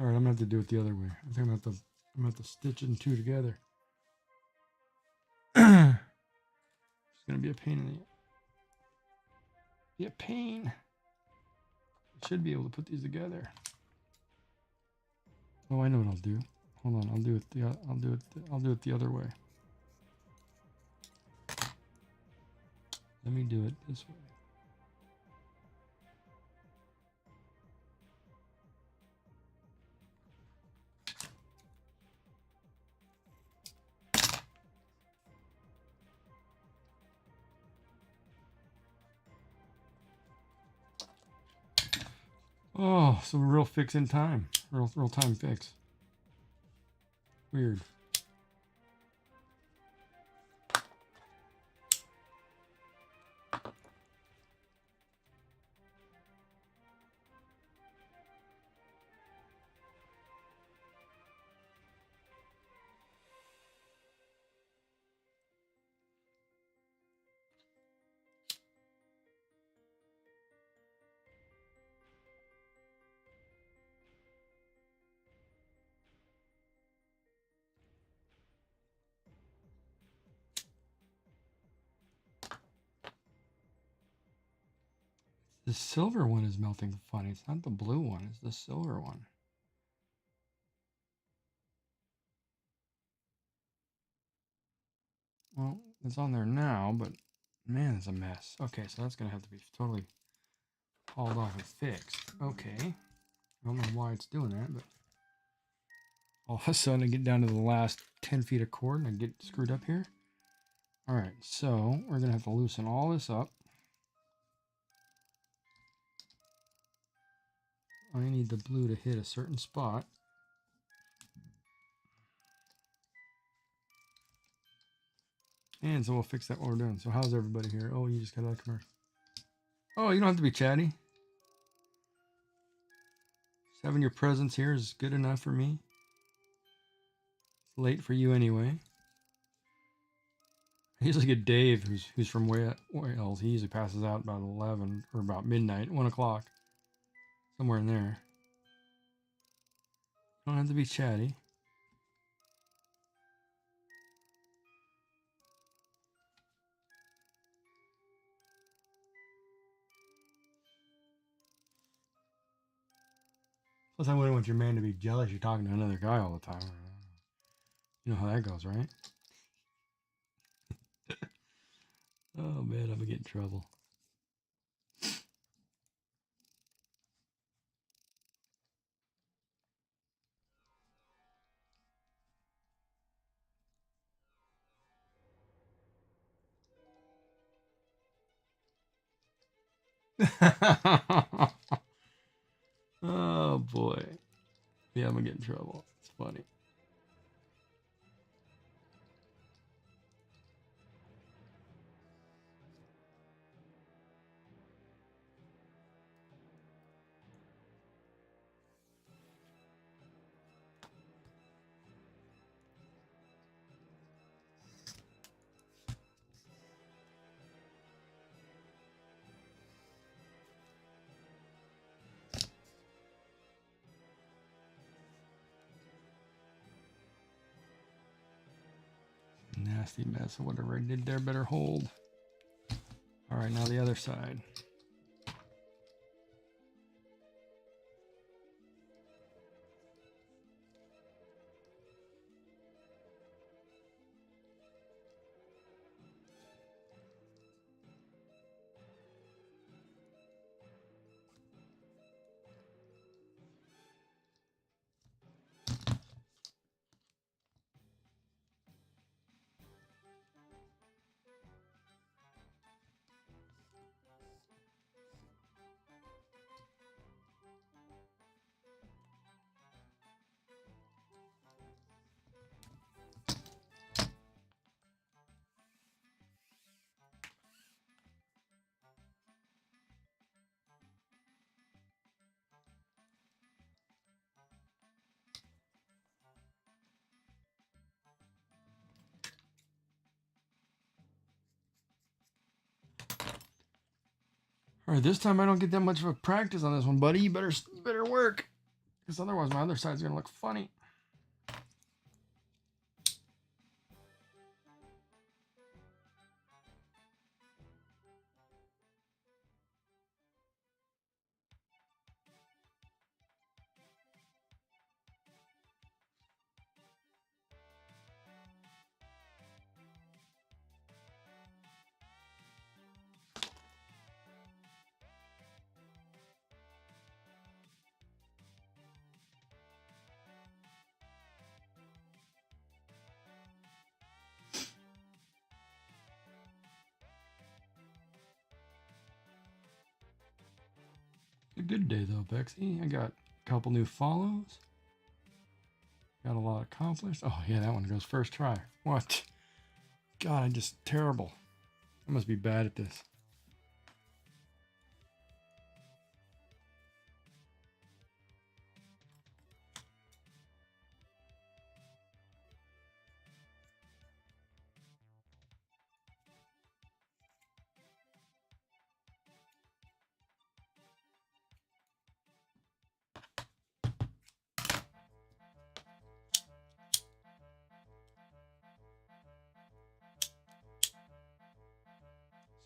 All right, I'm gonna have to do it the other way. I think I'm gonna have to stitch in two together. It's gonna be a pain in the. Be a pain. I should be able to put these together. Oh, I know what I'll do. Hold on, I'll do it the other way. Let me do it this way. Oh, so real fix in time. Real time fix. Weird. The silver one is melting funny. It's not the blue one, it's the silver one. Well, it's on there now, but man, it's a mess. Okay, so that's going to have to be totally hauled off and fixed. Okay. I don't know why it's doing that, but all of a sudden I get down to the last 10 feet of cord and I get screwed up here. All right, so we're going to have to loosen all this up. I need the blue to hit a certain spot. And so we'll fix that while we're doing. So how's everybody here? Oh, you just got out of commercial. Oh, you don't have to be chatty. Just having your presence here is good enough for me. It's late for you anyway. I usually get Dave, who's from Wales. He usually passes out about 11 or about midnight, 1 o'clock, somewhere in there. Don't have to be chatty. Plus, I wouldn't want your man to be jealous you're talking to another guy all the time. You know how that goes, right? Oh man, I'm gonna get in trouble. Oh boy. Yeah, I'm gonna get in trouble. It's funny. Nasty mess. Whatever I did there better hold. All right, now the other side. All right, this time I don't get that much of a practice on this one, buddy. You better work, because otherwise my other side's gonna look funny. A good day though, Bexy. I got a couple new follows. Got a lot accomplished. Oh yeah, that one goes first try. What? God, I'm just terrible. I must be bad at this.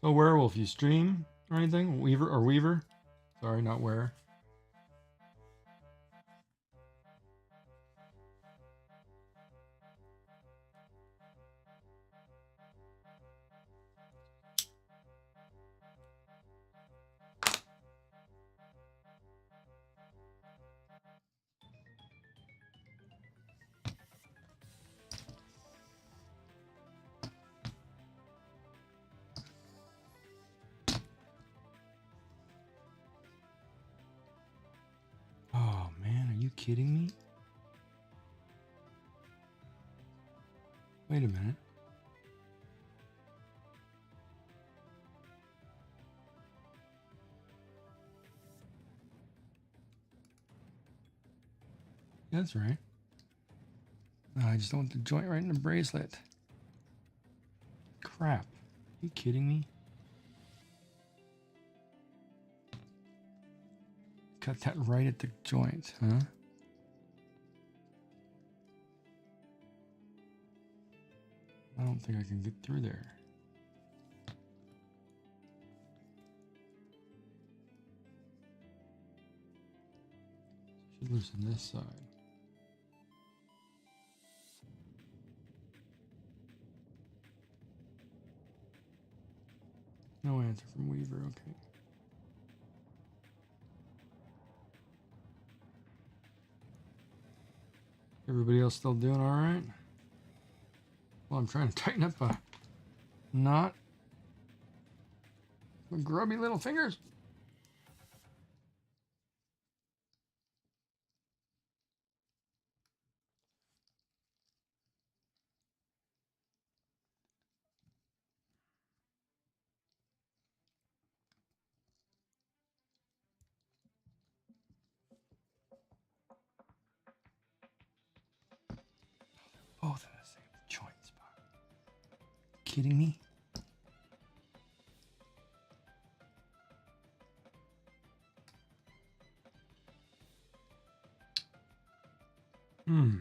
So Werewolf, you stream or anything? Weaver? Sorry, not Where. Oh man, are you kidding me? Wait a minute. That's right. No, I just don't want the joint right in the bracelet. Crap. Are you kidding me? Cut that right at the joint, huh? I don't think I can get through there. Should loosen this side. No answer from Weaver, okay. Everybody else still doing all right? Well, I'm trying to tighten up a knot. My grubby little fingers. Both in the same joint spot. Kidding me? Hmm.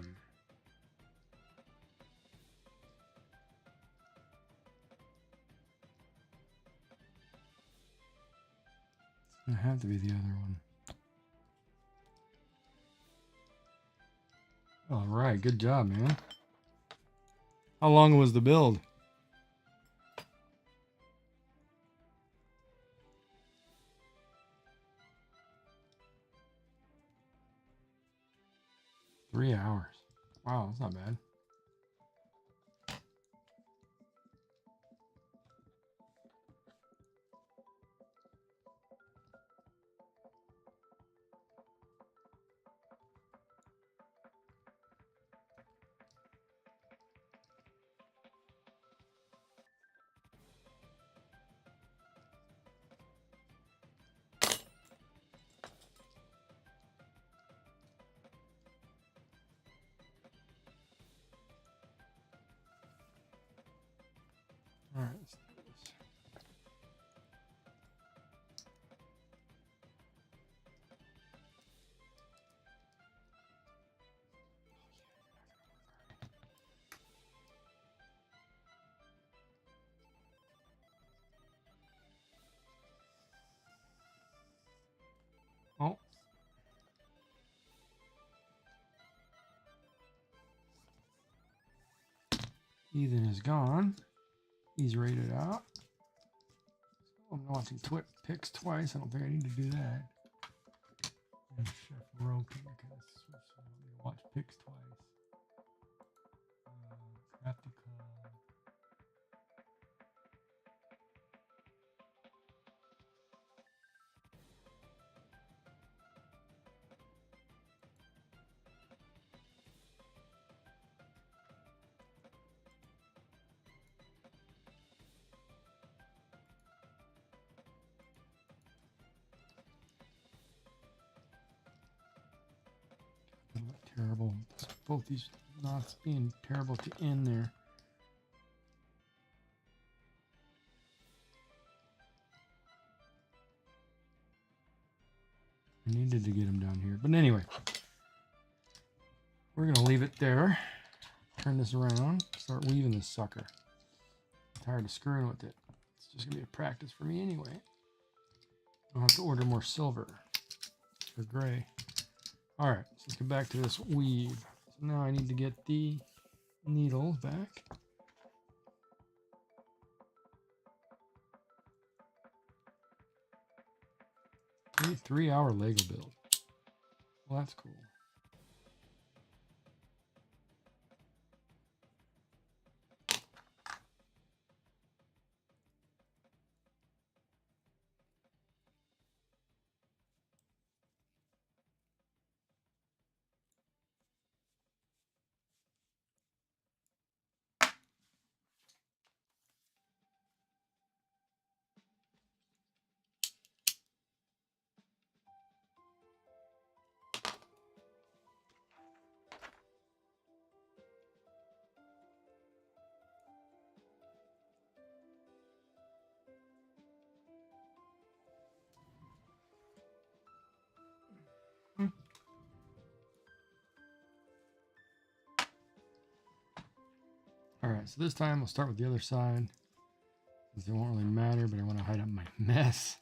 It's gonna have to be the other one. All right, good job, man. How long was the build? Three hours. Wow, that's not bad. All right, let's do this. Heathen is gone. He's rated out. I'm watching picks twice. I don't think I need to do that. And Chef Roken can switch. So I'm gonna watch picks twice. Crafty Club. Terrible. Both these knots being terrible to end there. I needed to get him down here. But anyway, we're going to leave it there. Turn this around. Start weaving this sucker. I'm tired of screwing with it. It's just going to be a practice for me anyway. I'll have to order more silver or gray. All right, so let's get back to this weave. So now I need to get the needles back. A 3-hour Lego build. Well, that's cool. All right, so this time we'll start with the other side. It won't really matter, but I want to hide up my mess.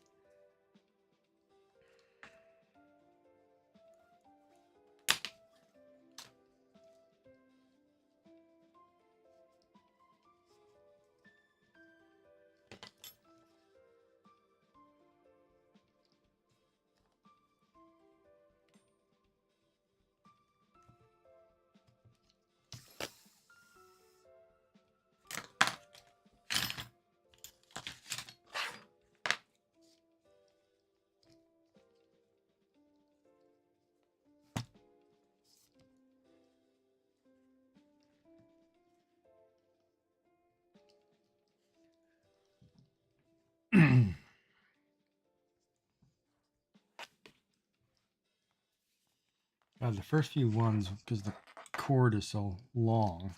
God, the first few ones, because the cord is so long.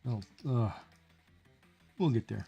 Oh, we'll get there.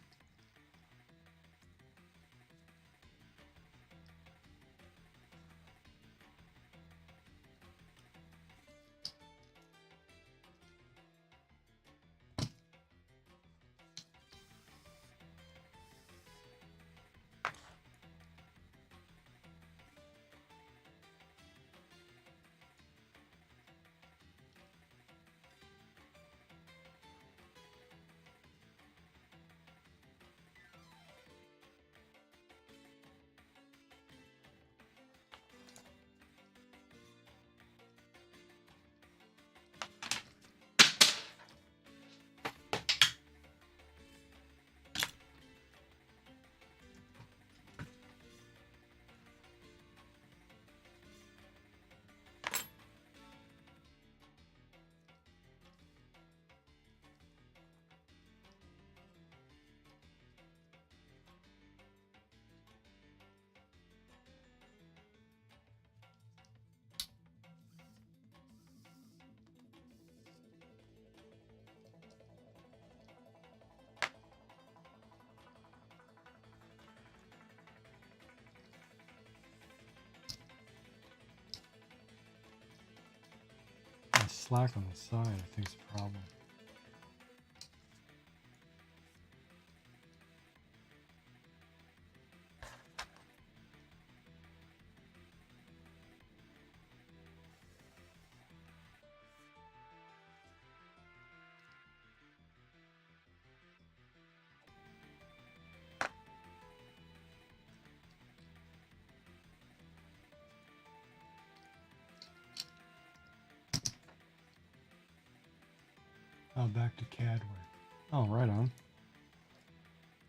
The slack on the side, I think, is the problem. Oh, back to Cadway. Oh, right on.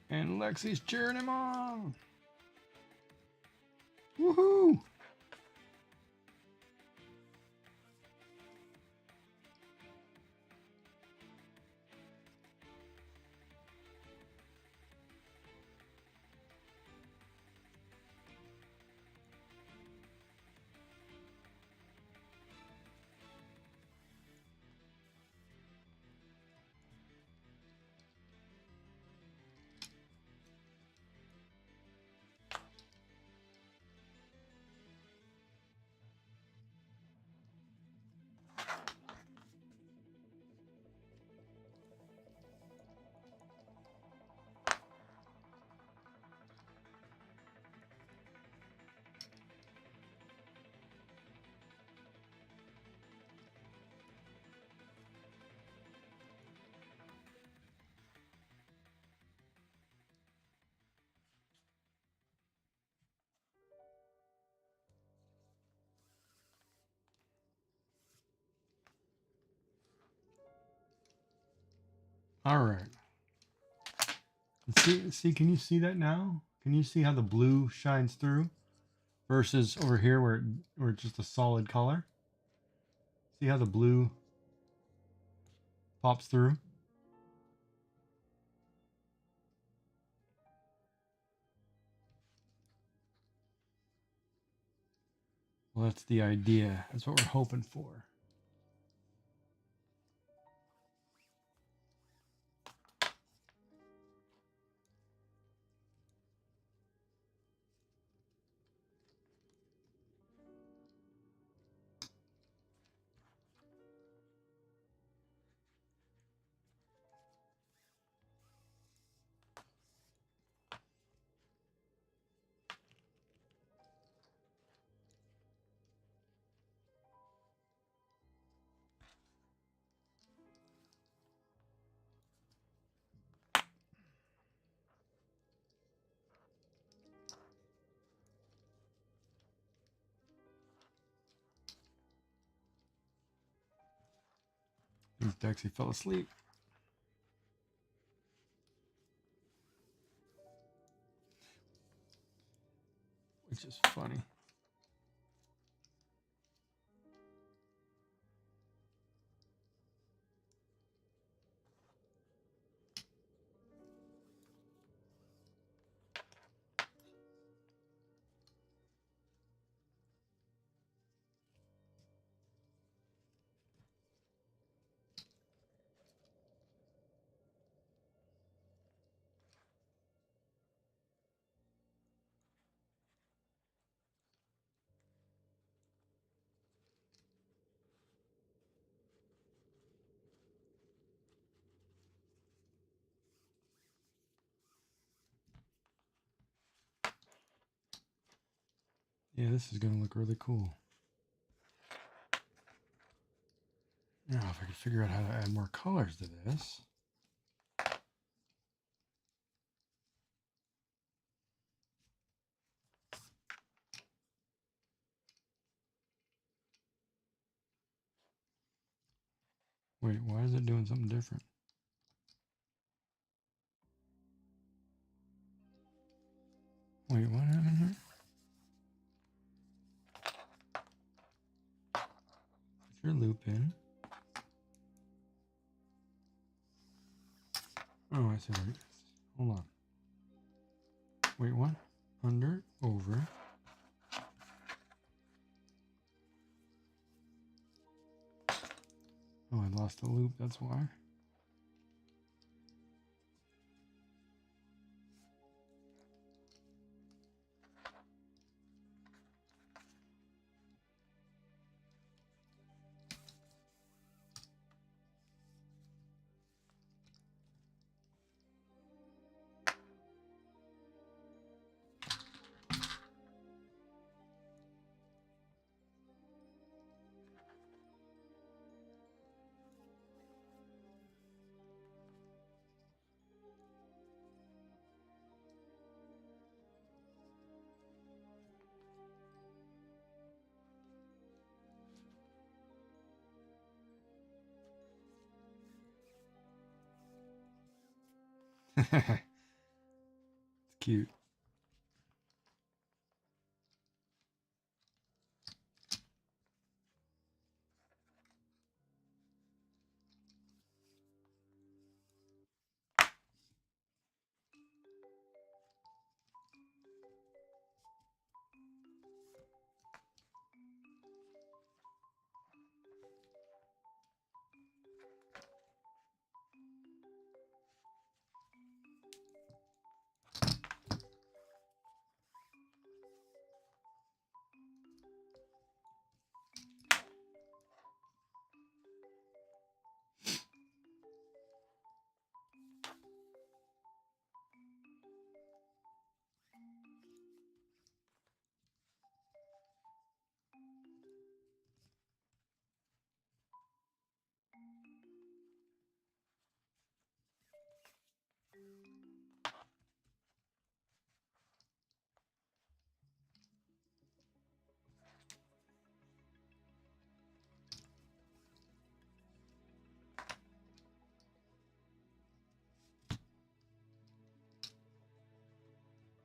And Lexi's cheering him on. Woohoo! All right. See, can you see that now? Can you see how the blue shines through versus over here where it's just a solid color? See how the blue pops through? Well, that's the idea. That's what we're hoping for. I think Dexy fell asleep. Which is funny. Yeah, this is going to look really cool. Now, if I could figure out how to add more colors to this. Wait, why is it doing something different? Wait, what happened here? Put your loop in. Oh, I see what it is. Hold on. Wait, what? Under, over. Oh, I lost the loop, that's why. It's cute.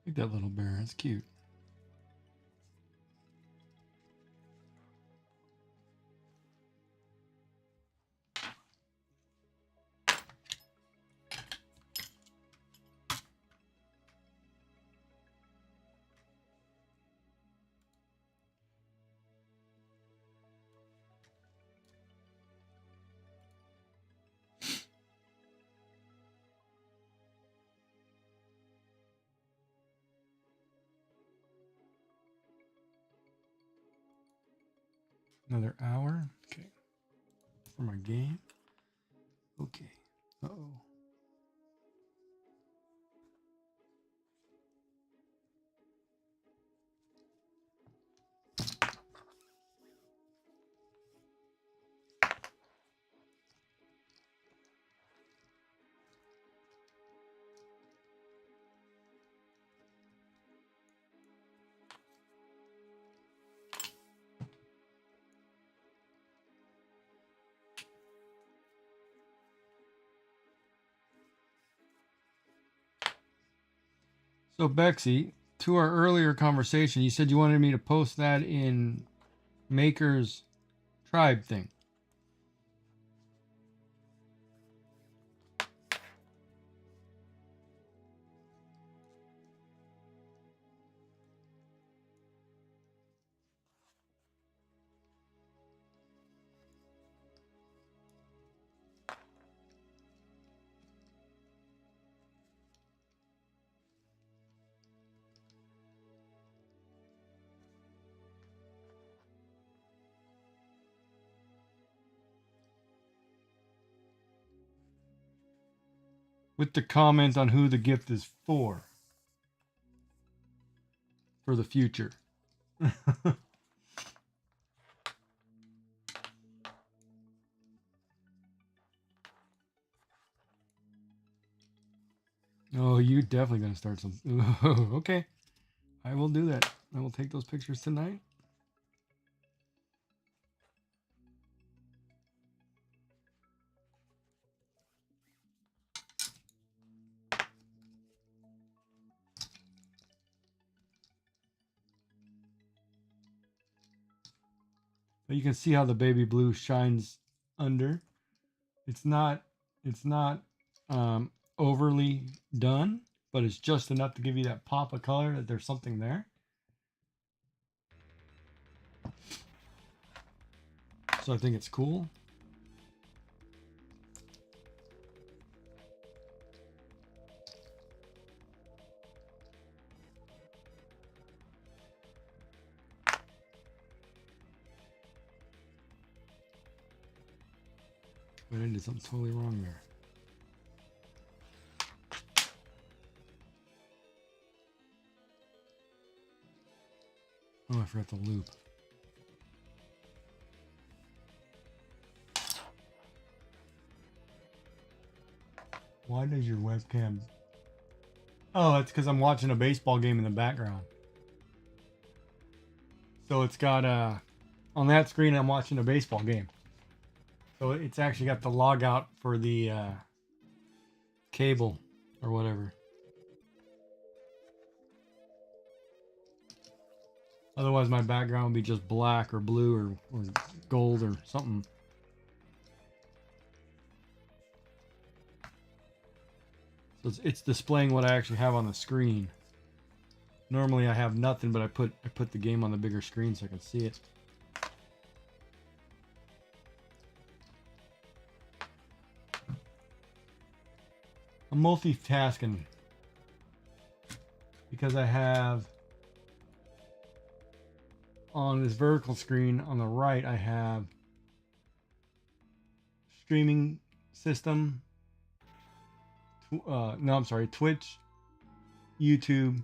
Look at that little bear. It's cute. Another hour. Okay. For my game. Okay. Uh-oh. So, Bexy, to our earlier conversation, you said you wanted me to post that in Maker's tribe thing. With the comment on who the gift is for the future. Oh, you definitely gonna start some. Okay, I will do that. I will take those pictures tonight. But you can see how the baby blue shines under. It's not overly done, but it's just enough to give you that pop of color that there's something there. So I think it's cool. But I did something totally wrong there. Oh, I forgot the loop. Why does your webcam... Oh, it's because I'm watching a baseball game in the background. So it's got on that screen I'm watching a baseball game. So it's actually got the log out for the cable or whatever. Otherwise, my background would be just black or blue or gold or something. So it's displaying what I actually have on the screen. Normally I have nothing, but I put the game on the bigger screen so I can see it. I'm multitasking because I have on this vertical screen on the right, I have streaming system. No, I'm sorry, Twitch, YouTube,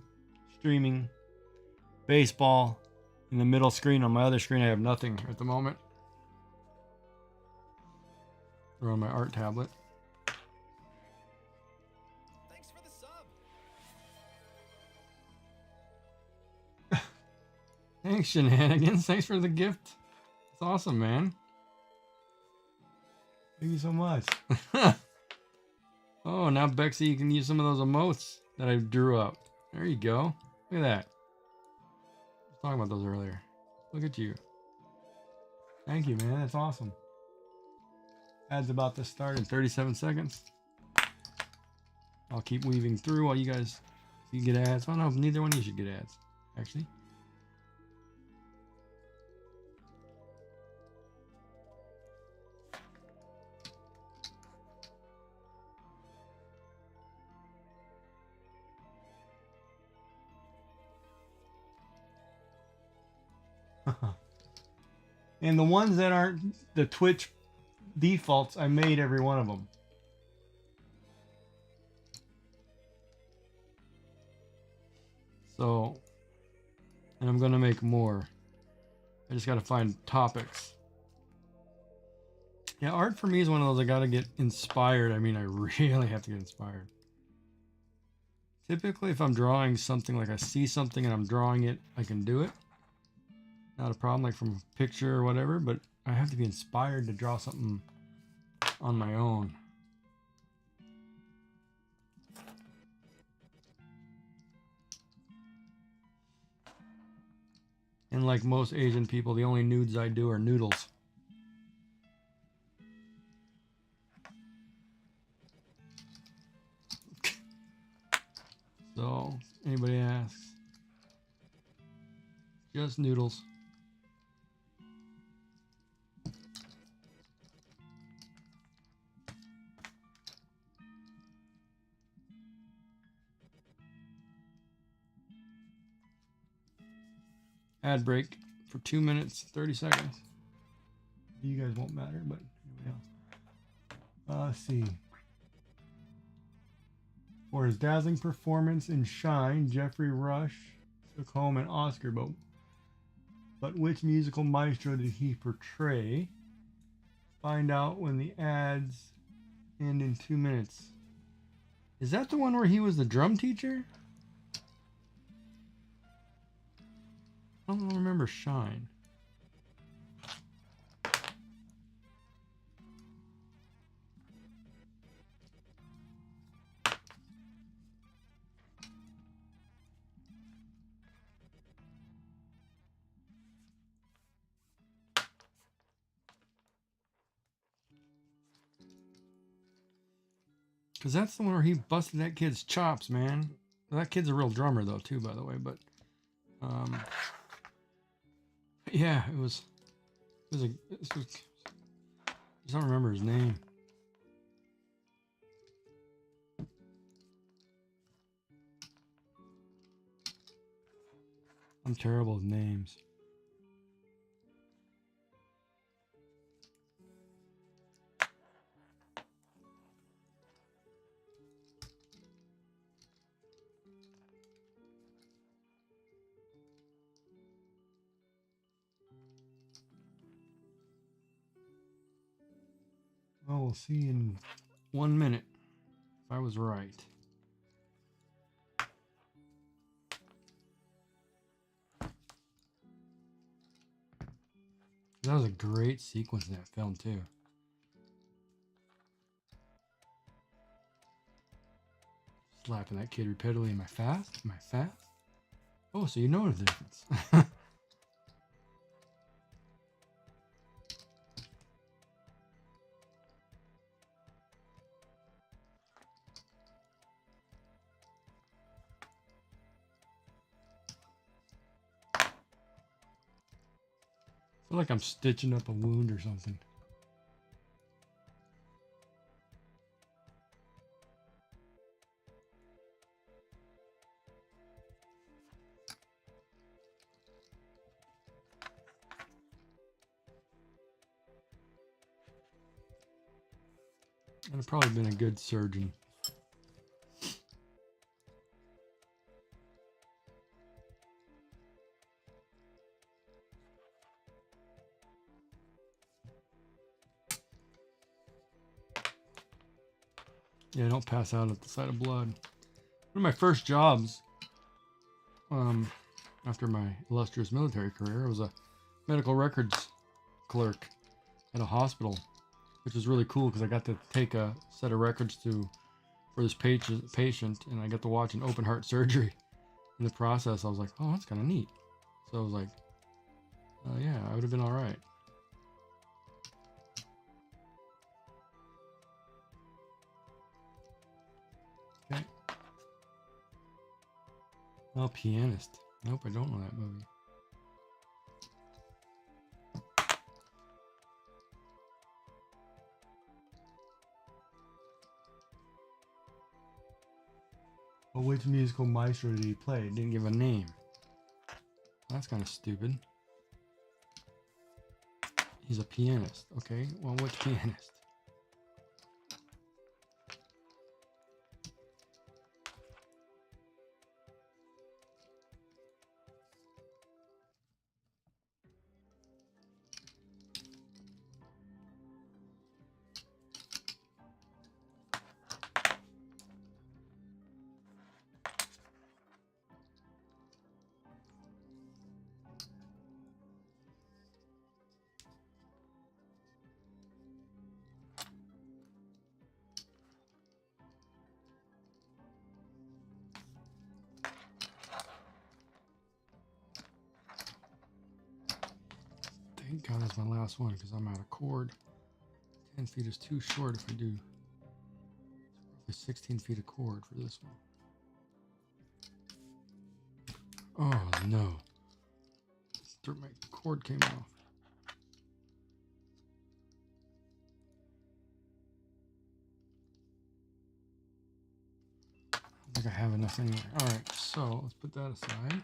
streaming, baseball. In the middle screen, on my other screen, I have nothing at the moment. Or on my art tablet. Thanks for the sub. Thanks, Shenanigans. Thanks for the gift. It's awesome, man. Thank you so much. Oh, now Bexy, you can use some of those emotes that I drew up. There you go. Look at that. I was talking about those earlier. Look at you. Thank you, man. That's awesome. Ad's about to start in 37 seconds. I'll keep weaving through while you guys get ads. Oh no, neither one of you should get ads, actually. And the ones that aren't the Twitch defaults, I made every one of them. So, and I'm gonna make more. I just gotta find topics. Yeah, art for me is one of those I gotta get inspired. I mean, I really have to get inspired. Typically, if I'm drawing something, like I see something and I'm drawing it, I can do it. Not a problem, like from a picture or whatever, but I have to be inspired to draw something on my own. And like most Asian people, the only nudes I do are noodles. So, anybody asks, just noodles. Ad break for 2 minutes, 30 seconds. You guys won't matter, but anybody else. Let's see. For his dazzling performance in Shine, Jeffrey Rush took home an Oscar, but which musical maestro did he portray? Find out when the ads end in 2 minutes. Is that the one where he was the drum teacher? I don't remember Shine. Because that's the one where he busted that kid's chops, man. That kid's a real drummer, though, too, by the way. But, yeah, I just don't remember his name. I'm terrible with names. Well, we'll see in 1 minute if I was right. That was a great sequence in that film, too. Slapping that kid repeatedly. Am I fast? Am I fast? Oh, so you know the difference. I feel like I'm stitching up a wound or something. I'd have probably been a good surgeon. Yeah, don't pass out at the sight of blood. One of my first jobs, after my illustrious military career, I was a medical records clerk at a hospital, which was really cool because I got to take a set of records for this patient, and I got to watch an open heart surgery. In the process, I was like, oh, that's kind of neat. So I was like, yeah, I would have been all right. Okay. Oh, Pianist. Nope, I don't know that movie. Well, which musical maestro did he play? It didn't give a name. That's kind of stupid. He's a pianist. Okay, well, which pianist? Thank God that's my last one because I'm out of cord. 10 feet is too short if I do. It's roughly 16 feet of cord for this one. Oh no. My cord came off. I don't think I have enough anyway. Alright, so let's put that aside.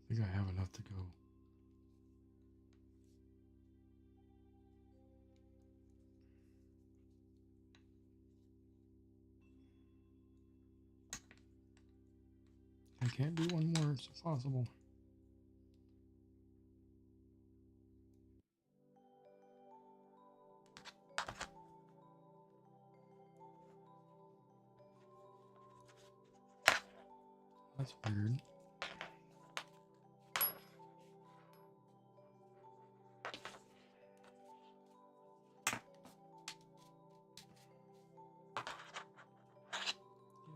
I think I have enough to go. I can't do one more, it's impossible. That's weird.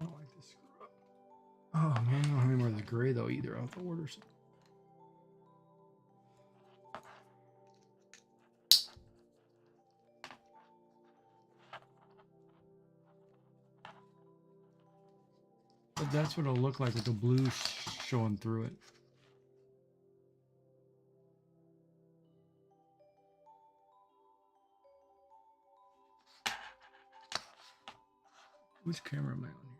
I don't like this screw up. Oh man, I don't have any more of the gray though either. I'll have to order some. But that's what it'll look like with the blue showing through it. Which camera am I on here?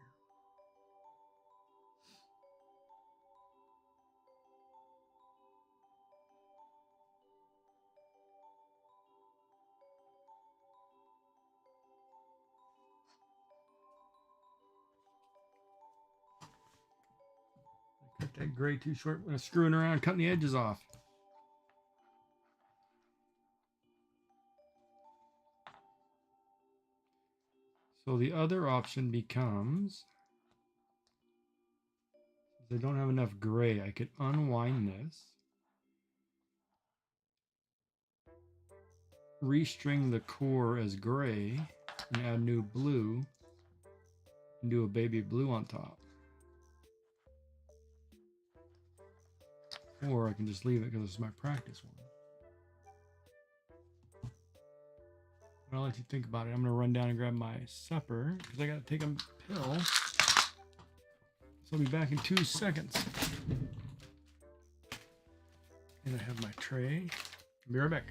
that gray too short when I'm screwing around, cutting the edges off. So the other option becomes, since I don't have enough gray, I could unwind this, restring the core as gray, and add new blue, and do a baby blue on top. Or I can just leave it because it's my practice one. I'll let you think about it. I'm going to run down and grab my supper because I got to take a pill. So I'll be back in 2 seconds. And I have my tray. I'll be right back.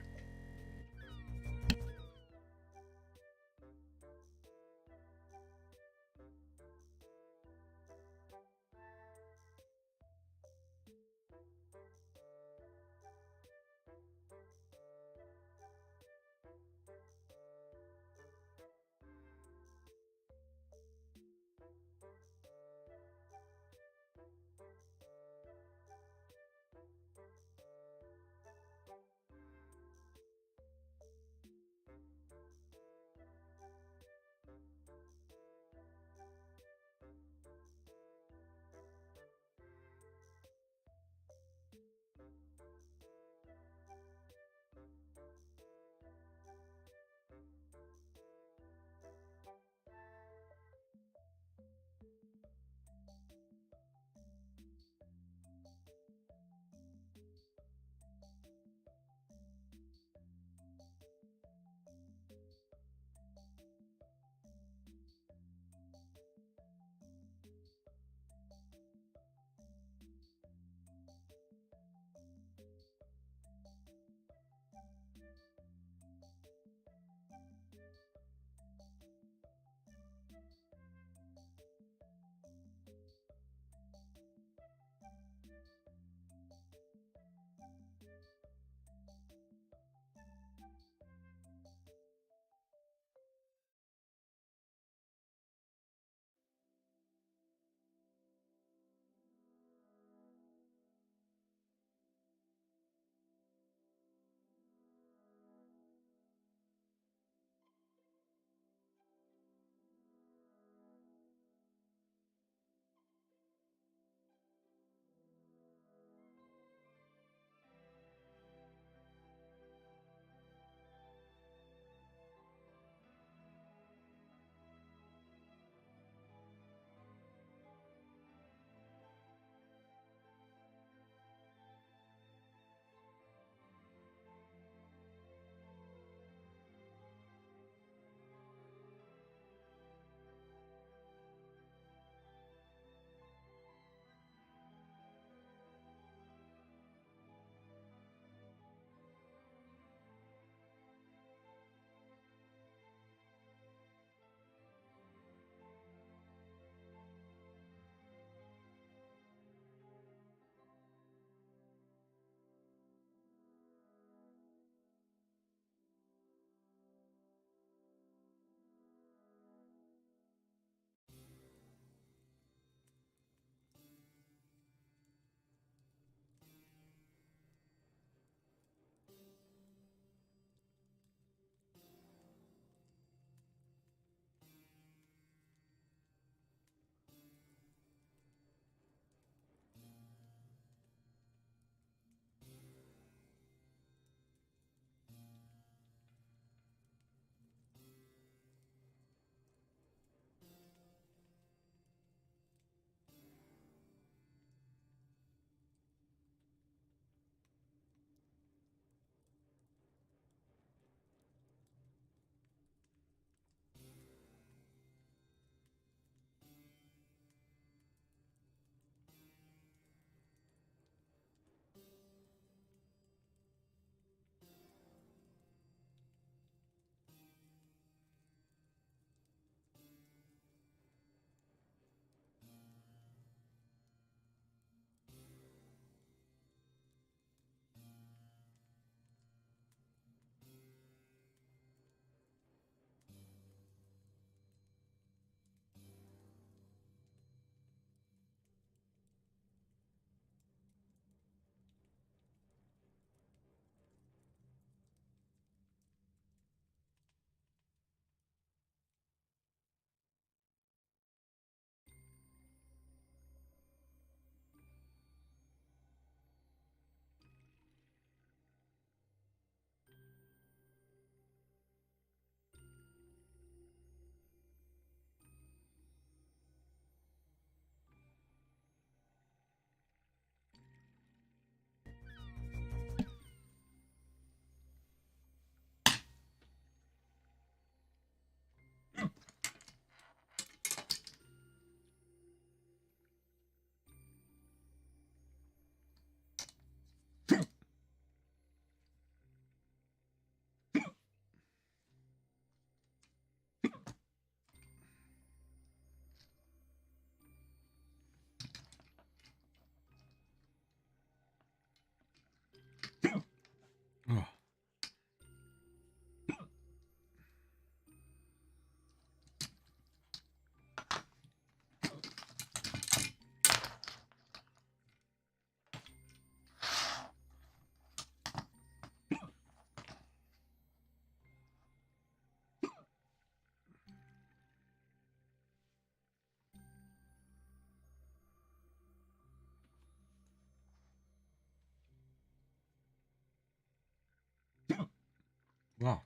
Wow.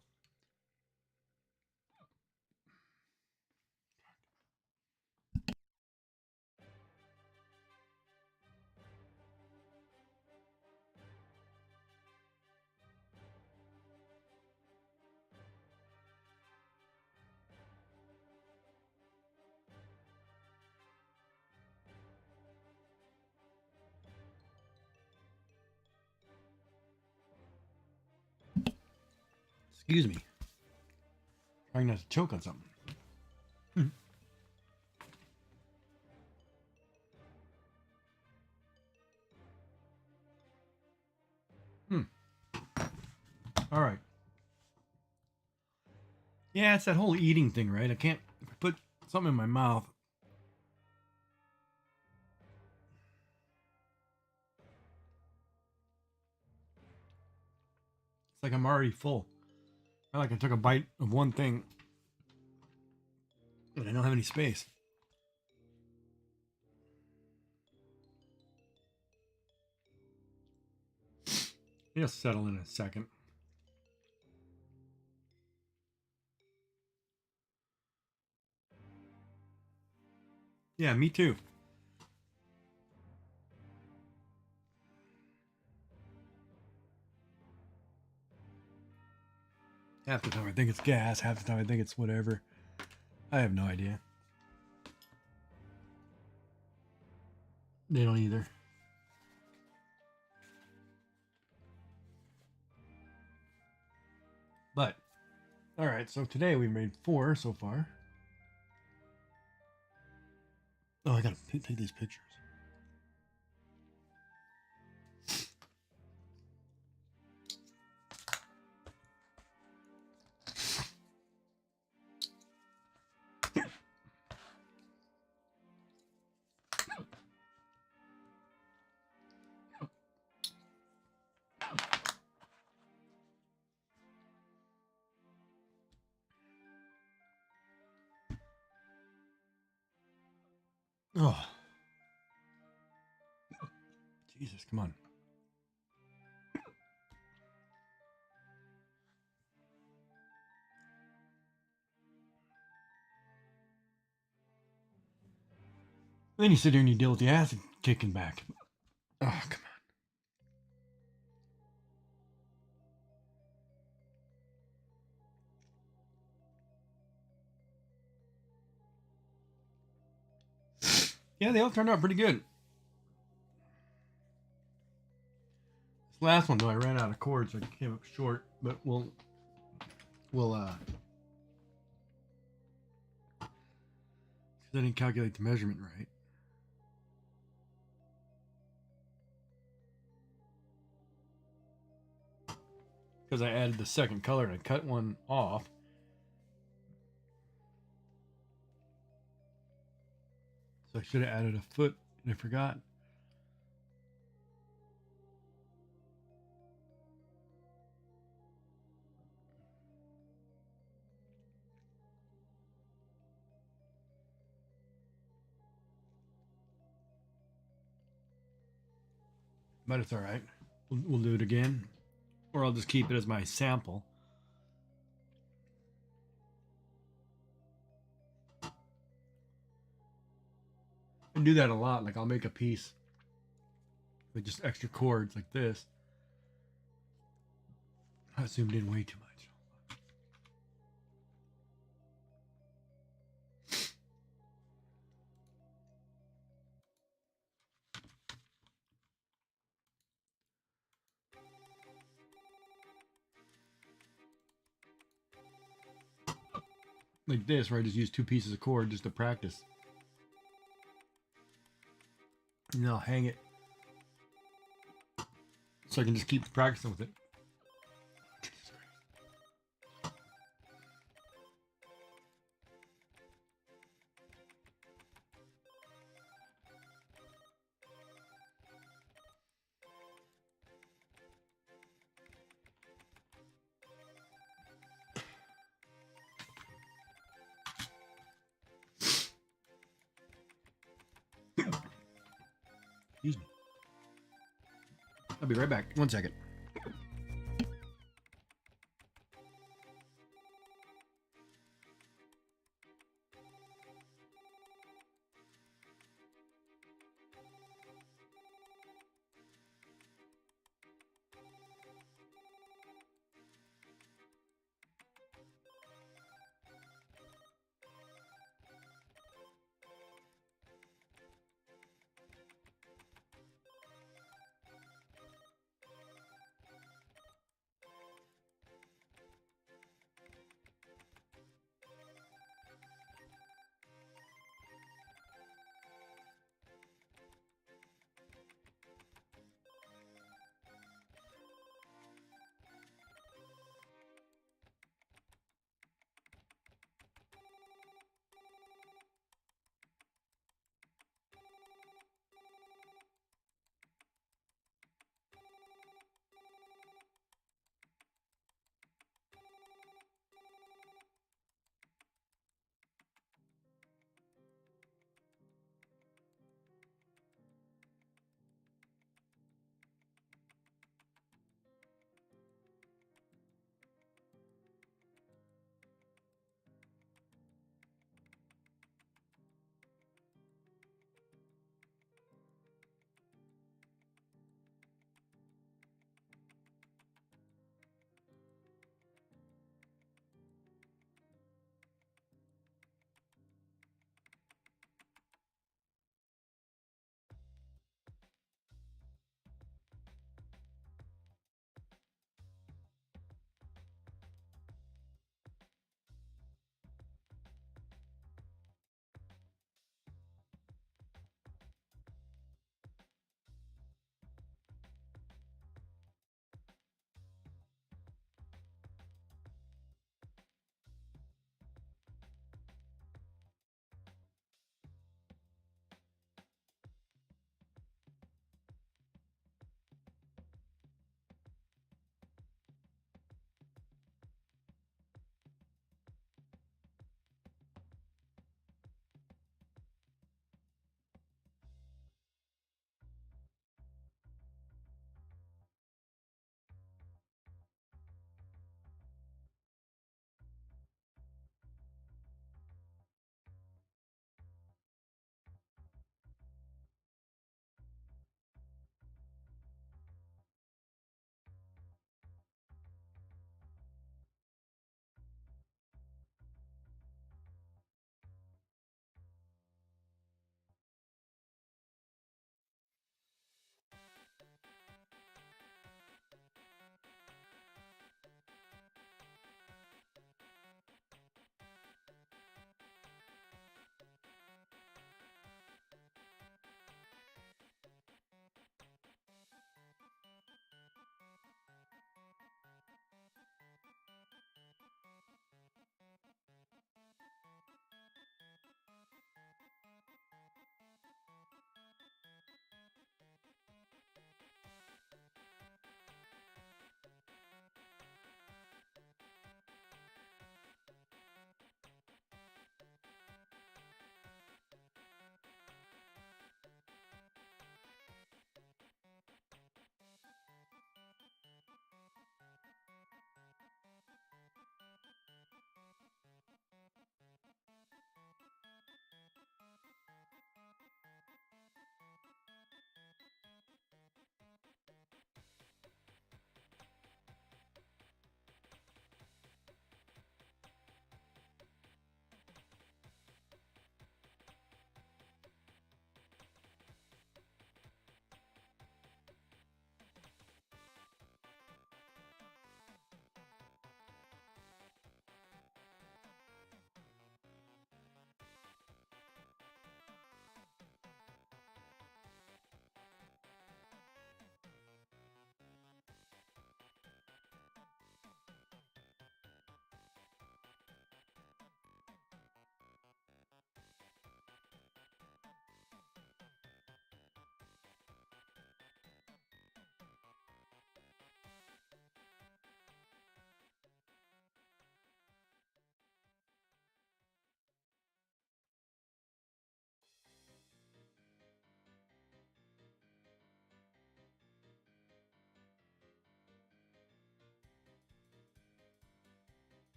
Excuse me. Trying not to choke on something. Hmm. All right. Yeah, it's that whole eating thing, right? I can't, if I put something in my mouth. It's like I'm already full. I like I took a bite of one thing, but I don't have any space. It'll settle in a second. Yeah, me too. Half the time I think it's gas, half the time I think it's whatever. I have no idea. They don't either. But, all right, so today we made 4 so far. Oh, I gotta take these pictures. Oh, Jesus, come on. Then you sit here and you deal with the acid kicking back. Oh, come on. Yeah, they all turned out pretty good. This last one, though, I ran out of cords, so I came up short, but we'll because I didn't calculate the measurement right. Because I added the second color and I cut one off. So I should have added a foot and I forgot. But it's all right. We'll do it again. Or I'll just keep it as my sample. I do that a lot. Like I'll make a piece with just extra cords like this. I zoomed in way too much. Like this, where I just use 2 pieces of cord just to practice. And then I'll hang it so I can just keep practicing with it. Excuse me. I'll be right back. 1 second.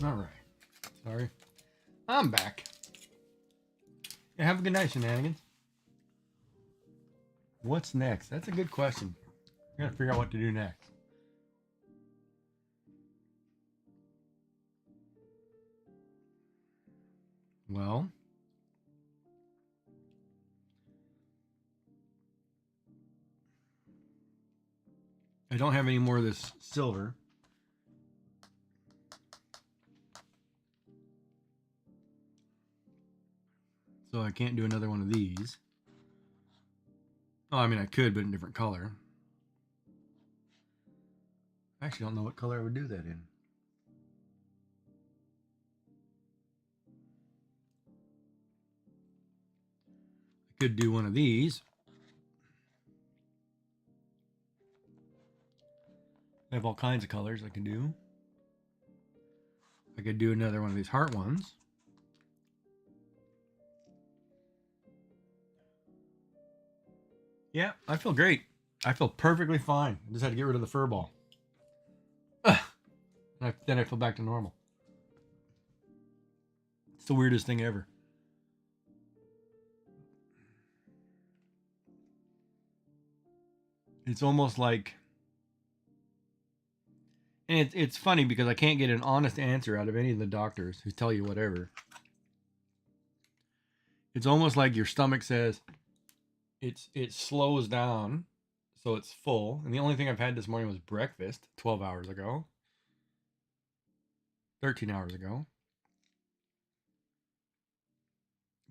All right. Sorry. I'm back. Yeah, have a good night, shenanigans. What's next? That's a good question. I gotta figure out what to do next. Well, I don't have any more of this silver. So I can't do another one of these. Oh, I mean, I could, but in a different color. I actually don't know what color I would do that in. I could do one of these. I have all kinds of colors I can do. I could do another one of these heart ones. Yeah, I feel great. I feel perfectly fine. I just had to get rid of the fur ball. Then I feel back to normal. It's the weirdest thing ever. It's almost like, and it's funny because I can't get an honest answer out of any of the doctors who tell you whatever. It's almost like your stomach says it slows down, so it's full. And the only thing I've had this morning was breakfast 12 hours ago, 13 hours ago.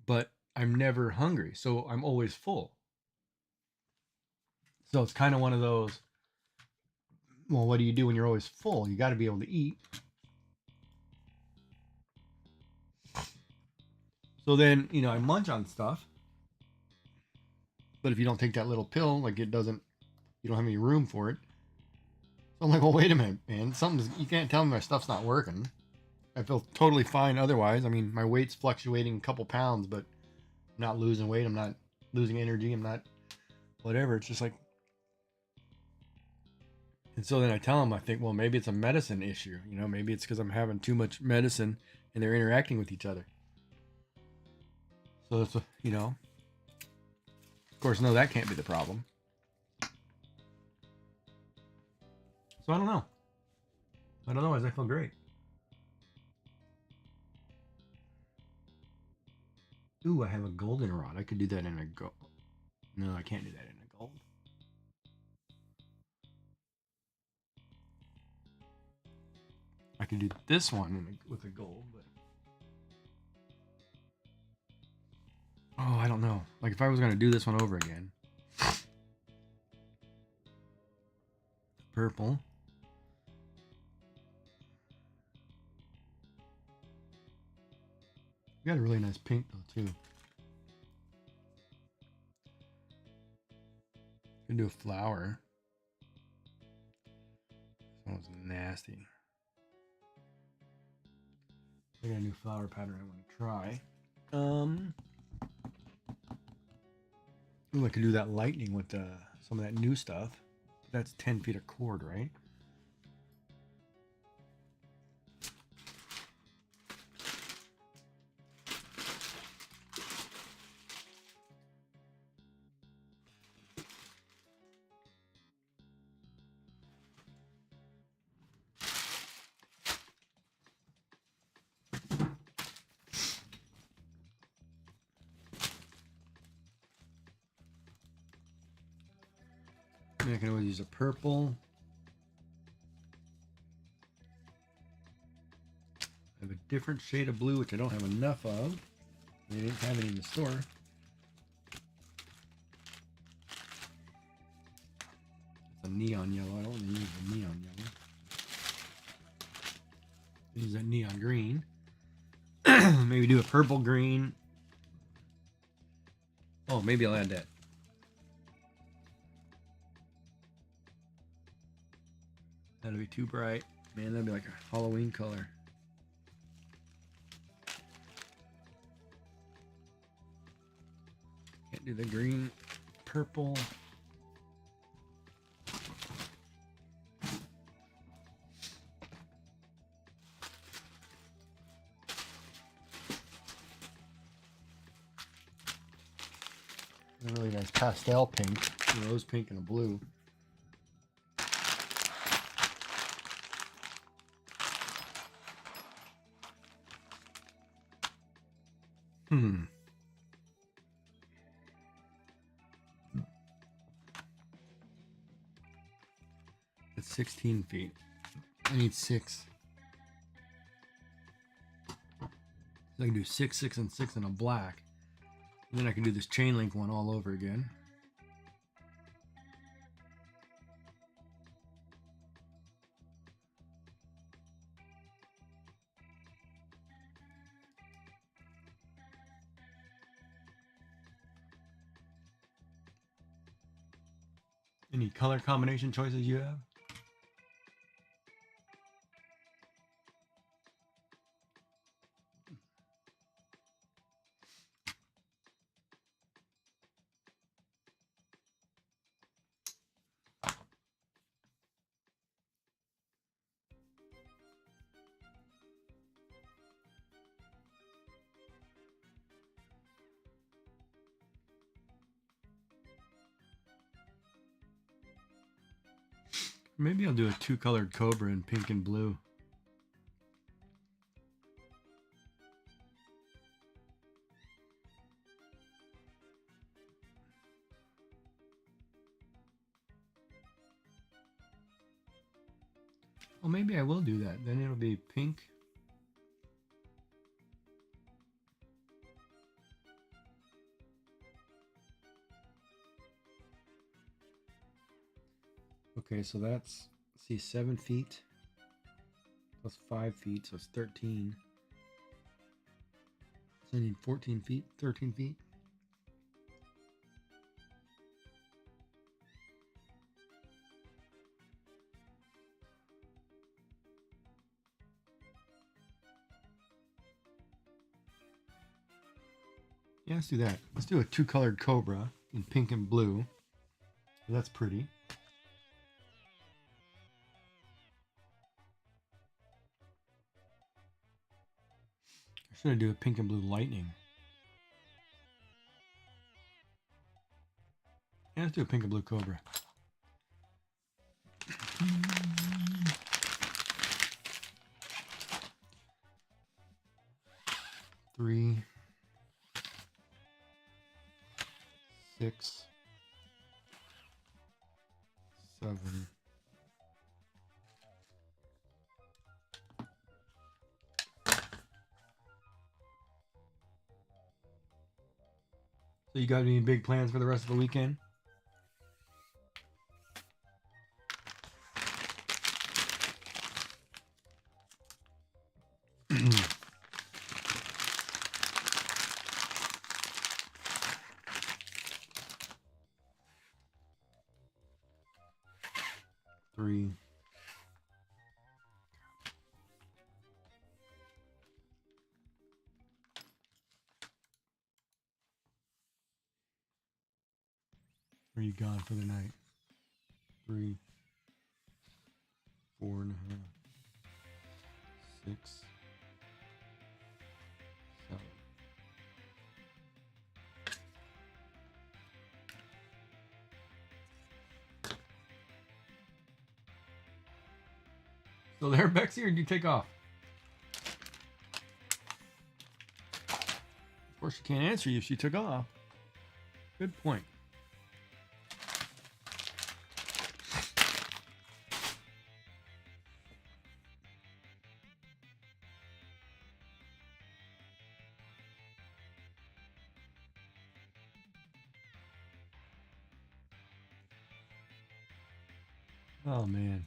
But I'm never hungry, so I'm always full. So it's kind of one of those, well, what do you do when you're always full? You got to be able to eat. So then, I munch on stuff. But if you don't take that little pill, like you don't have any room for it. So I'm like, well, wait a minute, man. You can't tell me my stuff's not working. I feel totally fine otherwise. I mean, my weight's fluctuating a couple pounds, but I'm not losing weight. I'm not losing energy. I'm not whatever. It's just like, and so then I tell them, I think, well, maybe it's a medicine issue. Maybe it's because I'm having too much medicine and they're interacting with each other. So that's, of course, no, that can't be the problem. So I don't know. Otherwise, I feel great. Ooh, I have a goldenrod. I could do that in a gold. No, I can't do that in a gold. I could do this one with a gold, but oh, I don't know. Like if I was gonna do this one over again, purple. You got a really nice pink though too. You can do a flower. This one was nasty. I got a new flower pattern I want to try. Ooh, I could do that lightning with some of that new stuff. That's 10 feet of cord, right? I can always use a purple. I have a different shade of blue, which I don't have enough of. They didn't have any in the store. It's a neon yellow. I don't want to use a neon yellow. Use that neon green. Maybe do a purple green. Oh, maybe I'll add that. That'll be too bright. Man, that'd be like a Halloween color. Can't do the green, purple. A really nice pastel pink, a rose pink, and a blue. It's 16 feet. I need 6. So I can do 6, 6, and 6 in a black. And then I can do this chain link one all over again. Any color combination choices you have? Maybe I'll do a 2-colored cobra in pink and blue. Well, maybe I will do that. Then it'll be pink. Okay, so that's, let's see, 7 feet plus 5 feet, so it's 13. So I need 14 feet, 13 feet. Yeah, let's do that. Let's do a 2-colored cobra in pink and blue. That's pretty. I should do a pink and blue lightning. Yeah, let's do a pink and blue cobra. Three, 6, 7. So you got any big plans for the rest of the weekend? Three. Are you gone for the night? 3, 4.5, 6, 7. So there, Bexy, or did you take off? Of course, she can't answer you if she took off. Good point. Oh, man.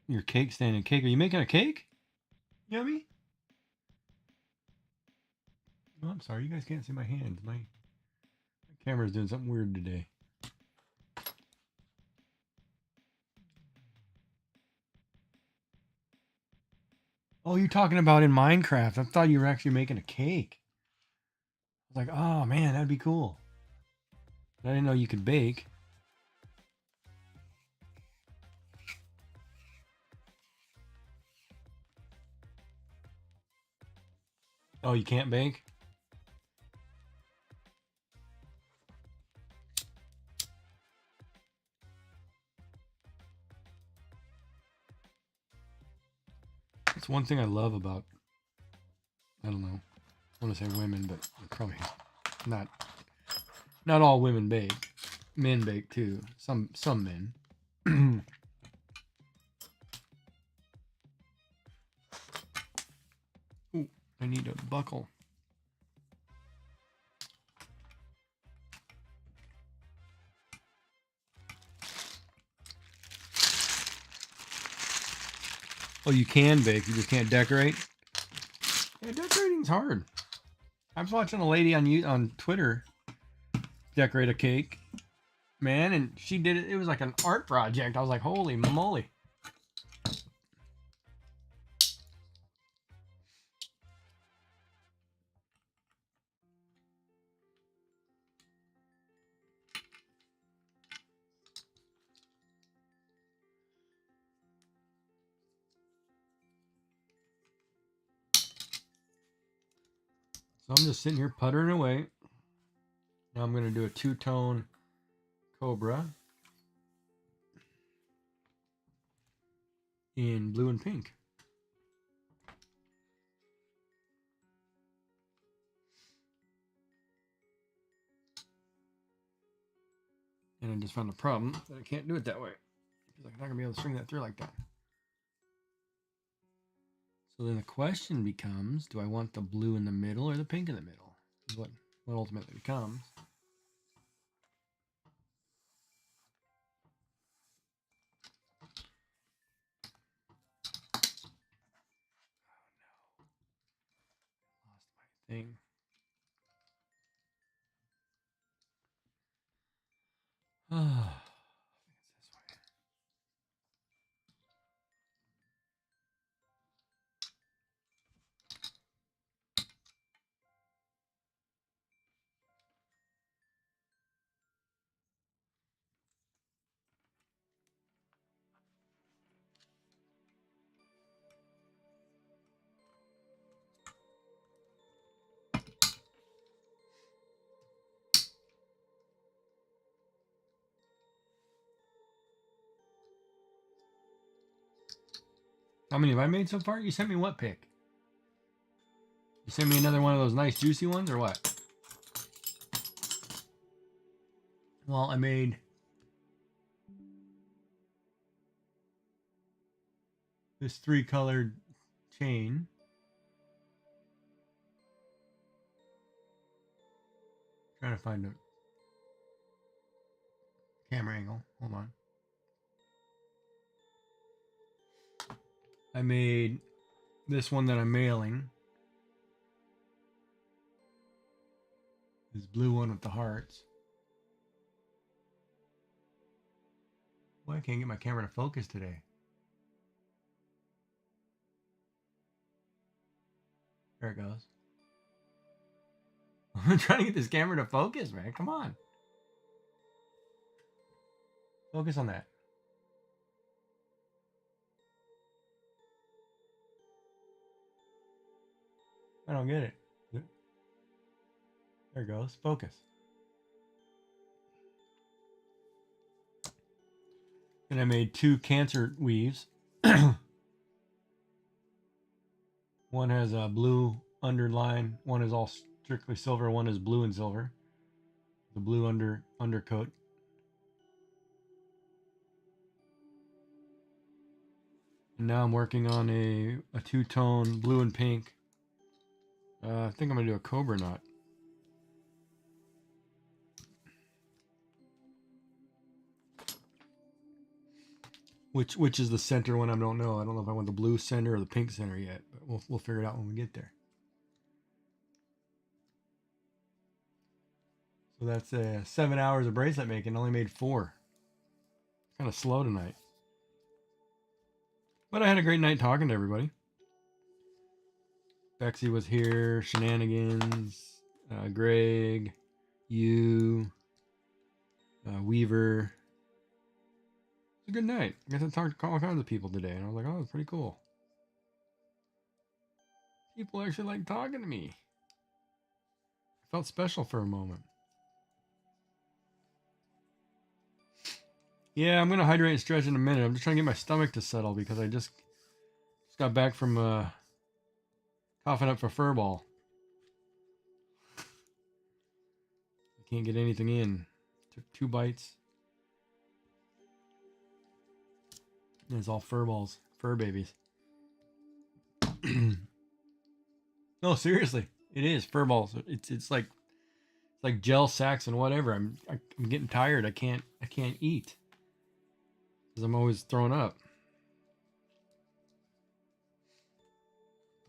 Your cake stand and cake. Are you making a cake? Yummy. Oh, I'm sorry. You guys can't see my hands. My camera's doing something weird today. Oh, you're talking about in Minecraft. I thought you were actually making a cake. I was like, oh man, that'd be cool. I didn't know you could bake. Oh, you can't bake? That's one thing I love about, I don't know, I want to say women, but probably not all women bake. Men bake too. Some men. Ooh, I need a buckle. Oh, you can bake, you just can't decorate? Yeah, decorating's hard. I was watching a lady on Twitter decorate a cake, man, and she did it. It was like an art project. I was like, holy moly. So I'm just sitting here puttering away. Now I'm going to do a two-tone cobra in blue and pink. And I just found a problem that I can't do it that way. Because I'm not going to be able to string that through like that. So then the question becomes, do I want the blue in the middle or the pink in the middle? Is what ultimately becomes. Lost my thing. Ah. How many have I made so far? You sent me what pick? You sent me another one of those nice juicy ones or what? Well, I made this 3-colored chain. Trying to find a camera angle. Hold on. I made this one that I'm mailing. This blue one with the hearts. Why I can't get my camera to focus today? There it goes. I'm trying to get this camera to focus, man. Come on. Focus on that. I don't get it. There it goes. Focus. And I made 2 cancer weaves. One has a blue underline. One is all strictly silver. One is blue and silver. The blue undercoat. And now I'm working on a 2-tone blue and pink. I think I'm gonna do a cobra knot. Which is the center one? I don't know. I don't know if I want the blue center or the pink center yet, but we'll figure it out when we get there. So that's 7 hours of bracelet making. Only made 4. Kind of slow tonight. But I had a great night talking to everybody. Bexy was here. Shenanigans. Greg. You. Weaver. It was a good night. I got to talk to all kinds of people today. And I was like, oh, it's pretty cool. People actually like talking to me. I felt special for a moment. Yeah, I'm going to hydrate and stretch in a minute. I'm just trying to get my stomach to settle because I just got back from coughing up for furball. I can't get anything in. Took 2 bites. And it's all furballs, fur babies. No, seriously, it is furballs. It's like gel sacks and whatever. I'm getting tired. I can't eat because I'm always throwing up.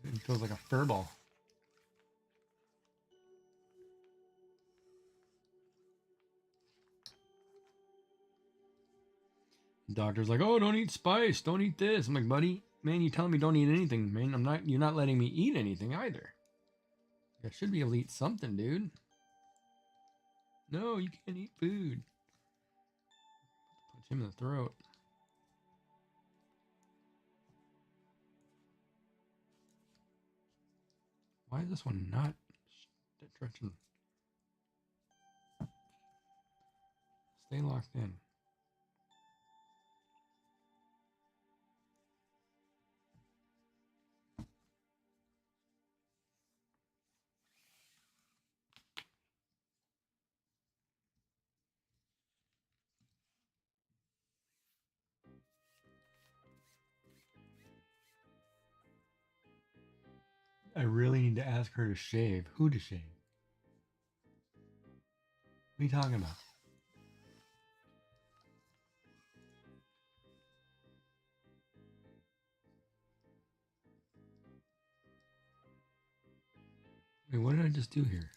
It feels like a furball. The doctor's like, oh, don't eat spice. Don't eat this. I'm like, buddy, man, you telling me don't eat anything, man. You're not letting me eat anything either. I should be able to eat something, dude. No, you can't eat food. Punch him in the throat. Why is this one not stretching? Stay locked in. I really need to ask her to shave. Who to shave? What are you talking about? Wait, what did I just do here?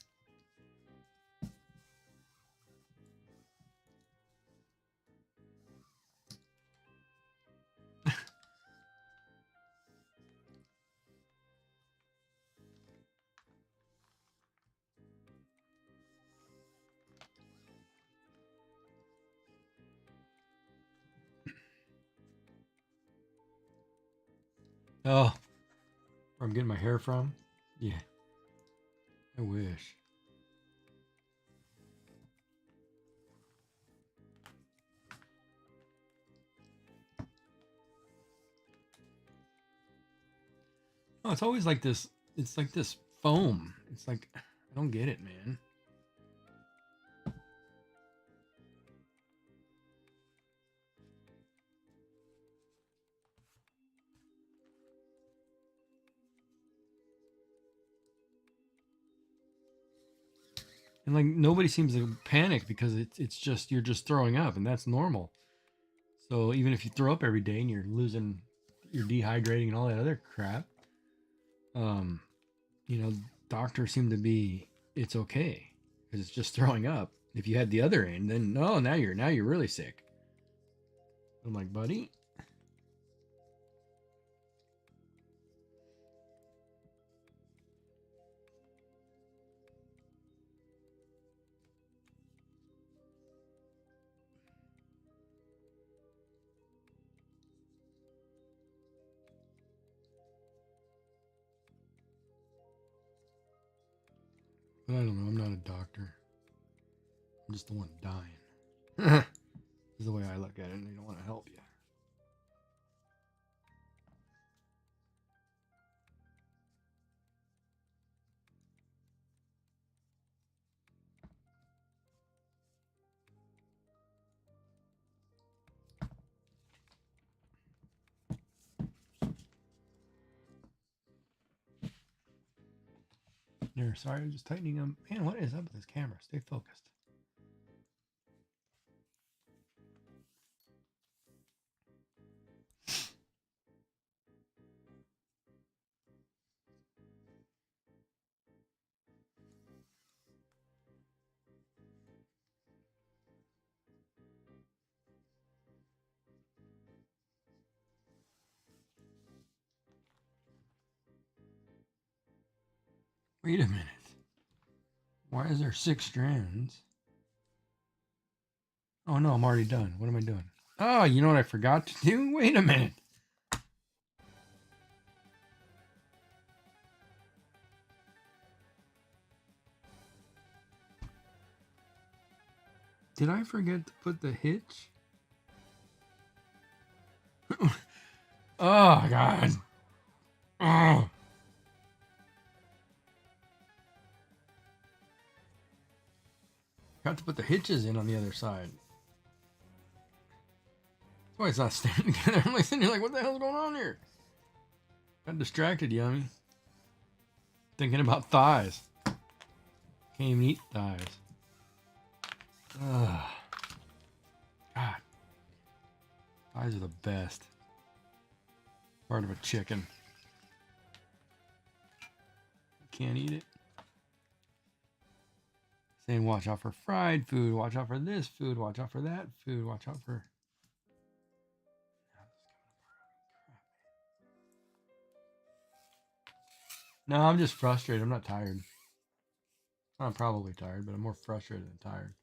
Oh, where I'm getting my hair from? Yeah. I wish. Oh, it's always like this. It's like this foam. It's like, I don't get it, man. And like nobody seems to panic because it's just you're just throwing up and that's normal. So even if you throw up every day and you're dehydrating and all that other crap, um, doctors seem to be it's okay because it's just throwing up. If you had the other end, then no, now you're really sick. I'm like, buddy. But I don't know. I'm not a doctor. I'm just the one dying. This is the way I look at it, and they don't want to help you. There, sorry, I'm just tightening them. Man, what is up with this camera? Stay focused. Wait a minute. Why is there 6 strands? Oh no, I'm already done. What am I doing? Oh, you know what I forgot to do? Wait a minute. Did I forget to put the hitch? Oh, God. Oh. Got to put the hitches in on the other side. That's why it's not staying together. I'm like sitting here like, what the hell's going on here? Got distracted, Yummy. Thinking about thighs. Can't even eat thighs. Ugh. God. Thighs are the best. Part of a chicken. Can't eat it. Saying watch out for fried food, watch out for this food, watch out for that food, watch out for... No, I'm just frustrated. I'm not tired. I'm probably tired, but I'm more frustrated than tired.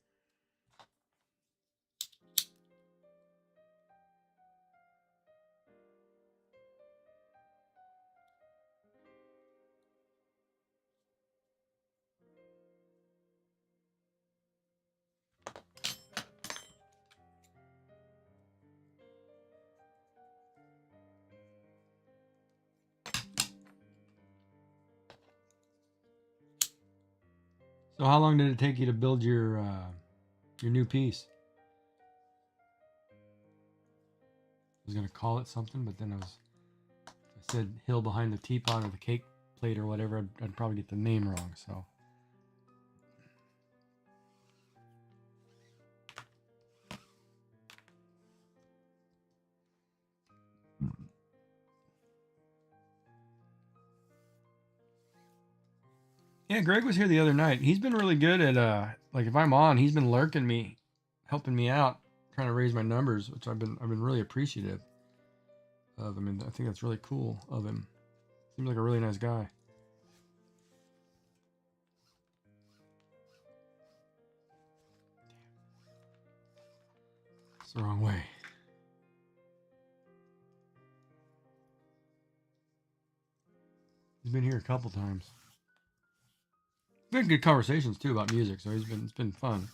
So how long did it take you to build your new piece? I was gonna call it something, but then I said hill behind the teapot or the cake plate or whatever. I'd probably get the name wrong. So yeah, Greg was here the other night. He's been really good at like if I'm on, he's been lurking me, helping me out, trying to raise my numbers, which I've been really appreciative of. I mean, I think that's really cool of him. Seems like a really nice guy. It's the wrong way. He's been here a couple times. Been good conversations too about music, so it's been fun.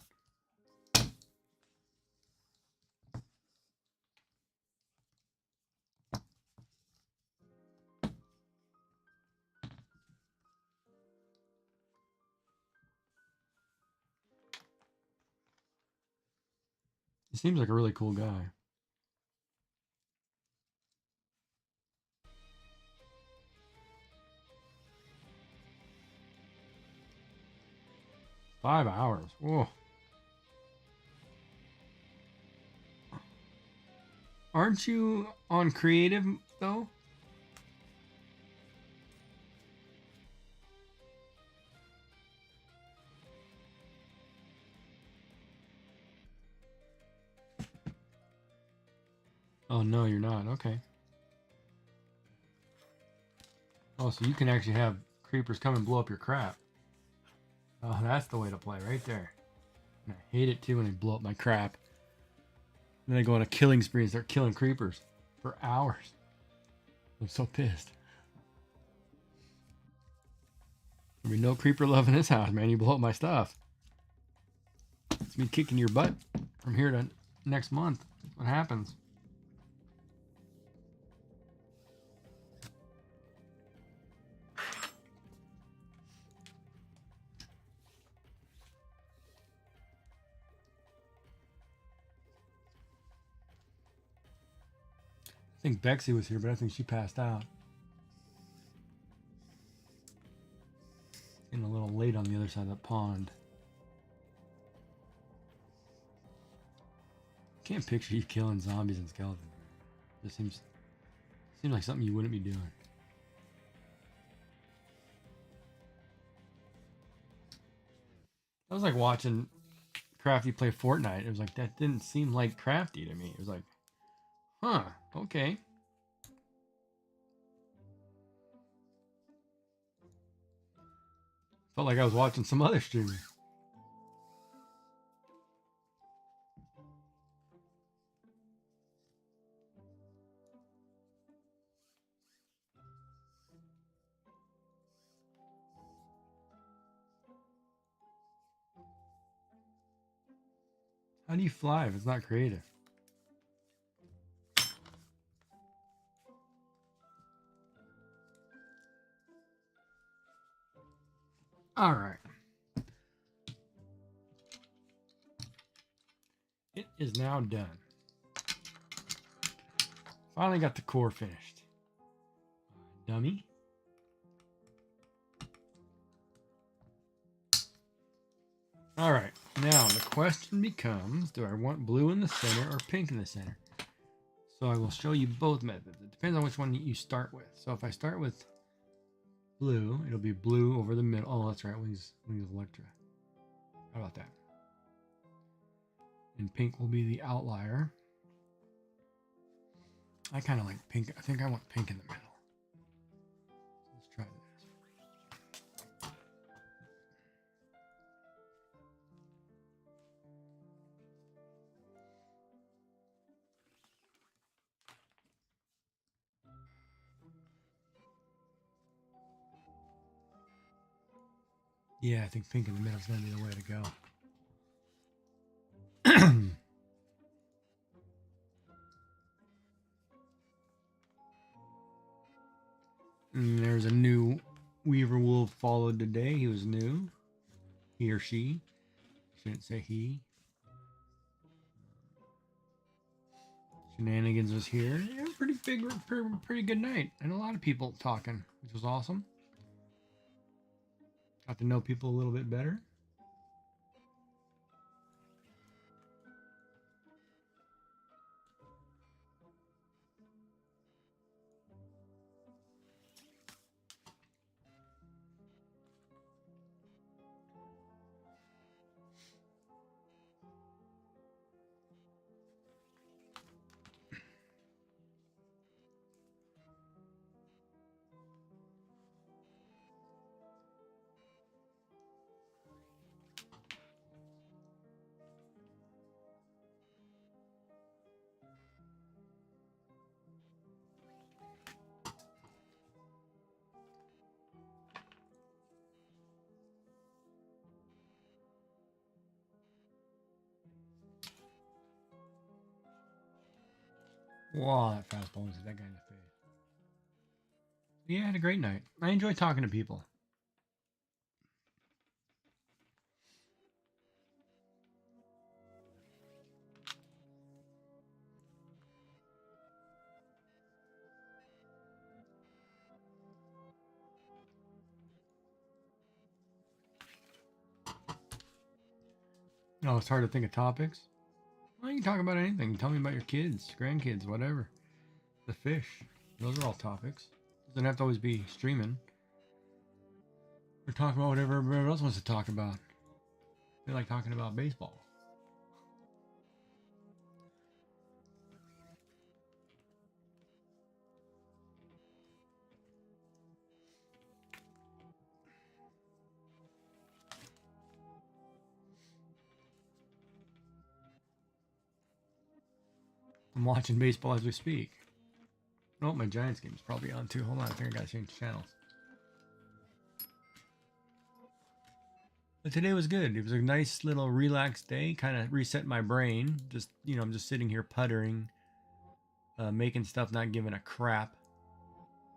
He seems like a really cool guy. $5. Whoa. Aren't you on creative though? Oh no, you're not. Okay. Oh, so you can actually have creepers come and blow up your crap. Oh, that's the way to play right there. And I hate it too when they blow up my crap. And then I go on a killing spree and start killing creepers for hours. I'm so pissed. There'll be no creeper love in this house, man. You blow up my stuff. It's me kicking your butt from here to next month. That's what happens. I think Bexy was here, but I think she passed out. Getting a little late on the other side of the pond. Can't picture you killing zombies and skeletons. Just seems like something you wouldn't be doing. I was like watching Crafty play Fortnite. It was like that didn't seem like Crafty to me. It was like, huh, okay. Felt like I was watching some other streamer. How do you fly if it's not creative? All right. It is now done. Finally got the core finished. Dummy. All right. Now the question becomes, do I want blue in the center or pink in the center? So I will show you both methods. It depends on which one you start with. So if I start with blue, it'll be blue over the middle. Oh, that's right. We'll use Electra. How about that? And pink will be the outlier. I kind of like pink. I think I want pink in the middle. Let's try this. Yeah, I think pink in the middle is going to be the way to go. And there's a new Weaver Wolf followed today. He was new. He or she. Shouldn't say he. Shenanigans was here. Yeah, pretty good night. And a lot of people talking, which was awesome. Got to know people a little bit better. Wow, that fastball was that guy in the face. Yeah, I had a great night. I enjoy talking to people. Oh, it's hard to think of topics. Well, you can talk about anything. Tell me about your kids, grandkids, whatever. The fish. Those are all topics. Doesn't have to always be streaming. Or talk about whatever everybody else wants to talk about. They like talking about baseball. I'm watching baseball as we speak. Oh, my Giants game is probably on too. Hold on, I think I gotta change channels. But today was good. It was a nice little relaxed day. Kind of reset my brain. Just, you know, I'm just sitting here puttering, making stuff, not giving a crap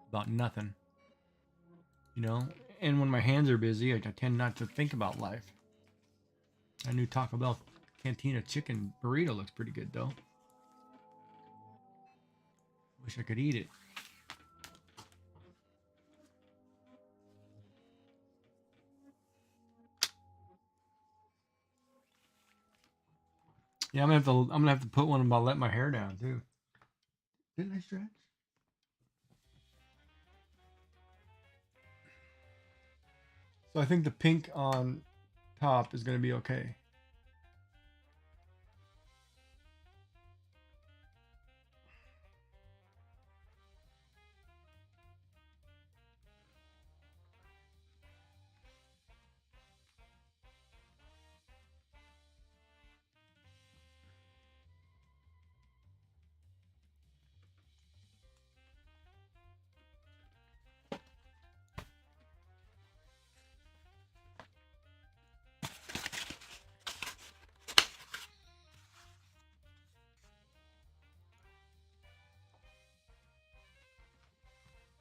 about nothing. You know? And when my hands are busy, I tend not to think about life. I knew Taco Bell Cantina chicken burrito looks pretty good, though. Wish I could eat it. Yeah, I'm gonna have to put one about let my hair down too. Didn't I stretch? So I think the pink on top is gonna be okay.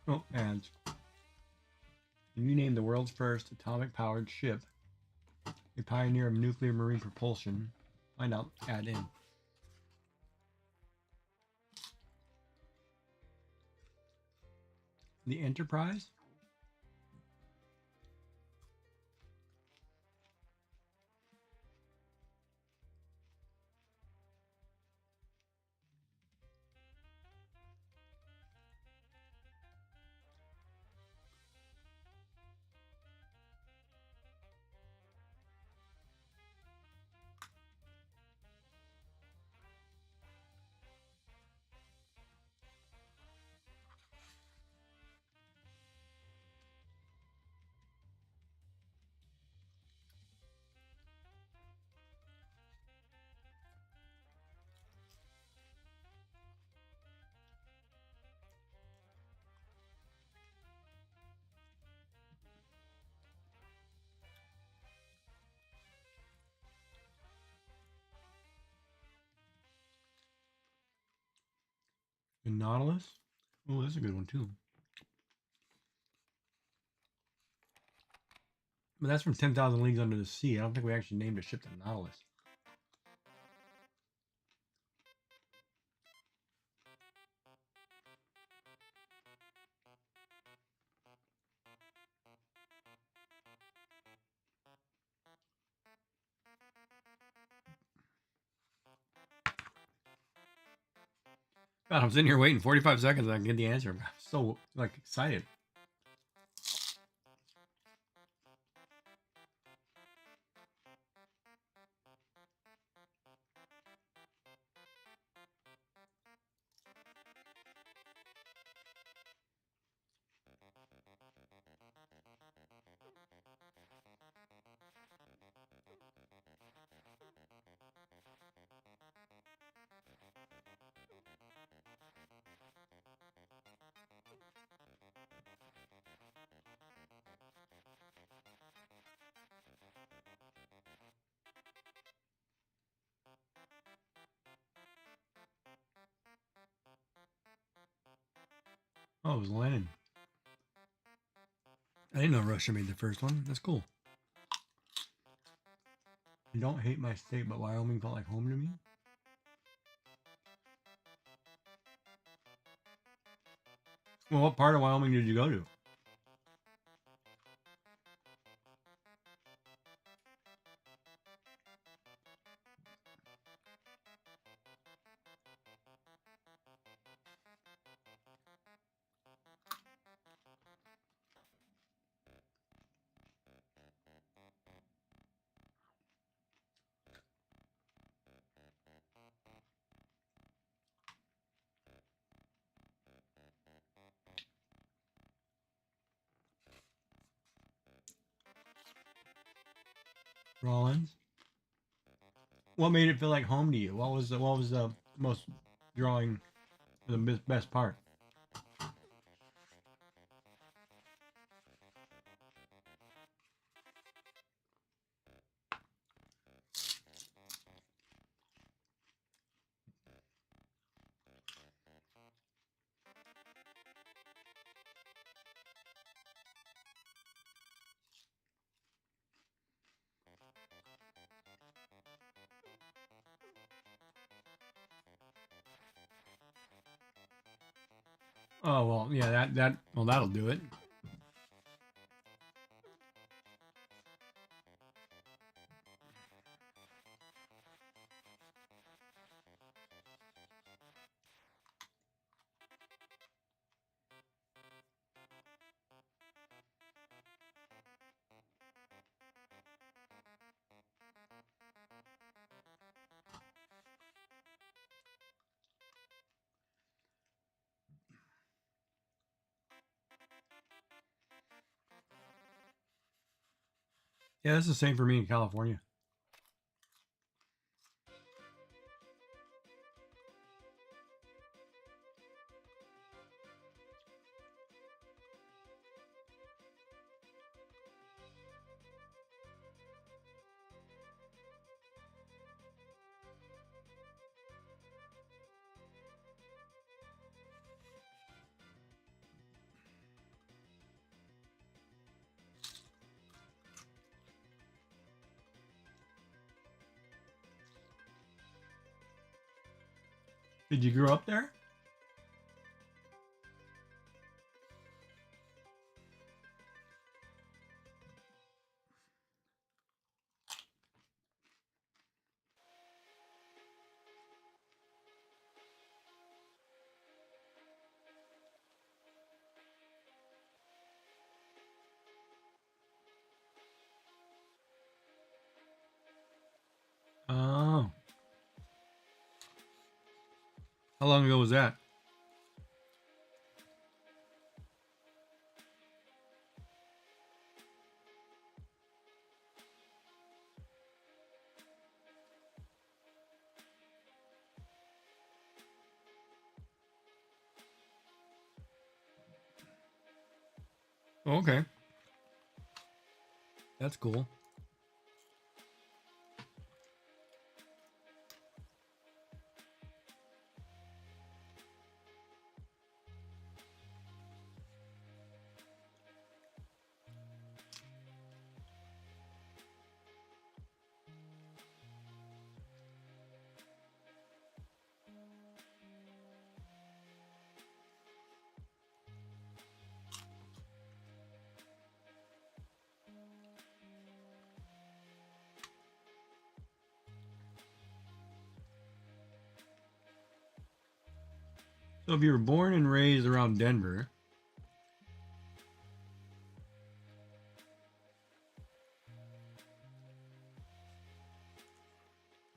Oh, and you named the world's first atomic-powered ship, a pioneer of nuclear marine propulsion. Find out. Add in. The Enterprise? The Nautilus? Oh, that's a good one too. But that's from 10,000 Leagues Under the Sea. I don't think we actually named a ship the Nautilus. God, I'm sitting here waiting 45 seconds and I can get the answer. I'm so like excited. Oh, it was Lennon. I didn't know Russia made the first one. That's cool. You don't hate my state, but Wyoming felt like home to me. Well, what part of Wyoming did you go to? Rollins. What made it feel like home to you? What was the most drawing, the best part? Oh, well, yeah, well, that'll do it. Yeah, that's the same for me in California. Did you grow up there? Oh. How long ago was that? Okay. That's cool. So if you were born and raised around Denver,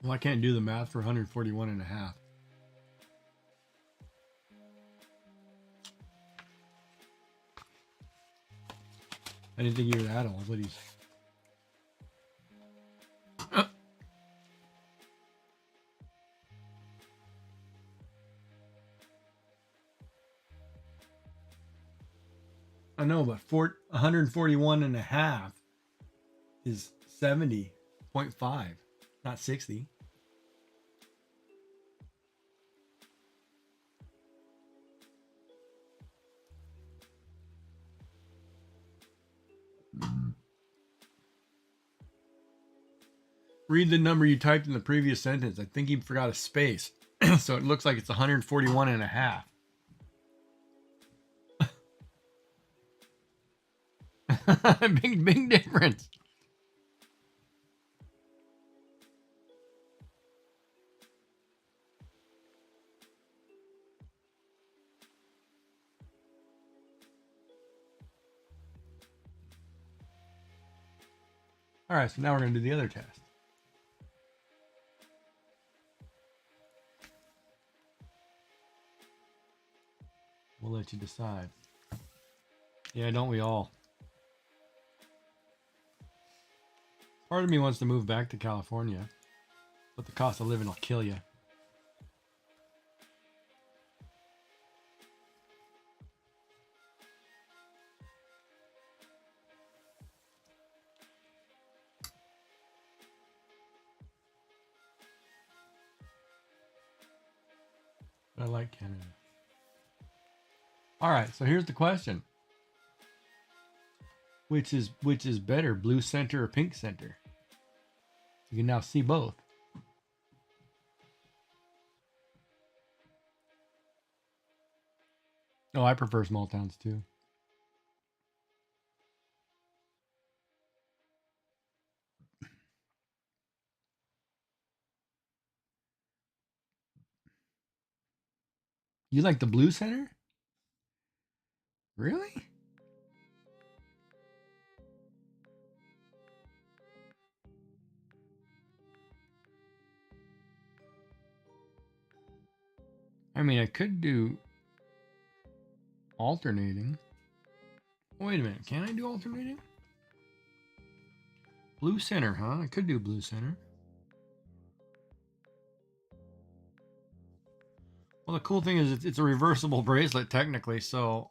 well, I can't do the math for 141 and a half. I didn't think you were that old, but he's... I know, but 141 and a half is 70.5, not 60. Read the number you typed in the previous sentence. I think you forgot a space. So it looks like it's 141 and a half. Big difference. All right, so now we're going to do the other test. We'll let you decide. Yeah, don't we all? Part of me wants to move back to California, but the cost of living will kill you. But I like Canada. All right, so here's the question. Which is better, blue center or pink center? You can now see both. Oh, I prefer small towns too. You like the Blue Center? Really? I mean, I could do alternating. Wait a minute, can I do alternating? Blue Center, huh? I could do Blue Center. Well, the cool thing is it's a reversible bracelet technically, so...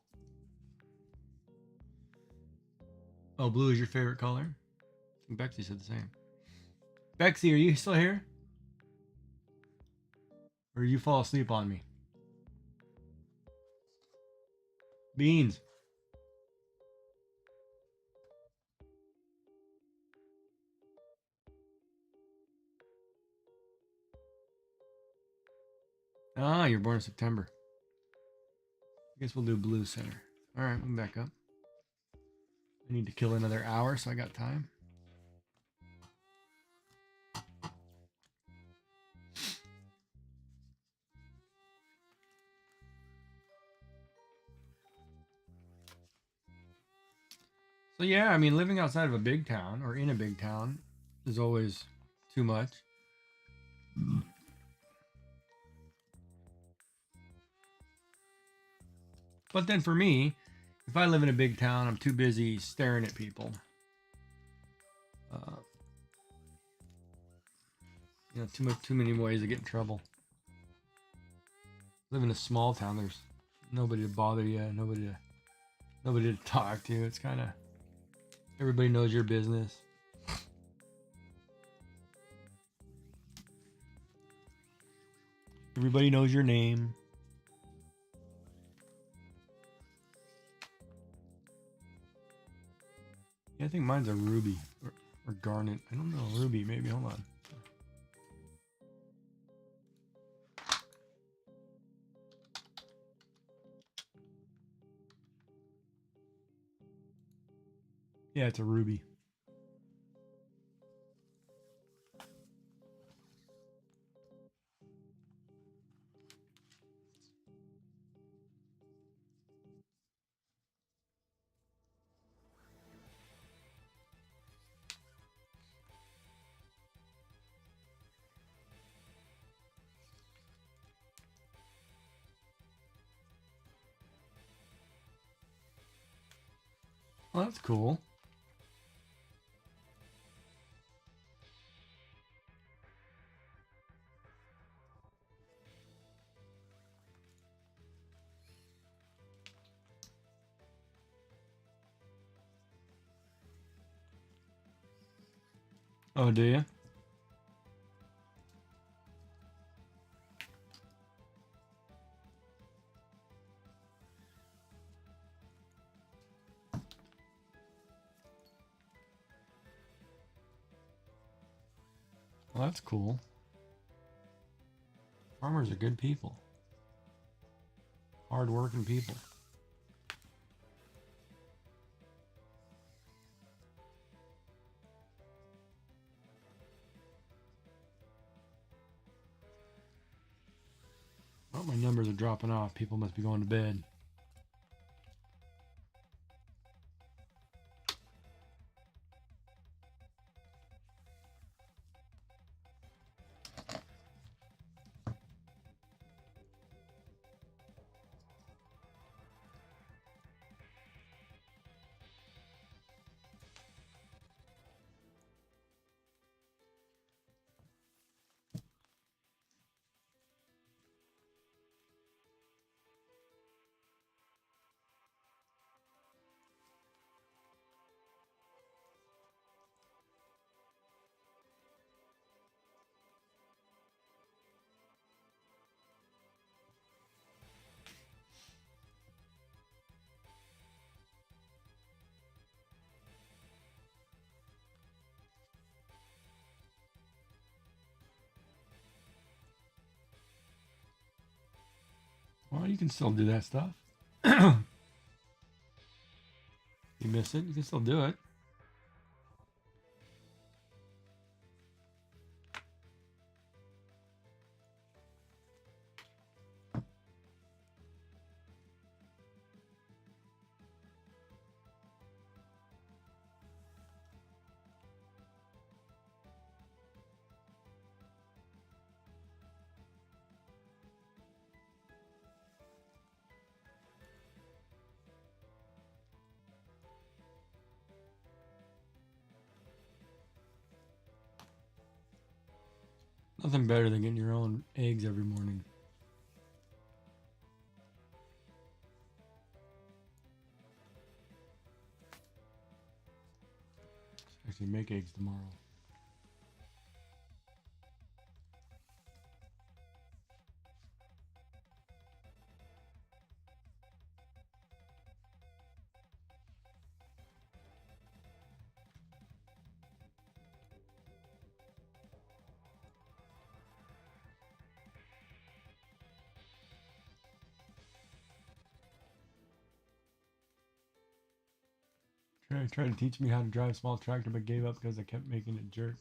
Oh, blue is your favorite color? I think Bexy said the same. Bexy, are you still here? Or did you fall asleep on me? Beans. Ah, you're born in September. I guess we'll do Blue Center. Alright, I'm back up. I need to kill another hour, so I got time. So yeah, I mean, living outside of a big town or in a big town is always too much. But then for me, if I live in a big town, I'm too busy staring at people. Too many ways to get in trouble. Live in a small town, there's nobody to bother you, nobody to talk to. It's kind of everybody knows your business. Everybody knows your name. Yeah, I think mine's a ruby or garnet. I don't know, ruby maybe. Hold on. Yeah, it's a ruby. Well, that's cool. Oh, do you? Well, that's cool. Farmers are good people. Hard-working people. Oh, my numbers are dropping off. People must be going to bed. Well, you can still do that stuff. You miss it, you can still do it. Nothing better than getting your own eggs every morning. Actually, make eggs tomorrow. Tried to teach me how to drive a small tractor, but gave up because I kept making it jerk.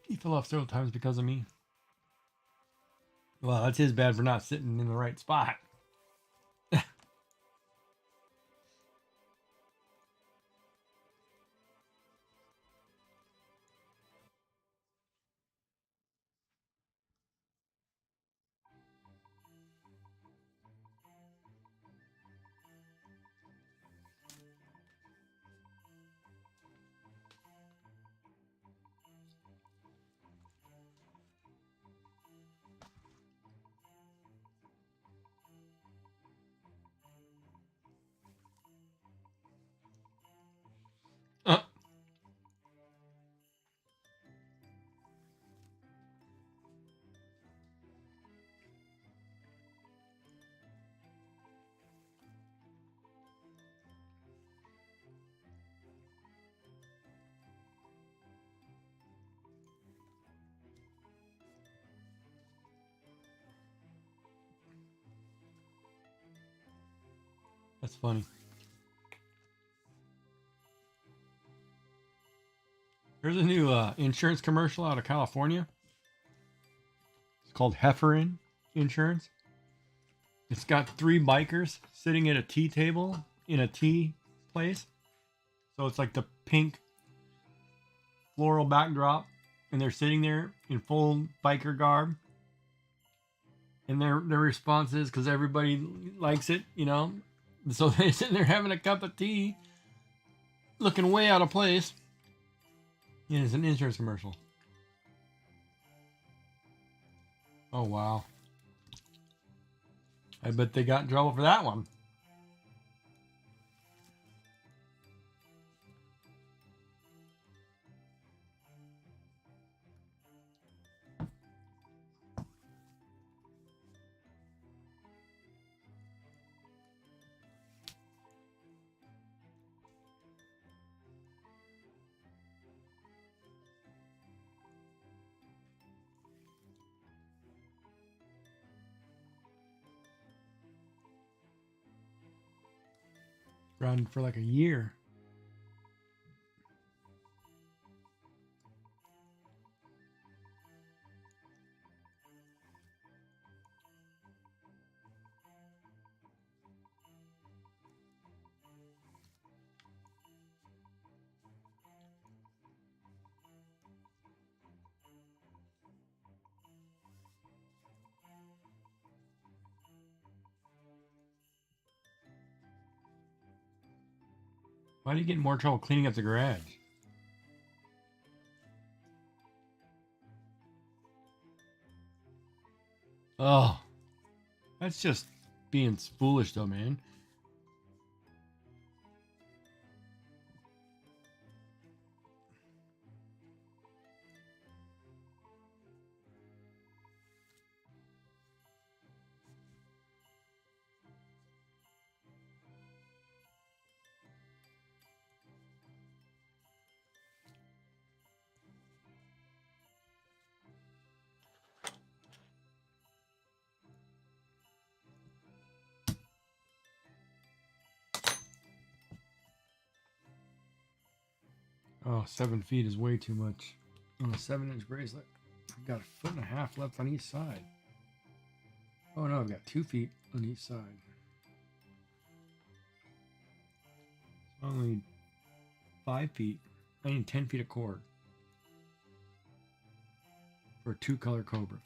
He fell off several times because of me. Well, that's his bad for not sitting in the right spot. Uh, that's funny. There's a new insurance commercial out of California. It's called Hefferin Insurance. It's got 3 bikers sitting at a tea table in a tea place. So it's like the pink floral backdrop, and they're sitting there in full biker garb. And their response is because everybody likes it, you know. So they're sitting there having a cup of tea, looking way out of place. Yeah, it's an insurance commercial. Oh wow! I bet they got in trouble for that one. Run for like a year. Why do you get in more trouble cleaning up the garage? Oh, that's just being foolish, though, man. Oh, 7 feet is way too much on a 7-inch bracelet. I've got 1.5 feet left on each side. Oh no, I've got 2 feet on each side. Only 5 feet. I need 10 feet of cord for a 2-color cobra.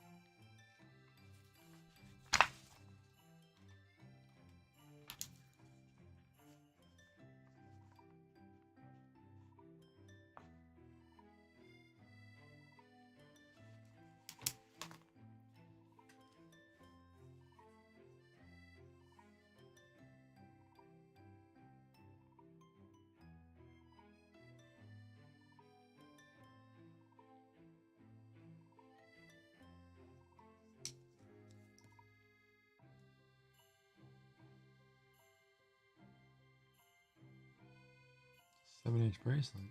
Seven-inch bracelet.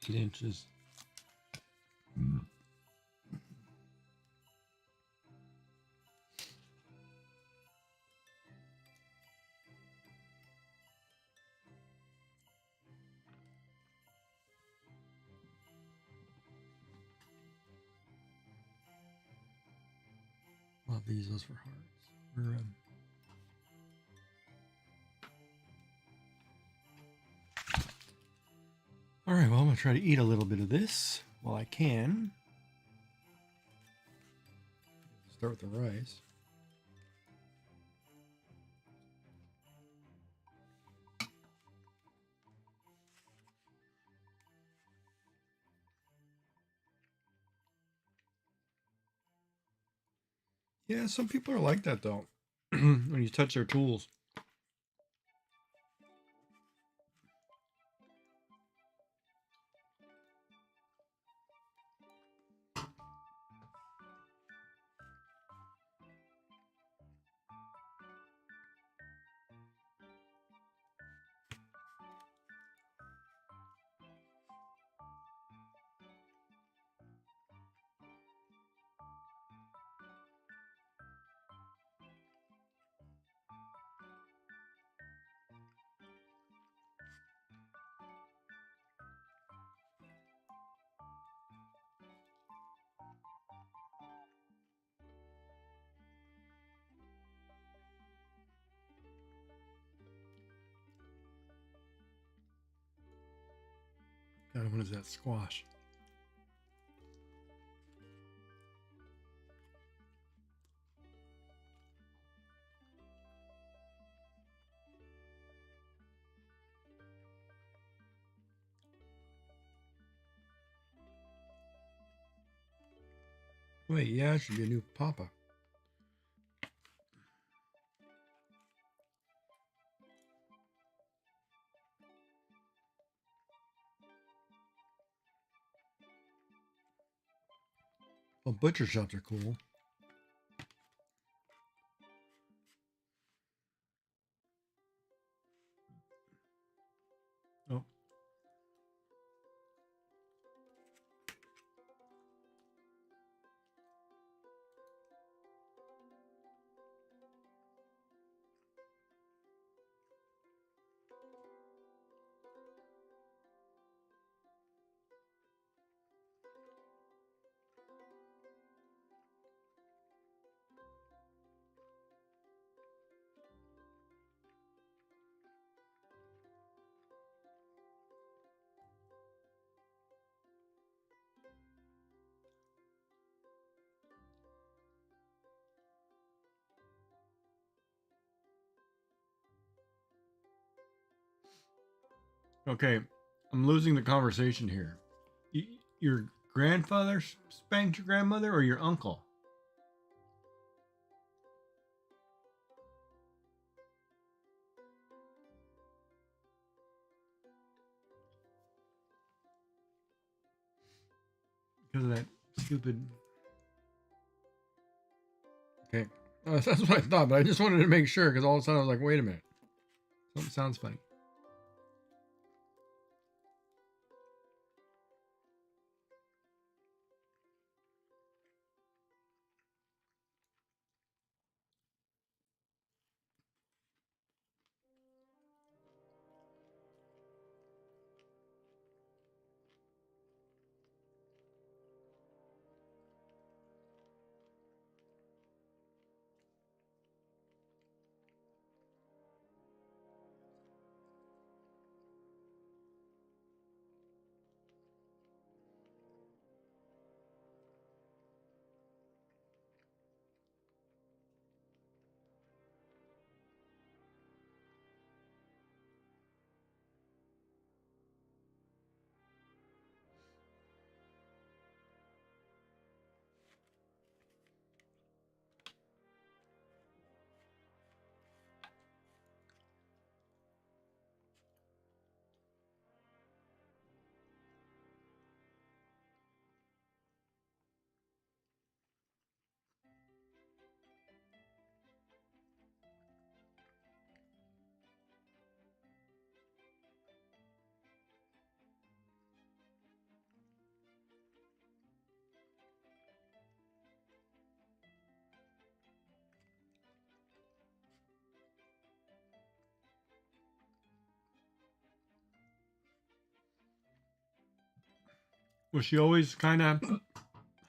8 inches. Love these, those for hearts. All right, well, I'm going to try to eat a little bit of this while I can. Start with the rice. Yeah, some people are like that, though, when you touch their tools. God, what is that? Squash. Wait, yeah, it should be a new Papa. Well, butcher shops are cool. Oh. Okay, I'm losing the conversation here. Your grandfather spanked your grandmother or your uncle? Because of that stupid... Okay, that's what I thought, but I just wanted to make sure because all of a sudden I was like, wait a minute. Something sounds funny. Was she always kind of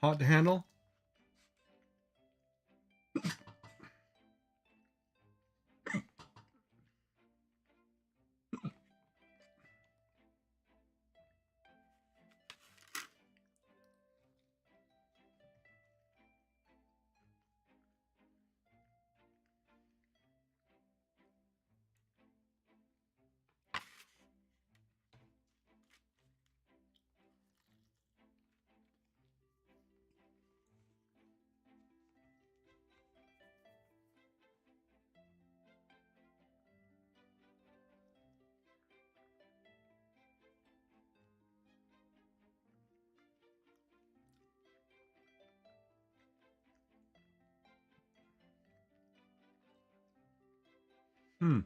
hot to handle? Hmm.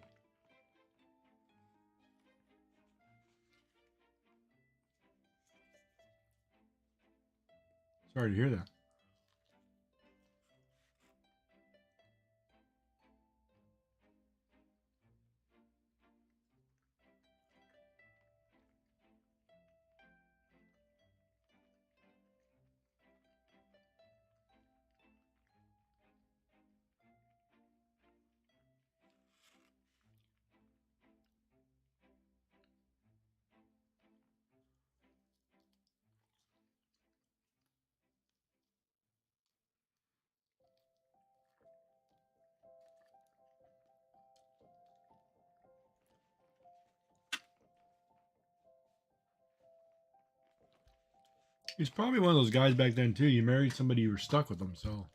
Sorry to hear that. He's probably one of those guys back then too. You married somebody, you were stuck with them, so.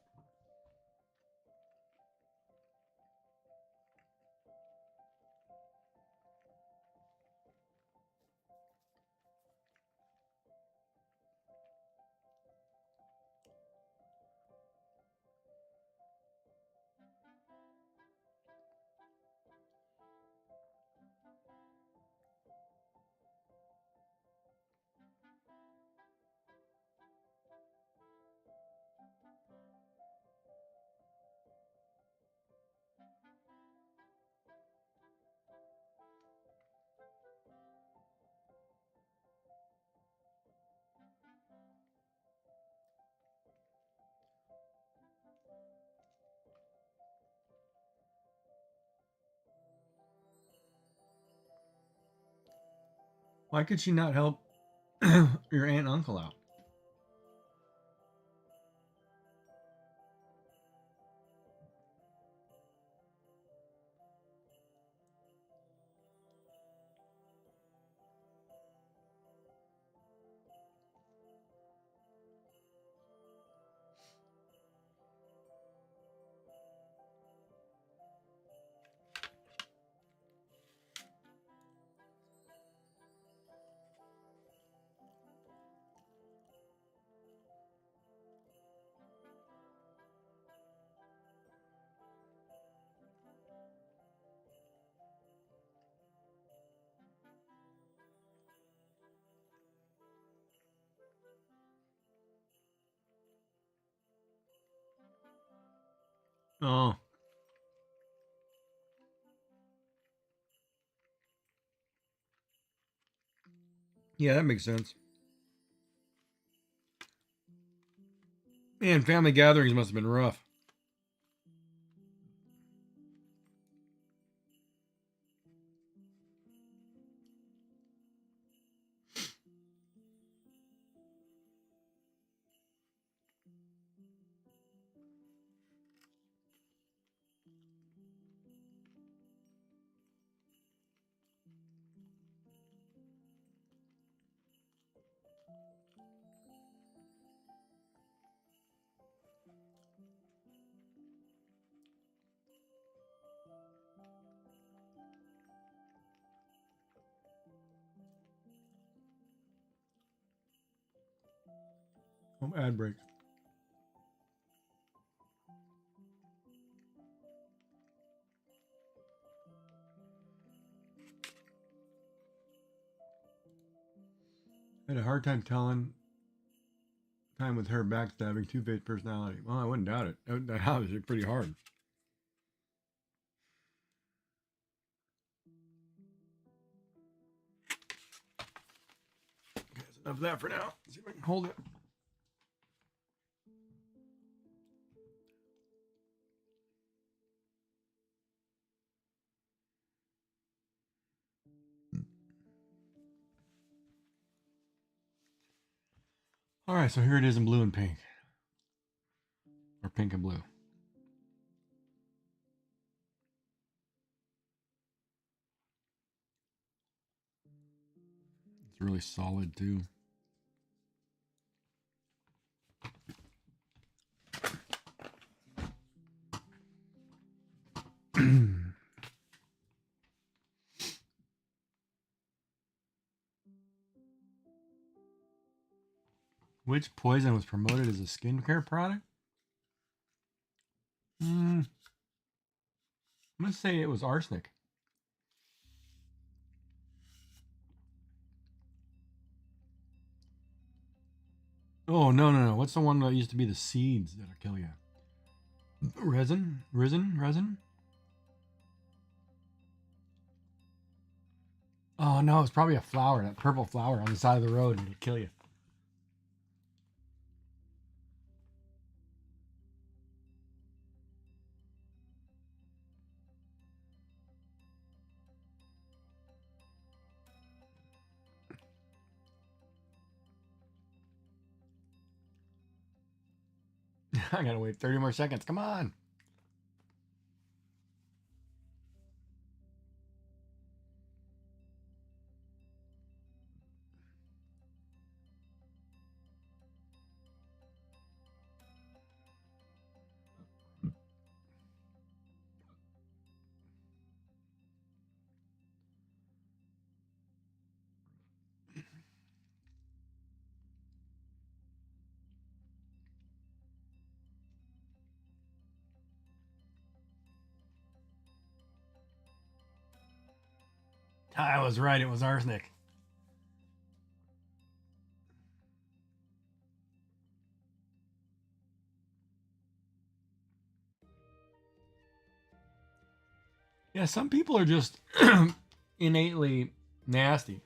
Why could she not help your aunt and uncle out? Oh, yeah, that makes sense. Man, family gatherings must have been rough. Oh, ad break. I had a hard time telling time with her backstabbing, two-faced personality. Well, I wouldn't doubt it. That was pretty hard. Okay, so Of that for now. Let's see if I can hold it. All right, so here it is in blue and pink. Or pink and blue. It's really solid too. Which poison was promoted as a skincare product? I'm going to say it was arsenic. Oh, no. What's the one that used to be the seeds that'll kill you? Resin? Oh, no, it's probably a flower, that purple flower on the side of the road, and it'll kill you. I gotta wait 30 more seconds. Come on. I was right. It was arsenic. Yeah, some people are just innately nasty.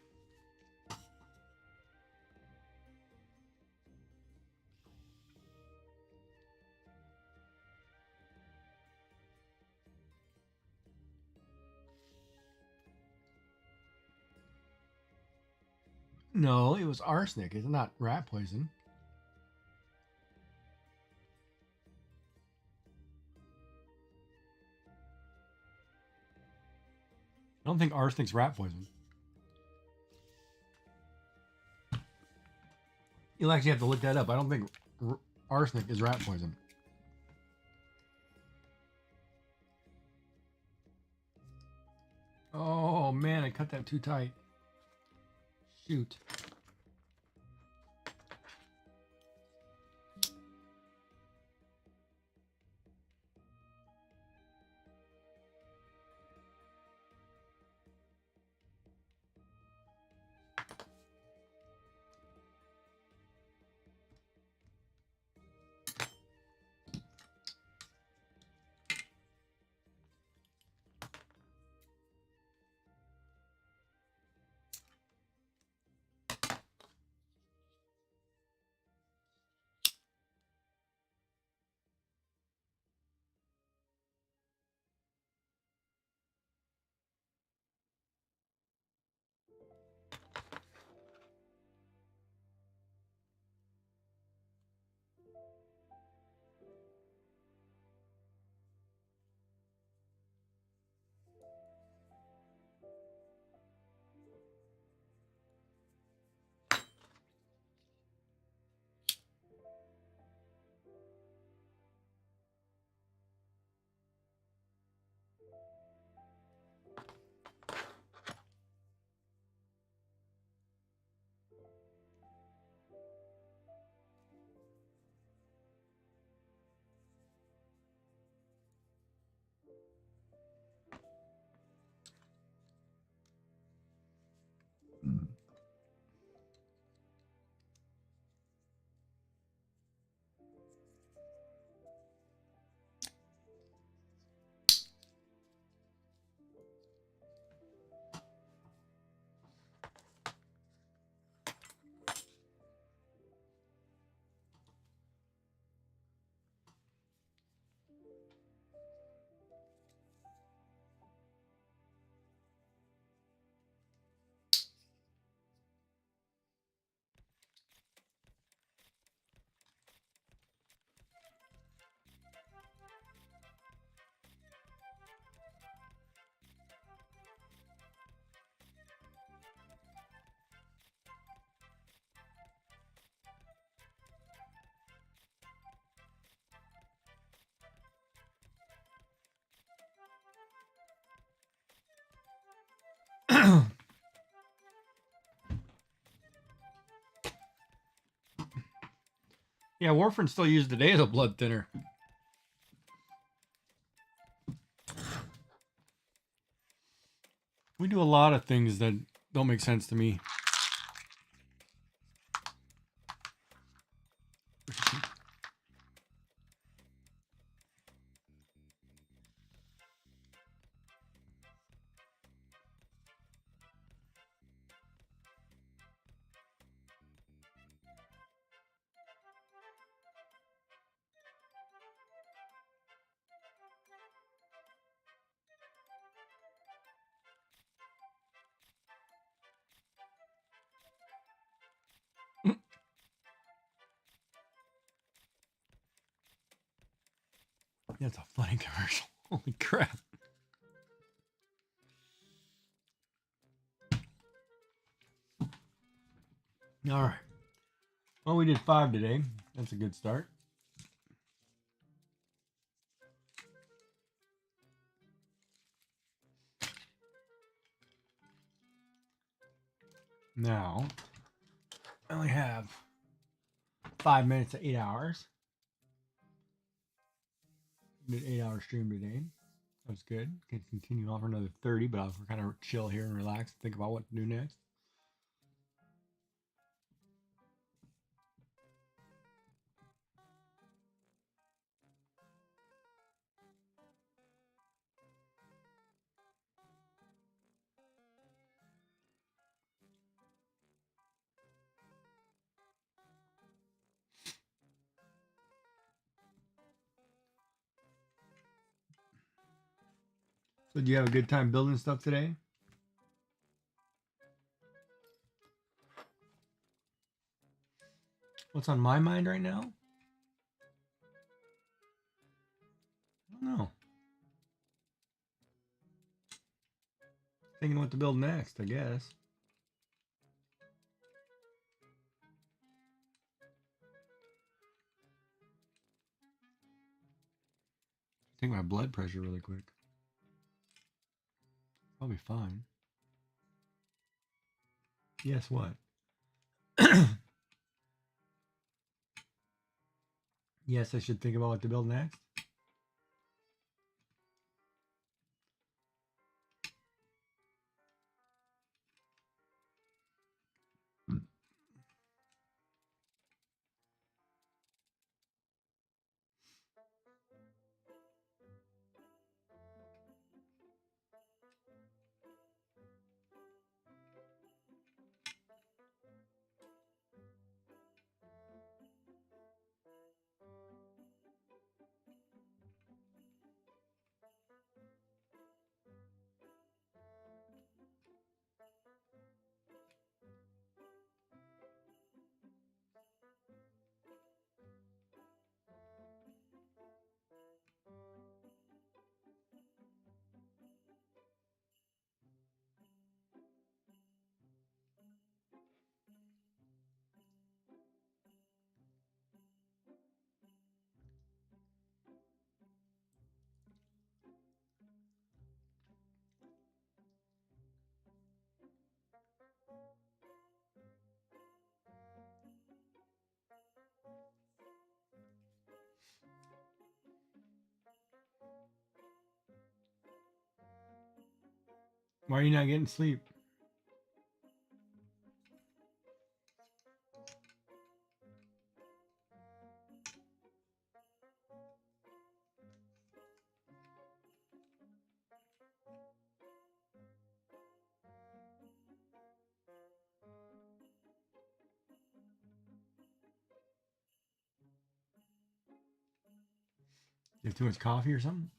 No, it was arsenic. It's not rat poison. I don't think arsenic's rat poison. You'll actually have to look that up. I don't think arsenic is rat poison. Oh man, I cut that too tight. Shoot. Yeah, warfarin still used today as a blood thinner. We do a lot of things that don't make sense to me. That's a funny commercial. Holy crap. All right. Well, we did 5 today. That's a good start. Now, I only have 5 minutes to 8 hours. Did 8-hour stream today. That was good. Can continue on for another 30, but I'll kind of chill here and relax and think about what to do next. So, did you have a good time building stuff today? What's on my mind right now? I don't know. Thinking what to build next, I guess. Take my blood pressure really quick. Probably fine. Yes, what? Yes, I should think about what to build next. Why are you not getting sleep? You have too much coffee or something?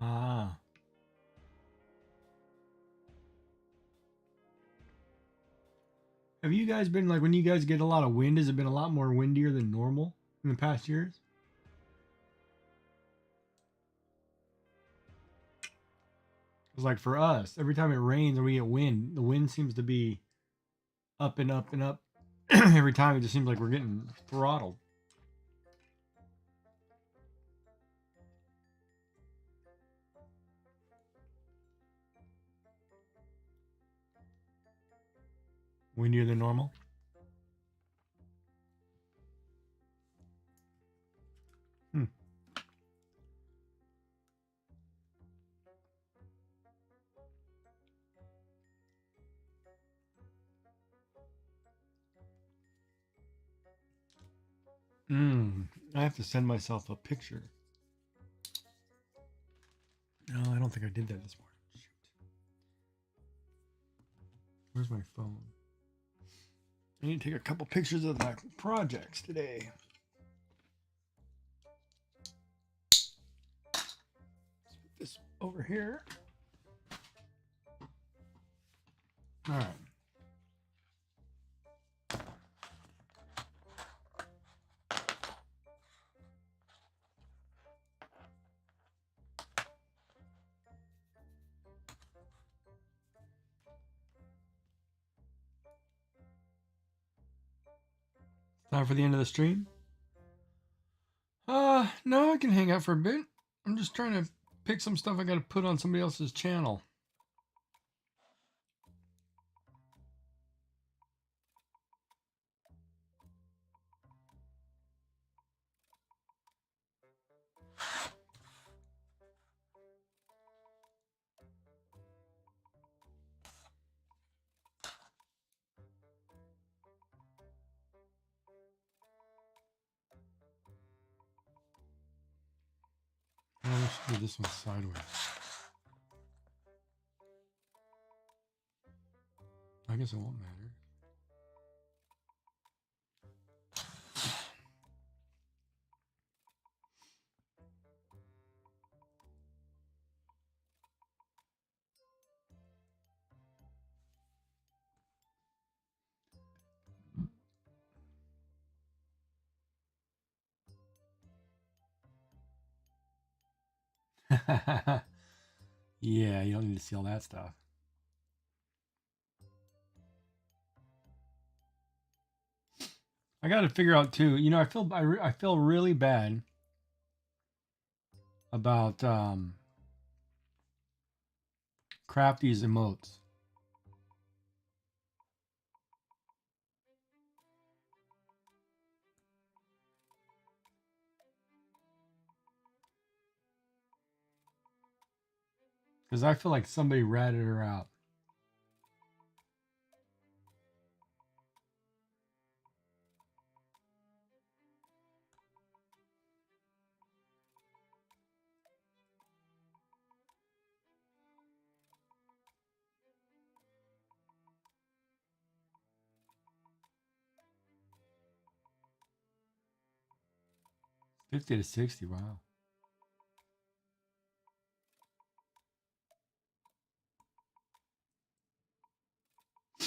Ah. Have you guys been like when you guys get a lot of wind? Has it been a lot more windier than normal in the past years? Because like for us, every time it rains and we get wind, the wind seems to be up and up and up every time it just seems like we're getting throttled. Windier than normal. I have to send myself a picture. No, I don't think I did that this morning. Shoot. Where's my phone? I need to take a couple pictures of my projects today. Let's put this over here. All right. Time for the end of the stream? No, I can hang out for a bit. I'm just trying to pick some stuff I got to put on somebody else's channel. I should do this one sideways. I guess it won't matter. Yeah, you don't need to see all that stuff. I got to figure out too. You know, I feel really bad about Crafty's emotes. Because I feel like somebody ratted her out. $50 to $60, wow. I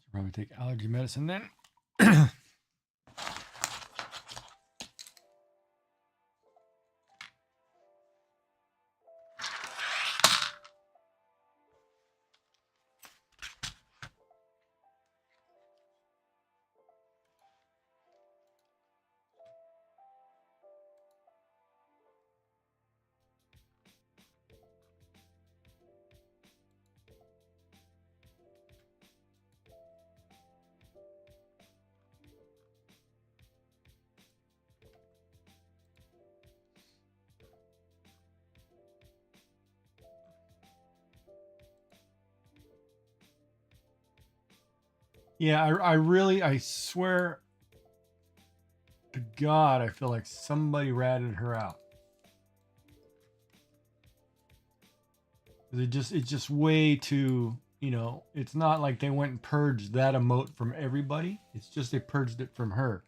should probably take allergy medicine then. Yeah, I swear to God, I feel like somebody ratted her out. It's just way too, you know, it's not like they went and purged that emote from everybody. It's just they purged it from her.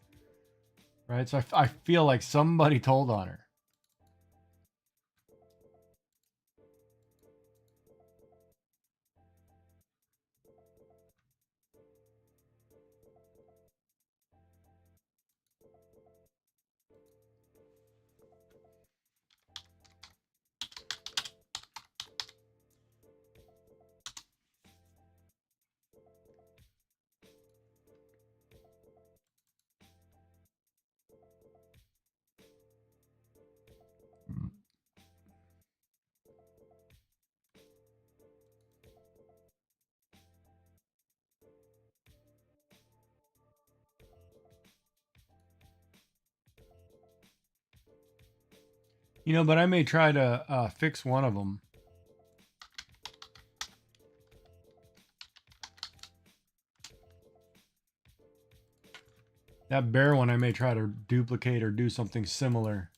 Right? So I feel like somebody told on her. You know, but I may try to fix one of them. That bear one I may try to duplicate or do something similar.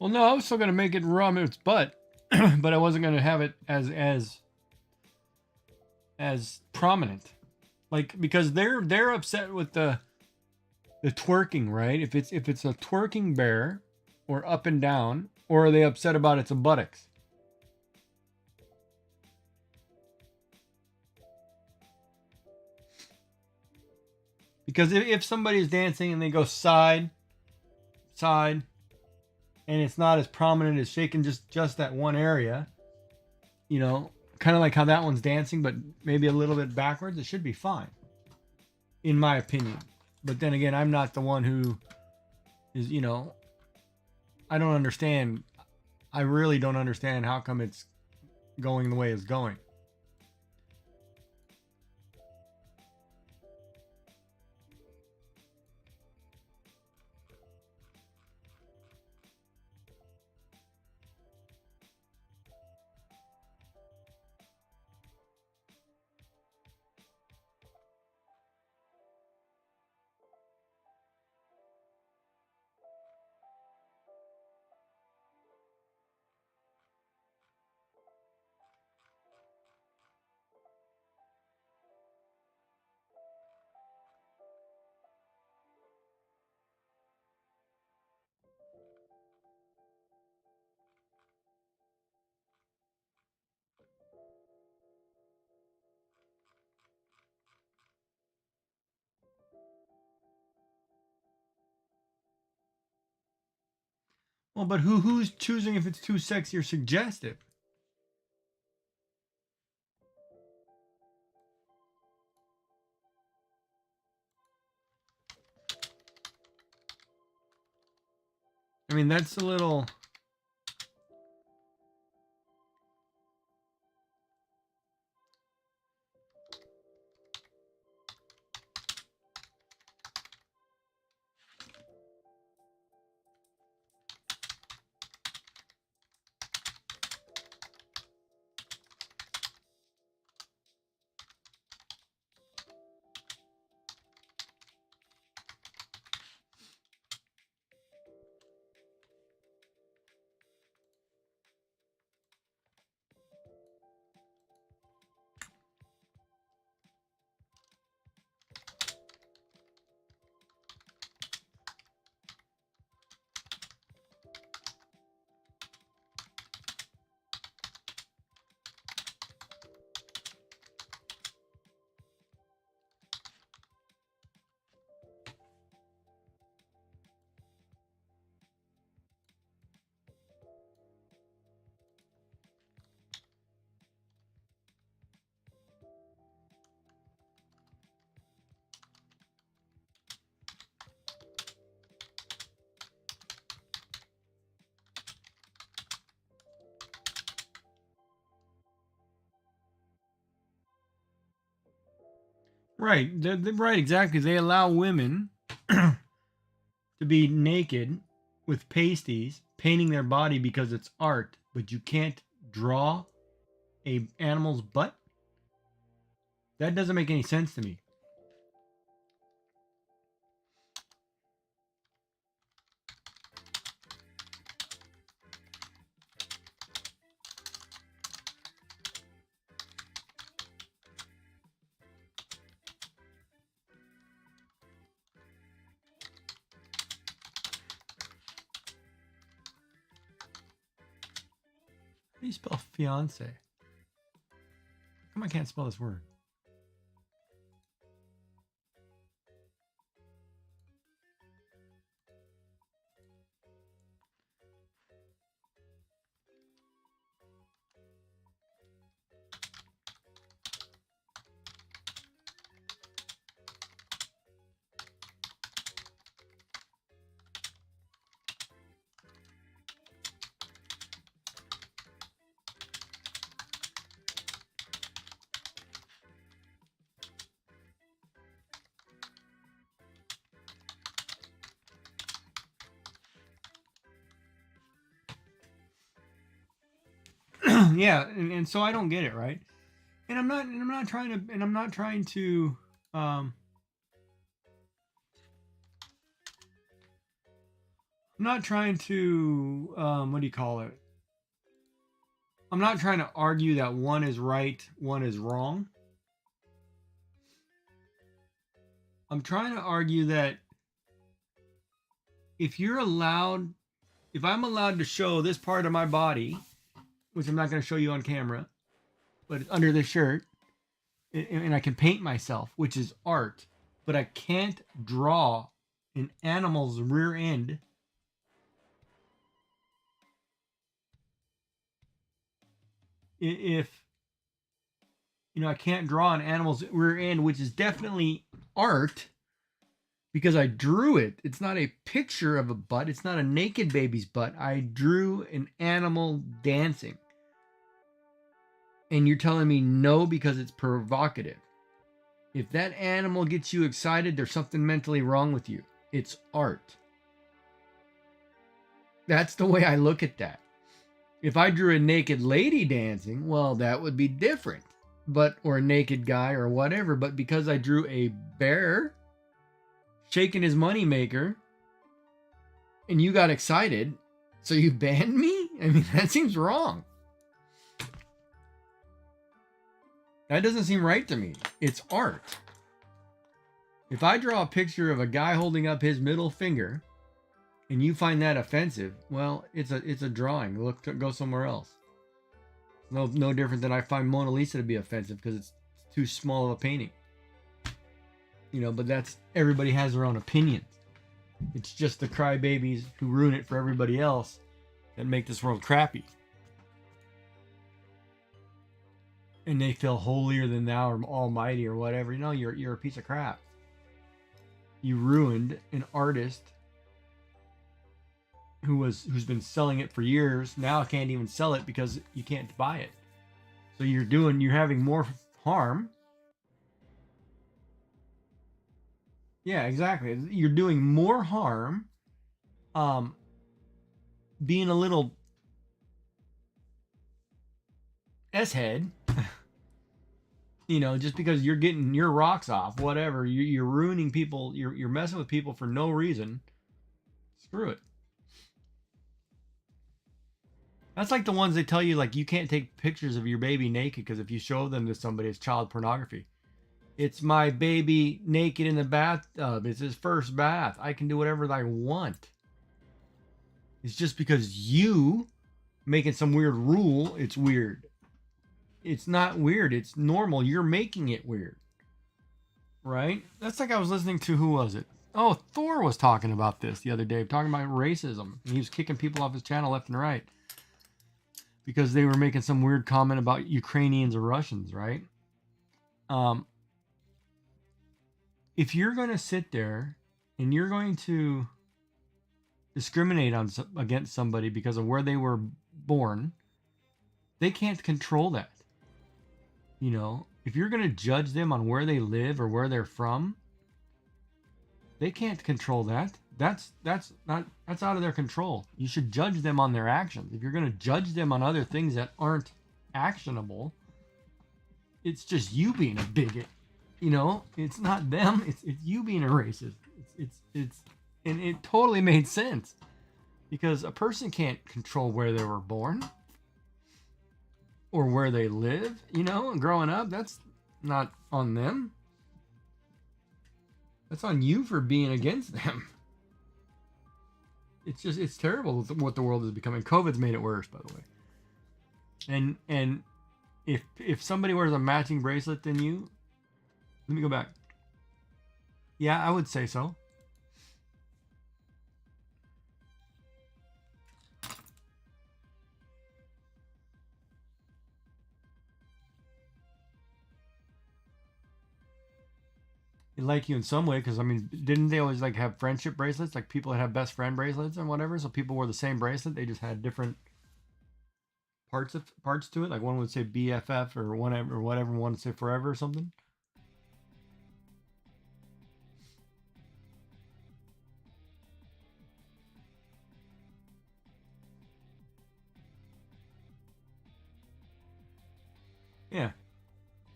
Well, no, I was still gonna make it rum its butt, but I wasn't gonna have it as prominent. Like, because they're upset with the twerking, right? If it's a twerking bear, or up and down, or are they upset about its buttocks? Because if somebody's dancing and they go side, side, and it's not as prominent as shaking just that one area, you know, kind of like how that one's dancing, but maybe a little bit backwards, it should be fine, in my opinion. But then again, I'm not the one who is, you know, I don't understand. I really don't understand how come it's going the way it's going. Well, but who's choosing if it's too sexy or suggestive? I mean, that's a little. Right, right, exactly. They allow women to be naked with pasties, painting their body because it's art, but you can't draw a animal's butt. That doesn't make any sense to me. How do you spell fiance? Come on, I can't spell this word. Yeah, and so I don't get it, right? And I'm not trying to, um, I'm not trying to, what do you call it? I'm not trying to argue that one is right, one is wrong. I'm trying to argue that if I'm allowed to show this part of my body, which I'm not going to show you on camera, but it's under this shirt, and I can paint myself, which is art, but I can't draw an animal's rear end. If I can't draw an animal's rear end, which is definitely art because I drew it. It's not a picture of a butt. It's not a naked baby's butt. I drew an animal dancing. And you're telling me no because it's provocative. If that animal gets you excited, there's something mentally wrong with you. It's art. That's the way I look at that. If I drew a naked lady dancing, well, that would be different. Or a naked guy or whatever. But because I drew a bear shaking his moneymaker and you got excited, so you banned me? I mean, that seems wrong. That doesn't seem right to me. It's art. If I draw a picture of a guy holding up his middle finger and you find that offensive, well, it's a drawing. Go somewhere else. No different than I find Mona Lisa to be offensive because it's too small of a painting. But that's, everybody has their own opinions. It's just the crybabies who ruin it for everybody else that make this world crappy. And they feel holier than thou or almighty or whatever. You're a piece of crap. You ruined an artist who's been selling it for years. Now can't even sell it because you can't buy it. So you're having more harm. Yeah, exactly. You're doing more harm being a little S-head, just because you're getting your rocks off, whatever. You're ruining people. You're messing with people for no reason. Screw it. That's like the ones they tell you, like, you can't take pictures of your baby naked because if you show them to somebody, it's child pornography. It's my baby naked in the bathtub. It's his first bath. I can do whatever I want. It's just because you making some weird rule, it's weird. It's not weird. It's normal. You're making it weird. Right? That's like I was listening to, who was it? Oh, Thor was talking about this the other day, talking about racism. He was kicking people off his channel left and right because they were making some weird comment about Ukrainians or Russians, right? If you're going to sit there and you're going to discriminate against somebody because of where they were born, they can't control that. If you're going to judge them on where they live or where they're from, they can't control that. That's out of their control. You should judge them on their actions. If you're going to judge them on other things that aren't actionable, it's just you being a bigot. It's not them. It's you being a racist. And it totally made sense because a person can't control where they were born or where they live. And growing up, that's not on them. That's on you for being against them. It's terrible what the world is becoming. COVID's made it worse, by the way. And if somebody wears a matching bracelet than you, let me go back. Yeah, I would say so. They like you in some way because, I mean, didn't they always like have friendship bracelets? Like people that have best friend bracelets and whatever. So people wore the same bracelet. They just had different parts to it. Like one would say BFF or whatever. One would say forever or something.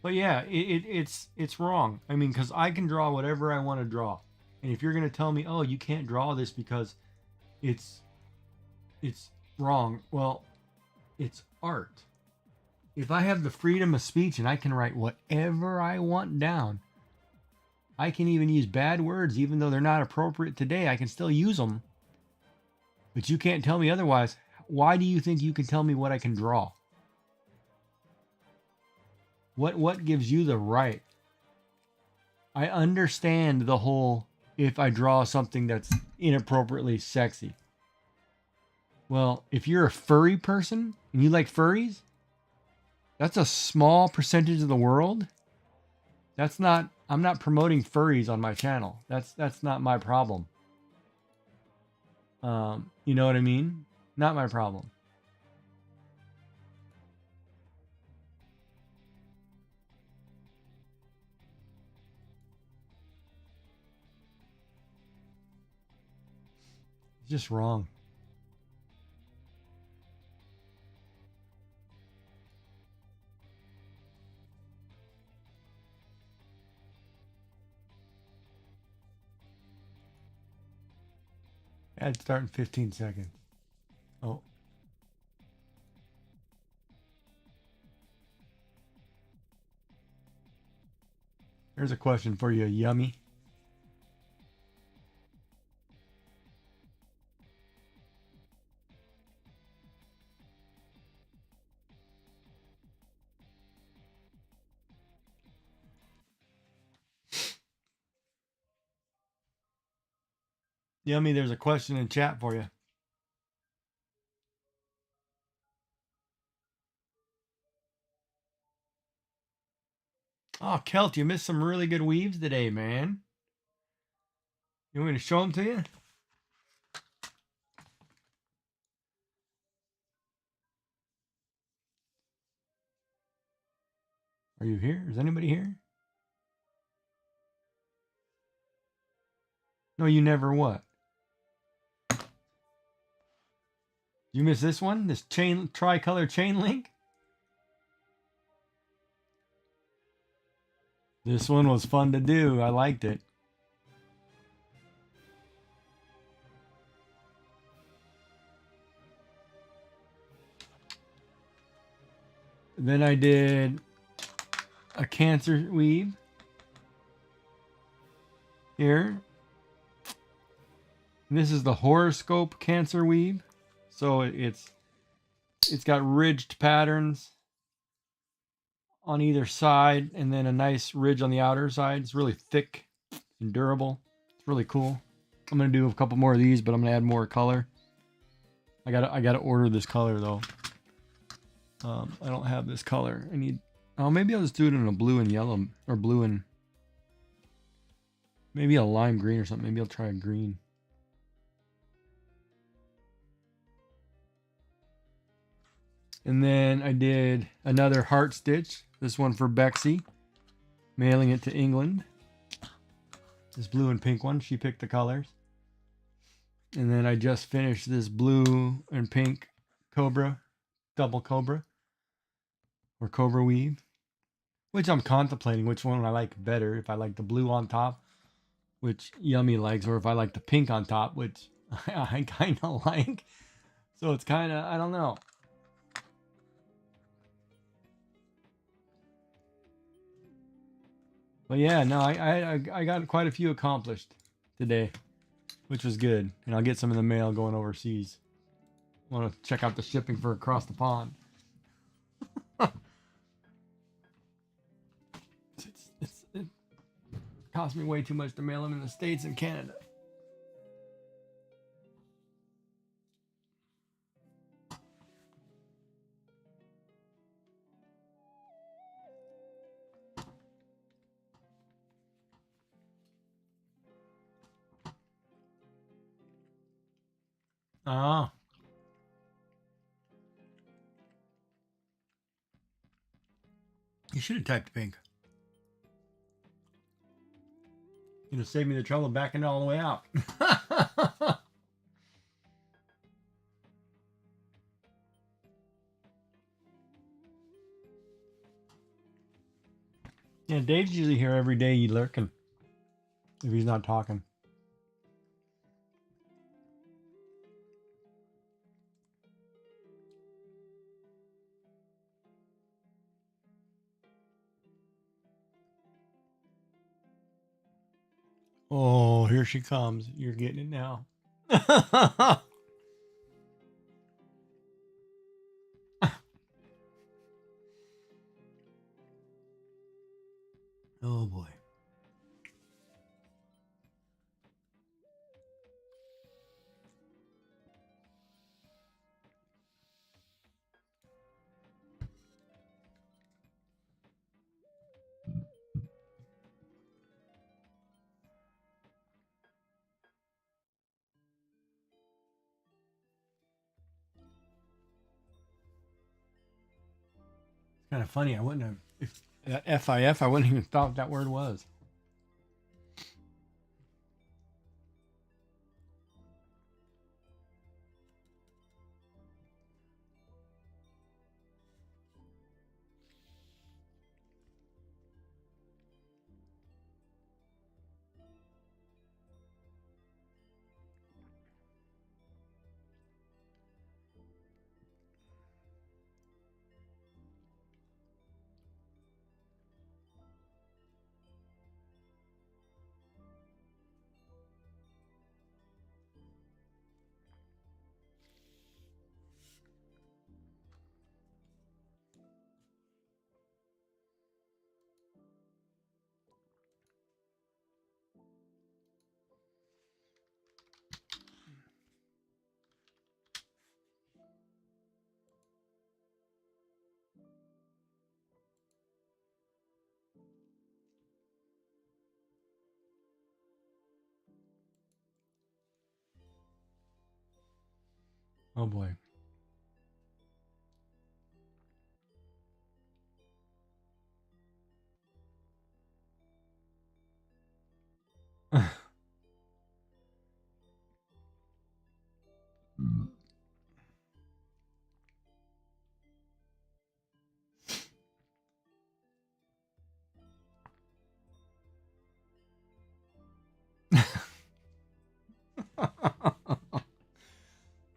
But yeah, it's wrong. I mean, because I can draw whatever I want to draw, and if you're gonna tell me, oh, you can't draw this because it's it's wrong, well, it's art. If I have the freedom of speech and I can write whatever I want down, I can even use bad words, even though they're not appropriate today. I can still use them. But you can't tell me otherwise. Why do you think you can tell me what I can draw? What gives you the right? I understand the whole if I draw something that's inappropriately sexy. Well, if you're a furry person and you like furries, that's a small percentage of the world. That's not I'm not promoting furries on my channel. That's not my problem. You know what I mean? Not my problem. It's just wrong. Ad start in 15 seconds. Oh. Here's a question for you, Yummy. Yummy, there's a question in chat for you. Oh, Kelt, you missed some really good weaves today, man. You want me to show them to you? Are you here? Is anybody here? No, you never what? You missed this one? This chain tricolor chain link? This one was fun to do. I liked it. Then I did a cancer weave here. And this is the horoscope cancer weave. So it's got ridged patterns on either side and then a nice ridge on the outer side. It's really thick and durable. It's really cool. I'm gonna do a couple more of these, but I'm gonna add more color. I gotta order this color though. I don't have this color. I need. Oh, maybe I'll just do it in a blue and yellow, or blue and maybe a lime green or something. Maybe I'll try a green. And then I did another heart stitch. This one for Bexy, mailing it to England. This blue and pink one. She picked the colors. And then I just finished this blue and pink cobra, double cobra, or cobra weave, which I'm contemplating which one I like better. If I like the blue on top, which Yummy likes, or if I like the pink on top, which I kind of like. So it's kind of, I don't know. But yeah, no, I got quite a few accomplished today, which was good. And I'll get some in the mail going overseas. Want to check out the shipping for across the pond. It cost me way too much to mail them in the States and Canada. Ah. You should have typed pink. You'd have saved me the trouble of backing it all the way out. Yeah, Dave's usually here every day. You lurking if he's not talking. Oh, here she comes. You're getting it now. Oh boy. It's kind of funny. I wouldn't have if that FIF. I wouldn't even thought that word was. Oh boy.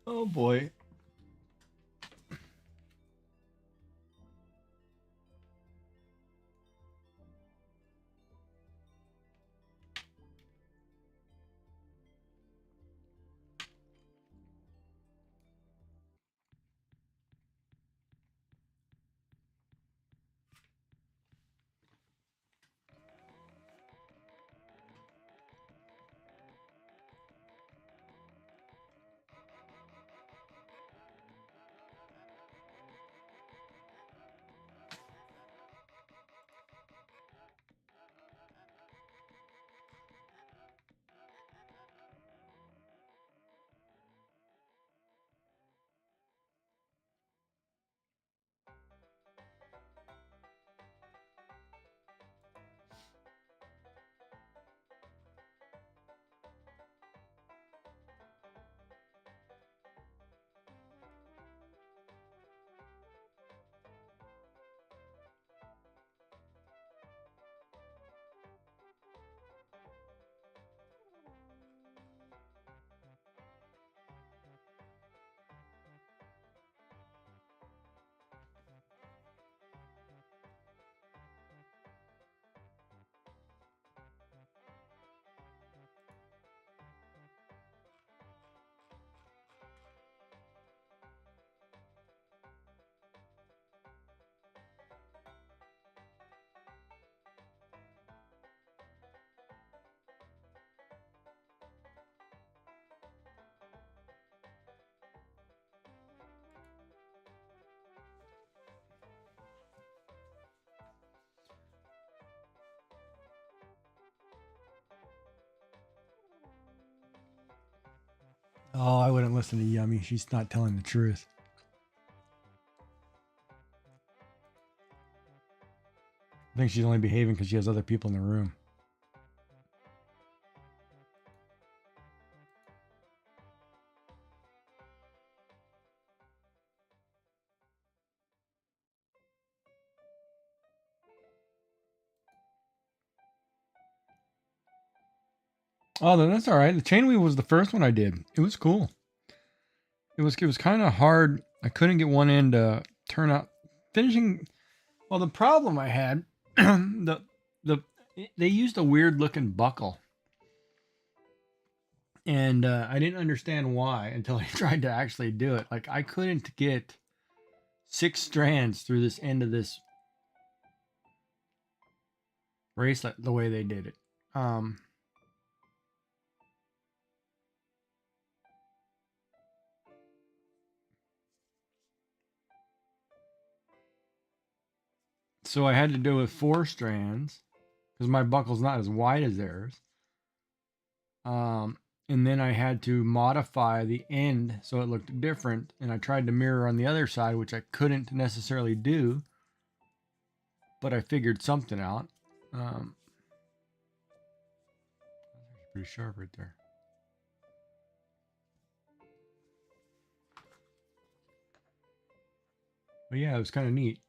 Oh boy. Oh, I wouldn't listen to Yummy. She's not telling the truth. I think she's only behaving because she has other people in the room. Oh, then that's all right. The chain weave was the first one I did. It was cool. It was kind of hard. I couldn't get one end to turn out finishing. Well, the problem I had, the they used a weird looking buckle, and I didn't understand why until I tried to actually do it. Like I couldn't get 6 strands through this end of this bracelet the way they did it. So I had to do it with 4 strands because my buckle's not as wide as theirs. And then I had to modify the end so it looked different. And I tried to mirror on the other side, which I couldn't necessarily do, but I figured something out. Pretty sharp right there. But yeah, it was kind of neat.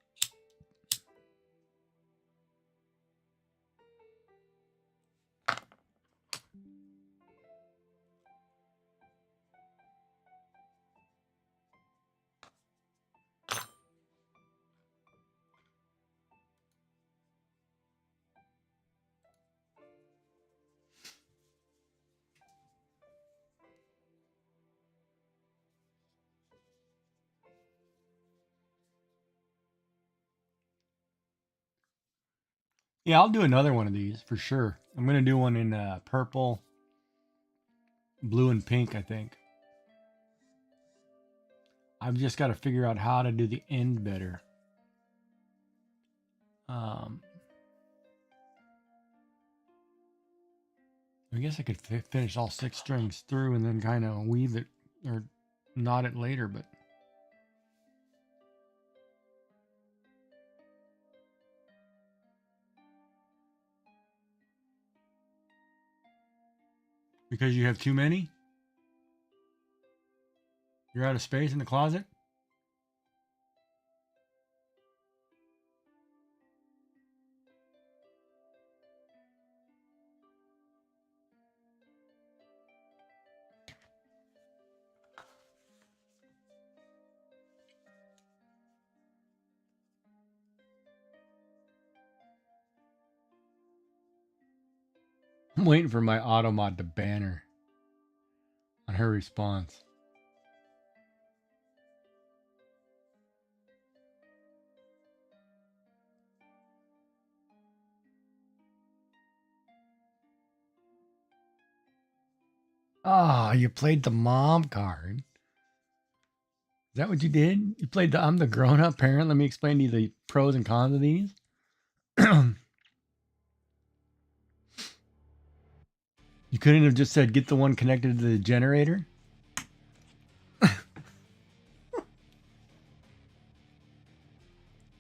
Yeah, I'll do another one of these for sure. I'm going to do one in purple, blue, and pink, I think. I've just got to figure out how to do the end better. I guess I could finish all 6 strings through and then kind of weave it or knot it later, but because you have too many, you're out of space in the closet. I'm waiting for my automod to ban her on her response. Ah, oh, you played the mom card. Is that what you did? You played the I'm the grown up parent. Let me explain to you the pros and cons of these. You couldn't have just said get the one connected to the generator?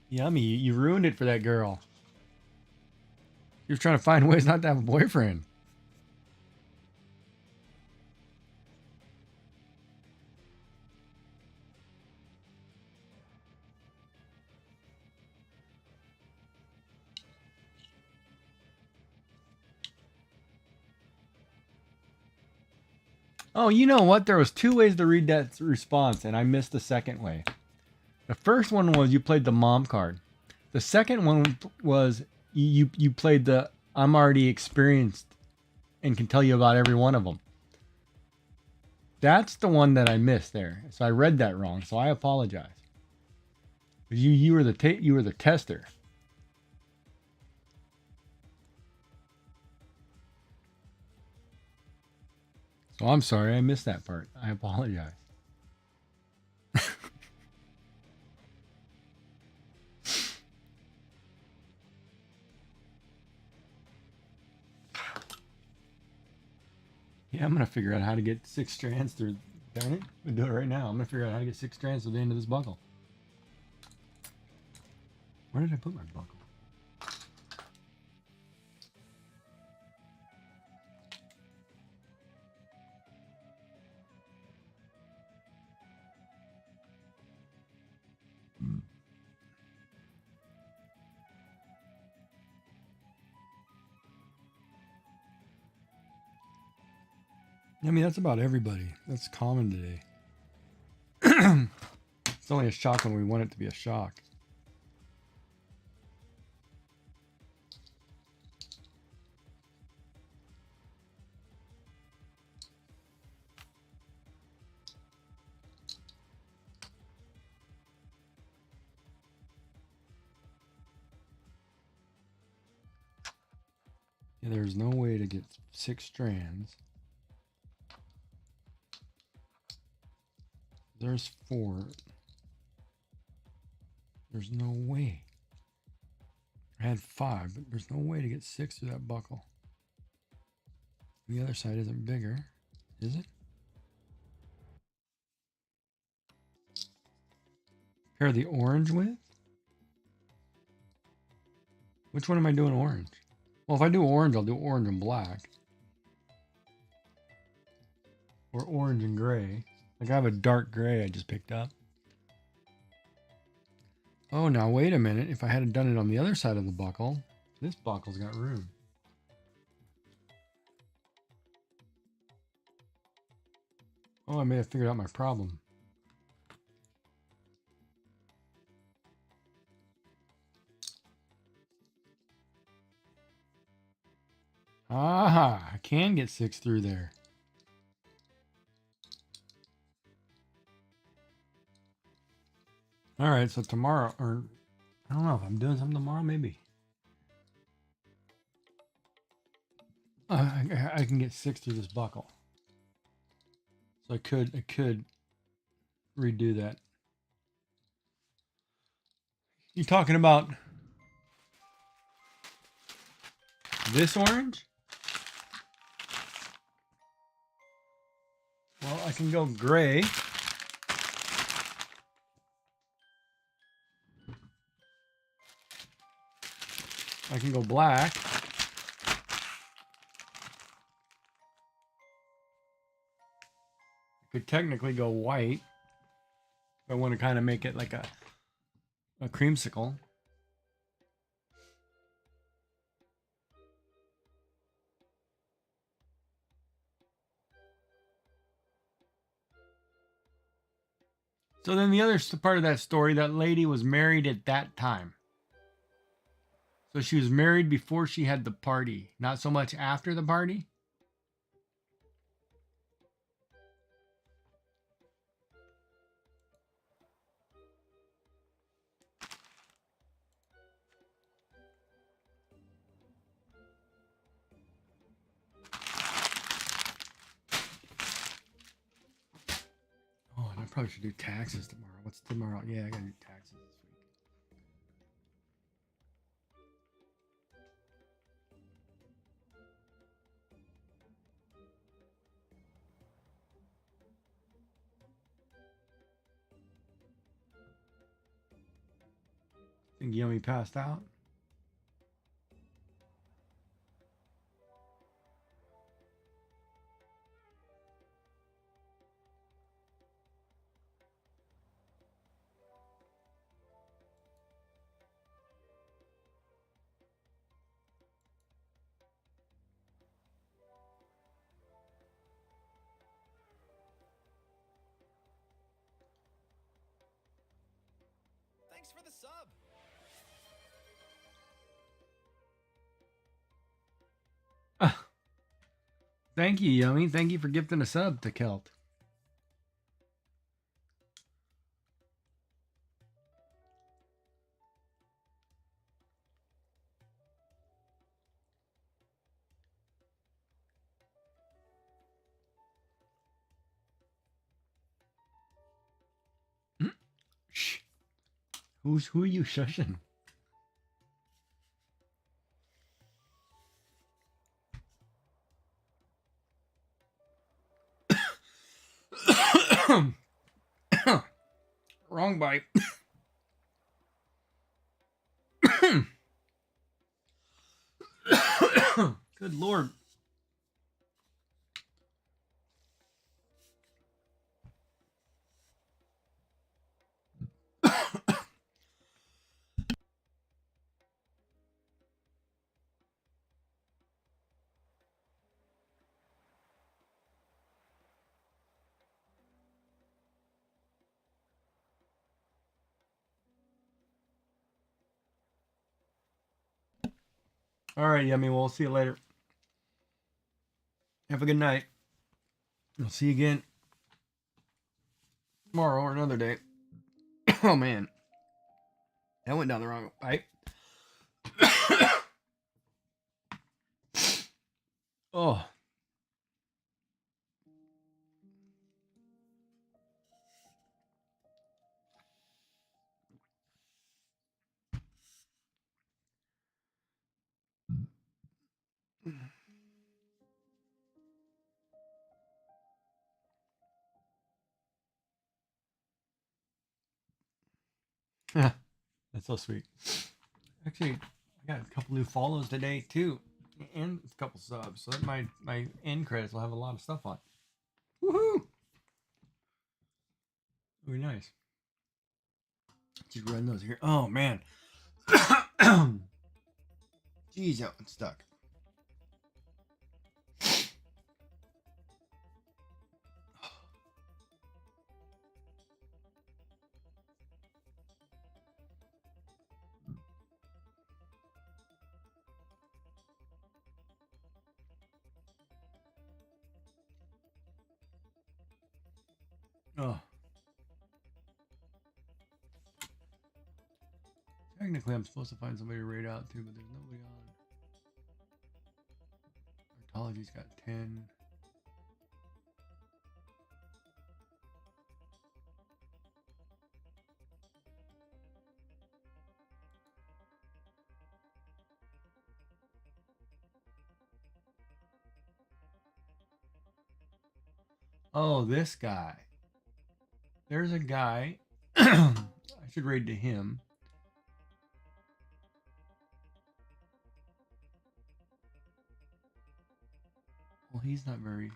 Yummy, you ruined it for that girl. You're trying to find ways not to have a boyfriend. Oh, you know what? There was 2 ways to read that response, and I missed the second way. The first one was you played the mom card. The second one was you played the I'm already experienced and can tell you about every one of them. That's the one that I missed there. So I read that wrong. So I apologize. You were the tester. So I'm sorry I missed that part. I apologize. Yeah, I'm gonna figure out how to get 6 strands through. Darn it, I'm gonna do it right now. I'm gonna figure out how to get 6 strands to the end of this buckle. Where did I put my buckle? I mean, that's about everybody. That's common today. It's only a shock when we want it to be a shock. Yeah, there's no way to get 6 strands. There's 4. There's no way. I had 5, but there's no way to get 6 through that buckle. The other side isn't bigger, is it? Pair the orange with? Which one am I doing orange? Well, if I do orange, I'll do orange and black. Or orange and gray. Like I have a dark gray I just picked up. Oh, now wait a minute. If I hadn't done it on the other side of the buckle, this buckle's got room. Oh, I may have figured out my problem. Aha, I can get 6 through there. All right, so tomorrow, or I don't know if I'm doing something tomorrow, maybe. I can get 6 through this buckle. So I could redo that. You talking about this orange? Well, I can go gray. I can go black. I could technically go white if I want to kind of make it like a creamsicle. So then the other part of that story, that lady was married at that time. So she was married before she had the party, not so much after the party. Oh, and I probably should do taxes tomorrow. What's tomorrow? Yeah, I gotta do taxes this week. Think Yummy passed out? Thanks for the sub. Thank you, Yummy. Thank you for gifting a sub to Kelt. Shh. Who are you shushing? Wrong bite. Good Lord. All right, Yummy. We'll see you later. Have a good night. We'll see you again tomorrow or another day. Oh man, that went down the wrong pipe. Oh. That's so sweet. Actually, I got a couple new follows today too, and a couple subs. So that my end credits will have a lot of stuff on. Woohoo! Very nice. Just run those here. Oh man. Jeez, that one's stuck. Oh. Technically, I'm supposed to find somebody to raid out too, but there's nobody on. Artology's got 10. Oh, this guy. There's a guy. I should raid to him. Well, he's not very.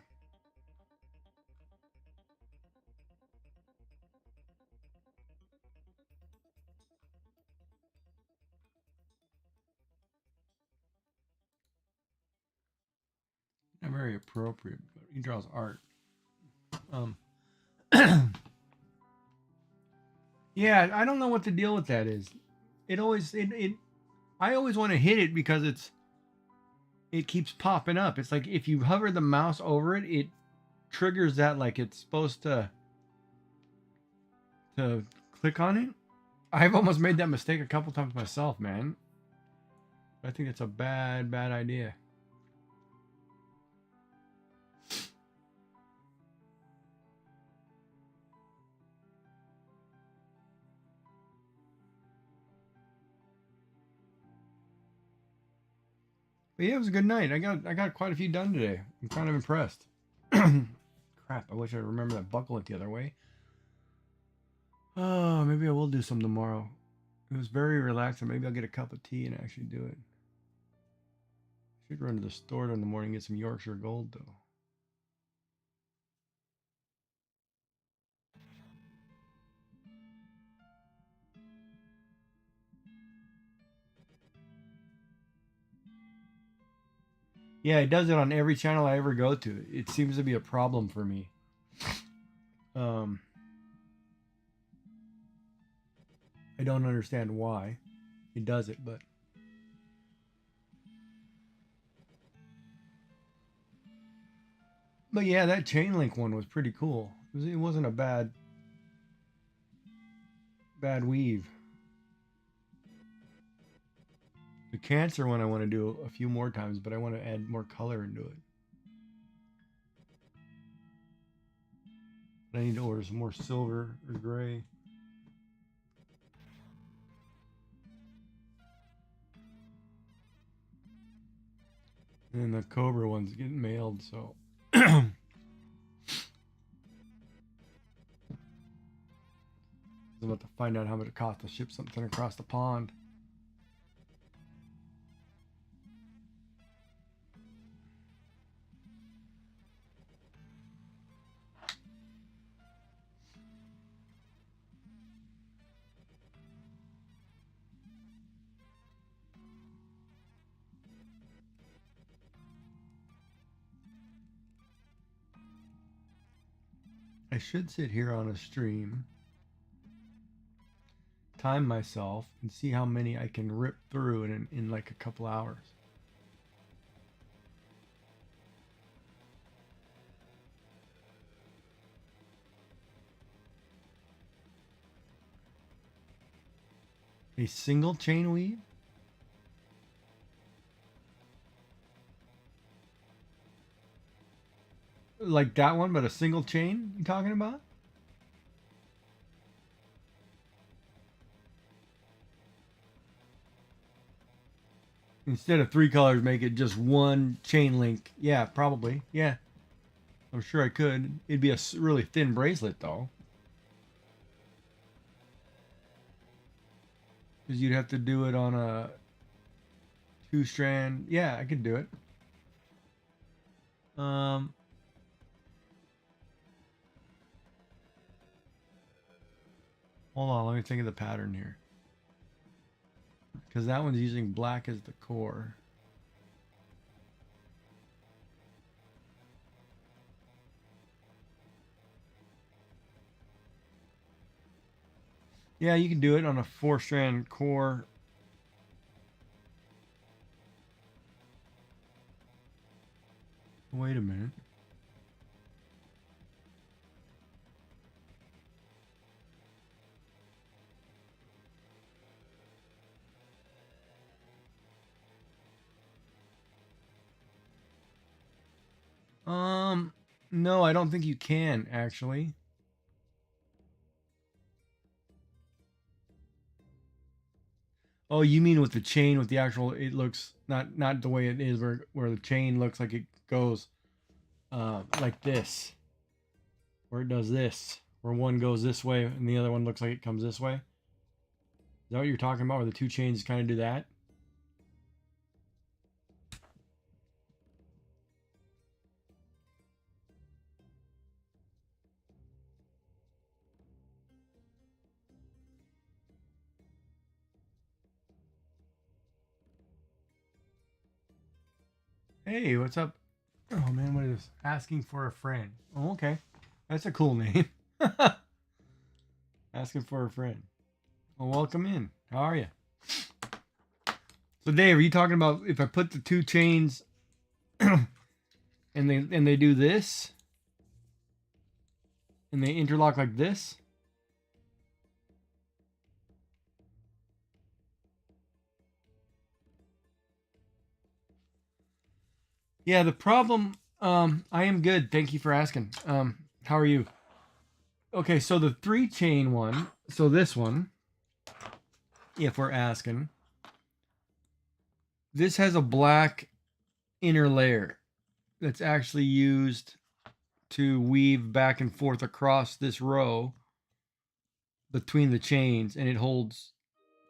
Not very appropriate, but he draws art. Yeah, I don't know what the deal with that is. It always I always want to hit it because it keeps popping up. It's like if you hover the mouse over it, it triggers that like it's supposed to click on it. I've almost made that mistake a couple times myself, man. I think it's a bad idea. But yeah, it was a good night. I got quite a few done today. I'm kind of impressed. Crap, I wish I remember that buckle went the other way. Oh, maybe I will do some tomorrow. It was very relaxing. Maybe I'll get a cup of tea and actually do it. Should run to the store in the morning and get some Yorkshire Gold though. Yeah, it does it on every channel I ever go to. It seems to be a problem for me. I don't understand why it does it, but yeah, that chain link one was pretty cool. It wasn't a bad weave. The cancer one I want to do a few more times, but I want to add more color into it. I need to order some more silver or gray. And the Cobra one's getting mailed, so I'm about to find out how much it costs to ship something across the pond. I should sit here on a stream, time myself, and see how many I can rip through in like a couple hours. A single chain weave? Like that one, but a single chain you talking about? Instead of 3 colors, make it just one chain link. Yeah, probably. Yeah. I'm sure I could. It'd be a really thin bracelet, though. Because you'd have to do it on a 2-strand. Yeah, I could do it. Hold on, let me think of the pattern here. Because that one's using black as the core. Yeah, you can do it on a 4-strand core. Wait a minute. No, I don't think you can actually. Oh, you mean with the chain with the actual? It looks not the way it is where the chain looks like it goes, like this, where it does this, where one goes this way and the other one looks like it comes this way. Is that what you're talking about? Where the 2 chains kind of do that? Hey, what's up? Oh man, what is this? Asking for a friend. Oh, okay. That's a cool name. Asking for a friend. Well, welcome in. How are you? So Dave, are you talking about if I put the 2 chains and they do this? And they interlock like this? Yeah, the problem, I am good. Thank you for asking. How are you? Okay, so the 3 chain one, so this one, if we're asking, this has a black inner layer that's actually used to weave back and forth across this row between the chains, and it holds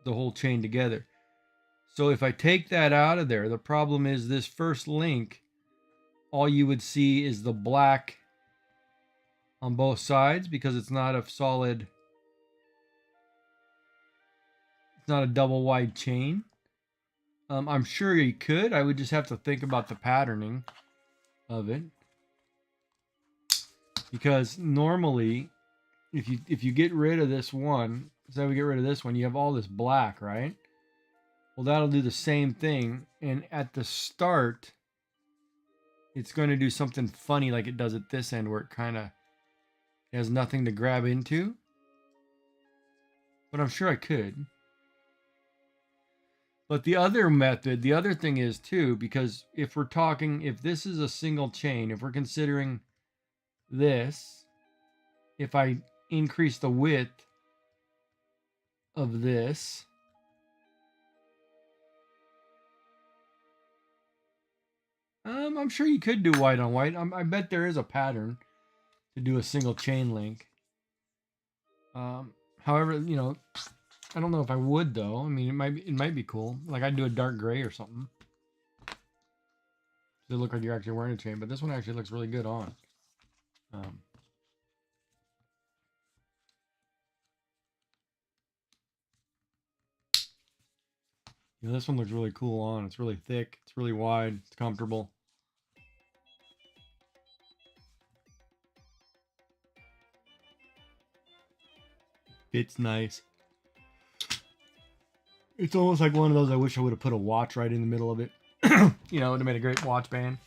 the whole chain together. So if I take that out of there, the problem is this first link, all you would see is the black on both sides because it's not a solid, it's not a double wide chain. I'm sure you could. I would just have to think about the patterning of it. Because normally, if you get rid of this one, say we get rid of this one, you have all this black, right? Well, that'll do the same thing. And at the start, it's going to do something funny like it does at this end where it kind of has nothing to grab into. But I'm sure I could. But the other method, the other thing is too, because if we're talking, if this is a single chain, if we're considering this, if I increase the width of this, I'm sure you could do white on white. I bet there is a pattern to do a single chain link. However, you know, I don't know if I would though. I mean, it might be cool. Like I'd do a dark gray or something. To look like you're actually wearing a chain, but this one actually looks really good on. You know, this one looks really cool on. It's really thick. It's really wide. It's comfortable. It's nice. It's almost like one of those I wish I would have put a watch right in the middle of it. You know, it would have made a great watch band.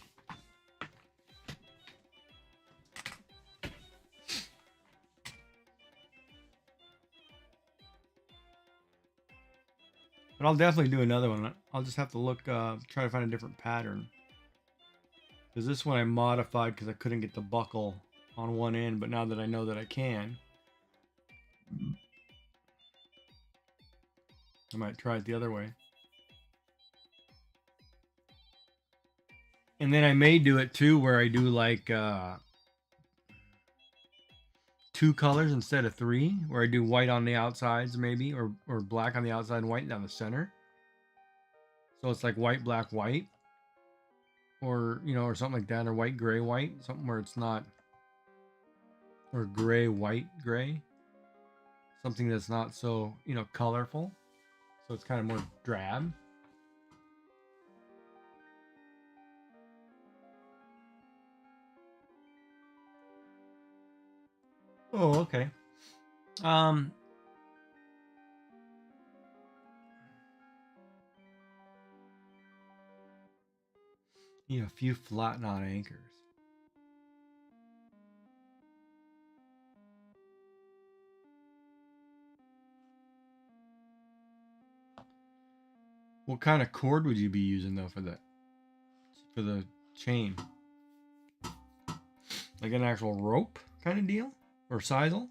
But I'll definitely do another one. I'll just have to look, try to find a different pattern. Because this one I modified because I couldn't get the buckle on one end, but now that I know that I can, I might try it the other way. And then I may do it too where I do like 2 colors instead of 3, where I do white on the outsides maybe, or black on the outside and white down the center. So it's like white, black, white, or, you know, or something like that, or white, gray, white, something where it's not, or gray, white, gray, something that's not so, you know, colorful. So it's kind of more drab. Oh, okay. You know, a few flat knot anchors. What kind of cord would you be using though for the chain? Like an actual rope kind of deal, or sisal?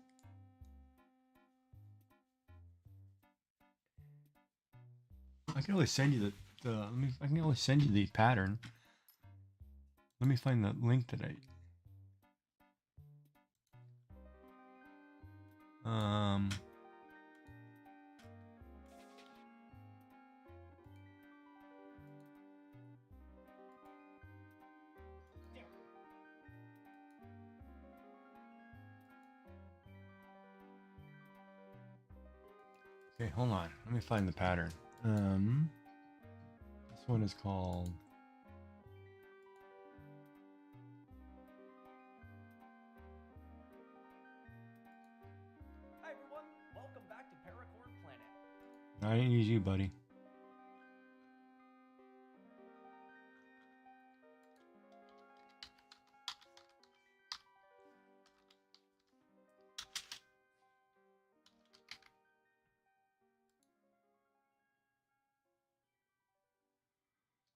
I can always send you I can always send you the pattern. Let me find the link that okay, hold on. Let me find the pattern. This one is called Hi everyone, welcome back to Paracord Planet. I didn't use you, buddy.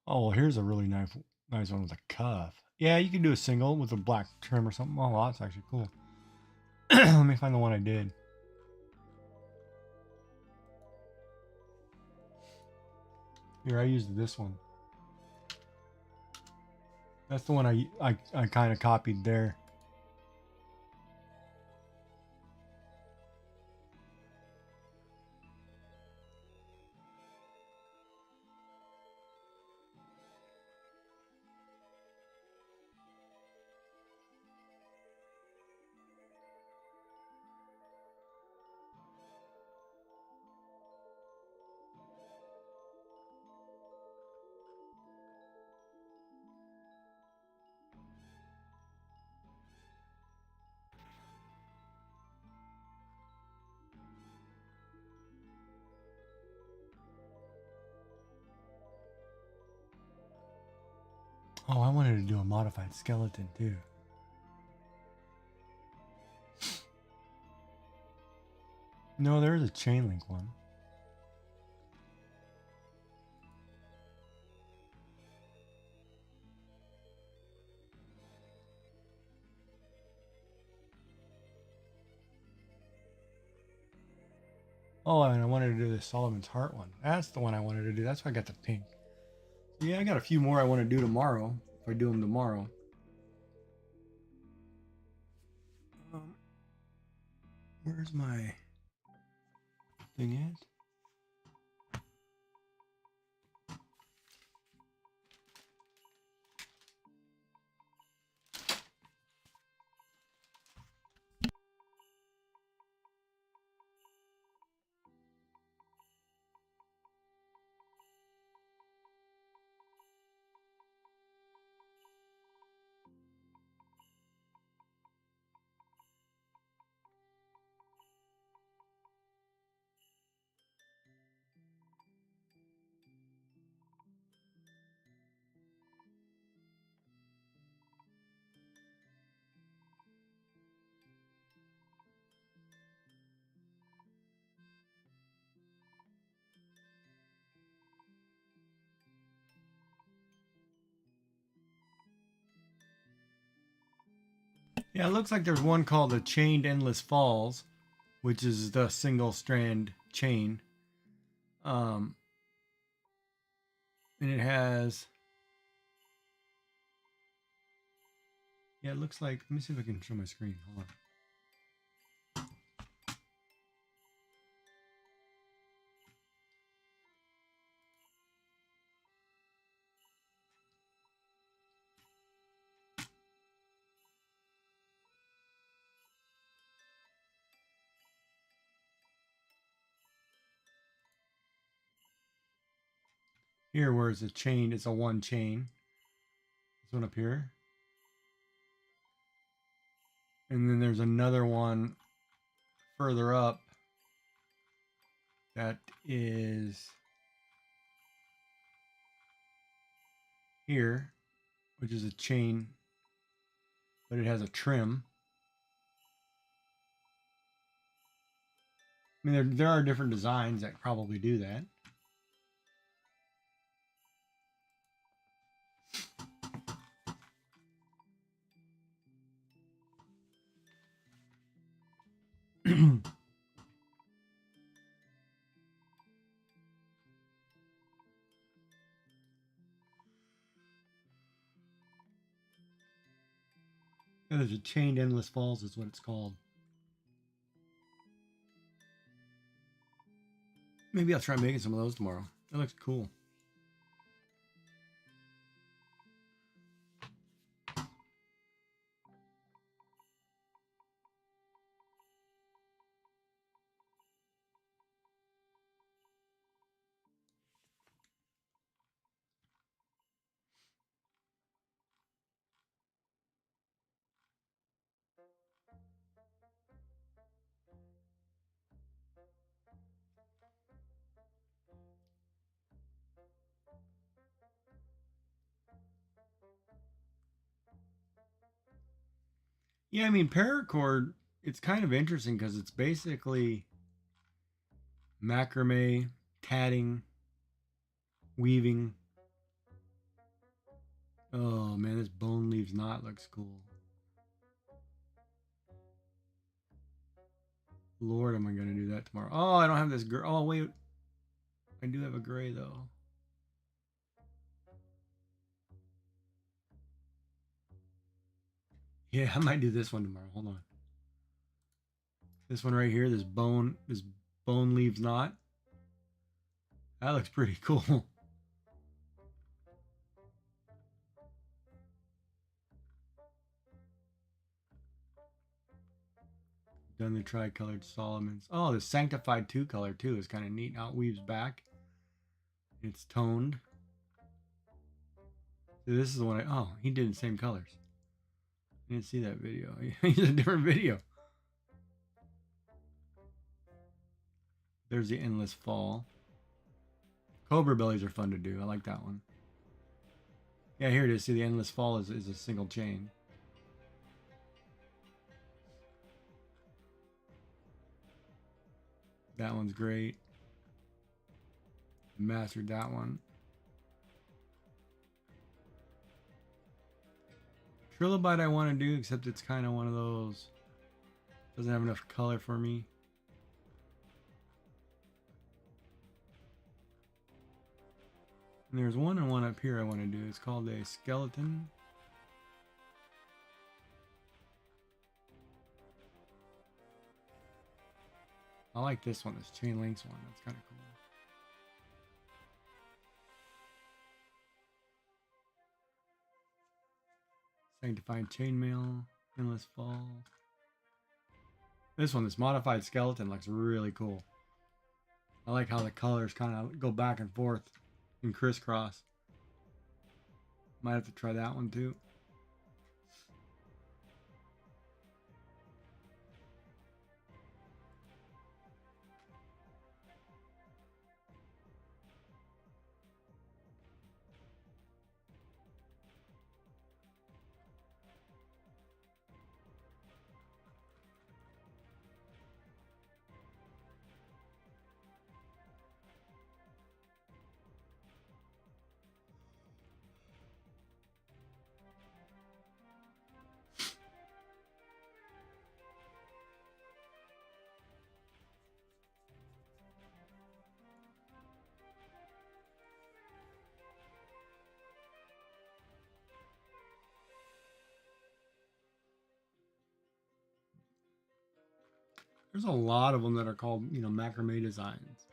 Oh, well, here's a really nice one with a cuff. Yeah, you can do a single with a black trim or something. Oh, that's actually cool. Let me find the one I did. Here, I used this one. That's the one I kind of copied there. Oh, I wanted to do a modified skeleton too. No, there is a chain link one. Oh, and I wanted to do the Solomon's Heart one. That's the one I wanted to do. That's why I got the pink. So yeah, I got a few more I want to do tomorrow. If I do them tomorrow. Where's my thing at? Yeah, it looks like there's one called the Chained Endless Falls, which is the single strand chain. And it has, yeah, it looks like, let me see if I can show my screen. Hold on. Here, where it's a chain, it's a one chain. This one up here. And then there's another one further up that is here, which is a chain, but it has a trim. I mean, there are different designs that probably do that. Yeah, there's a Chained Endless Falls is what it's called. Maybe I'll try making some of those tomorrow. That looks cool. Yeah, I mean, Paracord, it's kind of interesting because it's basically macrame, tatting, weaving. Oh man, this bone leaves knot looks cool. Lord, am I going to do that tomorrow? Oh, I don't have this gray. Oh, wait. I do have a gray, though. Yeah, I might do this one tomorrow. Hold on. This one right here, this bone leaves knot. That looks pretty cool. Done the tri-colored Solomons. Oh, the Sanctified 2 color too is kind of neat. How it weaves back. It's toned. So this is the one oh, he did the same colors. I didn't see that video. He's a different video. There's the Endless Fall. Cobra bellies are fun to do. I like that one. Yeah, here it is. See, the Endless Fall is a single chain. That one's great. Mastered that one. Trilobite I want to do, except it's kind of one of those. Doesn't have enough color for me. And there's one and one up here I want to do. It's called a skeleton. I like this one, this chain links one. That's kind of cool. Sanctified chainmail, endless fall. This one, this modified skeleton, looks really cool. I like how the colors kind of go back and forth and crisscross. Might have to try that one too. There's a lot of them that are called, you know, macrame designs.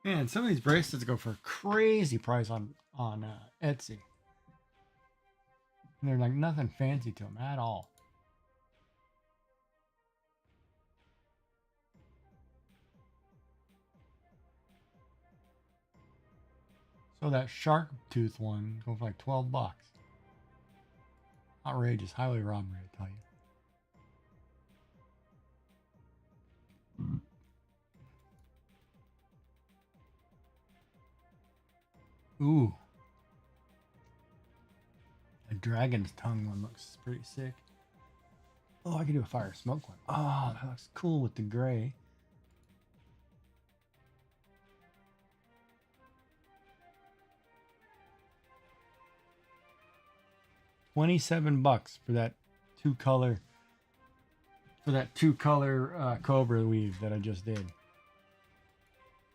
Man, some of these bracelets go for a crazy price on Etsy. And they're like nothing fancy to them at all. So that shark tooth one going for like $12. Outrageous, highway robbery, I tell you. Ooh. The dragon's tongue one looks pretty sick. Oh, I could do a fire smoke one. Oh, that looks cool with the gray. $27 for that two color cobra weave that I just did.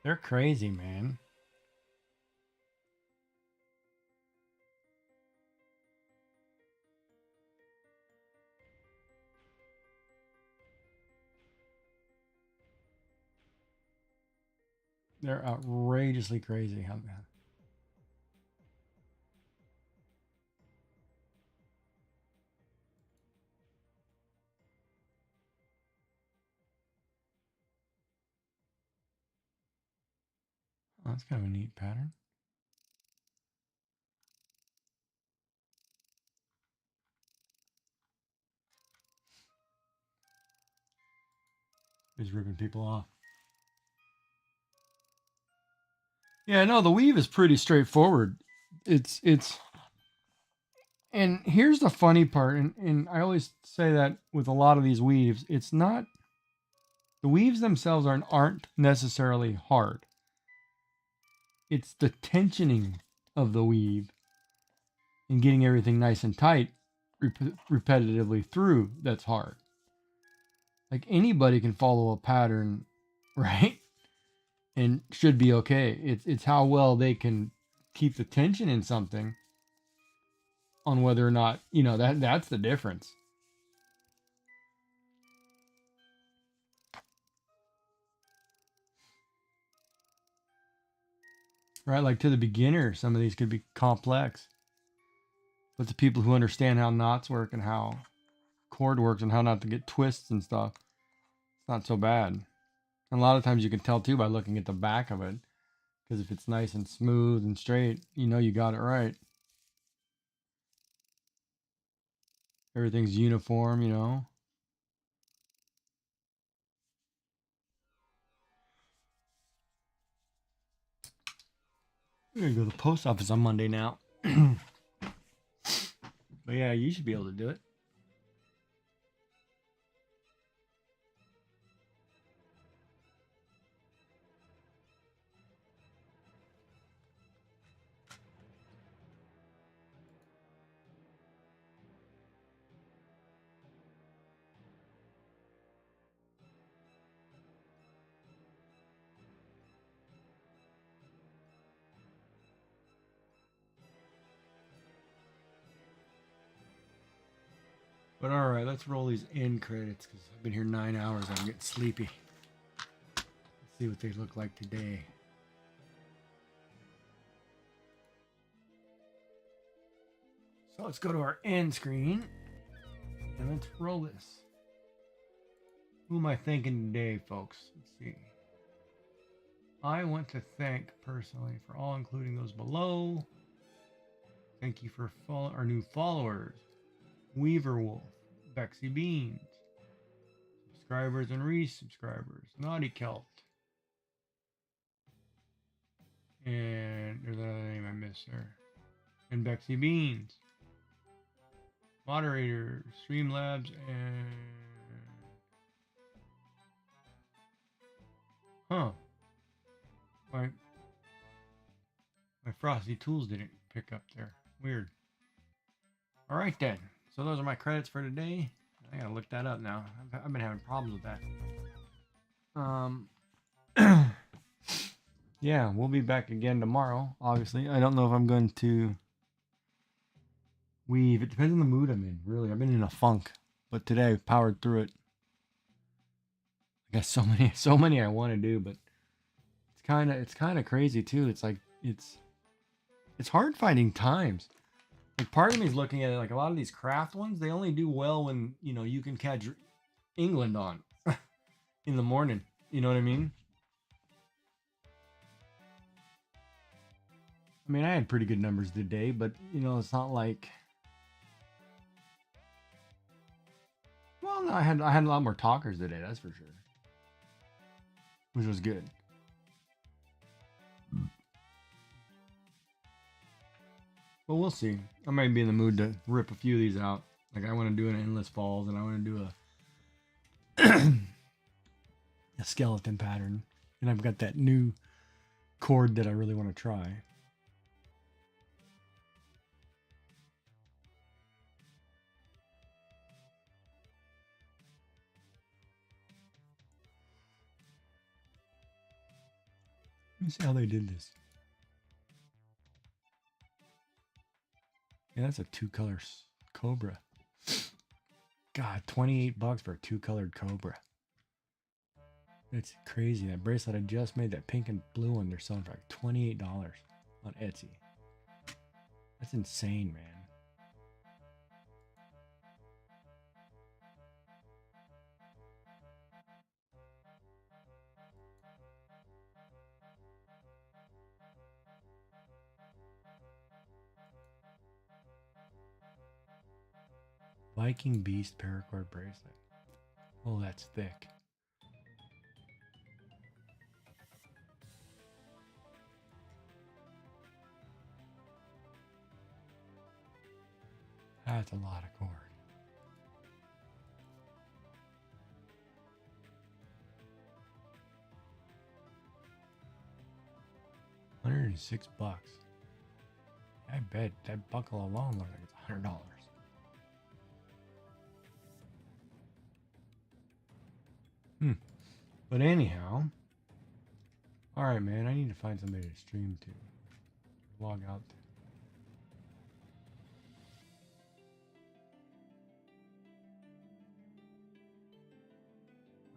They're crazy, man. They're outrageously crazy. How oh, that's kind of a neat pattern. He's ripping people off. Yeah, no, the weave is pretty straightforward. It's and here's the funny part, and I always say that with a lot of these weaves, it's not the weaves themselves aren't necessarily hard. It's the tensioning of the weave and getting everything nice and tight repetitively through that's hard. Like anybody can follow a pattern, right? And should be okay. It's how well they can keep the tension in something on whether or not, you know, that's the difference. Right? Like to the beginner, some of these could be complex. But the people who understand how knots work and how cord works and how not to get twists and stuff, it's not so bad. And a lot of times you can tell too by looking at the back of it. Because if it's nice and smooth and straight, you know you got it right. Everything's uniform, you know. I'm gonna go to the post office on Monday now. But yeah, you should be able to do it. But all right, let's roll these end credits because I've been here 9 hours. I'm getting sleepy. Let's see what they look like today. So let's go to our end screen and let's roll this. Who am I thanking today, folks? Let's see. I want to thank personally for all, including those below. Thank you for our new followers. Weaver Wolf, Bexy Beans, subscribers and resubscribers, Naughty Celt, and there's another name I missed there, and Bexy Beans, moderators, Streamlabs, and my Frosty Tools didn't pick up there. Weird. All right then. So those are my credits for today. I gotta look that up now. I've been having problems with that. Yeah, we'll be back again tomorrow. Obviously, I don't know if I'm going to weave. It depends on the mood I'm in. Really, I've been in a funk, but today I powered through it. I got so many I want to do, but it's kind of crazy too. It's like it's hard finding times. Like part of me is looking at it like a lot of these craft ones, they only do well when, you know, you can catch England on in the morning. You know what I mean? I mean, I had pretty good numbers today, but you know, it's not like. Well, no, I had a lot more talkers today, that's for sure, which was good. But we'll see. I might be in the mood to rip a few of these out. Like I want to do an Endless Falls, and I want to do a skeleton pattern, and I've got that new chord that I really want to try. Let me see how they did this. Yeah, that's a 2-color cobra. God, $28 for a 2-colored cobra. It's crazy. That bracelet I just made, that pink and blue one, they're selling for like $28 on Etsy. That's insane, man. Viking Beast Paracord bracelet. Oh, that's thick. That's a lot of cord. $106. I bet that buckle alone looks like it's $100. But anyhow, all right, man. I need to find somebody to stream to. Log out to.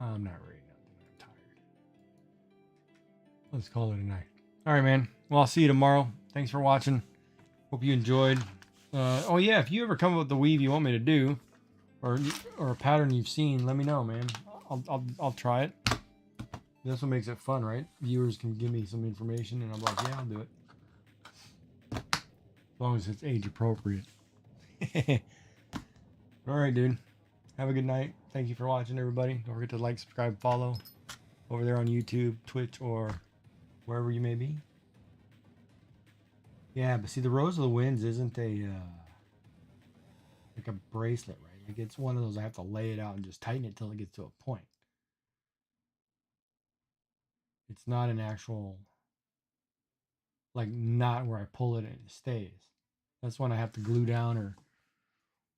I'm not ready. I'm tired. Let's call it a night. All right, man. Well, I'll see you tomorrow. Thanks for watching. Hope you enjoyed. Oh yeah, if you ever come up with the weave you want me to do, or a pattern you've seen, let me know, man. I'll try it. That's what makes it fun, right? Viewers can give me some information, and I'm like, yeah, I'll do it. As long as it's age appropriate. All right, dude. Have a good night. Thank you for watching, everybody. Don't forget to like, subscribe, follow over there on YouTube, Twitch, or wherever you may be. Yeah, but see, the Rose of the Winds isn't a like a bracelet, right? Like it's one of those I have to lay it out and just tighten it till it gets to a point. It's not an actual, like, not where I pull it and it stays. That's when I have to glue down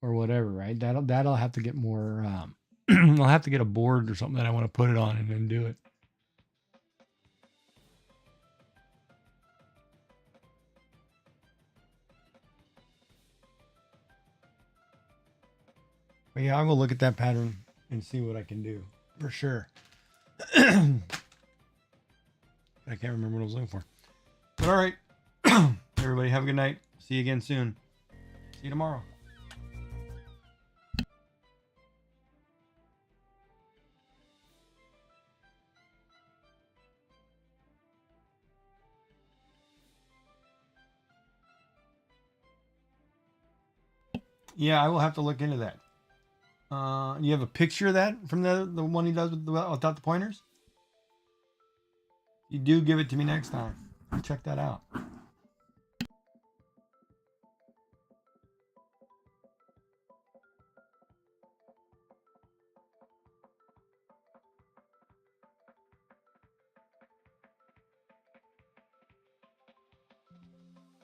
or whatever, right? That'll have to get more. I'll have to get a board or something that I want to put it on and then do it. But But yeah, I will look at that pattern and see what I can do for sure. I can't remember what I was looking for. But all right, everybody, have a good night. See you again soon. See you tomorrow. Yeah, I will have to look into that. You have a picture of that from the one he does without the pointers? You do give it to me next time. I'll check that out.